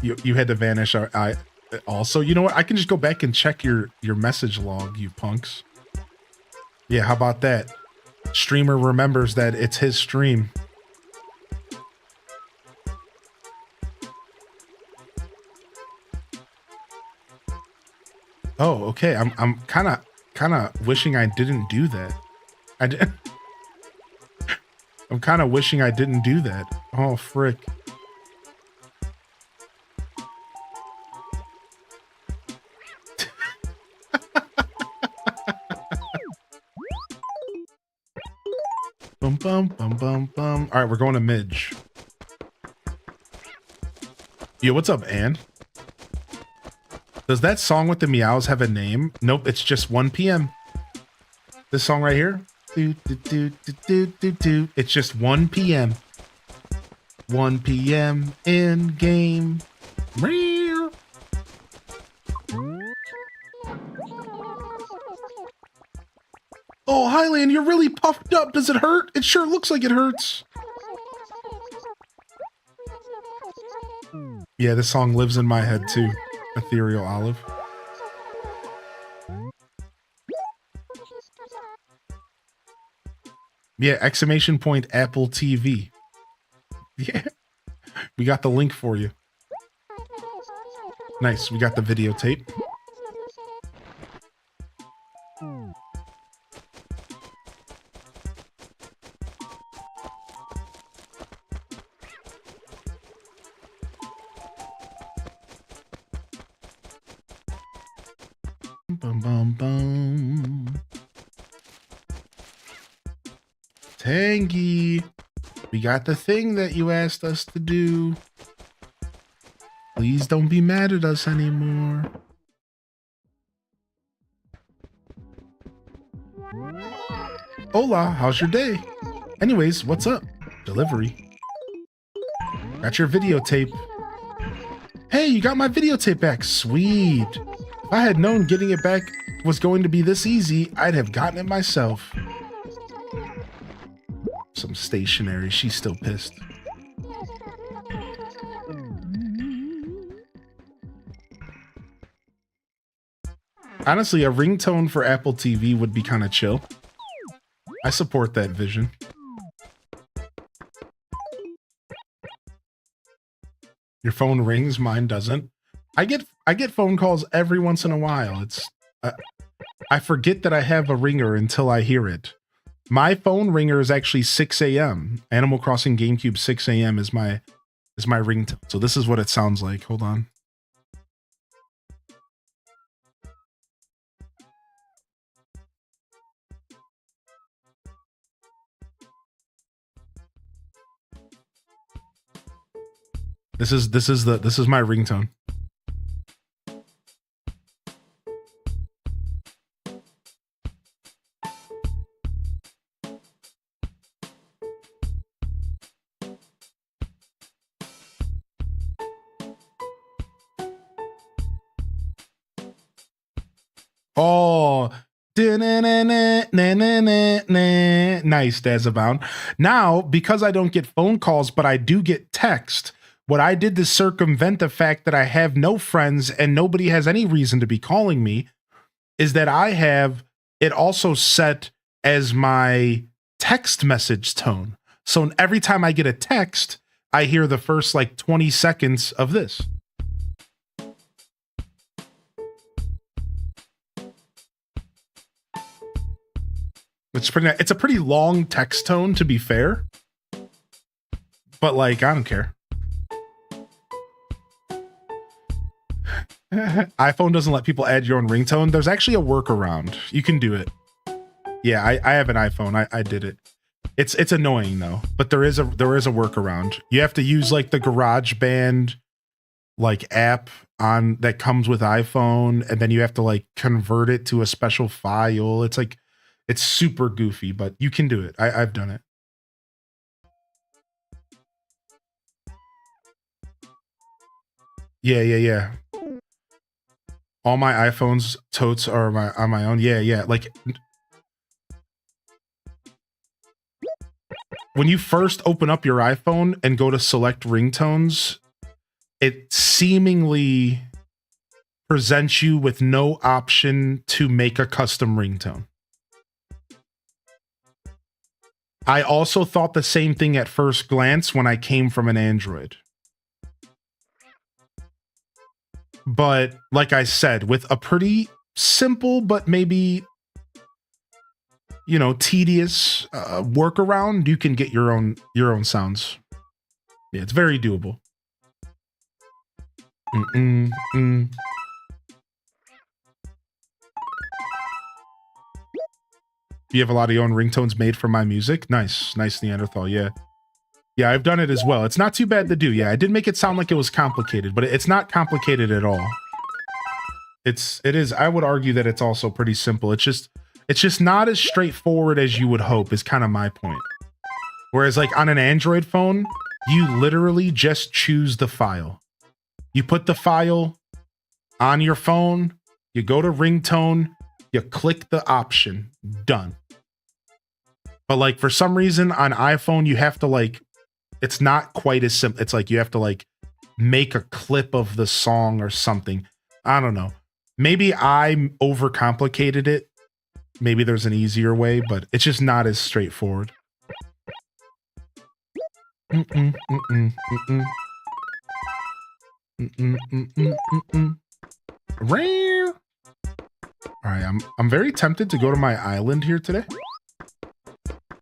You had to vanish. I also, you know what? I can just go back and check your message log, you punks. Yeah, how about that? Streamer remembers that it's his stream. Oh, okay. I'm kind of wishing I didn't do that. I did. I'm kind of wishing I didn't do that. Oh, frick. Bum, bum, bum, bum, bum. All right, we're going to Midge. Yo, what's up, Ann? Does that song with the meows have a name? Nope, it's just 1 p.m. This song right here? Do, do, do, do, do, do, do. It's just 1 p.m. 1 p.m. in game. Meow. Oh, Highland, you're really puffed up. Does it hurt? It sure looks like it hurts. Yeah, this song lives in my head too. Ethereal Olive. Yeah, exclamation point Apple TV. Yeah, we got the link for you. Nice, we got the videotape. Bum, bum, bum. Tangy, we got the thing that you asked us to do. Please don't be mad at us anymore. Hola, how's your day? Anyways, what's up? Delivery. Got your videotape. Hey, you got my videotape back. Sweet. If I had known getting it back was going to be this easy, I'd have gotten it myself. Some stationery. She's still pissed. Honestly, a ringtone for Apple TV would be kind of chill. I support that vision. Your phone rings, mine doesn't. I get phone calls every once in a while. It's I forget that I have a ringer until I hear it. My phone ringer is actually 6 a.m. Animal Crossing GameCube 6 a.m. is my ringtone. So this is what it sounds like. Hold on. This is my ringtone. Oh, nice, Dazabound. Now, because I don't get phone calls, but I do get text, what I did to circumvent the fact that I have no friends and nobody has any reason to be calling me is that I have it also set as my text message tone. So every time I get a text, I hear the first like 20 seconds of this. It's a pretty long text tone, to be fair. But like, I don't care. iPhone doesn't let people add your own ringtone. There's actually a workaround. You can do it. Yeah, I have an iPhone. I did it. It's annoying though, but there is a workaround. You have to use like the GarageBand like app on that comes with iPhone, and then you have to like convert it to a special file. It's like it's super goofy, but you can do it. I've done it. Yeah. All my iPhones totes are on my own. Yeah. Like when you first open up your iPhone and go to select ringtones, it seemingly presents you with no option to make a custom ringtone. I also thought the same thing at first glance when I came from an Android. But like I said, with a pretty simple, but maybe, you know, tedious workaround, you can get your own sounds. Yeah, it's very doable. You have a lot of your own ringtones made for my music. Nice Neanderthal. Yeah, I've done it as well. It's not too bad to do. Yeah, I did make it sound like it was complicated, but it's not complicated at all. It is. I would argue that it's also pretty simple. It's just not as straightforward as you would hope, is kind of my point. Whereas like on an Android phone, you literally just choose the file. You put the file on your phone, you go to ringtone, you click the option, done. But like for some reason on iPhone, you have to like, it's not quite as simple. It's like you have to like make a clip of the song or something. I don't know. Maybe I overcomplicated it. Maybe there's an easier way, but it's just not as straightforward. Rare. All right, I'm very tempted to go to my island here today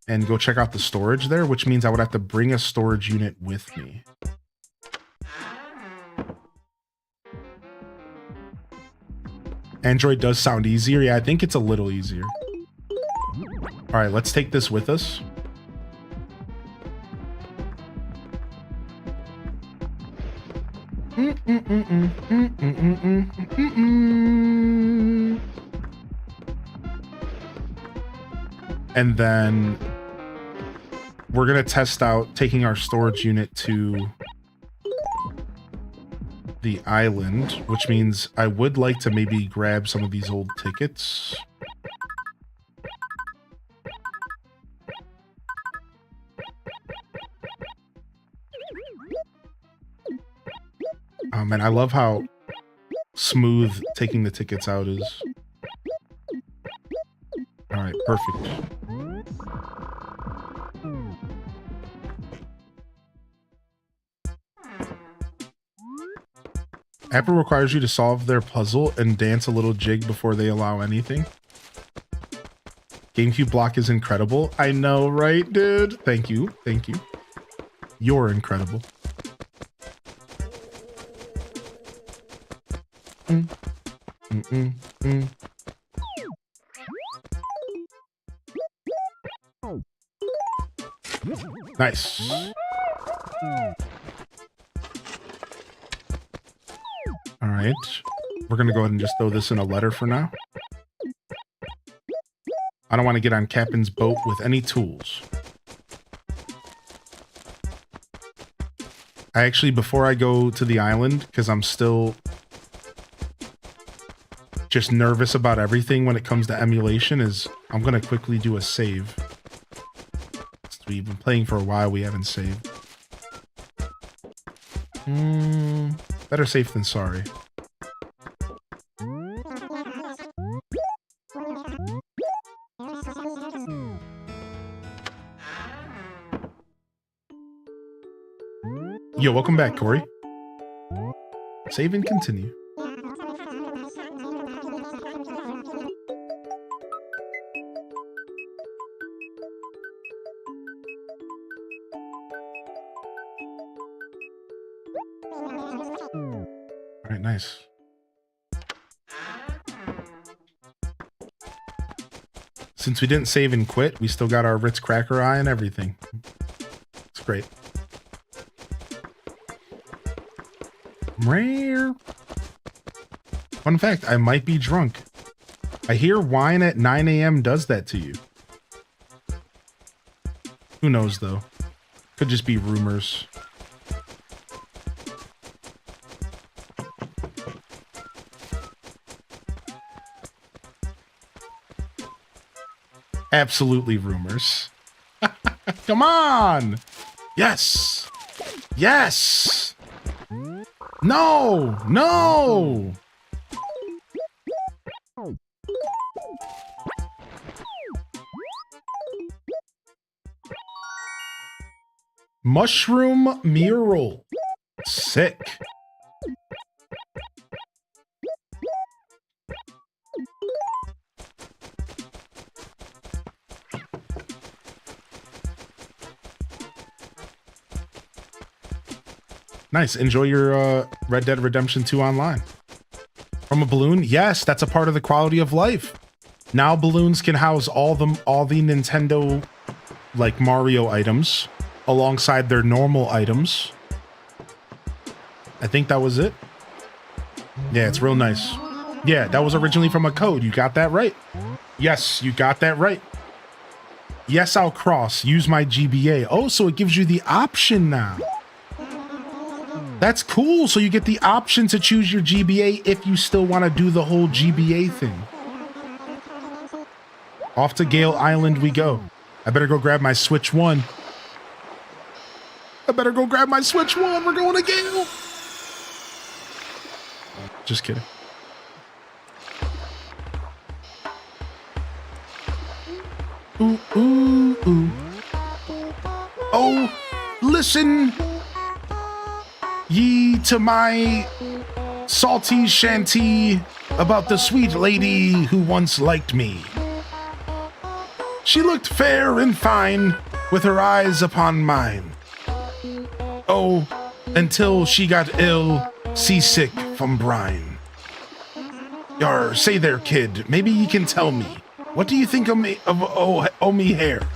and go check out the storage there, which means I would have to bring a storage unit with me. Android does sound easier. Yeah, I think it's a little easier. All right, let's take this with us. And then we're going to test out taking our storage unit to the island, which means I would like to maybe grab some of these old tickets. Oh man, I love how smooth taking the tickets out is. All right, perfect. Apple requires you to solve their puzzle and dance a little jig before they allow anything. GameCube block is incredible. I know, right, dude? Thank you. Thank you. You're incredible. Nice. All right. We're going to go ahead and just throw this in a letter for now. I don't want to get on Captain's boat with any tools. I actually, before I go to the island, because I'm still just nervous about everything when it comes to emulation, is I'm going to quickly do a save. We've been playing for a while, we haven't saved. Better safe than sorry. Yo, welcome back, Corey. Save and continue. All right, nice. Since we didn't save and quit, we still got our Ritz Cracker Eye and everything. It's great. Rare. Fun fact, I might be drunk. I hear wine at 9 a.m. does that to you. Who knows, though? Could just be rumors. Absolutely rumors. Come on! Yes! Yes! No! No! Mushroom mural. Sick. Nice. Enjoy your Red Dead Redemption 2 online. From a balloon? Yes, that's a part of the quality of life. Now balloons can house all the Nintendo like Mario items alongside their normal items. I think that was it. Yeah, it's real nice. Yeah, that was originally from a code. You got that right. Yes, you got that right. Yes, I'll cross. Use my GBA. Oh, so it gives you the option now. That's cool. So you get the option to choose your GBA if you still want to do the whole GBA thing. Off to Gale Island we go. I better go grab my Switch 1. We're going to Gale. Just kidding. Ooh, ooh, ooh. Oh, listen ye to my salty shanty about the sweet lady who once liked me. She looked fair and fine with her eyes upon mine. Oh, until she got ill, seasick from brine. Yar, say there, kid, maybe ye can tell me. What do you think of me, me hair?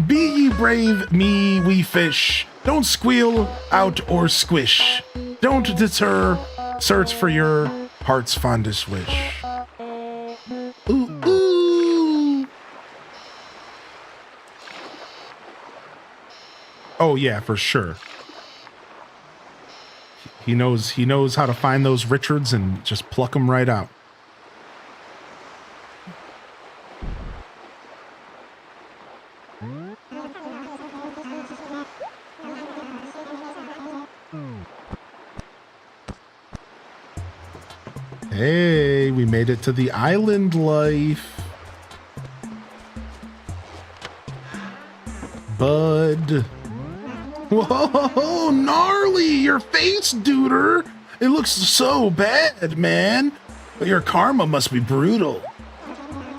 Be ye brave, me wee fish. Don't squeal out or squish. Don't deter, search for your heart's fondest wish. Ooh, ooh. Oh yeah, for sure. He knows how to find those Richards and just pluck them right out. Hey, we made it to the island life. Bud. Whoa, gnarly, your face, duder. It looks so bad, man. But your karma must be brutal.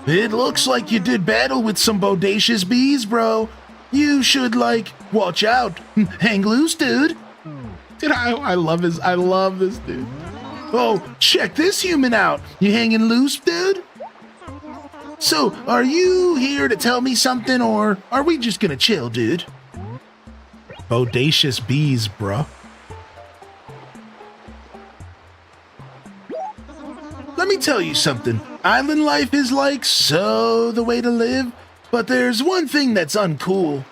It looks like you did battle with some bodacious bees, bro. You should, like, watch out. Hang loose, dude. Dude, I love this dude. Oh, check this human out. You hanging loose, dude? So, are you here to tell me something, or are we just gonna chill, dude? Bodacious bees, bruh. Let me tell you something. Island life is like so the way to live, but there's one thing that's uncool.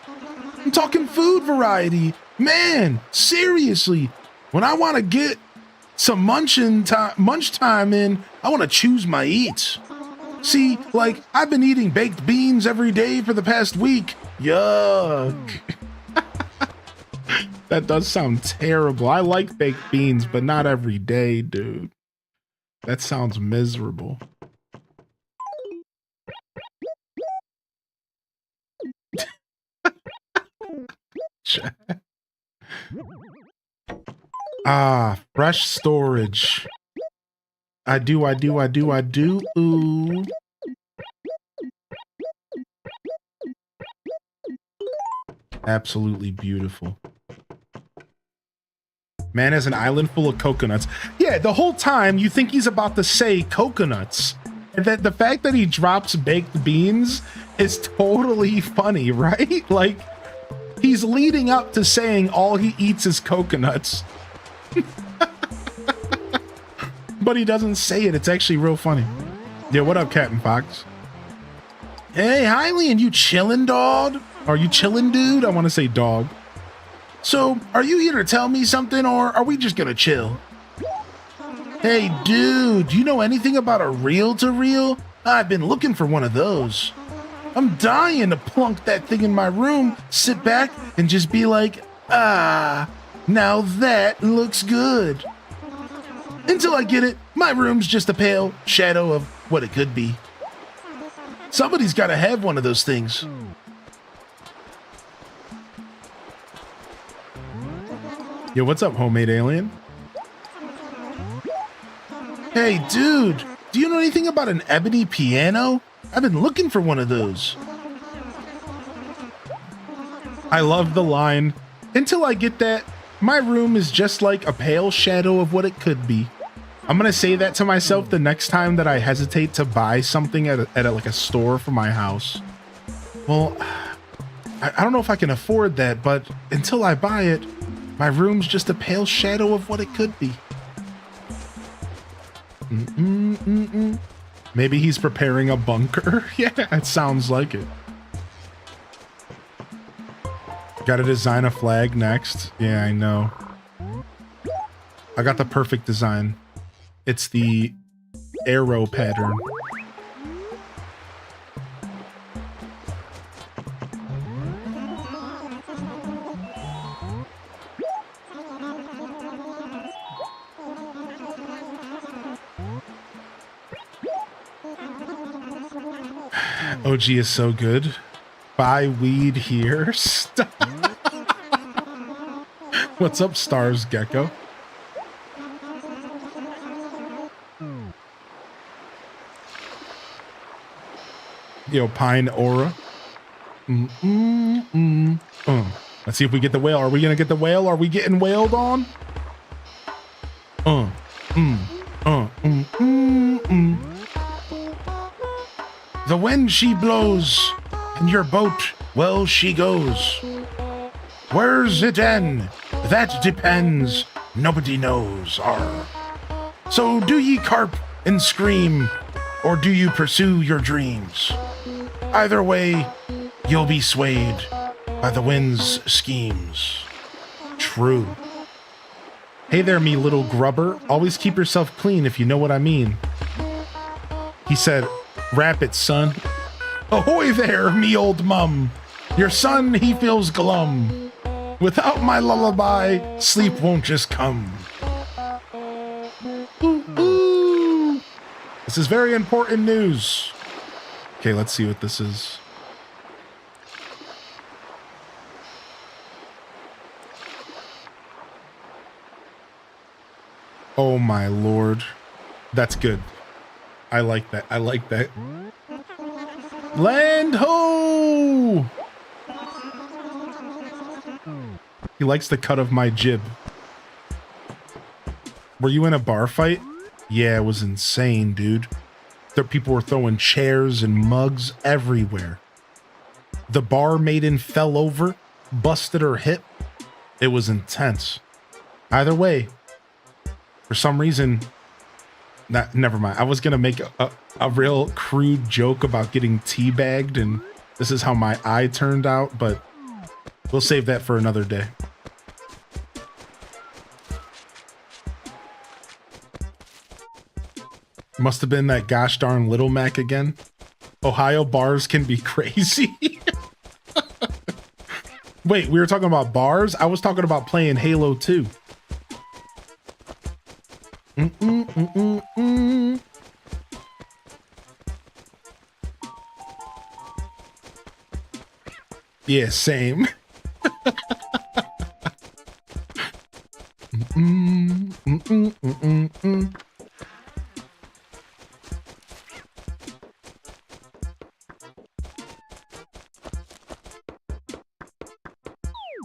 I'm talking food variety. Man, seriously, when I want to get some munch time in, I want to choose my eats. See, like, I've been eating baked beans every day for the past week. Yuck. That does sound terrible. I like baked beans, but not every day, dude. That sounds miserable. Fresh storage. I do. Ooh. Absolutely beautiful. Man has an island full of coconuts. Yeah, the whole time you think he's about to say coconuts. And that the fact that he drops baked beans is totally funny, right? Like, he's leading up to saying all he eats is coconuts. But he doesn't say it. It's actually real funny. Yeah, what up, Captain Fox? Hey, Hylian, you chillin', dog? Are you chillin', dude? I want to say dog. So, are you here to tell me something, or are we just gonna chill? Hey, dude, do you know anything about a reel-to-reel? I've been looking for one of those. I'm dying to plunk that thing in my room, sit back, and just be like, ah, now that looks good. Until I get it, my room's just a pale shadow of what it could be. Somebody's gotta have one of those things. Yo, what's up, homemade alien? Hey, dude, do you know anything about an ebony piano? I've been looking for one of those. I love the line, until I get that, my room is just like a pale shadow of what it could be. I'm gonna say that to myself the next time that I hesitate to buy something at like a store for my house. Well, I don't know if I can afford that, but until I buy it, my room's just a pale shadow of what it could be. Maybe he's preparing a bunker. Yeah, it sounds like it. Gotta design a flag next. Yeah, I know. I got the perfect design. It's the arrow pattern. OG is so good. Buy weed here. Stop. What's up, Stars Gecko? Yo, Pine Aura. Let's see if we get the whale. Are we gonna get the whale? Are we getting whaled on? The wind she blows, and your boat, well, she goes. Where's it in? That depends. Nobody knows. Arr. So do ye carp and scream, or do you pursue your dreams? Either way, you'll be swayed by the wind's schemes. True. Hey there, me little grubber. Always keep yourself clean if you know what I mean. He said, rap it, son. Ahoy there, me old mum. Your son, he feels glum. Without my lullaby, sleep won't just come. Ooh, ooh. This is very important news. Okay, let's see what this is. Oh my lord. That's good. I like that. I like that. Land ho! He likes the cut of my jib. Were you in a bar fight? Yeah, it was insane, dude. People were throwing chairs and mugs everywhere. The bar maiden fell over, busted her hip. It was intense. Either way, for some reason, never mind. I was gonna make a real crude joke about getting teabagged, and this is how my eye turned out, but we'll save that for another day. Must have been that gosh darn Little Mac again. Ohio bars can be crazy. Wait, we were talking about bars? I was talking about playing Halo 2. Yeah, same.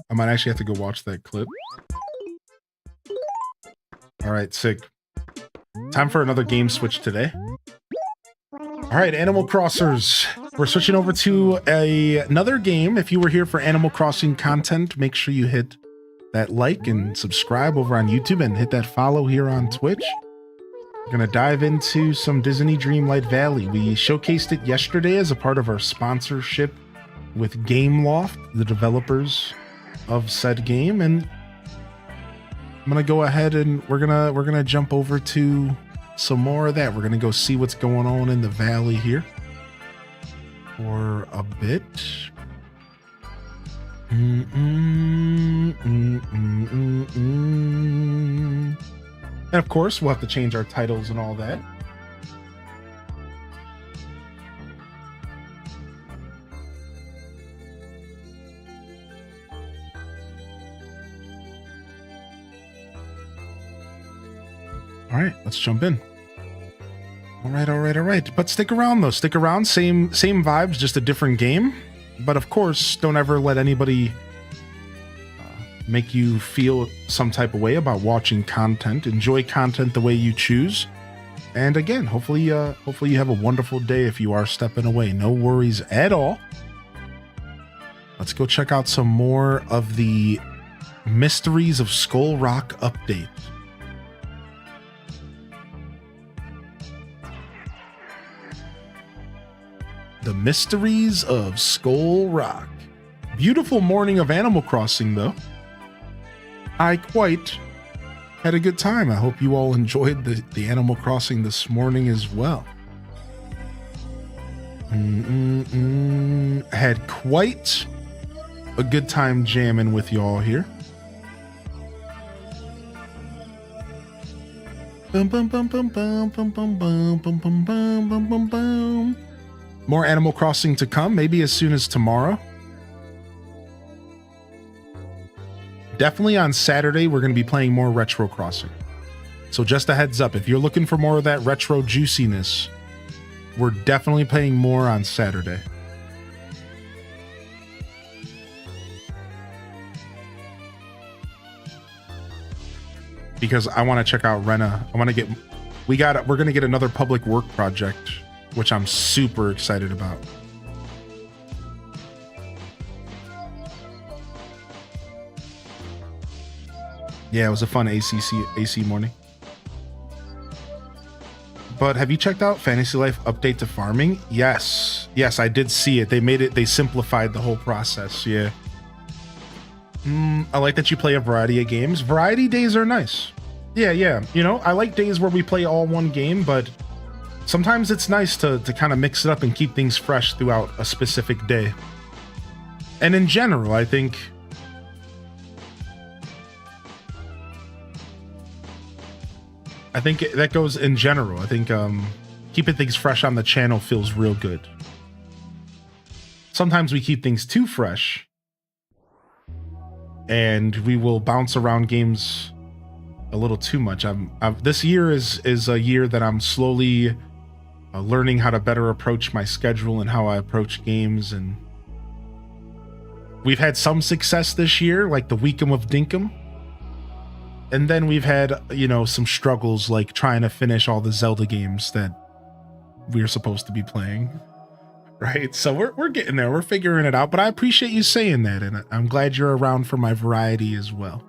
I might actually have to go watch that clip. All right, sick. Time for another game switch today. All right, Animal Crossers. We're switching over to another game. If you were here for Animal Crossing content, make sure you hit that like and subscribe over on YouTube and hit that follow here on Twitch. We're going to dive into some Disney Dreamlight Valley. We showcased it yesterday as a part of our sponsorship with Gameloft, the developers of said game, and I'm gonna go ahead and we're gonna jump over to some more of that. We're gonna go see what's going on in the valley here for a bit. And of course, we'll have to change our titles and all that. All right, let's jump in. All right. But stick around though. Stick around. Same vibes, just a different game. But of course, don't ever let anybody make you feel some type of way about watching content. Enjoy content the way you choose. And again, hopefully you have a wonderful day if you are stepping away. No worries at all. Let's go check out some more of the Mysteries of Skull Rock update. The Mysteries of Skull Rock. Beautiful morning of Animal Crossing, though. I quite had a good time. I hope you all enjoyed the Animal Crossing this morning as well. Had quite a good time jamming with y'all here. Bum, bum, bum, bum, bum, bum, bum, bum, bum, bum, bum, bum, bum, bum. More Animal Crossing to come, maybe as soon as tomorrow. Definitely on Saturday, we're going to be playing more Retro Crossing. So just a heads up, if you're looking for more of that retro juiciness, we're definitely playing more on Saturday. Because I want to check out Rena. We're going to get another public work project, which I'm super excited about. Yeah, it was a fun AC morning. But have you checked out Fantasy Life Update to Farming? Yes, I did see it. They simplified the whole process. Yeah. I like that you play a variety of games. Variety days are nice. Yeah. You know, I like days where we play all one game, but sometimes it's nice to kind of mix it up and keep things fresh throughout a specific day. And in general, I think that goes in general. I think keeping things fresh on the channel feels real good. Sometimes we keep things too fresh, and we will bounce around games a little too much. This year is a year that I'm slowly learning how to better approach my schedule and how I approach games. And we've had some success this year, like the Weekum of Dinkum. And then we've had, some struggles like trying to finish all the Zelda games that we're supposed to be playing. Right? So we're getting there. We're figuring it out. But I appreciate you saying that. And I'm glad you're around for my variety as well.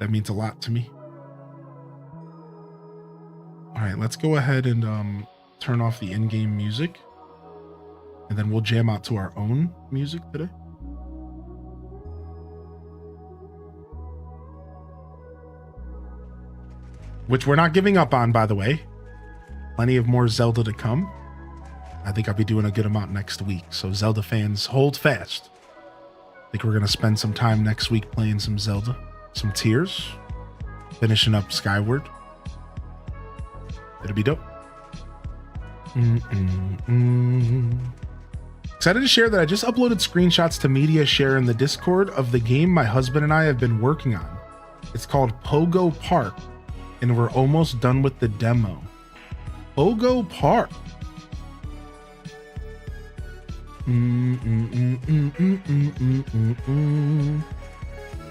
That means a lot to me. All right, let's go ahead and turn off the in-game music. And then we'll jam out to our own music today. Which we're not giving up on, by the way. Plenty of more Zelda to come. I think I'll be doing a good amount next week. So Zelda fans, hold fast. I think we're going to spend some time next week playing some Zelda. Some Tears. Finishing up Skyward. It'll be dope. Excited to share that I just uploaded screenshots to media share in the Discord of the game my husband and I have been working on. It's called Pogo Park. And we're almost done with the demo. Pogo Park.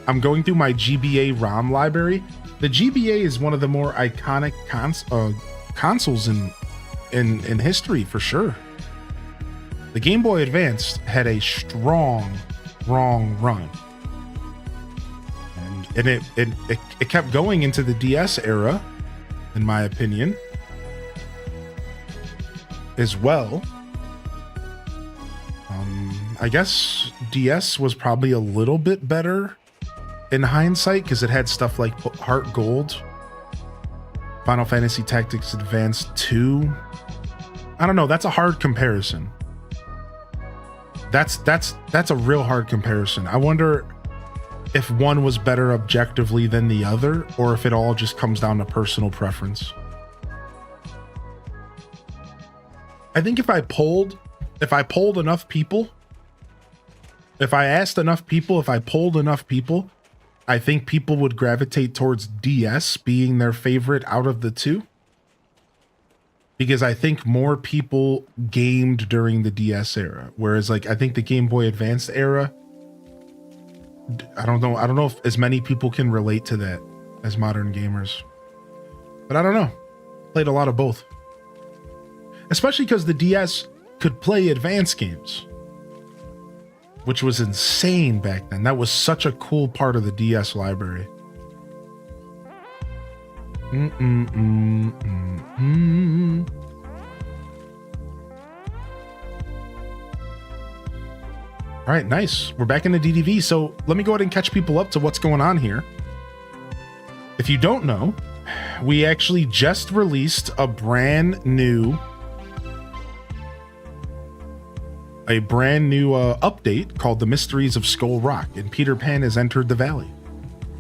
I'm going through my GBA ROM library. The GBA is one of the more iconic consoles in history, for sure. The Game Boy Advance had a strong run. And it kept going into the DS era, in my opinion, as well. I guess DS was probably a little bit better in hindsight because it had stuff like Heart Gold, Final Fantasy Tactics Advance 2. I don't know. That's a hard comparison. That's a real hard comparison. I wonder if one was better objectively than the other, or if it all just comes down to personal preference. I think if I polled enough people, if I asked enough people, if I polled enough people, I think people would gravitate towards DS being their favorite out of the two. Because I think more people gamed during the DS era. Whereas I think the Game Boy Advance era I don't know if as many people can relate to that as modern gamers, but I don't know. Played a lot of both, especially because the DS could play advanced games, which was insane back then. That was such a cool part of the DS library. All right, nice. We're back in the DDV. So let me go ahead and catch people up to what's going on here. If you don't know, we actually just released a brand new update called The Mysteries of Skull Rock, and Peter Pan has entered the valley.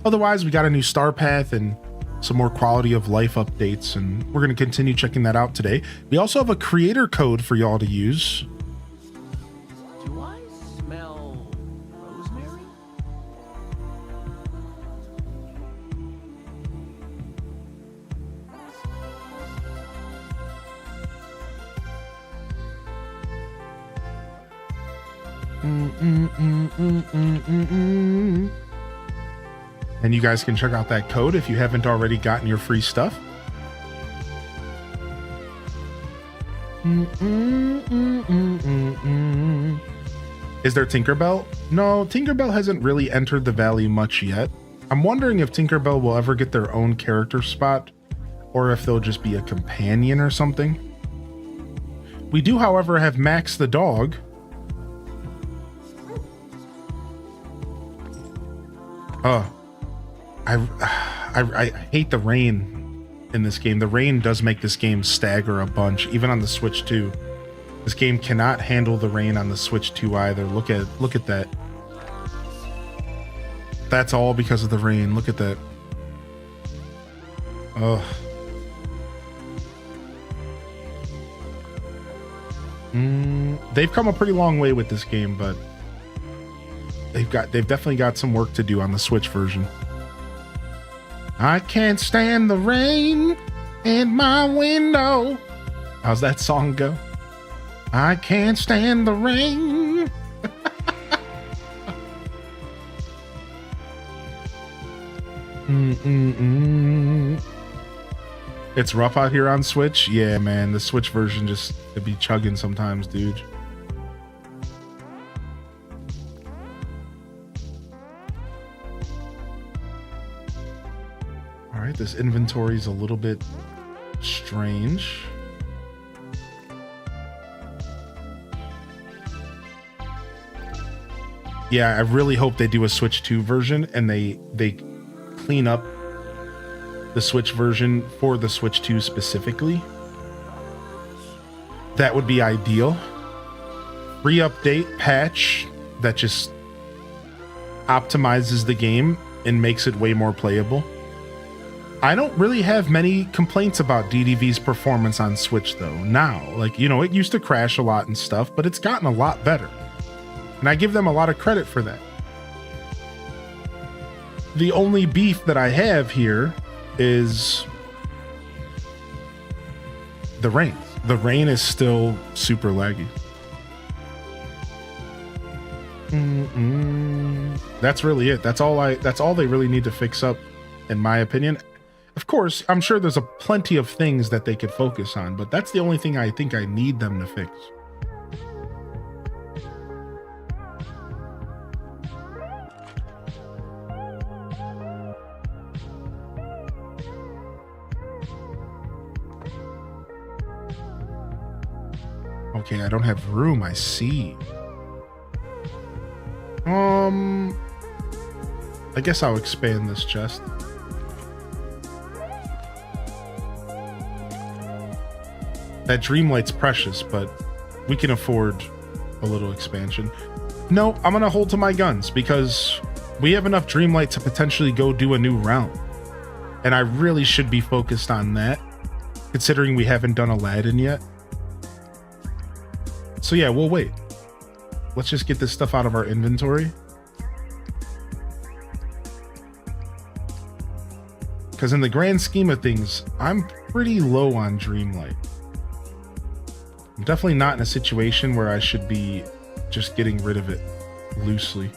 Otherwise, we got a new star path and some more quality of life updates, and we're going to continue checking that out today. We also have a creator code for y'all to use. Do I smell rosemary? And you guys can check out that code if you haven't already gotten your free stuff. Is there Tinkerbell? No, Tinkerbell hasn't really entered the valley much yet. I'm wondering if Tinkerbell will ever get their own character spot, or if they'll just be a companion or something. We do, however, have Max the dog. I hate the rain in this game. The rain does make this game stagger a bunch, even on the Switch 2. This game cannot handle the rain on the Switch 2 either. Look at that. That's all because of the rain. Look at that. Ugh. They've come a pretty long way with this game, but they've definitely got some work to do on the Switch version. I can't stand the rain in my window. How's that song go? I can't stand the rain. It's rough out here on Switch. Yeah, man, the Switch version just could be chugging sometimes, dude. All right, this inventory is a little bit strange. Yeah, I really hope they do a Switch 2 version and they clean up the Switch version for the Switch 2 specifically. That would be ideal. Free update patch that just optimizes the game and makes it way more playable. I don't really have many complaints about DDV's performance on Switch though now. Like, you know, it used to crash a lot and stuff, but it's gotten a lot better. And I give them a lot of credit for that. The only beef that I have here is the rain. The rain is still super laggy. That's really it. That's all they really need to fix up, in my opinion. Of course, I'm sure there's a plenty of things that they could focus on, but that's the only thing I think I need them to fix. Okay, I don't have room, I see. I guess I'll expand this chest. That Dreamlight's precious, but we can afford a little expansion. No, I'm gonna hold to my guns because we have enough Dreamlight to potentially go do a new realm. And I really should be focused on that, considering we haven't done Aladdin yet. So yeah, we'll wait. Let's just get this stuff out of our inventory. Because in the grand scheme of things, I'm pretty low on Dreamlight. I'm definitely not in a situation where I should be just getting rid of it loosely.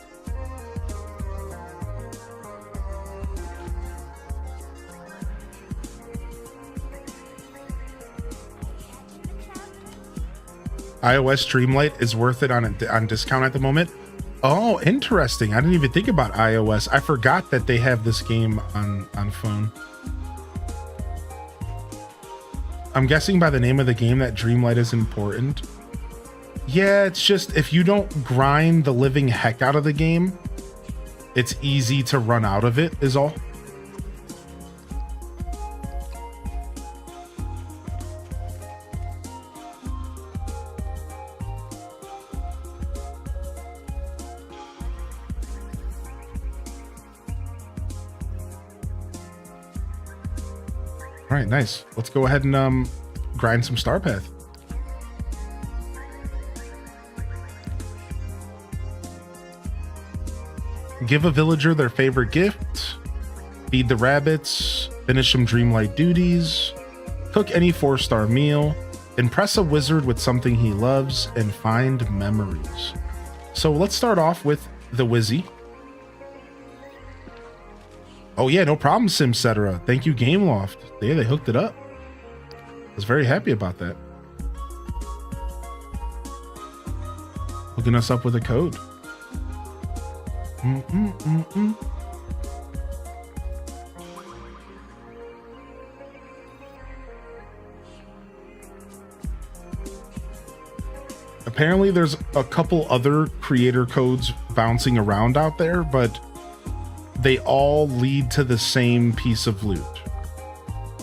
iOS Dreamlight is worth it on discount at the moment. Oh, interesting. I didn't even think about iOS. I forgot that they have this game on phone. I'm guessing by the name of the game that Dreamlight is important. Yeah, it's just if you don't grind the living heck out of the game, it's easy to run out of it, is all. All right, nice. Let's go ahead and grind some Star Path. Give a villager their favorite gift, feed the rabbits, finish some Dreamlight duties, cook any 4-star meal, impress a wizard with something he loves, and find memories. So let's start off with the Wizzy. Oh yeah, no problem, Simcetera. Thank you, Gameloft. Yeah, they hooked it up. I was very happy about that. Hooking us up with a code. Apparently there's a couple other creator codes bouncing around out there, but they all lead to the same piece of loot.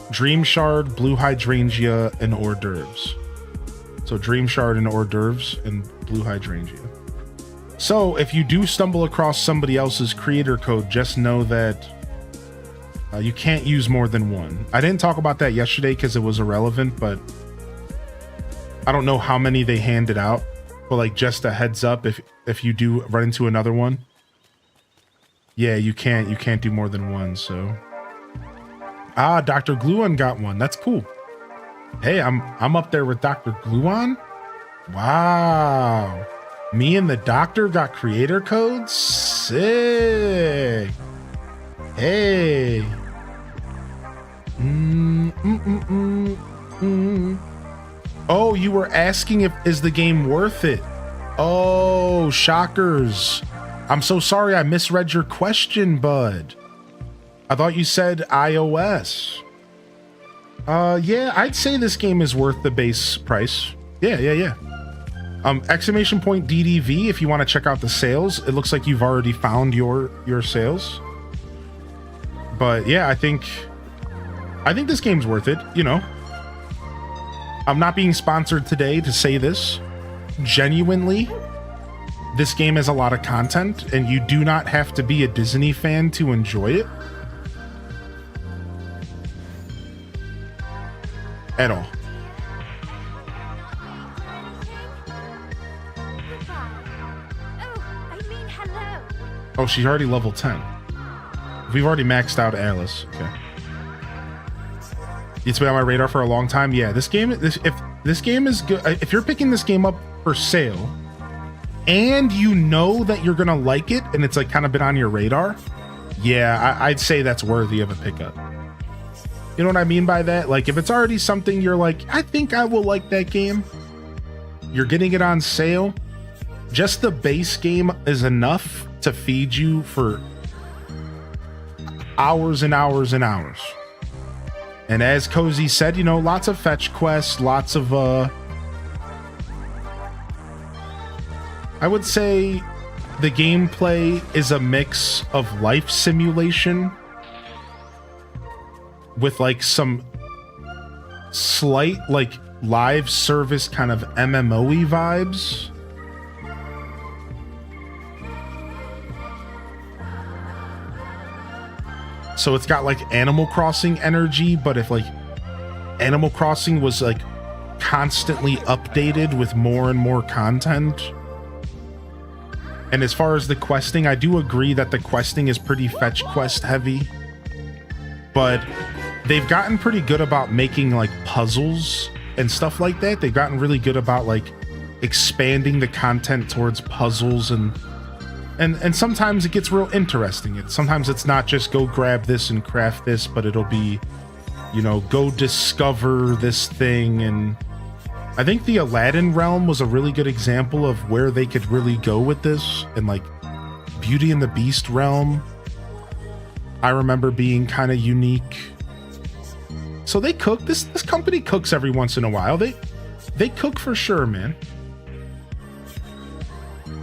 Dream Shard, Blue Hydrangea, and Hors d'oeuvres. So Dream Shard and Hors d'oeuvres and Blue Hydrangea. So if you do stumble across somebody else's creator code, just know that you can't use more than one. I didn't talk about that yesterday because it was irrelevant, but I don't know how many they handed out. But like just a heads up, if you do run into another one, yeah, you can't do more than one. So Dr. Gluon got one. That's cool. Hey, I'm up there with Dr. Gluon. Wow. Me and the doctor got creator codes? Sick. Hey. Oh, you were asking is the game worth it? Oh, shockers. I'm so sorry I misread your question, bud. I thought you said iOS. Yeah, I'd say this game is worth the base price. Yeah. Exclamation point DDV if you want to check out the sales. It looks like you've already found your sales. But yeah, I think this game's worth it, you know. I'm not being sponsored today to say this. Genuinely, this game has a lot of content and you do not have to be a Disney fan to enjoy it. At all. Oh, she's already level 10. We've already maxed out Alice. Okay. It's been on my radar for a long time. Yeah, if this game is good, if you're picking this game up for sale and you know that you're gonna like it and it's like kind of been on your radar, yeah, I'd say that's worthy of a pickup. You know what I mean by that? Like if it's already something you're like, I think I will like that game, you're getting it on sale, just the base game is enough to feed you for hours and hours and hours. And as Cozy said, you know, lots of fetch quests, lots of I would say the gameplay is a mix of life simulation with like some slight like live service kind of MMO-y vibes. So it's got like Animal Crossing energy, but if like Animal Crossing was like constantly updated with more and more content. And as far as the questing, I do agree that the questing is pretty fetch quest heavy, but they've gotten pretty good about making like puzzles and stuff like that. They've gotten really good about like expanding the content towards puzzles and sometimes it gets real interesting. Sometimes it's not just go grab this and craft this, but it'll be, you know, go discover this thing. And I think the Aladdin realm was a really good example of where they could really go with this, and like Beauty and the Beast realm, I remember being kind of unique. So they cook. This company cooks every once in a while. They cook for sure, man.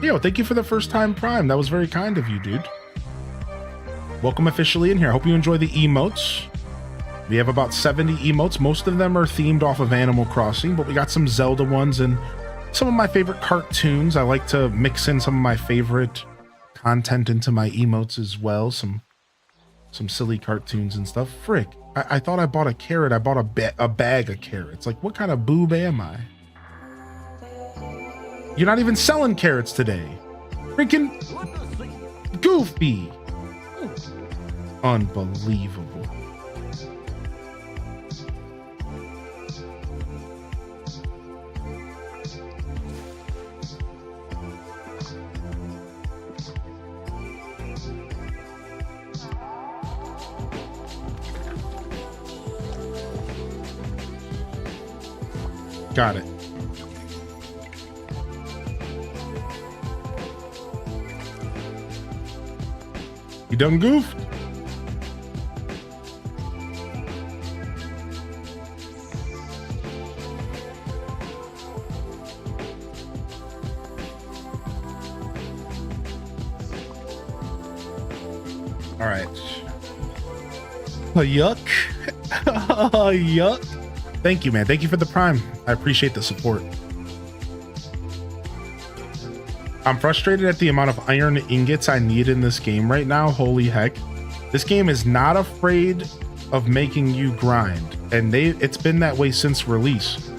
Yo, thank you for the first time Prime. That was very kind of you, dude. Welcome officially in here. I hope you enjoy the emotes. We have about 70 emotes. Most of them are themed off of Animal Crossing, but we got some Zelda ones and some of my favorite cartoons. I like to mix in some of my favorite content into my emotes as well. Some silly cartoons and stuff. Frick, I thought I bought a carrot. I bought a bag of carrots. Like, what kind of boob am I? You're not even selling carrots today. Freaking goofy. Unbelievable. Got it. You done goofed? All right. Yuck. Yuck. Thank you, man. Thank you for the Prime. I appreciate the support. I'm frustrated at the amount of iron ingots I need in this game right now. Holy heck. This game is not afraid of making you grind, and it's been that way since release.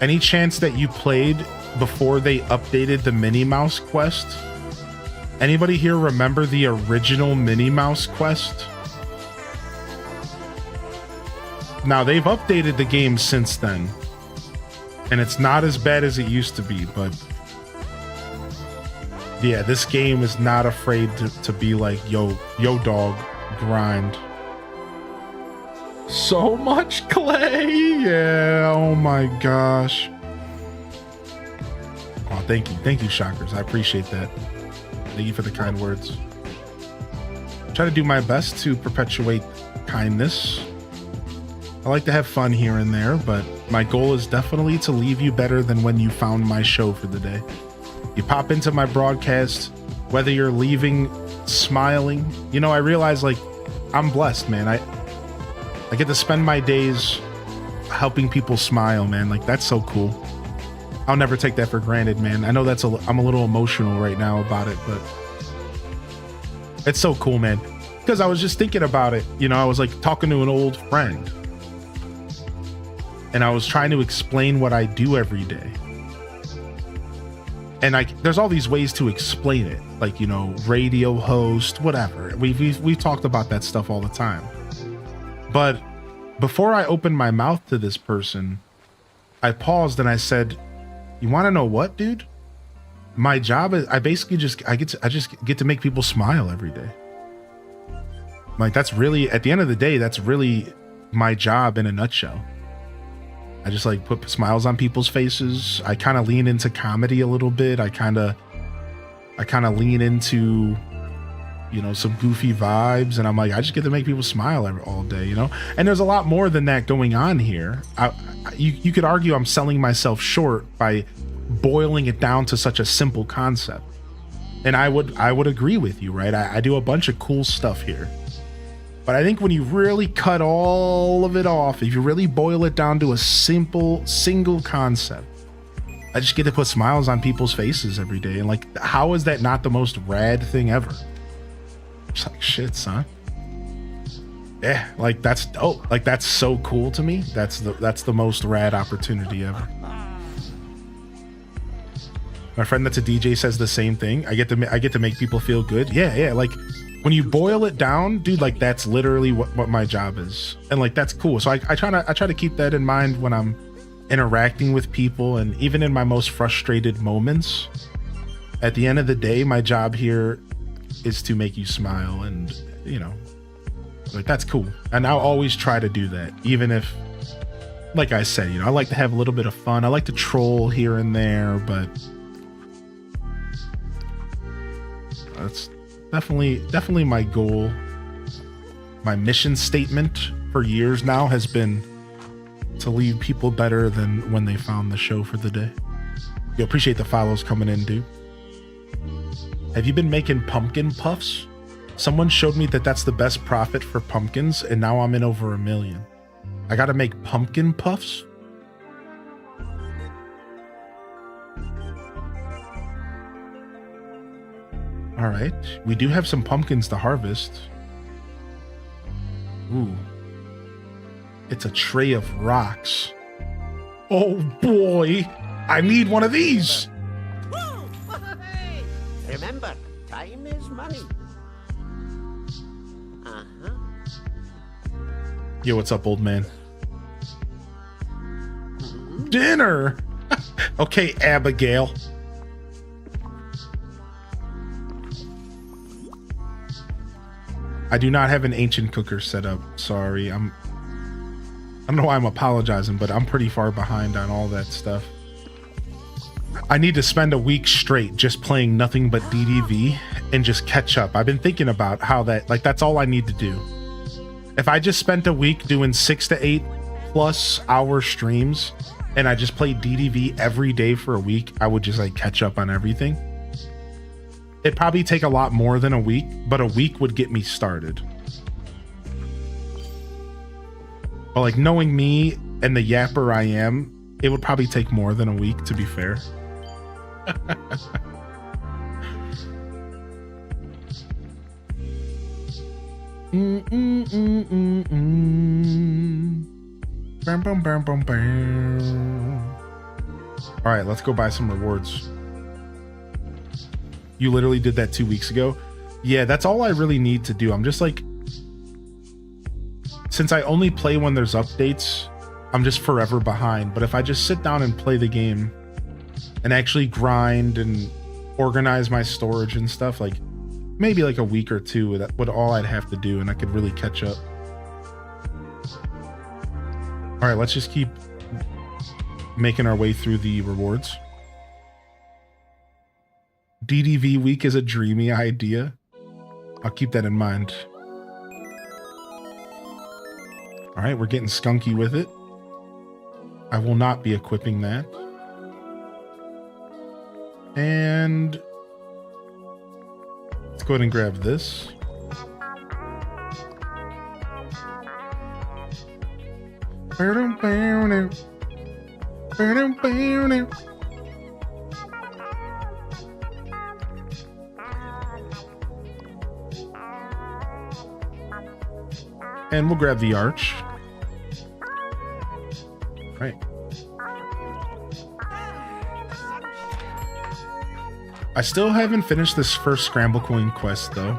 Any chance that you played before they updated the Minnie Mouse quest? Anybody here remember the original Minnie Mouse quest? Now, they've updated the game since then, and it's not as bad as it used to be, but yeah, this game is not afraid to be like, yo dog, grind. So much clay. Yeah, oh my gosh. Oh, thank you, Shockers. I appreciate that. Thank you for the kind words. I try to do my best to perpetuate kindness. I like to have fun here and there, but my goal is definitely to leave you better than when you found my show for the day. You pop into my broadcast, whether you're leaving smiling, you know, I realize, like, I'm blessed, man. I get to spend my days helping people smile, man. Like, that's so cool. I'll never take that for granted, man. I know I'm a little emotional right now about it, but it's so cool, man. Because I was just thinking about it. You know, I was like talking to an old friend, and I was trying to explain what I do every day. And there's all these ways to explain it, like, you know, radio host, whatever. We've talked about that stuff all the time. But before I opened my mouth to this person, I paused and I said, "You want to know what, dude? My job is I just get to make people smile every day. Like, that's really, at the end of the day, that's really my job in a nutshell. I just like put smiles on people's faces. I kind of lean into comedy a little bit. I kind of lean into, you know, some goofy vibes, and I'm like, I just get to make people smile all day, you know? And there's a lot more than that going on here. You could argue I'm selling myself short by boiling it down to such a simple concept. And I would agree with you, right? I do a bunch of cool stuff here. But I think when you really cut all of it off, if you really boil it down to a simple, single concept, I just get to put smiles on people's faces every day. And like, how is that not the most rad thing ever? It's like, shit, son. Yeah, like, that's dope. Like, that's so cool to me. That's the most rad opportunity ever. My friend that's a DJ says the same thing. I get to make people feel good. Yeah, like, when you boil it down, dude, like, that's literally what my job is. And like, that's cool. So I try to keep that in mind when I'm interacting with people, and even in my most frustrated moments. At the end of the day, my job here is to make you smile, and, you know, like, that's cool. And I'll always try to do that, even if like I said, you know, I like to have a little bit of fun. I like to troll here and there, but that's definitely my goal. My mission statement for years now has been to leave people better than when they found the show for the day. You appreciate the follows coming in, dude. Have you been making pumpkin puffs? Someone showed me that that's the best profit for pumpkins, and now I'm in over 1 million. I gotta make pumpkin puffs? All right, we do have some pumpkins to harvest. Ooh. It's a tray of rocks. Oh boy, I need one of these. Hey, remember, time is money. Uh-huh. Yo, what's up, old man? Dinner. Okay, Abigail. I do not have an ancient cooker set up. Sorry, I don't know why I'm apologizing, but I'm pretty far behind on all that stuff. I need to spend a week straight just playing nothing but DDV and just catch up. I've been thinking about how that's all I need to do. If I just spent a week doing 6 to 8 plus hour streams and I just played DDV every day for a week, I would just like catch up on everything. It'd probably take a lot more than a week, but a week would get me started. But like knowing me and the yapper I am, it would probably take more than a week, to be fair. All right, let's go buy some rewards. You literally did that 2 weeks ago. Yeah, that's all I really need to do. I'm just like, since I only play when there's updates, I'm just forever behind. But if I just sit down and play the game and actually grind and organize my storage and stuff, like maybe like a week or two, that would all I'd have to do, and I could really catch up. All right, let's just keep making our way through the rewards. DDV week is a dreamy idea. I'll keep that in mind. All right, we're getting skunky with it. I will not be equipping that. And let's go ahead and grab this. And we'll grab the arch. Right. I still haven't finished this first Scramble Coin quest though.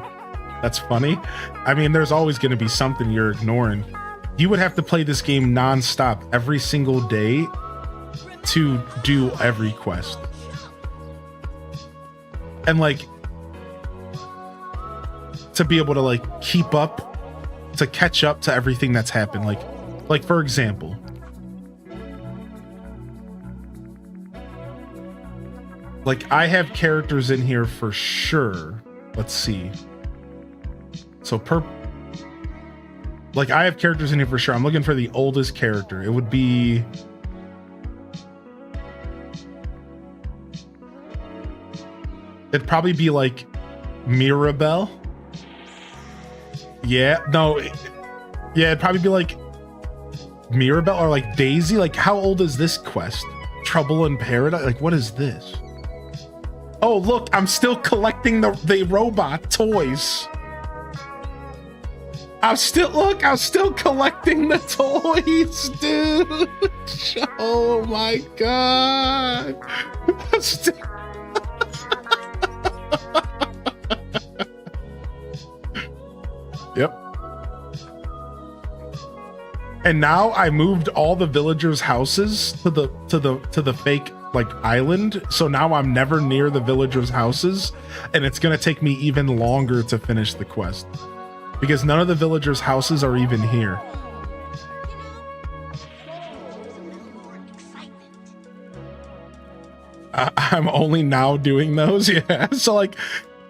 That's funny. I mean, there's always going to be something you're ignoring. You would have to play this game non-stop every single day to do every quest. And like, to be able to like keep up, to catch up to everything that's happened. Like for example, like I have characters in here for sure. Let's see. So like I have characters in here for sure. I'm looking for the oldest character. It would be it'd probably be like Mirabelle. Yeah, no. Yeah, it'd probably be like Mirabelle or like Daisy. Like, how old is this quest? Trouble in Paradise? Like, what is this? Oh, look, I'm still collecting the robot toys. I'm still collecting the toys, dude. Oh my god. Yep. And now I moved all the villagers' houses to the fake like island. So now I'm never near the villagers' houses, and it's gonna take me even longer to finish the quest because none of the villagers' houses are even here. I'm only now doing those. Yeah. So like,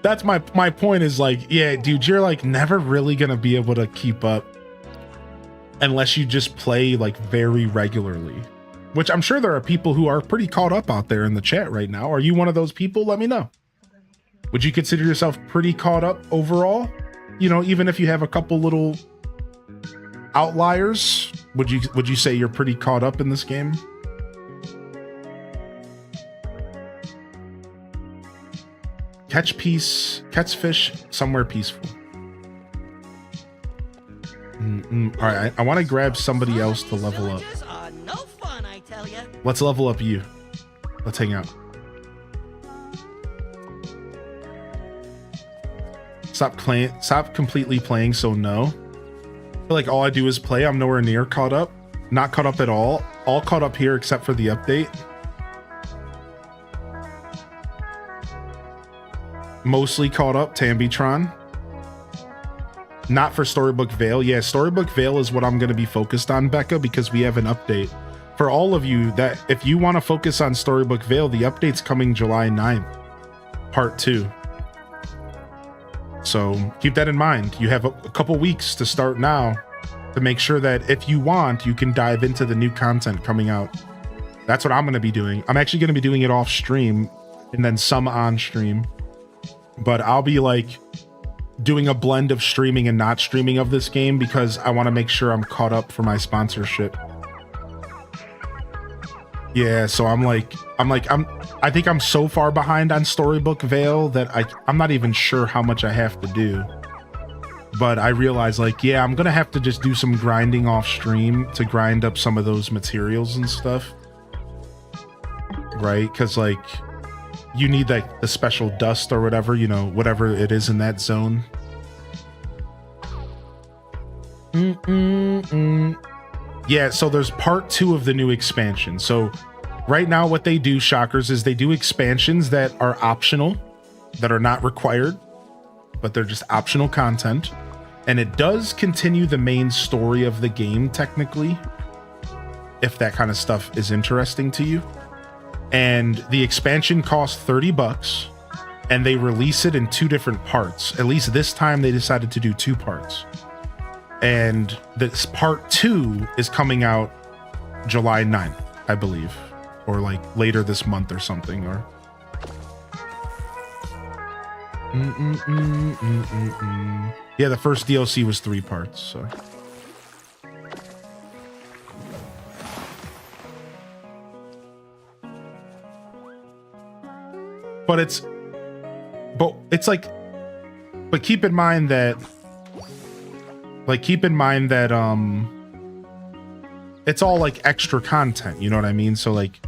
that's my point is like, yeah, dude, you're like never really gonna be able to keep up unless you just play like very regularly, which I'm sure there are people who are pretty caught up out there in the chat right now. Are you one of those people? Let me know. Would you consider yourself pretty caught up overall? You know, even if you have a couple little outliers, would you say you're pretty caught up in this game? Catch fish somewhere peaceful. All right, I want to grab somebody else to level up. No fun, I tell ya. Let's level up you. Let's hang out. Stop completely playing so no. I feel like all I do is play. I'm nowhere near caught up. Not caught up at all. All caught up here except for the update. Mostly caught up, Tambitron. Not for Storybook Vale. Yeah, Storybook Vale is what I'm going to be focused on, Becca, because we have an update. For all of you that if you want to focus on Storybook Vale, the update's coming July 9th, part 2. So keep that in mind. You have a couple weeks to start now to make sure that if you want, you can dive into the new content coming out. That's what I'm going to be doing. I'm actually going to be doing it off stream and then some on stream. But I'll be like doing a blend of streaming and not streaming of this game because I want to make sure I'm caught up for my sponsorship. Yeah, so I think I'm so far behind on Storybook Vale that I'm not even sure how much I have to do. But I realize like, yeah, I'm gonna have to just do some grinding off stream to grind up some of those materials and stuff. Right? Because like you need like the special dust or whatever, you know, whatever it is in that zone. Yeah, so there's part 2 of the new expansion. So right now what they do, shockers, is they do expansions that are optional, that are not required, but they're just optional content. And it does continue the main story of the game technically, if that kind of stuff is interesting to you. And the expansion costs $30 and they release it in 2 different parts. At least this time they decided to do 2 parts. And this part 2 is coming out July 9th, I believe, or like later this month or something, or yeah, the first DLC was 3 parts, so but keep in mind that it's all like extra content, you know what I mean? So like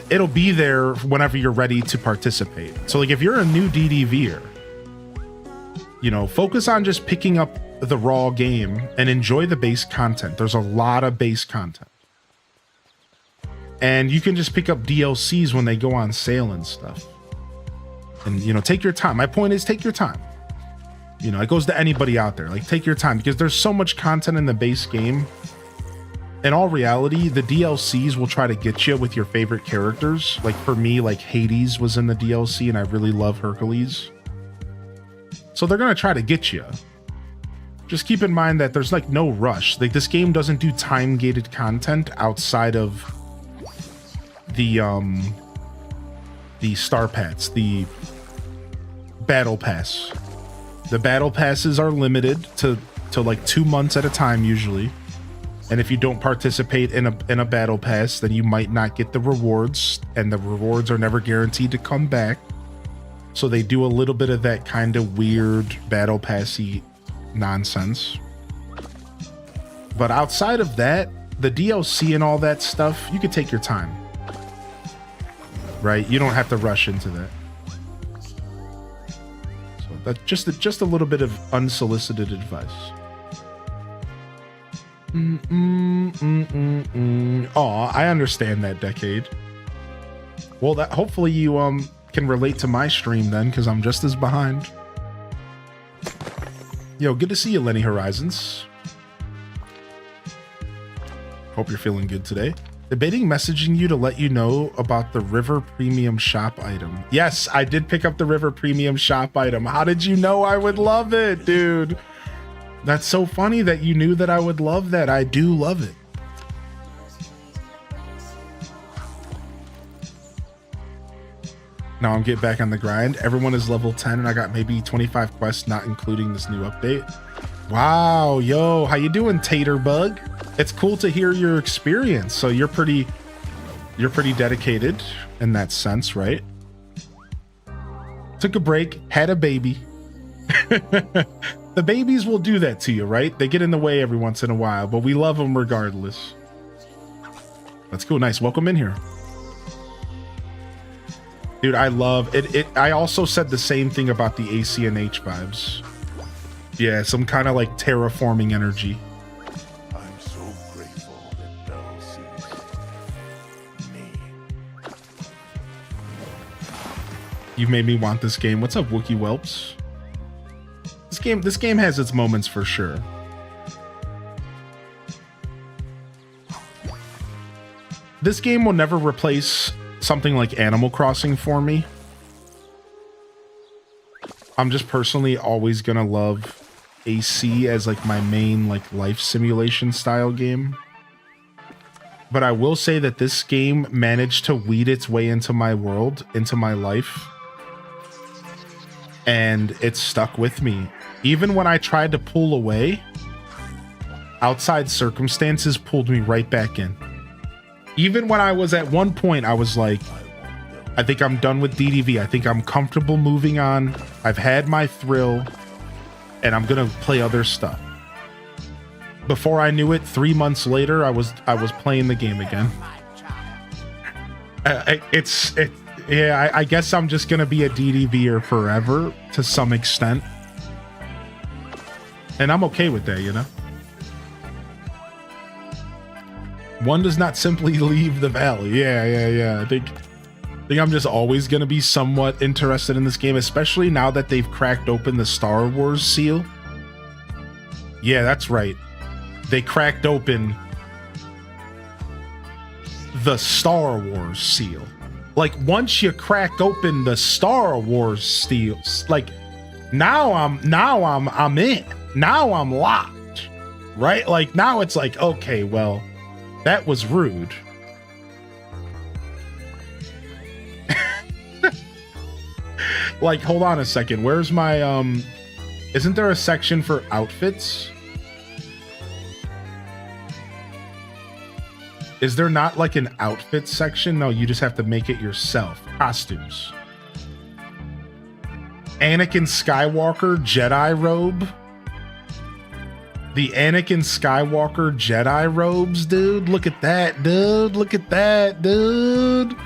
it'll be there whenever you're ready to participate. So like if you're a new DDVer, you know, focus on just picking up the raw game and enjoy the base content. There's a lot of base content. And you can just pick up DLCs when they go on sale and stuff. And, you know, take your time. My point is take your time. You know, it goes to anybody out there. Like, take your time because there's so much content in the base game. In all reality, the DLCs will try to get you with your favorite characters. Like, for me, like, Hades was in the DLC and I really love Hercules. So they're going to try to get you. Just keep in mind that there's, like, no rush. Like, this game doesn't do time-gated content outside of the star pats, the battle pass. The battle passes are limited to like 2 months at a time usually, and if you don't participate in a battle pass, then you might not get the rewards, and the rewards are never guaranteed to come back. So they do a little bit of that kind of weird battle passy nonsense. But outside of that, the DLC and all that stuff, you could take your time. Right? You don't have to rush into that. So that's just a little bit of unsolicited advice. Aw, I understand that, Decade. Well, that hopefully you can relate to my stream then, because I'm just as behind. Yo, good to see you, Lenny Horizons. Hope you're feeling good today. Debating messaging you to let you know about the River Premium Shop item. Yes, I did pick up the River Premium Shop item. How did you know I would love it, dude? That's so funny that you knew that I would love that. I do love it. Now I'm getting back on the grind. Everyone is level 10 and I got maybe 25 quests, not including this new update. Wow, yo, how you doing, Tater Bug? It's cool to hear your experience. So you're pretty dedicated in that sense, right? Took a break, had a baby. The babies will do that to you, right? They get in the way every once in a while, but we love them regardless. That's cool. Nice. Welcome in here. Dude, I love it. I also said the same thing about the ACNH vibes. Yeah, some kind of like terraforming energy. I'm so grateful that Belle sees me. You've made me want this game. What's up, Wookie Whelps? This game has its moments for sure. This game will never replace something like Animal Crossing for me. I'm just personally always gonna love AC as like my main like life simulation style game. But I will say that this game managed to weed its way into my world, into my life. And it stuck with me. Even when I tried to pull away, outside circumstances pulled me right back in. Even when I was at one point, I was like, I think I'm done with DDV. I think I'm comfortable moving on. I've had my thrill and I'm going to play other stuff. Before I knew it, 3 months later, I was playing the game again. Yeah, I guess I'm just going to be a DDVer forever to some extent. And I'm okay with that, you know? One does not simply leave the valley. Yeah. I think I'm just always going to be somewhat interested in this game, especially now that they've cracked open the Star Wars seal. Yeah, that's right. They cracked open the Star Wars seal. Like, once you crack open the Star Wars seal, like, now I'm in. Now I'm locked, right? Like, now it's like, okay, well, that was rude. Like, hold on a second. Where's my, isn't there a section for outfits? Is there not like an outfit section? No, you just have to make it yourself. Costumes. Anakin Skywalker Jedi robe. The Anakin Skywalker Jedi robes, dude. Look at that, dude. Look at that, dude.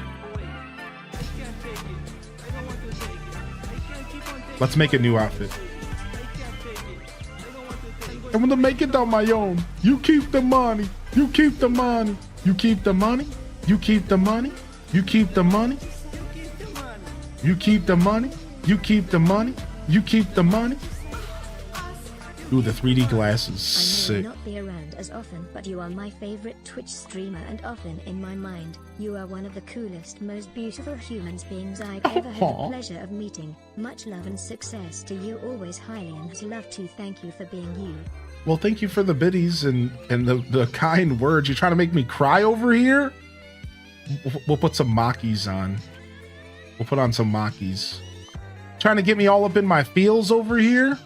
Let's make a new outfit. I'm gonna make it on my own. You keep the money. You keep the money. You keep the money. You keep the money. You keep the money. You keep the money. You keep the money. You keep the money. Ooh, the 3D glasses. I may Sick. not be around as often, but you are my favorite Twitch streamer and often in my mind. You are one of the coolest, most beautiful humans beings I've ever had the pleasure of meeting. Much love and success to you always, highly, and love to thank you for being you. Well, thank you for the biddies and the kind words. You're trying to make me cry over here? We'll put some Makis on. We'll put on some Makis. Trying to get me all up in my feels over here?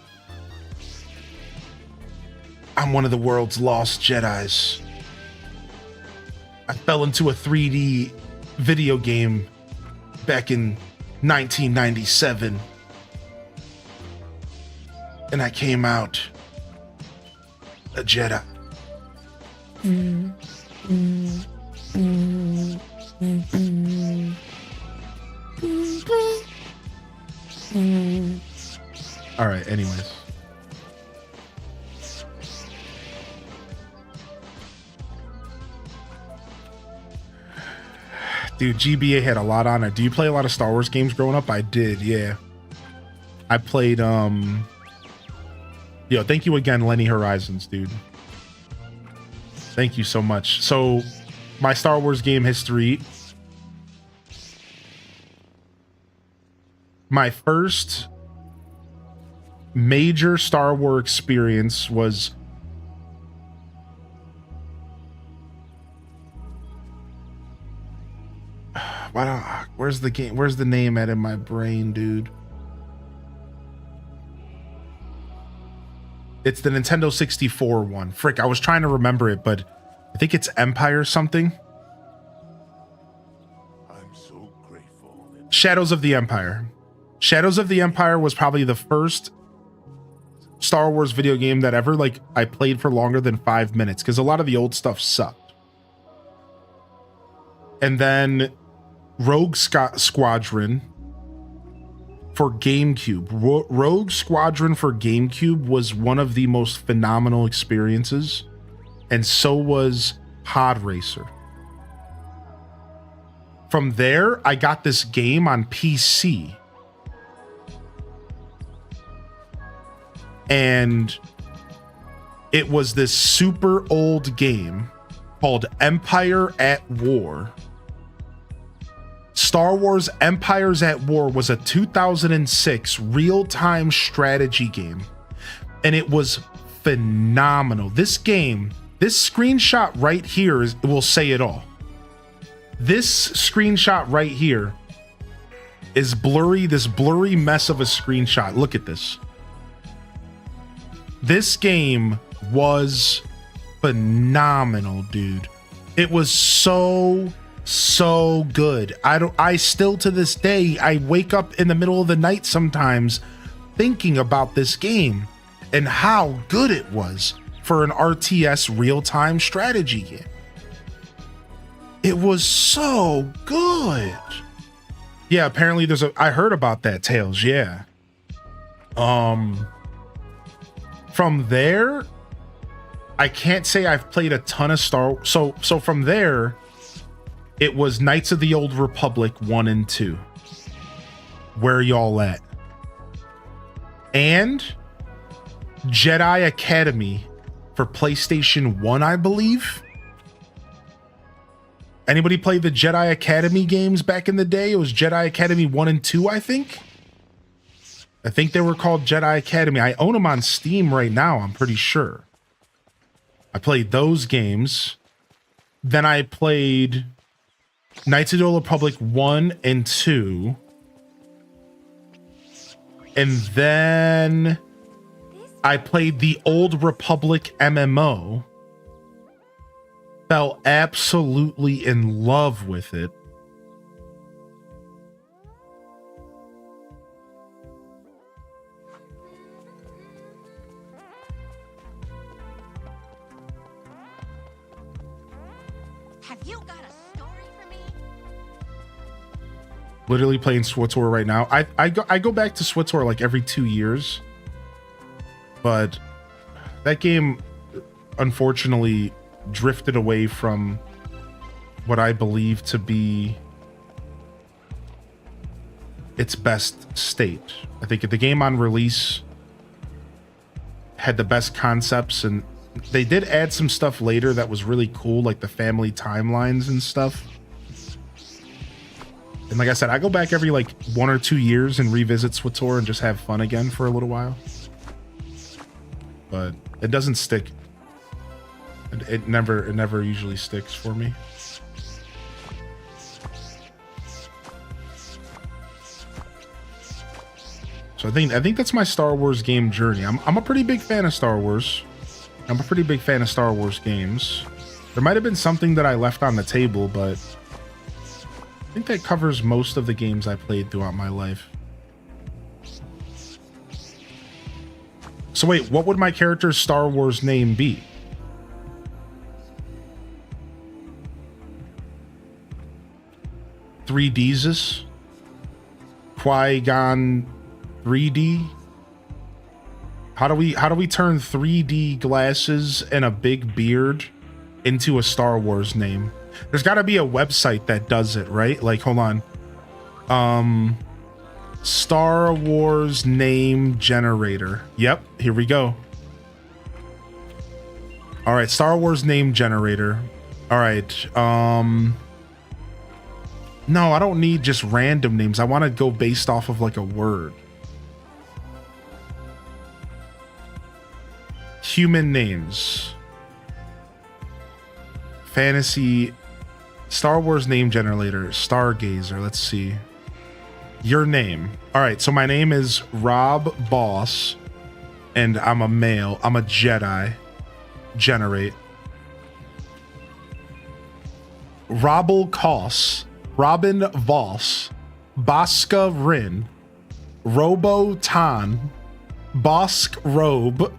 I'm one of the world's lost Jedis. I fell into a 3D video game back in 1997. And I came out a Jedi. All right, anyways. Dude, GBA had a lot on it. Do you play a lot of Star Wars games growing up? I did, yeah. I played, yo, thank you again, Lenny Horizons, dude. Thank you so much. So, my Star Wars game history. My first major Star Wars experience was where's the game? Where's the name at in my brain, dude? It's the Nintendo 64 one. Frick, I was trying to remember it, but I think it's Empire something. I'm so grateful that Shadows of the Empire. Shadows of the Empire was probably the first Star Wars video game that ever I played for longer than 5 minutes, because a lot of the old stuff sucked. And then Rogue Squadron for GameCube. Rogue Squadron for GameCube was one of the most phenomenal experiences, and so was Pod Racer. From there, I got this game on PC. And it was this super old game called Empire at War. Star Wars Empires at War was a 2006 real-time strategy game, and it was phenomenal. This game, this screenshot right here will say it all. This screenshot right here is blurry, this blurry mess of a screenshot. Look at this. This game was phenomenal, dude. It was so good. I still to this day, I wake up in the middle of the night sometimes thinking about this game and how good it was for an RTS real-time strategy game. It was so good. Yeah, apparently I heard about that, Tails. Yeah. From there, I can't say I've played a ton of so from there, it was Knights of the Old Republic 1 and 2. Where y'all at? And Jedi Academy for PlayStation 1, I believe. Anybody play the Jedi Academy games back in the day? It was Jedi Academy 1 and 2, I think. I think they were called Jedi Academy. I own them on Steam right now, I'm pretty sure. I played those games. Then I played Knights of the Old Republic 1 and 2. And then I played the Old Republic MMO. Fell absolutely in love with it. Have you got a story for me? Literally playing SWTOR right now. I go back to SWTOR like every 2 years. But that game unfortunately drifted away from what I believe to be its best state. I think the game on release had the best concepts, and they did add some stuff later that was really cool, like the family timelines and stuff. And like I said, I go back every like 1 or 2 years and revisit SWTOR and just have fun again for a little while. But it doesn't stick. It never usually sticks for me. So I think that's my Star Wars game journey. I'm a pretty big fan of Star Wars. I'm a pretty big fan of Star Wars games. There might have been something that I left on the table, but I think that covers most of the games I played throughout my life. So wait, what would my character's Star Wars name be? Qui-Gon 3D? How do we turn 3D glasses and a big beard into a Star Wars name? There's got to be a website that does it, right? Like, hold on. Star Wars name generator. Yep, here we go. All right, Star Wars name generator. All right. No, I don't need just random names. I want to go based off of like a word. Human names. Fantasy. Star Wars name generator. Stargazer. Let's see. Your name. All right. So my name is Rob Boss. And I'm a male. I'm a Jedi. Generate. Robel Koss. Robin Voss, Bosca Rin, Robo Tan, Bosk Robe.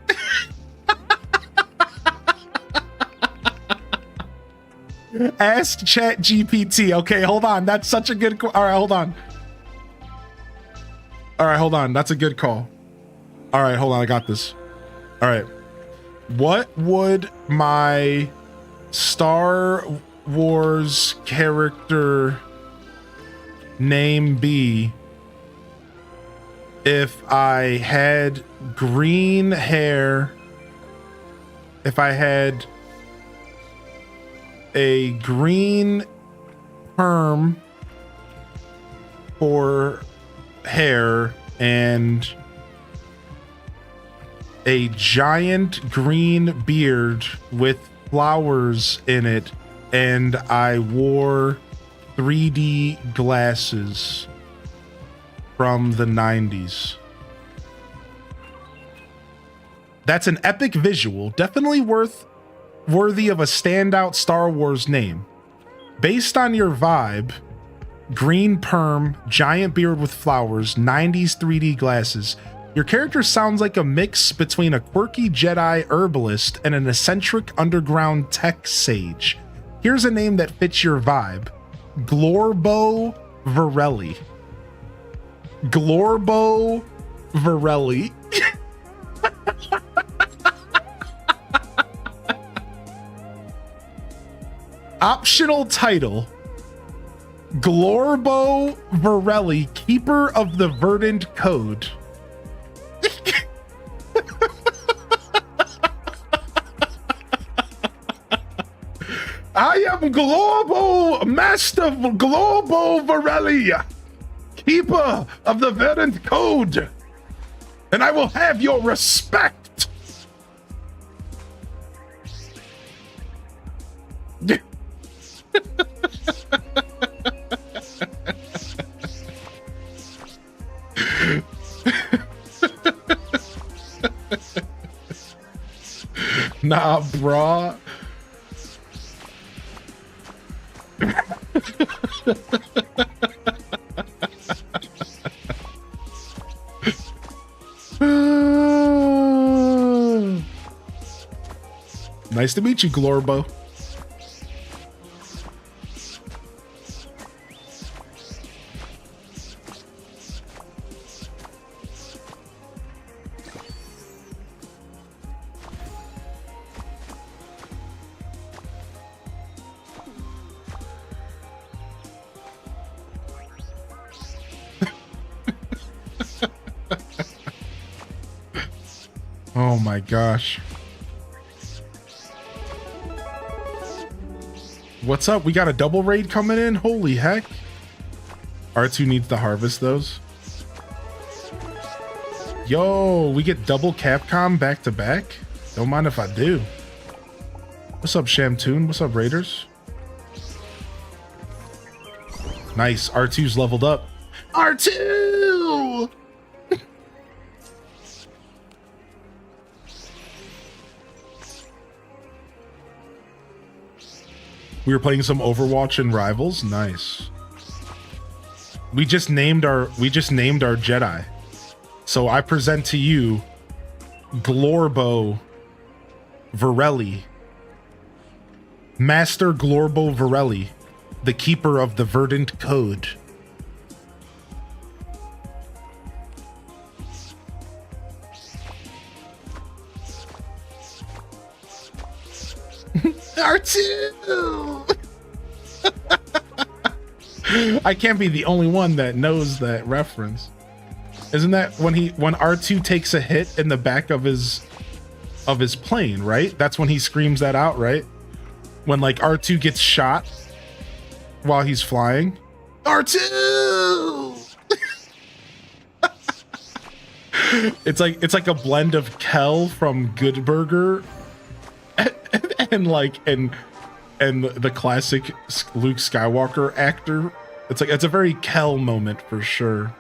Ask Chat GPT. Okay, hold on. That's such a good call. All right, hold on. All right, hold on. That's a good call. All right, hold on. I got this. All right. What would my Star Wars character name be if I had green hair, if I had a green perm for hair and a giant green beard with flowers in it, and I wore 3D glasses from the 90s. That's an epic visual, definitely worthy of a standout Star Wars name. Based on your vibe, green perm, giant beard with flowers, 90s 3D glasses, your character sounds like a mix between a quirky Jedi herbalist and an eccentric underground tech sage. Here's a name that fits your vibe. Glorbo Varelli. Glorbo Varelli. Optional title. Glorbo Varelli, Keeper of the Verdant Code. I am Glorbo, Master Glorbo Varelli, Keeper of the Verdant Code, and I will have your respect. Nah, brah. Nice to meet you, Glorbo. Oh my gosh. What's up? We got a double raid coming in? Holy heck. R2 needs to harvest those. Yo, we get double Capcom back to back? Don't mind if I do. What's up, Shamtoon? What's up, Raiders? Nice. R2's leveled up. R2! We were playing some Overwatch and Rivals. Nice. We just named our Jedi. So I present to you Glorbo Varelli. Master Glorbo Varelli, the Keeper of the Verdant Code. R2! I can't be the only one that knows that reference. Isn't that when R2 takes a hit in the back of his plane, right? That's when he screams that out, right? when like R2 gets shot while he's flying. R2. It's like a blend of Kel from Good Burger and the classic Luke Skywalker actor. It's a very Kel moment for sure.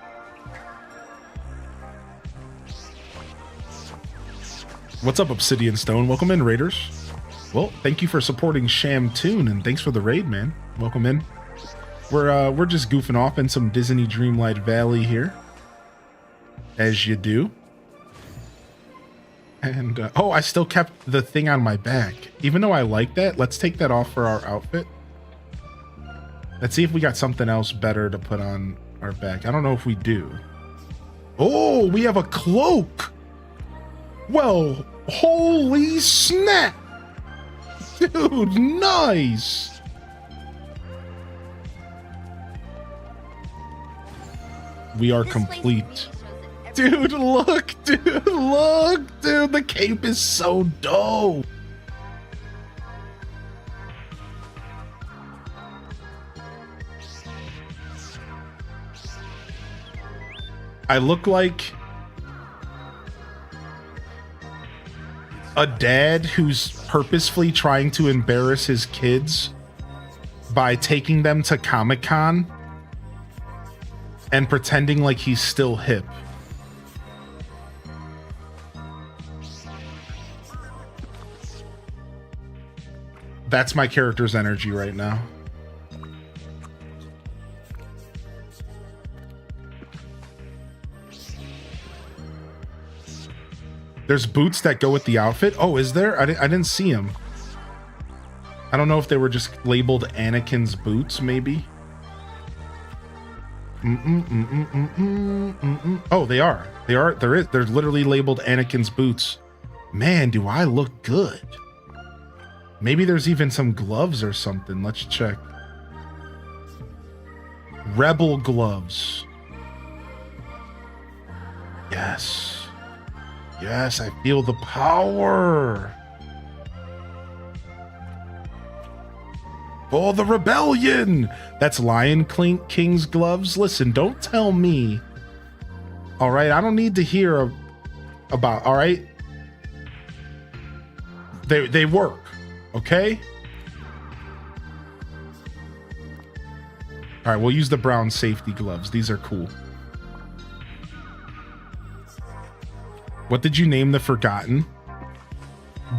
What's up, Obsidian Stone? Welcome in, Raiders. Well, thank you for supporting Sham Toon, and thanks for the raid, man. Welcome in. We're just goofing off in some Disney Dreamlight Valley here, as you do. And oh, I still kept the thing on my back, even though I like that. Let's take that off for our outfit. Let's see if we got something else better to put on our back. I don't know if we do. Oh, we have a cloak. Well, holy snap. Dude, nice. We are complete. Dude, look, dude, the cape is so dope. I look like a dad who's purposefully trying to embarrass his kids by taking them to Comic-Con and pretending like he's still hip. That's my character's energy right now. There's boots that go with the outfit. Oh, is there? I didn't see them. I don't know if they were just labeled Anakin's boots, maybe. Oh, they are. They're literally labeled Anakin's boots. Man, do I look good. Maybe there's even some gloves or something. Let's check. Rebel gloves. Yes. Yes, I feel the power. For the rebellion. That's Lion King's gloves. Listen, don't tell me. All right, I don't need to hear about. All right, they work. Okay. All right, we'll use the brown safety gloves. These are cool. What did you name the Forgotten?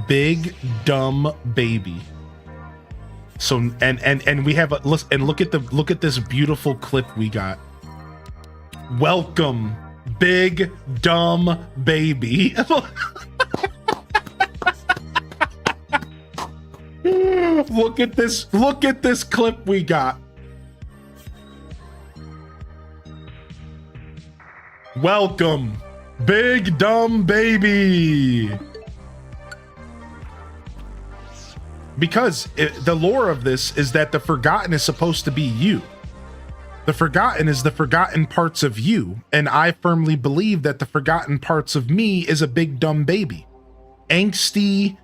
Big Dumb Baby. So and we have a look at this beautiful clip we got. Welcome, Big Dumb Baby. Look at this clip we got. Welcome, Big Dumb Baby. Because the lore of this is that the Forgotten is supposed to be you. The Forgotten is the forgotten parts of you, and I firmly believe that the forgotten parts of me is a big dumb baby. Angsty,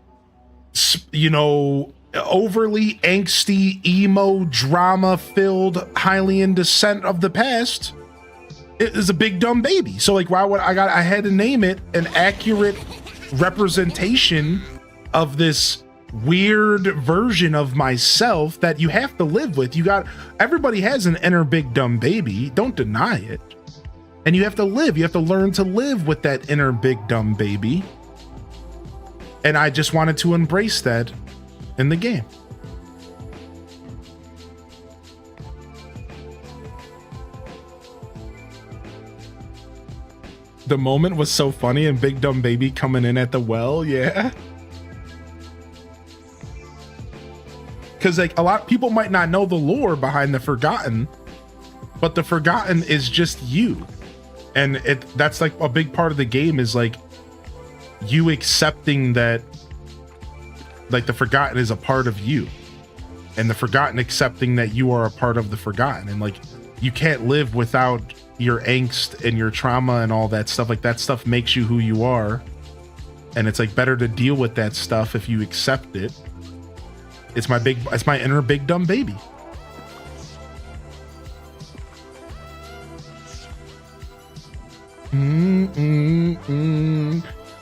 you know, overly angsty, emo, drama-filled, highly in descent of the past. It is a big dumb baby. So like, why would I had to name it an accurate representation of this weird version of myself that you have to live with. Everybody has an inner big dumb baby. Don't deny it. And you have to learn to live with that inner big dumb baby. And I just wanted to embrace that in the game. The moment was so funny, and Big Dumb Baby coming in at the well. Yeah. Because like a lot of people might not know the lore behind the Forgotten, but the Forgotten is just you. And that's like a big part of the game is like you accepting that like the Forgotten is a part of you, and the Forgotten accepting that you are a part of the Forgotten. And like you can't live without your angst and your trauma and all that stuff. Like that stuff makes you who you are. And it's like better to deal with that stuff if you accept it. It's my inner big dumb baby.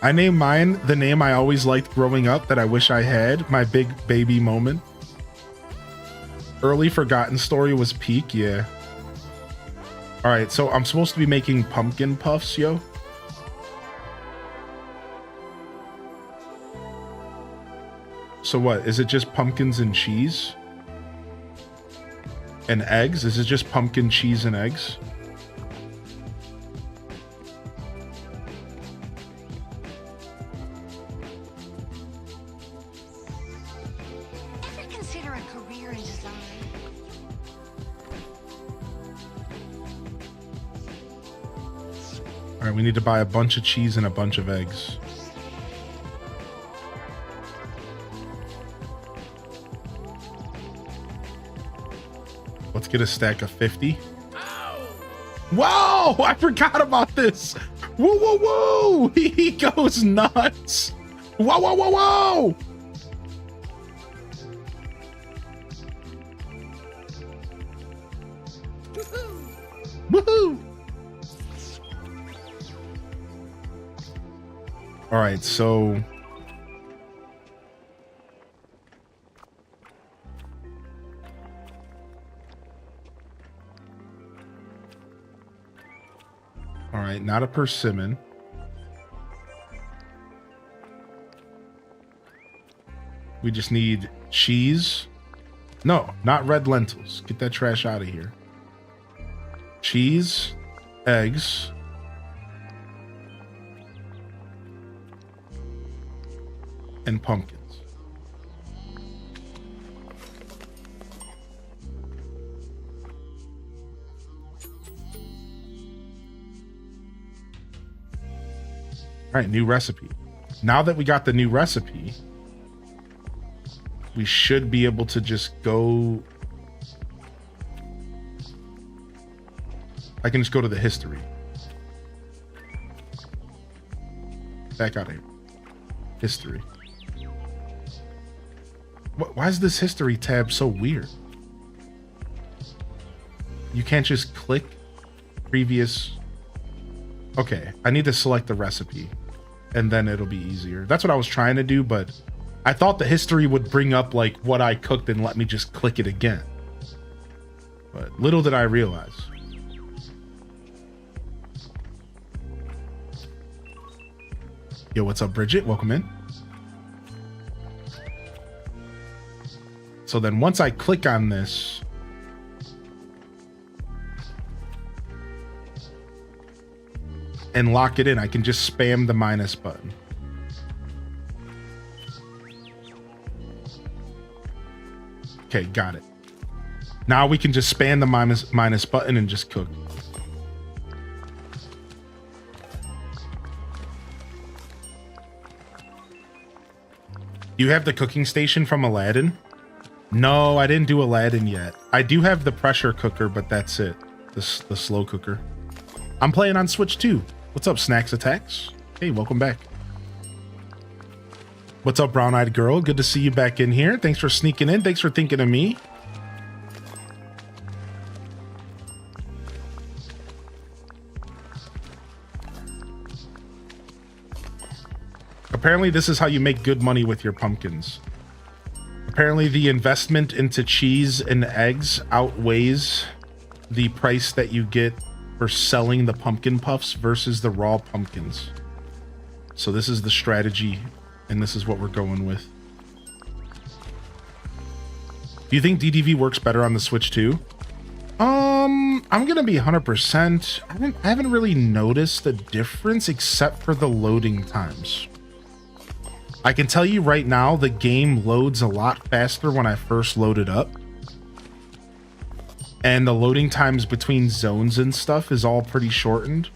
I named mine the name I always liked growing up that I wish I had, my big baby moment. Early forgotten story was Peak, yeah. All right, so I'm supposed to be making pumpkin puffs, yo. So what, is it just pumpkins and cheese? And eggs? Is it just pumpkin, cheese, and eggs? Ever consider a career in design? All right, we need to buy a bunch of cheese and a bunch of eggs. Let's get a stack of 50. Whoa! I forgot about this. Whoa, whoa, whoa! He goes nuts. Whoa, whoa, whoa, whoa! Woohoo! All right, so all right, not a persimmon. We just need cheese. No, not red lentils. Get that trash out of here. Cheese, eggs, and pumpkins. All right, new recipe. Now that we got the new recipe, we should be able to just go. I can just go to the history. Back out of here. History. Why is this history tab so weird? You can't just click previous. Okay, I need to select the recipe and then it'll be easier. That's what I was trying to do, but I thought the history would bring up like what I cooked and let me just click it again. But little did I realize. Yo, what's up, Bridget? Welcome in. So then once I click on this, and lock it in, I can just spam the minus button. Okay, got it. Now we can just spam the minus button and just cook. You have the cooking station from Aladdin? No, I didn't do Aladdin yet. I do have the pressure cooker, but that's it. The slow cooker. I'm playing on Switch too. What's up, Snacks Attacks? Hey, welcome back. What's up, Brown-Eyed Girl? Good to see you back in here. Thanks for sneaking in. Thanks for thinking of me. Apparently, this is how you make good money with your pumpkins. Apparently, the investment into cheese and eggs outweighs the price that you get for selling the pumpkin puffs versus the raw pumpkins. So this is the strategy, and this is what we're going with. Do you think DDV works better on the Switch too? I'm gonna be 100%. I haven't really noticed a difference except for the loading times. I can tell you right now, the game loads a lot faster when I first load it up. And the loading times between zones and stuff is all pretty shortened.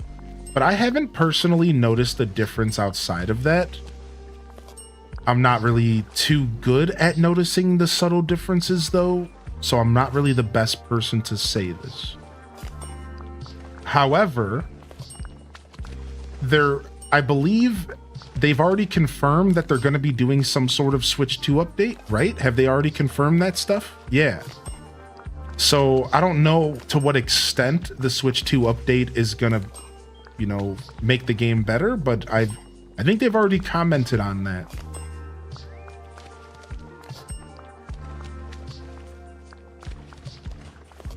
But I haven't personally noticed a difference outside of that. I'm not really too good at noticing the subtle differences though, so I'm not really the best person to say this. However, I believe they've already confirmed that they're going to be doing some sort of Switch 2 update, right? Have they already confirmed that stuff? Yeah. So I don't know to what extent the Switch 2 update is going to, you know, make the game better, but I think they've already commented on that.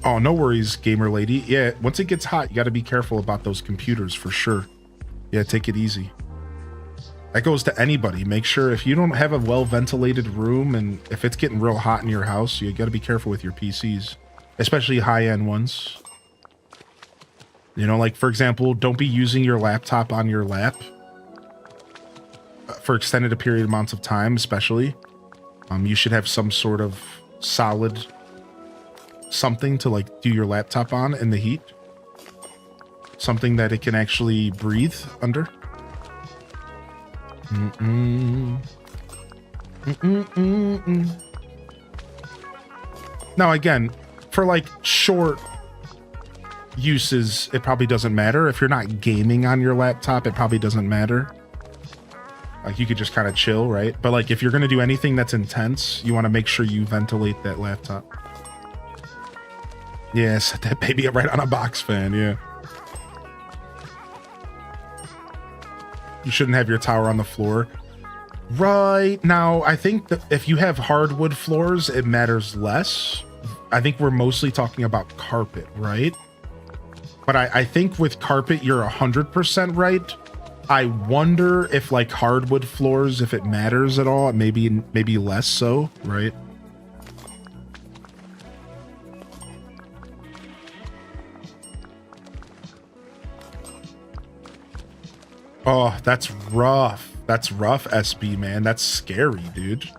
Oh, no worries, gamer lady. Yeah, once it gets hot, you got to be careful about those computers for sure. Yeah, take it easy. That goes to anybody. Make sure if you don't have a well-ventilated room and if it's getting real hot in your house, you got to be careful with your PCs, especially high-end ones. You know, like, for example, don't be using your laptop on your lap for extended period amounts of time, especially. You should have some sort of solid something to like do your laptop on in the heat. Something that it can actually breathe under. Now again, for like short uses, it probably doesn't matter. If you're not gaming on your laptop, it probably doesn't matter. Like you could just kind of chill, right? But like if you're going to do anything that's intense, you want to make sure you ventilate that laptop. Yeah, set that baby up right on a box fan, yeah. You shouldn't have your tower on the floor. Right, now, I think that if you have hardwood floors, it matters less. I think we're mostly talking about carpet, right? But I think with carpet, you're 100% right. I wonder if like hardwood floors, if it matters at all, maybe less so, right? Oh, that's rough. That's rough, SB, man. That's scary, dude.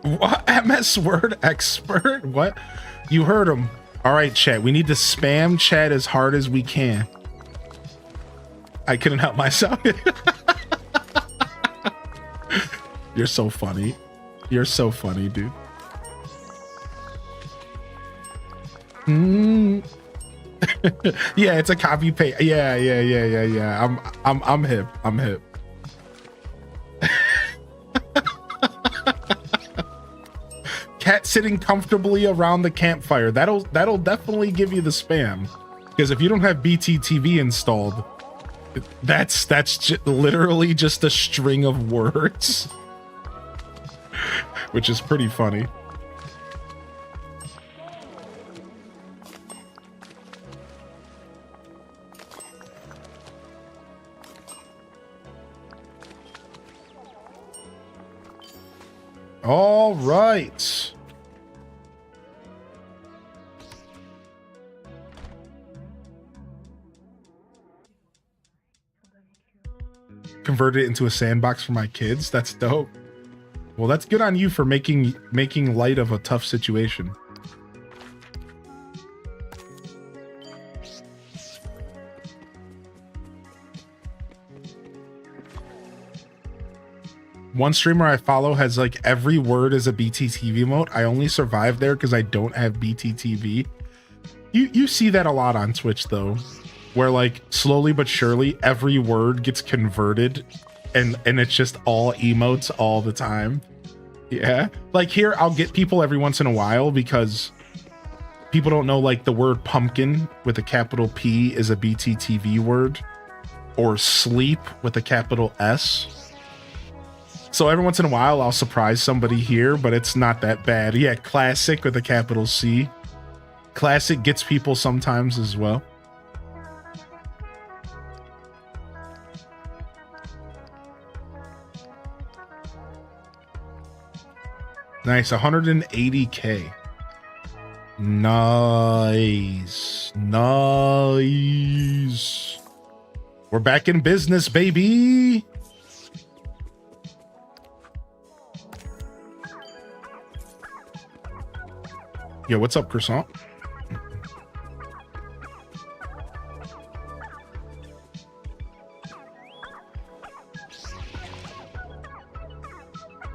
What? MS Word expert? What? You heard him. All right, chat. We need to spam chat as hard as we can. I couldn't help myself. You're so funny. You're so funny, dude. Yeah, it's a copy paste. Yeah. I'm hip. I'm hip. Cat sitting comfortably around the campfire. That'll definitely give you the spam. Because if you don't have BTTV installed, that's literally just a string of words. Which is pretty funny. All right. Converted it into a sandbox for my kids. That's dope. Well, that's good on you for making light of a tough situation. One streamer I follow has like every word is a BTTV emote. I only survive there because I don't have BTTV. You see that a lot on Twitch though, where like slowly but surely every word gets converted and it's just all emotes all the time. Yeah, like here I'll get people every once in a while because people don't know like the word pumpkin with a capital P is a BTTV word, or sleep with a capital S. So every once in a while I'll surprise somebody here, but it's not that bad. Yeah, classic with a capital C. Classic gets people sometimes as well. Nice, 180K. Nice. Nice. We're back in business, baby. Yo, what's up, croissant?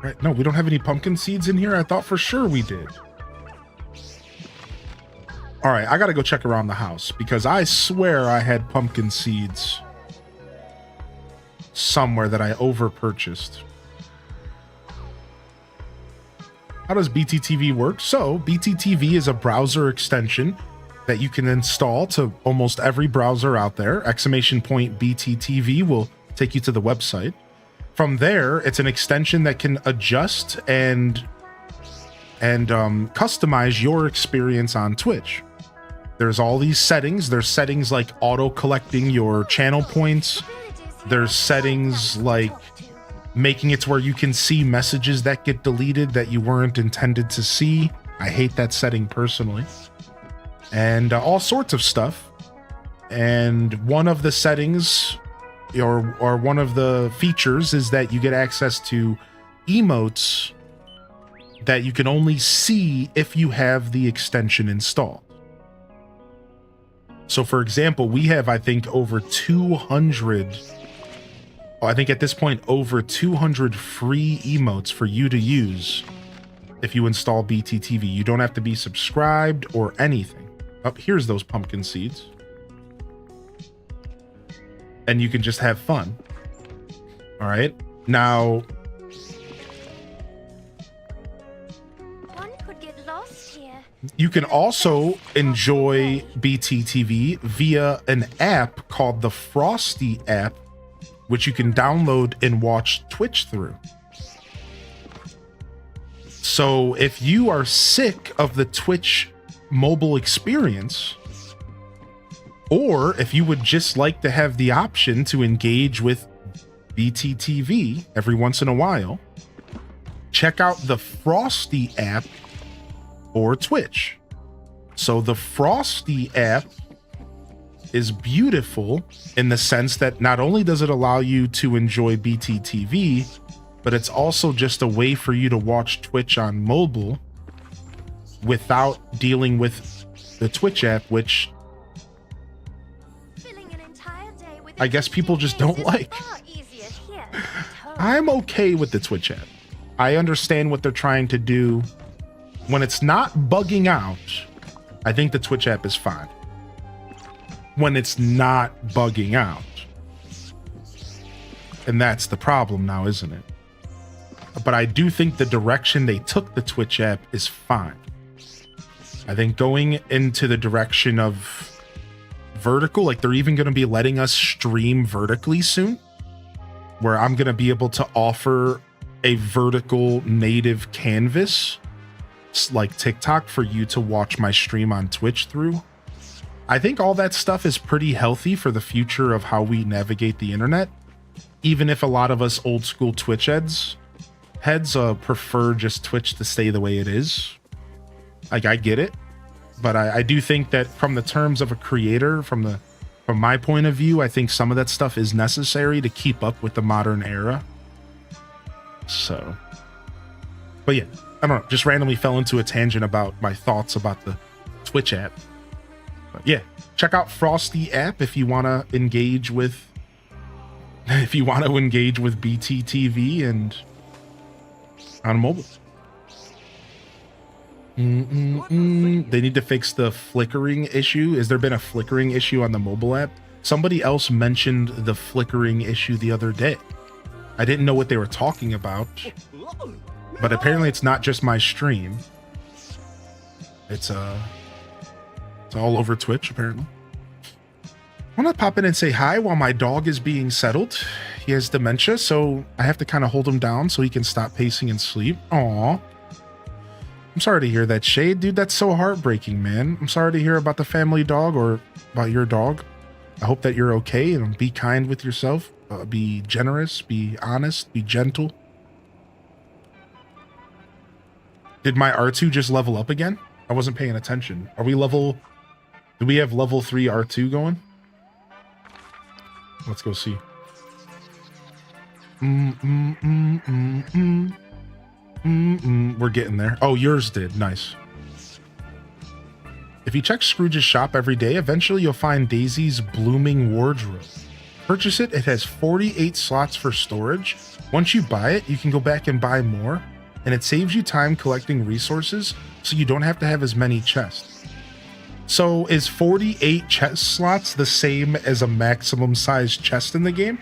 Right? No, we don't have any pumpkin seeds in here. I thought for sure we did. All right, I gotta go check around the house because I swear I had pumpkin seeds somewhere that I over purchased. How does BTTV work? So BTTV is a browser extension that you can install to almost every browser out there. Exclamation point BTTV will take you to the website. From there, it's an extension that can adjust and customize your experience on Twitch. There's all these settings. There's settings like auto collecting your channel points. There's settings like making it to where you can see messages that get deleted that you weren't intended to see. I hate that setting personally. And all sorts of stuff. And one of the settings or one of the features is that you get access to emotes that you can only see if you have the extension installed. So for example, we have, I think, over 200, I think at this point, over 200 free emotes for you to use if you install BTTV. You don't have to be subscribed or anything. Oh, here's those pumpkin seeds. And you can just have fun. All right. Now, One could get lost here. you can also enjoy BTTV via an app called the Frosty app, which you can download and watch Twitch through. So if you are sick of the Twitch mobile experience, or if you would just like to have the option to engage with BTTV every once in a while, check out the Frosty app or Twitch. So the Frosty app is beautiful in the sense that not only does it allow you to enjoy BTTV, but it's also just a way for you to watch Twitch on mobile without dealing with the Twitch app, which I guess people just don't like. I'm okay with the Twitch app. I understand what they're trying to do. When it's not bugging out, I think the Twitch app is fine. When it's not bugging out. And that's the problem now, isn't it? But I do think the direction they took the Twitch app is fine. I think going into the direction of vertical, like they're even going to be letting us stream vertically soon, where I'm going to be able to offer a vertical native canvas like TikTok for you to watch my stream on Twitch through. I think all that stuff is pretty healthy for the future of how we navigate the internet, even if a lot of us old school Twitch heads prefer just Twitch to stay the way it is. Like, I get it, but I do think that from the terms of a creator, from my point of view, I think some of that stuff is necessary to keep up with the modern era. So, but yeah, I don't know, just randomly fell into a tangent about my thoughts about the Twitch app. But yeah, check out Frosty app if you want to engage with BTTV and on mobile. They need to fix the flickering issue. Has there been a flickering issue on the mobile app? Somebody else mentioned the flickering issue the other day. I didn't know what they were talking about, but apparently it's not just my stream. It's all over Twitch apparently. I want to pop in and say hi while my dog is being settled. He has dementia, so I have to kind of hold him down so he can stop pacing and sleep. Aw. I'm sorry to hear that, Shade. Dude, that's so heartbreaking, man. I'm sorry to hear about the family dog or about your dog. I hope that you're okay, and be kind with yourself. Be generous, be honest, be gentle. Did my R2 just level up again? I wasn't paying attention. Do we have level 3 R2 going? Let's go see. We're getting there. Oh, yours did. Nice. If you check Scrooge's shop every day, eventually you'll find Daisy's blooming wardrobe. purchase it, it has 48 slots for storage. Once you buy it, you can go back and buy more, and it saves you time collecting resources, so you don't have to have as many chests. So is 48 chest slots the same as a maximum size chest in the game?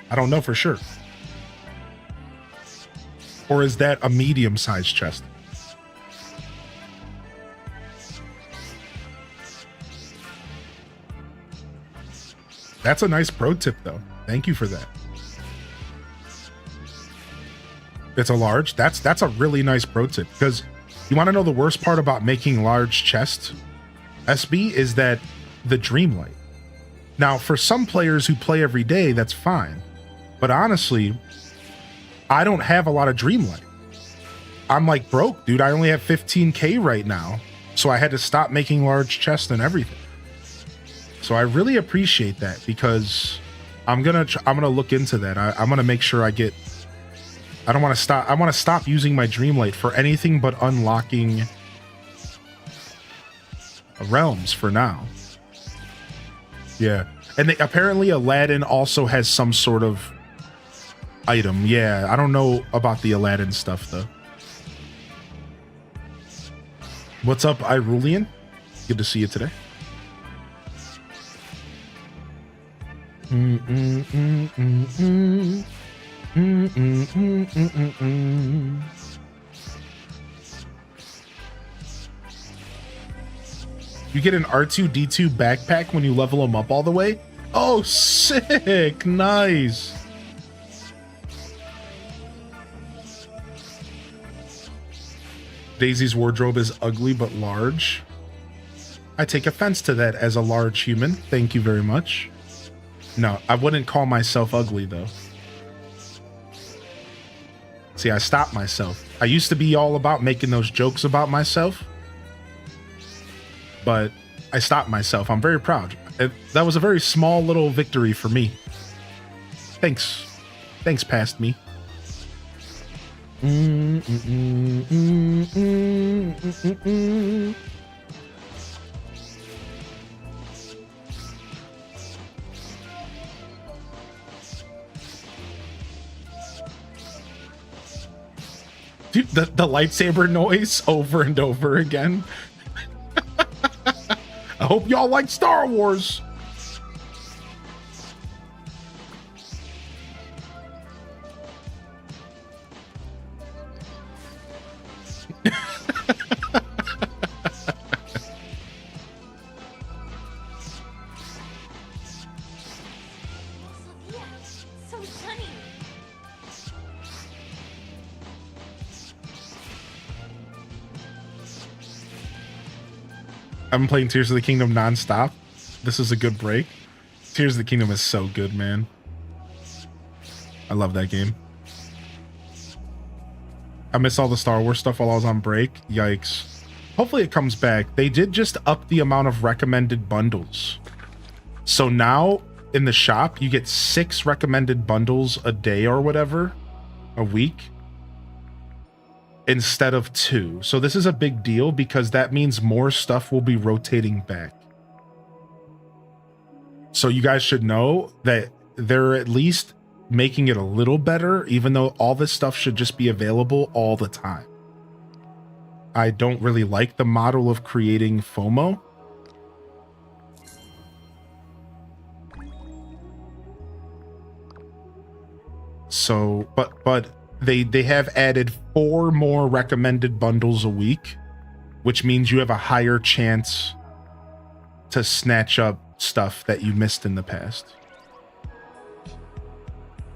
I don't know for sure. Or is that a medium sized chest? That's a nice pro tip though. Thank you for that. It's a large. That's a really nice pro tip, because you want to know the worst part about making large chests, SB, is that the Dreamlight. Now, for some players who play every day, that's fine. But honestly, I don't have a lot of Dreamlight. I'm like broke, dude. I only have 15K right now. So I had to stop making large chests and everything. So I really appreciate that, because I'm gonna look into that. I'm gonna make sure I get. I don't want to stop. I want to stop using my Dreamlight for anything but unlocking realms for now. Yeah, and apparently Aladdin also has some sort of item. Yeah, I don't know about the Aladdin stuff though. What's up, Irulian? Good to see you today. You get an R2-D2 backpack when you level them up all the way? Oh, sick! Nice! Daisy's wardrobe is ugly but large. I take offense to that as a large human. Thank you very much. No, I wouldn't call myself ugly though. See, I stopped myself. I used to be all about making those jokes about myself, but I stopped myself. I'm very proud. That was a very small little victory for me. Thanks. Thanks, past me. Dude, the lightsaber noise over and over again. I hope y'all like Star Wars. So sunny. I've been playing Tears of the Kingdom nonstop. This is a good break. Tears of the Kingdom is so good, man. I love that game. I missed all the Star Wars stuff while I was on break. Yikes. Hopefully it comes back. They did just up the amount of recommended bundles. So now in the shop, you get 6 recommended bundles a day or whatever, a week, instead of 2. So this is a big deal, because that means more stuff will be rotating back. So you guys should know that they're at least making it a little better, even though all this stuff should just be available all the time. I don't really like the model of creating FOMO. So, but they have added 4 more recommended bundles a week, which means you have a higher chance to snatch up stuff that you missed in the past.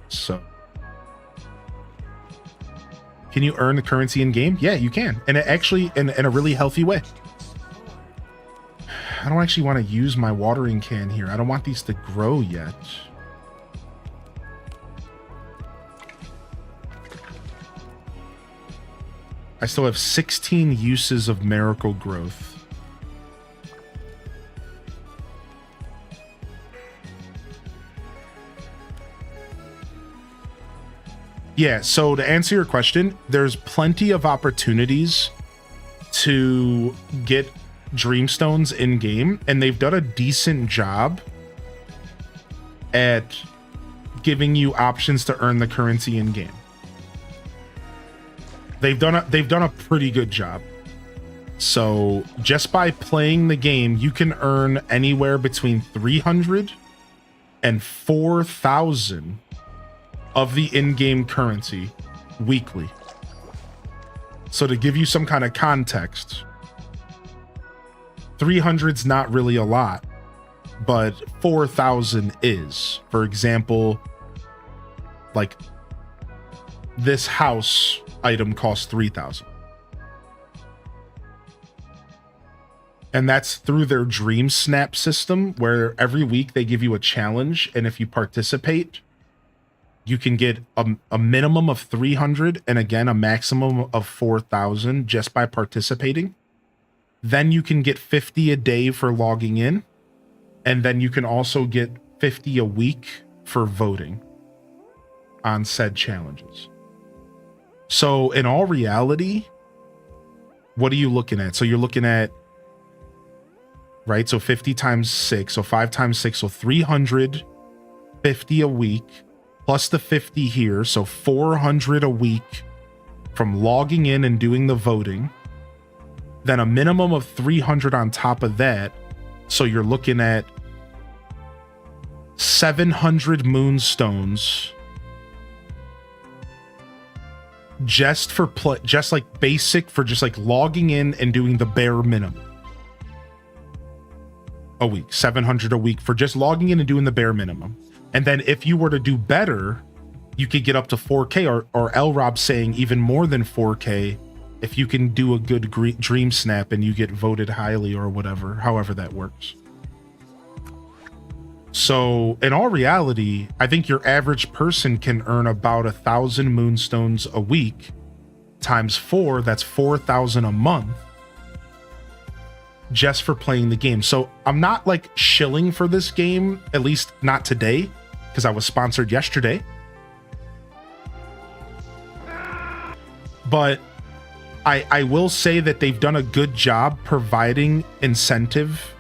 So, can you earn the currency in game? Yeah, you can, and it actually in a really healthy way. I don't actually want to use my watering can here. I don't want these to grow yet. I still have 16 uses of miracle growth. Yeah, so to answer your question, there's plenty of opportunities to get Dreamstones in game, and they've done a decent job at giving you options to earn the currency in game. They've done a pretty good job. So just by playing the game, you can earn anywhere between 300 and 4,000 of the in-game currency weekly. So to give you some kind of context, 300's not really a lot, but 4,000 is. For example, like this house item costs 3,000. And that's through their Dream Snap system, where every week they give you a challenge, and if you participate, you can get a minimum of 300 and again a maximum of 4,000 just by participating. Then you can get 50 a day for logging in, and then you can also get 50 a week for voting on said challenges. So in all reality, what are you looking at? So you're looking at, right? So 50 times 6, so 5 times 6, so 350 a week, plus the 50 here, so 400 a week from logging in and doing the voting. Then a minimum of 300 on top of that, so you're looking at 700 moonstones just for just like basic, for just like logging in and doing the bare minimum. A week, 700 a week for just logging in and doing the bare minimum. And then if you were to do better, you could get up to 4K, or L Rob saying even more than 4K if you can do a good dream snap and you get voted highly or whatever, however that works. So in all reality, I think your average person can earn about 1,000 moonstones a week times 4. That's 4,000 a month just for playing the game. So I'm not like shilling for this game, at least not today, because I was sponsored yesterday. But I will say that they've done a good job providing incentive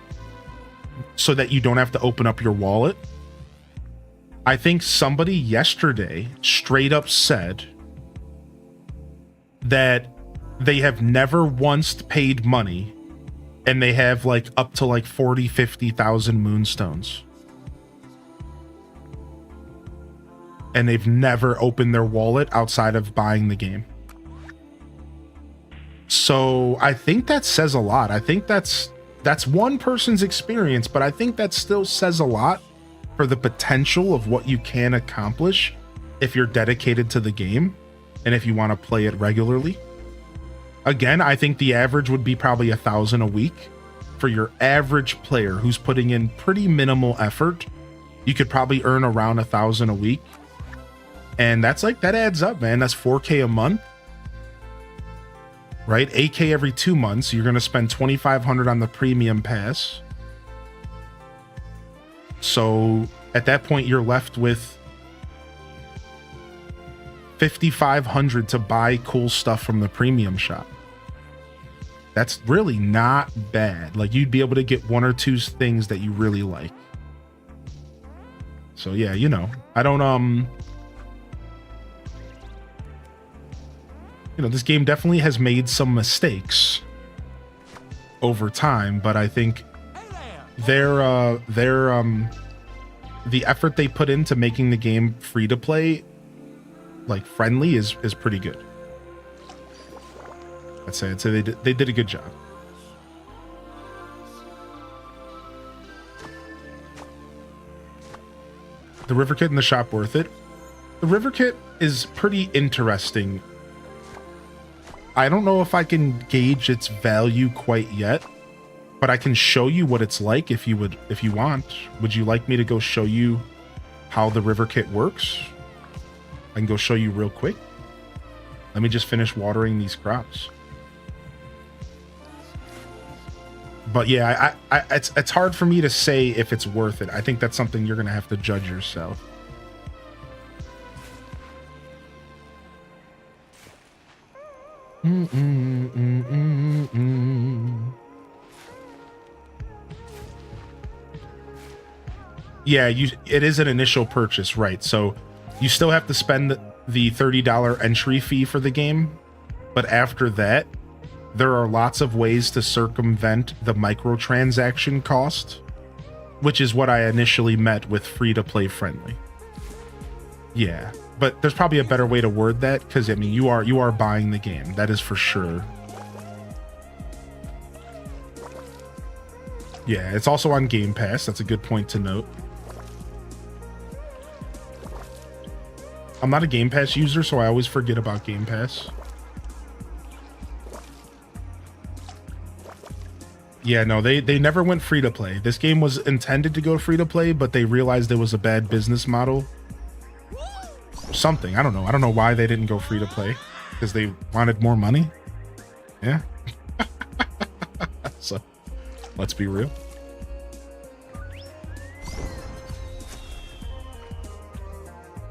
so that you don't have to open up your wallet. I think somebody yesterday straight up said that they have never once paid money and they have like up to like 40, 50,000 moonstones. And they've never opened their wallet outside of buying the game. So I think that says a lot. I think that's one person's experience, but I think that still says a lot for the potential of what you can accomplish if you're dedicated to the game and if you want to play it regularly. Again, I think the average would be probably 1,000 a week for your average player who's putting in pretty minimal effort. You could probably earn around 1,000 a week. And that's like, that adds up, man. That's 4K a month, right? 8K every 2 months. You're going to spend 2,500 on the premium pass. So at that point, you're left with 5,500 to buy cool stuff from the premium shop. That's really not bad. Like, you'd be able to get 1 or 2 things that you really like. So yeah, you know, I don't, you know, this game definitely has made some mistakes over time, but I think the effort they put into making the game free to play, like friendly, is pretty good. I'd say they did a good job. The river kit in the shop worth it. The river kit is pretty interesting. I don't know if I can gauge its value quite yet, but I can show you what it's like if you want. Would you like me to go show you how the river kit works? I can go show you real quick. Let me just finish watering these crops. But yeah, it's hard for me to say if it's worth it. I think that's something you're gonna have to judge yourself. Yeah, it is an initial purchase, right? So you still have to spend the $30 entry fee for the game, but after that, there are lots of ways to circumvent the microtransaction cost, which is what I initially meant with free-to-play friendly. Yeah, but there's probably a better way to word that, because I mean you are buying the game, that is for sure. Yeah, it's also on Game Pass. That's a good point to note. I'm not a Game Pass user, so I always forget about Game Pass. Yeah, no, they never went free to play. This game was intended to go free to play, but they realized it was a bad business model. Something, I don't know. I don't know why they didn't go free to play. Because they wanted more money? Yeah. So, let's be real.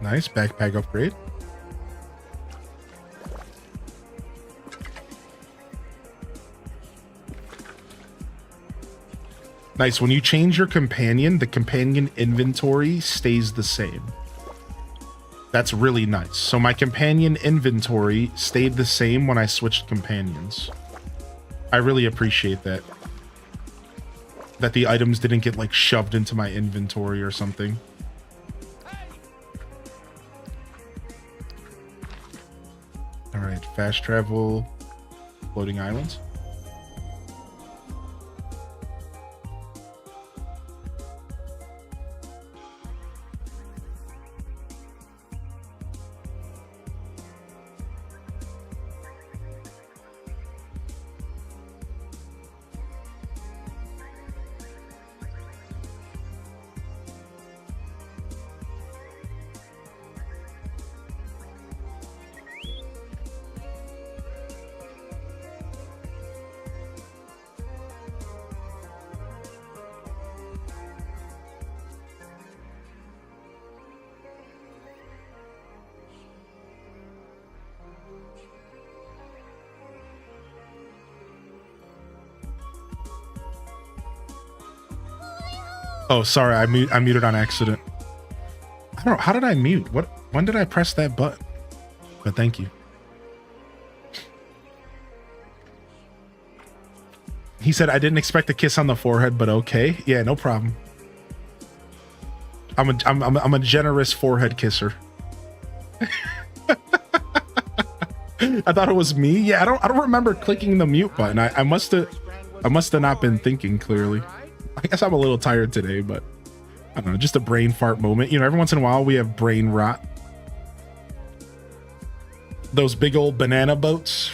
Nice, backpack upgrade. Nice, when you change your companion, the companion inventory stays the same. That's really nice. So my companion inventory stayed the same when I switched companions. I really appreciate that. That the items didn't get like shoved into my inventory or something. All right, fast travel, floating islands. Oh, sorry, I muted on accident. I don't know, how did I mute? When did I press that button? But thank you. He said, I didn't expect a kiss on the forehead, but okay. Yeah, no problem. I'm a generous forehead kisser. I thought it was me. Yeah, I don't remember clicking the mute button. I must have not been thinking clearly. I guess I'm a little tired today, but I don't know, just a brain fart moment. You know, every once in a while we have brain rot. Those big old banana boats.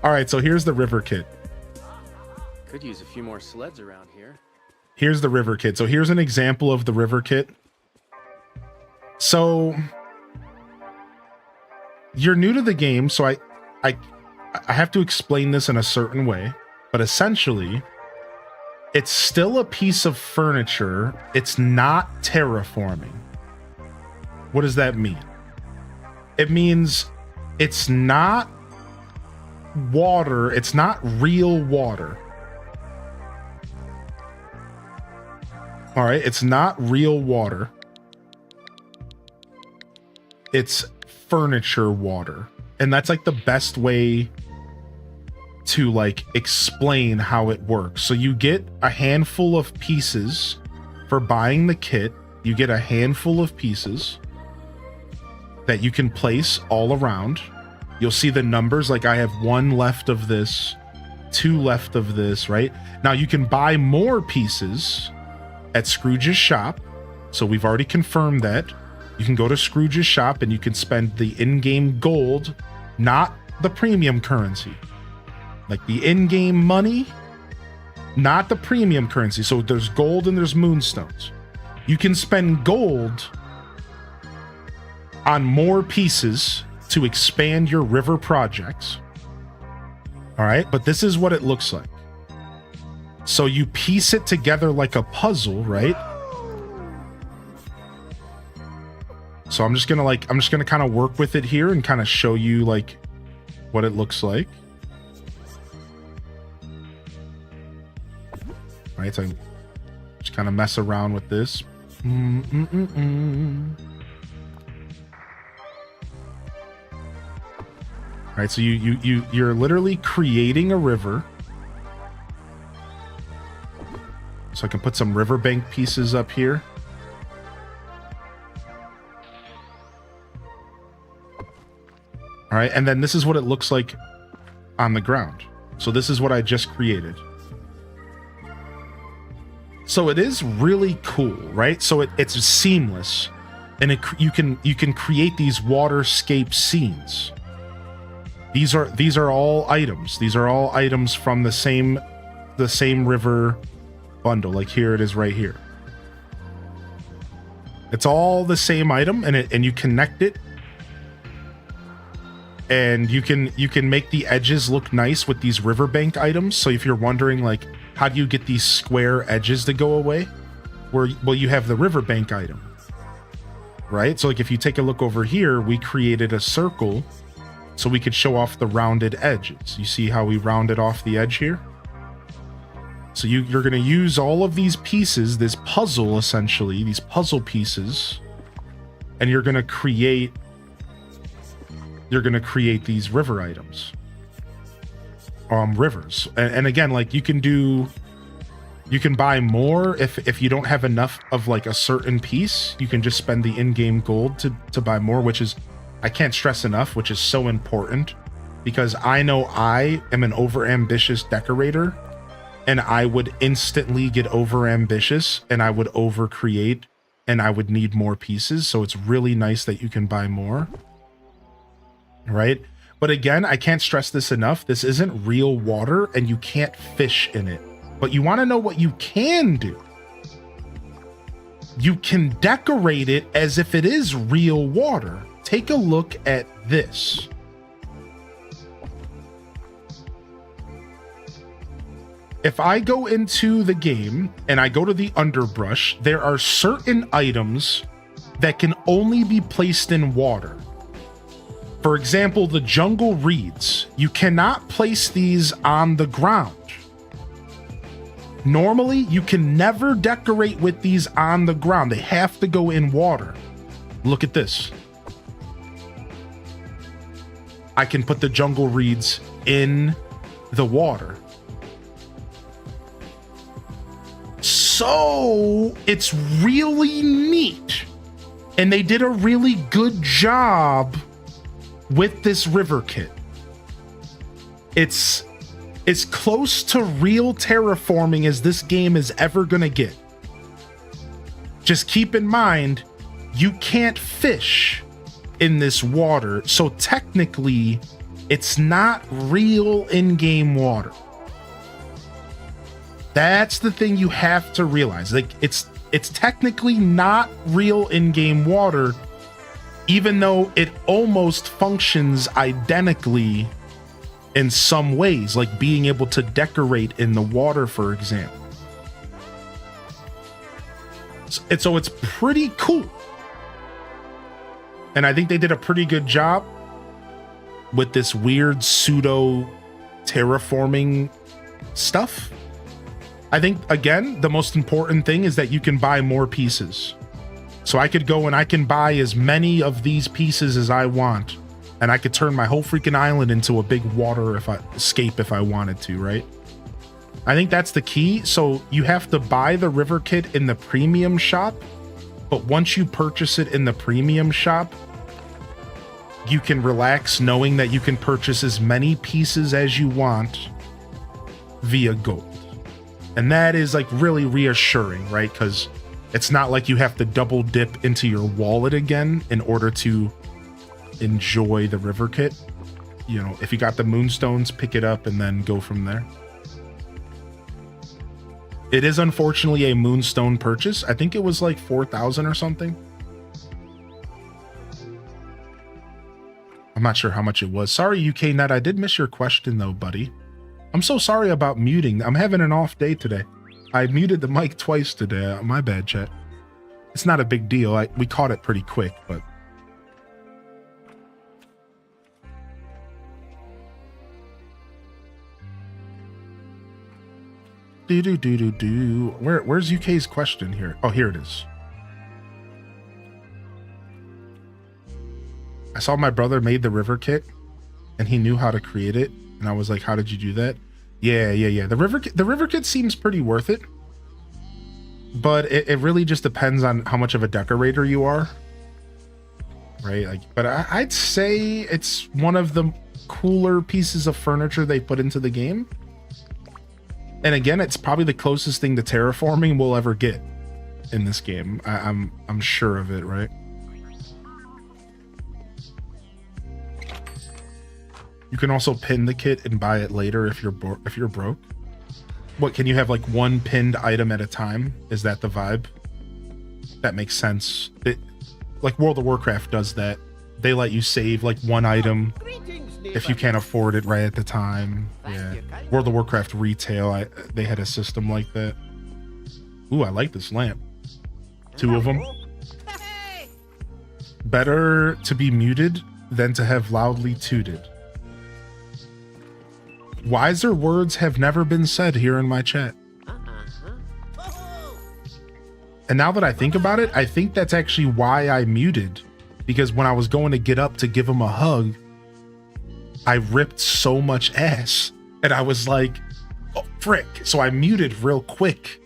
All right, so here's the river kit. Could use a few more sleds around here. Here's the river kit. So here's an example of the river kit. So you're new to the game, so I have to explain this in a certain way. But essentially, it's still a piece of furniture. It's not terraforming. What does that mean? It means it's not water. It's not real water. All right, it's not real water. It's furniture water. And that's like the best way to like explain how it works. So you get a handful of pieces for buying the kit. You get a handful of pieces that you can place all around. You'll see the numbers, like I have 1 left of this, 2 left of this, right? Now you can buy more pieces at Scrooge's shop. So we've already confirmed that. You can go to Scrooge's shop and you can spend the in-game gold, not the premium currency. Like the in-game money, not the premium currency. So there's gold and there's moonstones. You can spend gold on more pieces to expand your river projects. All right, but this is what it looks like. So you piece it together like a puzzle, right? So I'm just gonna kind of work with it here and kind of show you like what it looks like. Right, so Just kind of mess around with this. All right, so you're literally creating a river. So I can put some riverbank pieces up here. All right, and then this is what it looks like on the ground. So this is what I just created. So it is really cool, right? So it's seamless, and you can create these waterscape scenes. These are all items. These are all items from the same river bundle. Like here it is right here. It's all the same item, and you connect it, and you can make the edges look nice with these riverbank items. So if you're wondering, like, how do you get these square edges to go away? Well, you have the riverbank item, right? So like if you take a look over here, we created a circle so we could show off the rounded edges. You see how we rounded off the edge here? So you're going to use all of these pieces, this puzzle essentially, these puzzle pieces, and you're going to create these river items. Rivers. And again, like you can buy more if you don't have enough of like a certain piece. You can just spend the in-game gold to buy more, which is, I can't stress enough, which is so important, because I know I am an over-ambitious decorator, and I would instantly get over-ambitious, and I would over-create, and I would need more pieces. So it's really nice that you can buy more, right? But again, I can't stress this enough. This isn't real water, and you can't fish in it. But you want to know what you can do? You can decorate it as if it is real water. Take a look at this. If I go into the game and I go to the underbrush, there are certain items that can only be placed in water. For example, the jungle reeds. You cannot place these on the ground. Normally, you can never decorate with these on the ground. They have to go in water. Look at this. I can put the jungle reeds in the water. So it's really neat. And they did a really good job with this river kit. It's as close to real terraforming as this game is ever gonna get. Just keep in mind, you can't fish in this water, so technically it's not real in-game water. That's the thing you have to realize. Like it's technically not real in-game water, even though it almost functions identically in some ways, like being able to decorate in the water, for example. So it's pretty cool. And I think they did a pretty good job with this weird pseudo terraforming stuff. I think, again, the most important thing is that you can buy more pieces. So I could go and I can buy as many of these pieces as I want, and I could turn my whole freaking island into a big water escape if I wanted to, right? I think that's the key. So you have to buy the river kit in the premium shop, but once you purchase it in the premium shop, you can relax knowing that you can purchase as many pieces as you want via gold. And that is like really reassuring, right? Because it's not like you have to double dip into your wallet again in order to enjoy the river kit. You know, if you got the moonstones, pick it up and then go from there. It is unfortunately a moonstone purchase. I think it was like 4,000 or something. I'm not sure how much it was. Sorry, UK Net. I did miss your question though, buddy. I'm so sorry about muting. I'm having an off day today. I muted the mic twice today. My bad, chat. It's not a big deal. We caught it pretty quick, but... Where's UK's question here? Oh, here it is. I saw my brother made the river kit and he knew how to create it. And I was like, how did you do that? Yeah. The river kit seems pretty worth it. But it really just depends on how much of a decorator you are. Right? Like, but I'd say it's one of the cooler pieces of furniture they put into the game. And again, it's probably the closest thing to terraforming we'll ever get in this game. I'm sure of it, right? You can also pin the kit and buy it later if you're broke. What, can you have like one pinned item at a time? Is that the vibe? That makes sense. Like World of Warcraft does that. They let you save like one item if you can't afford it right at the time. Yeah. World of Warcraft retail, they had a system like that. Ooh, I like this lamp. 2 of them. Better to be muted than to have loudly tooted. Wiser words have never been said here in my chat. And now that I think about it, I think that's actually why I muted. Because when I was going to get up to give him a hug, I ripped so much ass. And I was like, oh, frick. So I muted real quick.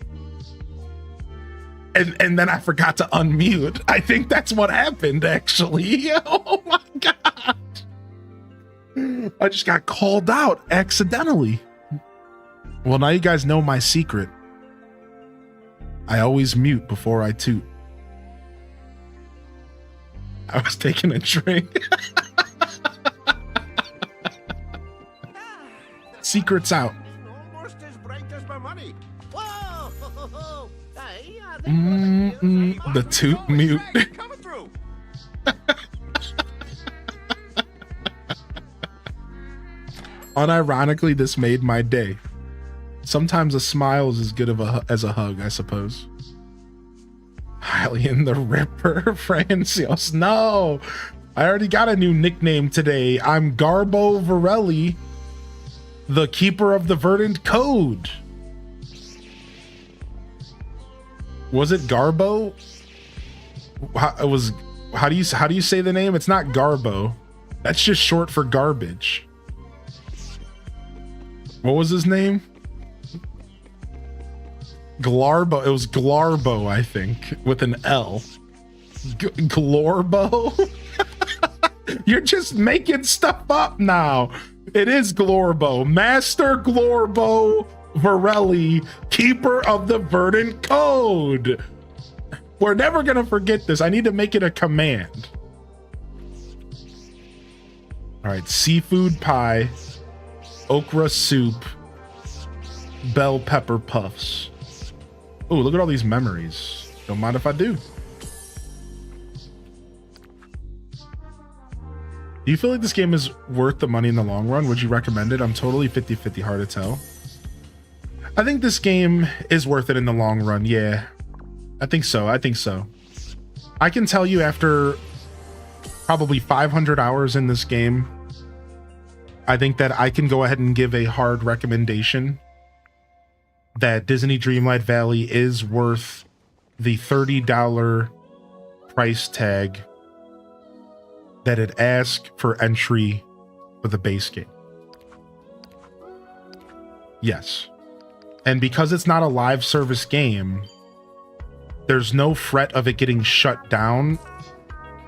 And then I forgot to unmute. I think that's what happened, actually. Oh my God. I just got called out accidentally. Well, now you guys know my secret. I always mute before I toot. I was taking a drink. Secret's out. Almost as bright as my money. Whoa! The toot mute. Coming through. Unironically, this made my day. Sometimes a smile is as good of as a hug, I suppose. Hylian the Ripper, Francios. No, I already got a new nickname today. I'm Garbo Varelli, the keeper of the verdant code. Was it Garbo? How do you say the name? It's not Garbo. That's just short for garbage. What was his name? Glarbo. It was Glarbo, I think, with an L. Glorbo? You're just making stuff up now. It is Glorbo. Master Glorbo Varelli, keeper of the verdant code. We're never gonna forget this. I need to make it a command. All right, seafood pie, okra soup, bell pepper puffs. Oh, look at all these memories. Don't mind if I do. Do you feel like this game is worth the money in the long run? Would you recommend it? I'm totally 50-50, hard to tell. I think this game is worth it in the long run. Yeah, I think so. I can tell you after probably 500 hours in this game, I think that I can go ahead and give a hard recommendation that Disney Dreamlight Valley is worth the $30 price tag that it asks for entry for the base game. Yes. And because it's not a live service game, there's no threat of it getting shut down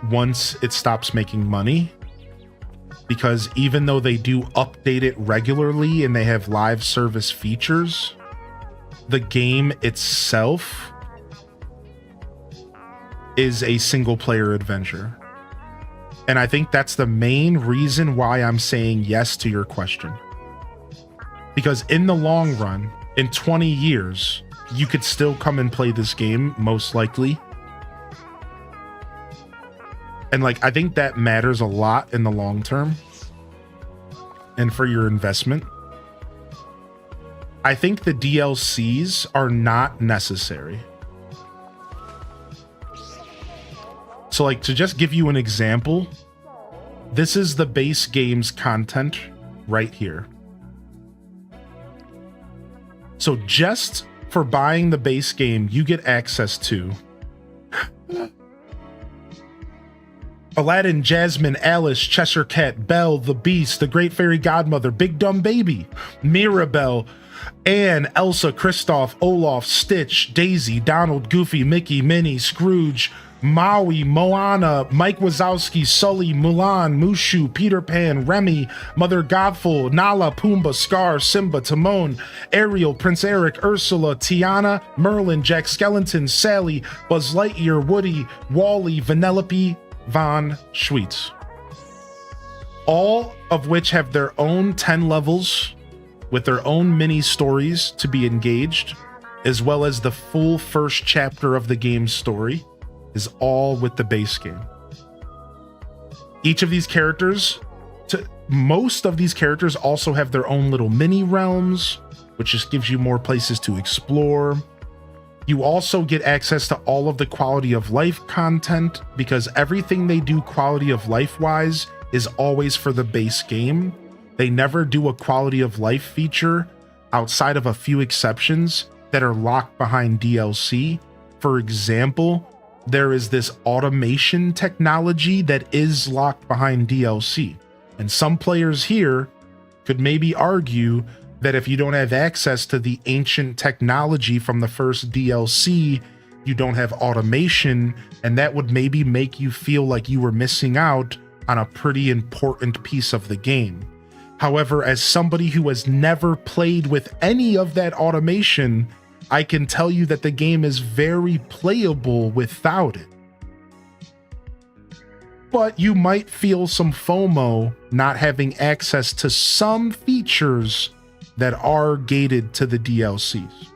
once it stops making money. Because even though they do update it regularly and they have live service features, the game itself is a single player adventure. And I think that's the main reason why I'm saying yes to your question. Because in the long run, in 20 years, you could still come and play this game, most likely. And like, I think that matters a lot in the long term. And for your investment. I think the DLCs are not necessary. So like, to just give you an example, this is the base game's content right here. So just for buying the base game, you get access to Aladdin, Jasmine, Alice, Cheshire Cat, Belle, the Beast, the Great Fairy Godmother, Big Dumb Baby, Mirabelle, Anne, Elsa, Kristoff, Olaf, Stitch, Daisy, Donald, Goofy, Mickey, Minnie, Scrooge, Maui, Moana, Mike Wazowski, Sully, Mulan, Mushu, Peter Pan, Remy, Mother Godful, Nala, Pumbaa, Scar, Simba, Timon, Ariel, Prince Eric, Ursula, Tiana, Merlin, Jack Skellington, Sally, Buzz Lightyear, Woody, Wally, Vanellope, Von Schweetz. All of which have their own 10 levels with their own mini stories to be engaged, as well as the full first chapter of the game's story is all with the base game. Each of these characters, most of these characters also have their own little mini realms, which just gives you more places to explore. You also get access to all of the quality of life content, because everything they do quality of life wise is always for the base game. They never do a quality of life feature outside of a few exceptions that are locked behind DLC. For example, there is this automation technology that is locked behind DLC. And some players here could maybe argue that if you don't have access to the ancient technology from the first DLC, you don't have automation, and that would maybe make you feel like you were missing out on a pretty important piece of the game. However, as somebody who has never played with any of that automation, I can tell you that the game is very playable without it. But you might feel some FOMO not having access to some features that are gated to the DLCs.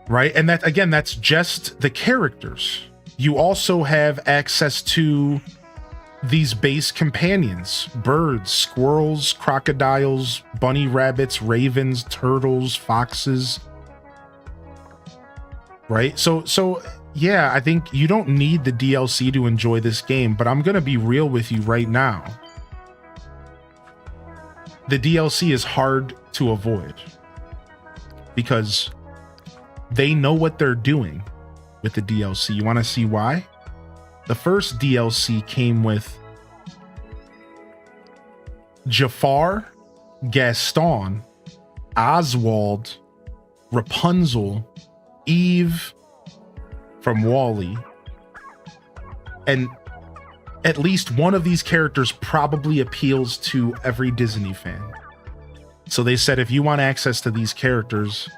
Right? And that, again, that's just the characters. You also have access to these base companions: birds, squirrels, crocodiles, bunny rabbits, ravens, turtles, foxes. Right? So yeah, I think you don't need the DLC to enjoy this game, but I'm going to be real with you right now. The DLC is hard to avoid because they know what they're doing with the DLC. You want to see why? The first DLC came with Jafar, Gaston, Oswald, Rapunzel, Eve from WALL-E, and at least one of these characters probably appeals to every Disney fan. So they said, if you want access to these characters,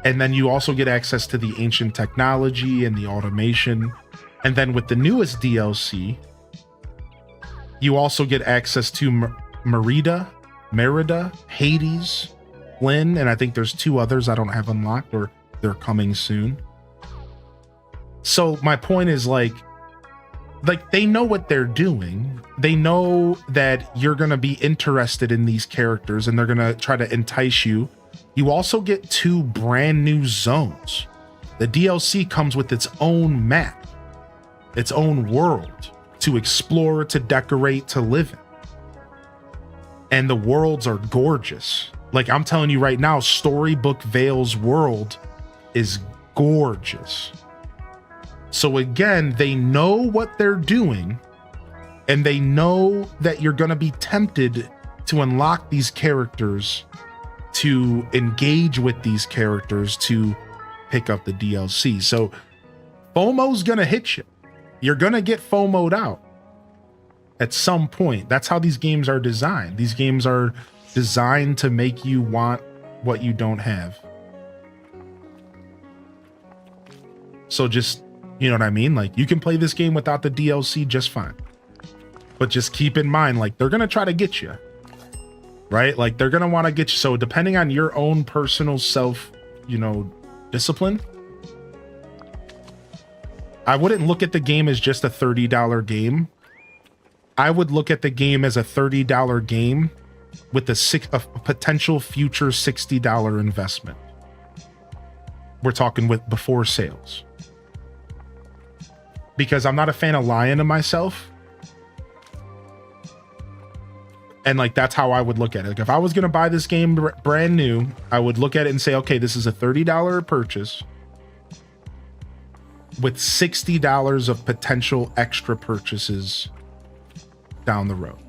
and then you also get access to the ancient technology and the automation, and then with the newest DLC, you also get access to Merida, Hades, Flynn, and I think there's 2 others I don't have unlocked, or they're coming soon. So my point is, like they know what they're doing. They know that you're going to be interested in these characters, and they're going to try to entice you. You also get 2 brand new zones. The DLC comes with its own map, its own world to explore, to decorate, to live in. And the worlds are gorgeous. Like, I'm telling you right now, Storybook Vale's world is gorgeous. So again, they know what they're doing, and they know that you're going to be tempted to unlock these characters, to engage with these characters, to pick up the DLC. So FOMO's going to hit you. You're going to get FOMO'd out at some point. That's how these games are designed. These games are designed to make you want what you don't have. So just, you know what I mean? Like, you can play this game without the DLC just fine. But just keep in mind, like, they're going to try to get you. Right? Like, they're going to want to get you. So depending on your own personal self, discipline, I wouldn't look at the game as just a $30 game. I would look at the game as a $30 game with a potential future $60 investment. We're talking with before sales. Because I'm not a fan of lying to myself. And like, that's how I would look at it. Like, if I was going to buy this game brand new, I would look at it and say, okay, this is a $30 purchase with $60 of potential extra purchases down the road.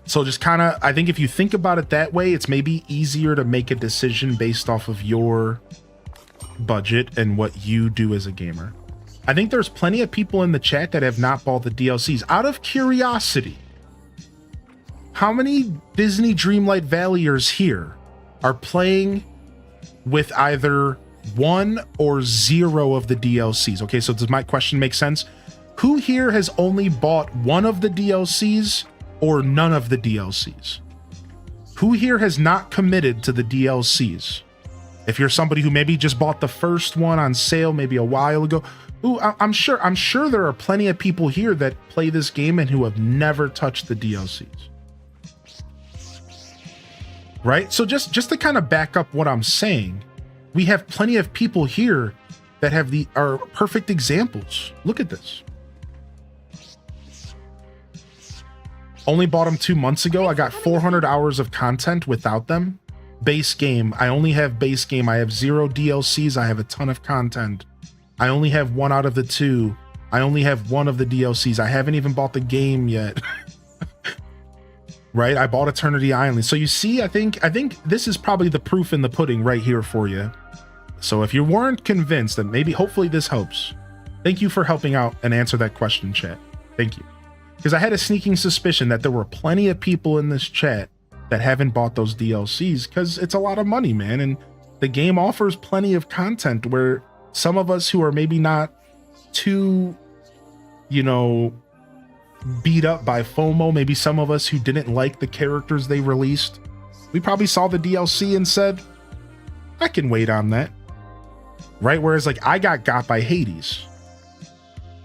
So just kind of, I think if you think about it that way, it's maybe easier to make a decision based off of your budget and what you do as a gamer. I think there's plenty of people in the chat that have not bought the DLCs. Out of curiosity, how many Disney Dreamlight Valleyers here are playing with either 1 or 0 of the DLCs? Okay, so does my question make sense? Who here has only bought 1 of the DLCs or none of the DLCs? Who here has not committed to the DLCs? If you're somebody who maybe just bought the first one on sale maybe a while ago, ooh, I'm sure there are plenty of people here that play this game and who have never touched the DLCs. Right? So just to kind of back up what I'm saying, we have plenty of people here that have are perfect examples. Look at this. Only bought them 2 months ago. I got 400 hours of content without them. Base game. I only have base game. I have 0 DLCs. I have a ton of content. I only have 1 out of the 2. I only have 1 of the DLCs. I haven't even bought the game yet. Right? I bought Eternity Island. So you see, I think this is probably the proof in the pudding right here for you. So if you weren't convinced, then maybe hopefully this helps. Thank you for helping out and answer that question, chat. Thank you. Because I had a sneaking suspicion that there were plenty of people in this chat that haven't bought those DLCs because it's a lot of money, man. And the game offers plenty of content where some of us who are maybe not too, you know, beat up by FOMO, maybe some of us who didn't like the characters they released, we probably saw the DLC and said, I can wait on that. Right? Whereas like I got by Hades.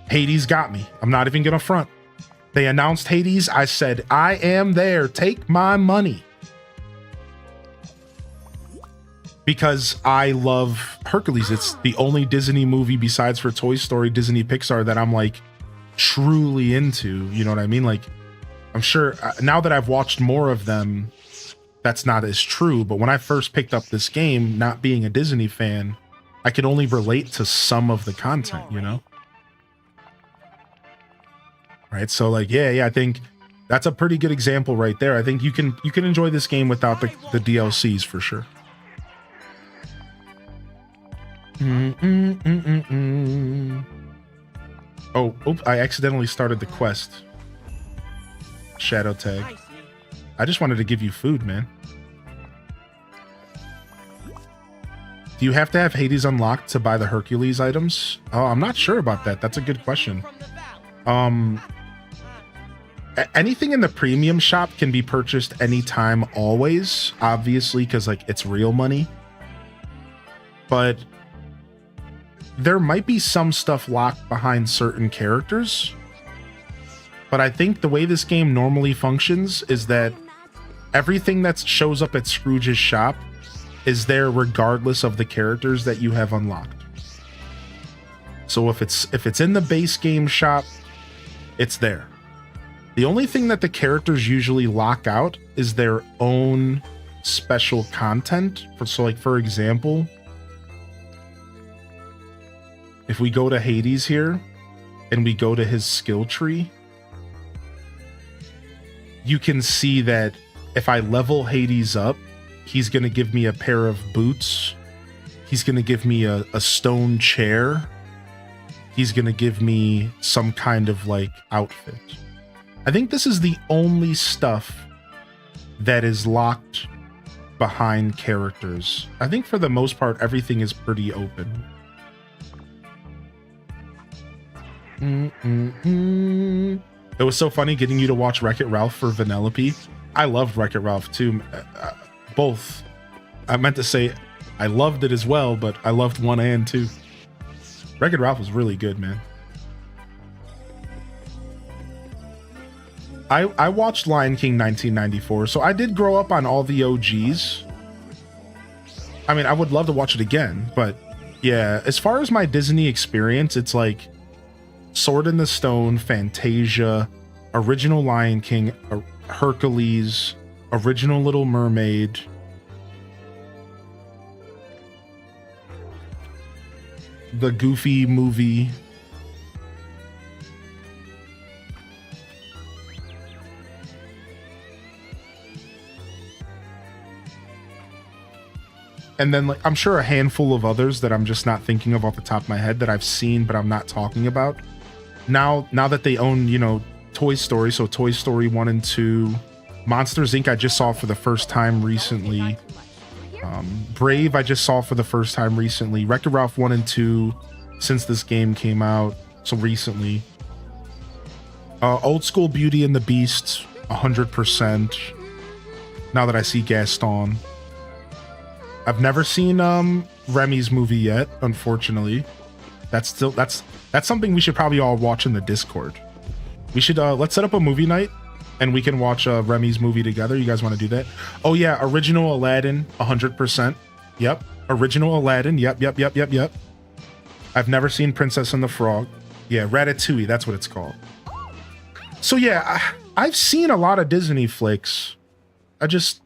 Hades got me. I'm not even gonna front. They announced Hades. I said, I am there. Take my money. Because I love Hercules. It's the only Disney movie besides for Toy Story, Disney Pixar that I'm like truly into. You know what I mean? Like, I'm sure now that I've watched more of them, that's not as true. But when I first picked up this game, not being a Disney fan, I could only relate to some of the content, you know? Right, so like, yeah, I think that's a pretty good example right there. I think you can enjoy this game without the DLCs for sure. Oh, oops, I accidentally started the quest. Shadow tag. I just wanted to give you food, man. Do you have to have Hades unlocked to buy the Hercules items? Oh, I'm not sure about that. That's a good question. Anything in the premium shop can be purchased anytime, always, obviously, because like it's real money. But there might be some stuff locked behind certain characters. But I think the way this game normally functions is that everything that shows up at Scrooge's shop is there regardless of the characters that you have unlocked. So if it's in the base game shop, it's there. The only thing that the characters usually lock out is their own special content. So like, for example, if we go to Hades here and we go to his skill tree, you can see that if I level Hades up, he's going to give me a pair of boots. He's going to give me a stone chair. He's going to give me some kind of like outfit. I think this is the only stuff that is locked behind characters. I think for the most part, everything is pretty open. It was so funny getting you to watch Wreck-It Ralph for Vanellope. I loved Wreck-It Ralph too. Both. I meant to say I loved it as well, but I loved 1 and 2. Wreck-It Ralph was really good, man. I watched Lion King 1994, so I did grow up on all the OGs. I mean, I would love to watch it again, but yeah, as far as my Disney experience, it's like Sword in the Stone, Fantasia, original Lion King, Hercules, original Little Mermaid, the Goofy movie, and then like I'm sure a handful of others that I'm just not thinking of off the top of my head that I've seen but I'm not talking about. Now that they own, you know, Toy Story, so Toy Story 1 and 2, Monsters Inc. I just saw for the first time recently. Brave I just saw for the first time recently. Wreck-It Ralph 1 and 2 since this game came out, so recently. Old School Beauty and the Beast 100%. Now that I see Gaston. I've never seen Remy's movie yet, unfortunately. That's something we should probably all watch in the Discord. We should let's set up a movie night and we can watch Remy's movie together. You guys want to do that? Oh yeah, original Aladdin 100%. Yep. Original Aladdin. Yep. I've never seen Princess and the Frog. Yeah, Ratatouille, that's what it's called. So yeah, I've seen a lot of Disney flicks. I just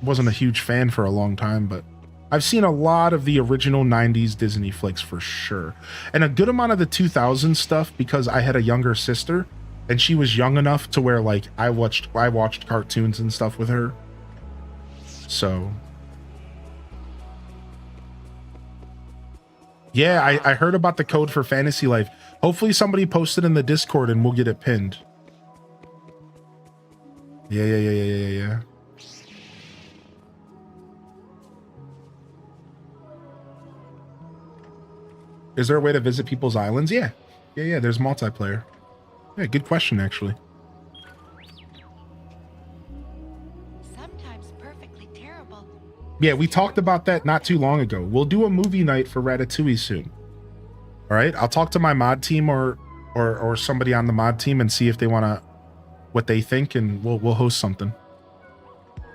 wasn't a huge fan for a long time, but I've seen a lot of the original 90s Disney flicks for sure. And a good amount of the 2000s stuff because I had a younger sister and she was young enough to where like I watched cartoons and stuff with her. So yeah, I heard about the code for Fantasy Life. Hopefully somebody posted in the Discord and we'll get it pinned. Yeah. Is there a way to visit people's islands? Yeah. There's multiplayer. Yeah, good question, actually. Sometimes perfectly terrible. Yeah, we talked about that not too long ago. We'll do a movie night for Ratatouille soon. All right, I'll talk to my mod team or somebody on the mod team and see if they want to, what they think, and we'll host something.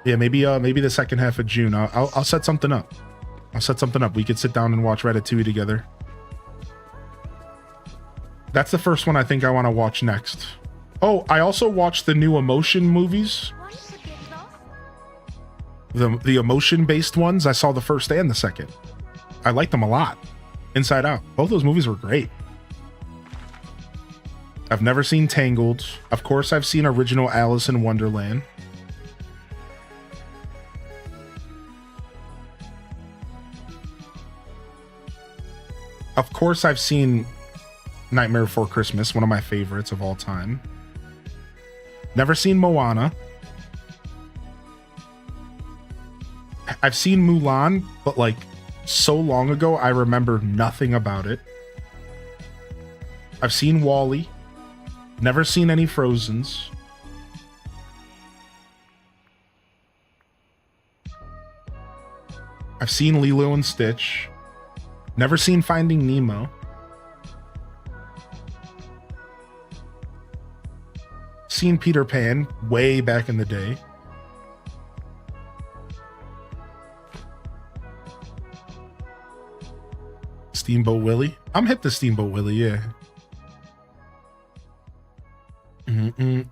Yeah, maybe the second half of June. I'll set something up. We could sit down and watch Ratatouille together. That's the first one I think I want to watch next. Oh, I also watched the new emotion movies. The emotion-based ones. I saw the first and the second. I liked them a lot. Inside Out. Both those movies were great. I've never seen Tangled. Of course, I've seen original Alice in Wonderland. Of course, I've seen Nightmare Before Christmas, one of my favorites of all time. Never seen Moana. I've seen Mulan, but like so long ago, I remember nothing about it. I've seen WALL-E. Never seen any Frozens. I've seen Lilo and Stitch. Never seen Finding Nemo. Seen Peter Pan way back in the day. Steamboat Willie. I'm hip to Steamboat Willie, yeah.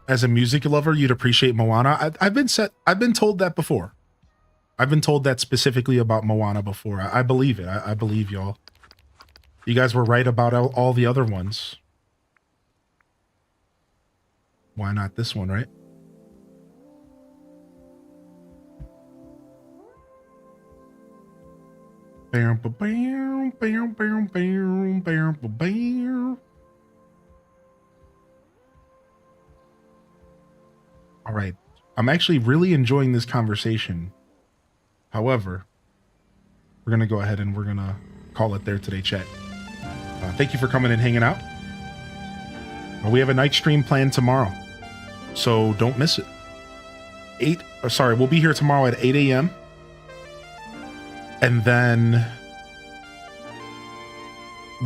As a music lover, you'd appreciate Moana. I've been told that before. I've been told that specifically about Moana before. I believe it. I believe y'all. You guys were right about all the other ones. Why not this one, right? All right. I'm actually really enjoying this conversation. However, we're going to go ahead and we're going to call it there today, chat. Thank you for coming and hanging out. We have a night stream planned tomorrow, so don't miss it. We'll be here tomorrow at 8 a.m. And then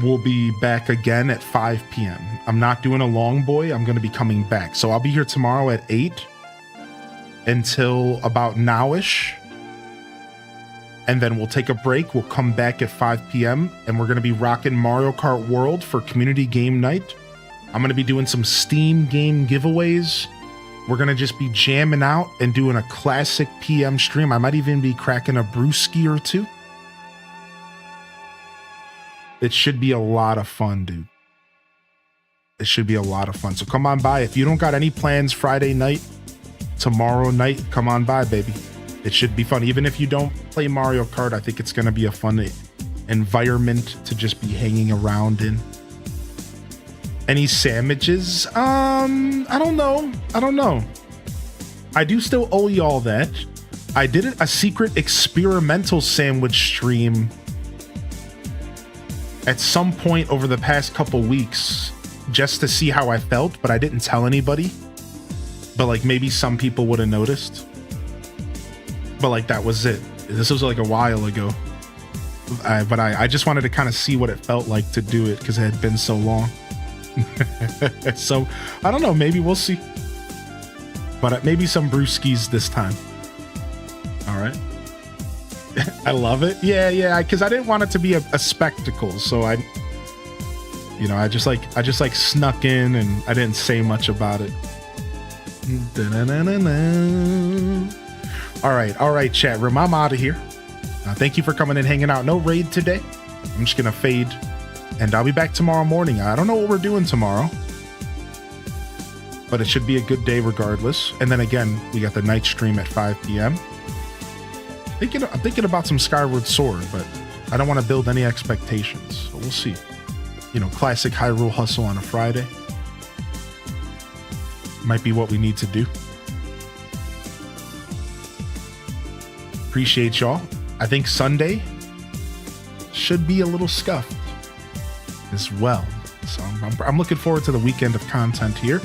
we'll be back again at 5 p.m. I'm not doing a long boy. I'm going to be coming back. So I'll be here tomorrow at 8 until about now-ish. And then we'll take a break. We'll come back at 5 p.m. and we're going to be rocking Mario Kart World for community game night. I'm going to be doing some Steam game giveaways. We're going to just be jamming out and doing a classic PM stream. I might even be cracking a brewski or two. It should be a lot of fun, dude. It should be a lot of fun. So come on by. If you don't got any plans Friday night, tomorrow night, come on by, baby. It should be fun. Even if you don't play Mario Kart, I think it's going to be a fun environment to just be hanging around in. Any sandwiches? I don't know. I do still owe y'all that. I did a secret experimental sandwich stream at some point over the past couple weeks just to see how I felt, but I didn't tell anybody. But like maybe some people would have noticed. But like that was it. This was like a while ago. But I just wanted to kind of see what it felt like to do it because it had been so long. So I don't know, maybe we'll see. But maybe some brewskis this time. All right. I love it. Yeah, because I didn't want it to be a spectacle, so I just like snuck in and I didn't say much about it. All right, chat room, I'm out of here. Thank you for coming and hanging out. No raid today. I'm just gonna fade, and I'll be back tomorrow morning. I don't know what we're doing tomorrow, but it should be a good day regardless. And then again, we got the night stream at 5 p.m. I'm thinking about some Skyward Sword, but I don't want to build any expectations. So we'll see. Classic Hyrule hustle on a Friday. Might be what we need to do. Appreciate y'all. I think Sunday should be a little scuffed as well. So I'm looking forward to the weekend of content here.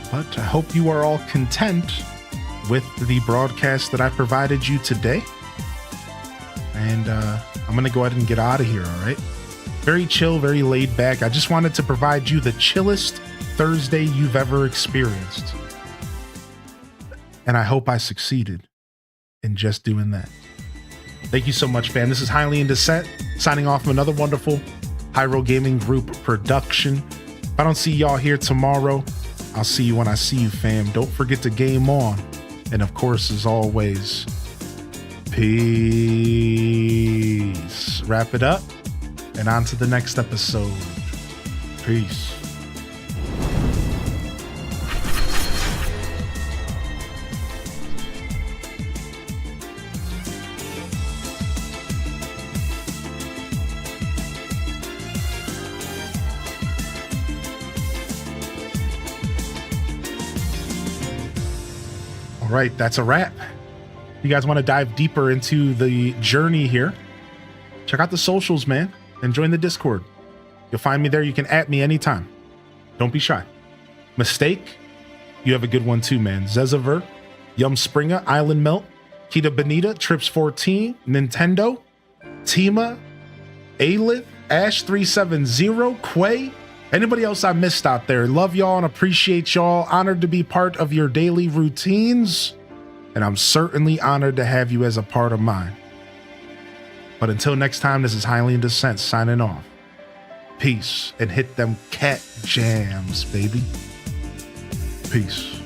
But I hope you are all content with the broadcast that I provided you today. And I'm going to go ahead and get out of here, all right? Very chill, very laid back. I just wanted to provide you the chillest Thursday you've ever experienced. And I hope I succeeded in just doing that. Thank you so much, fam. This is Highly in Descent, signing off from another wonderful Hyrule Gaming Group production. If I don't see y'all here tomorrow, I'll see you when I see you, fam. Don't forget to game on. And of course, as always, peace. Wrap it up and on to the next episode. Peace. All right, that's a wrap. If you guys want to dive deeper into the journey here, check out the socials, man, and join the Discord. You'll find me there. You can @me anytime. Don't be shy. Mistake, you have a good one too, man. Zezaver, Yum Springer, Island Melt, Kita Benita, Trips 14, Nintendo, Tima, Alith, Ash370, Quay. Anybody else I missed out there? Love y'all and appreciate y'all. Honored to be part of your daily routines. And I'm certainly honored to have you as a part of mine. But until next time, this is Highly in Descent signing off. Peace and hit them cat jams, baby. Peace.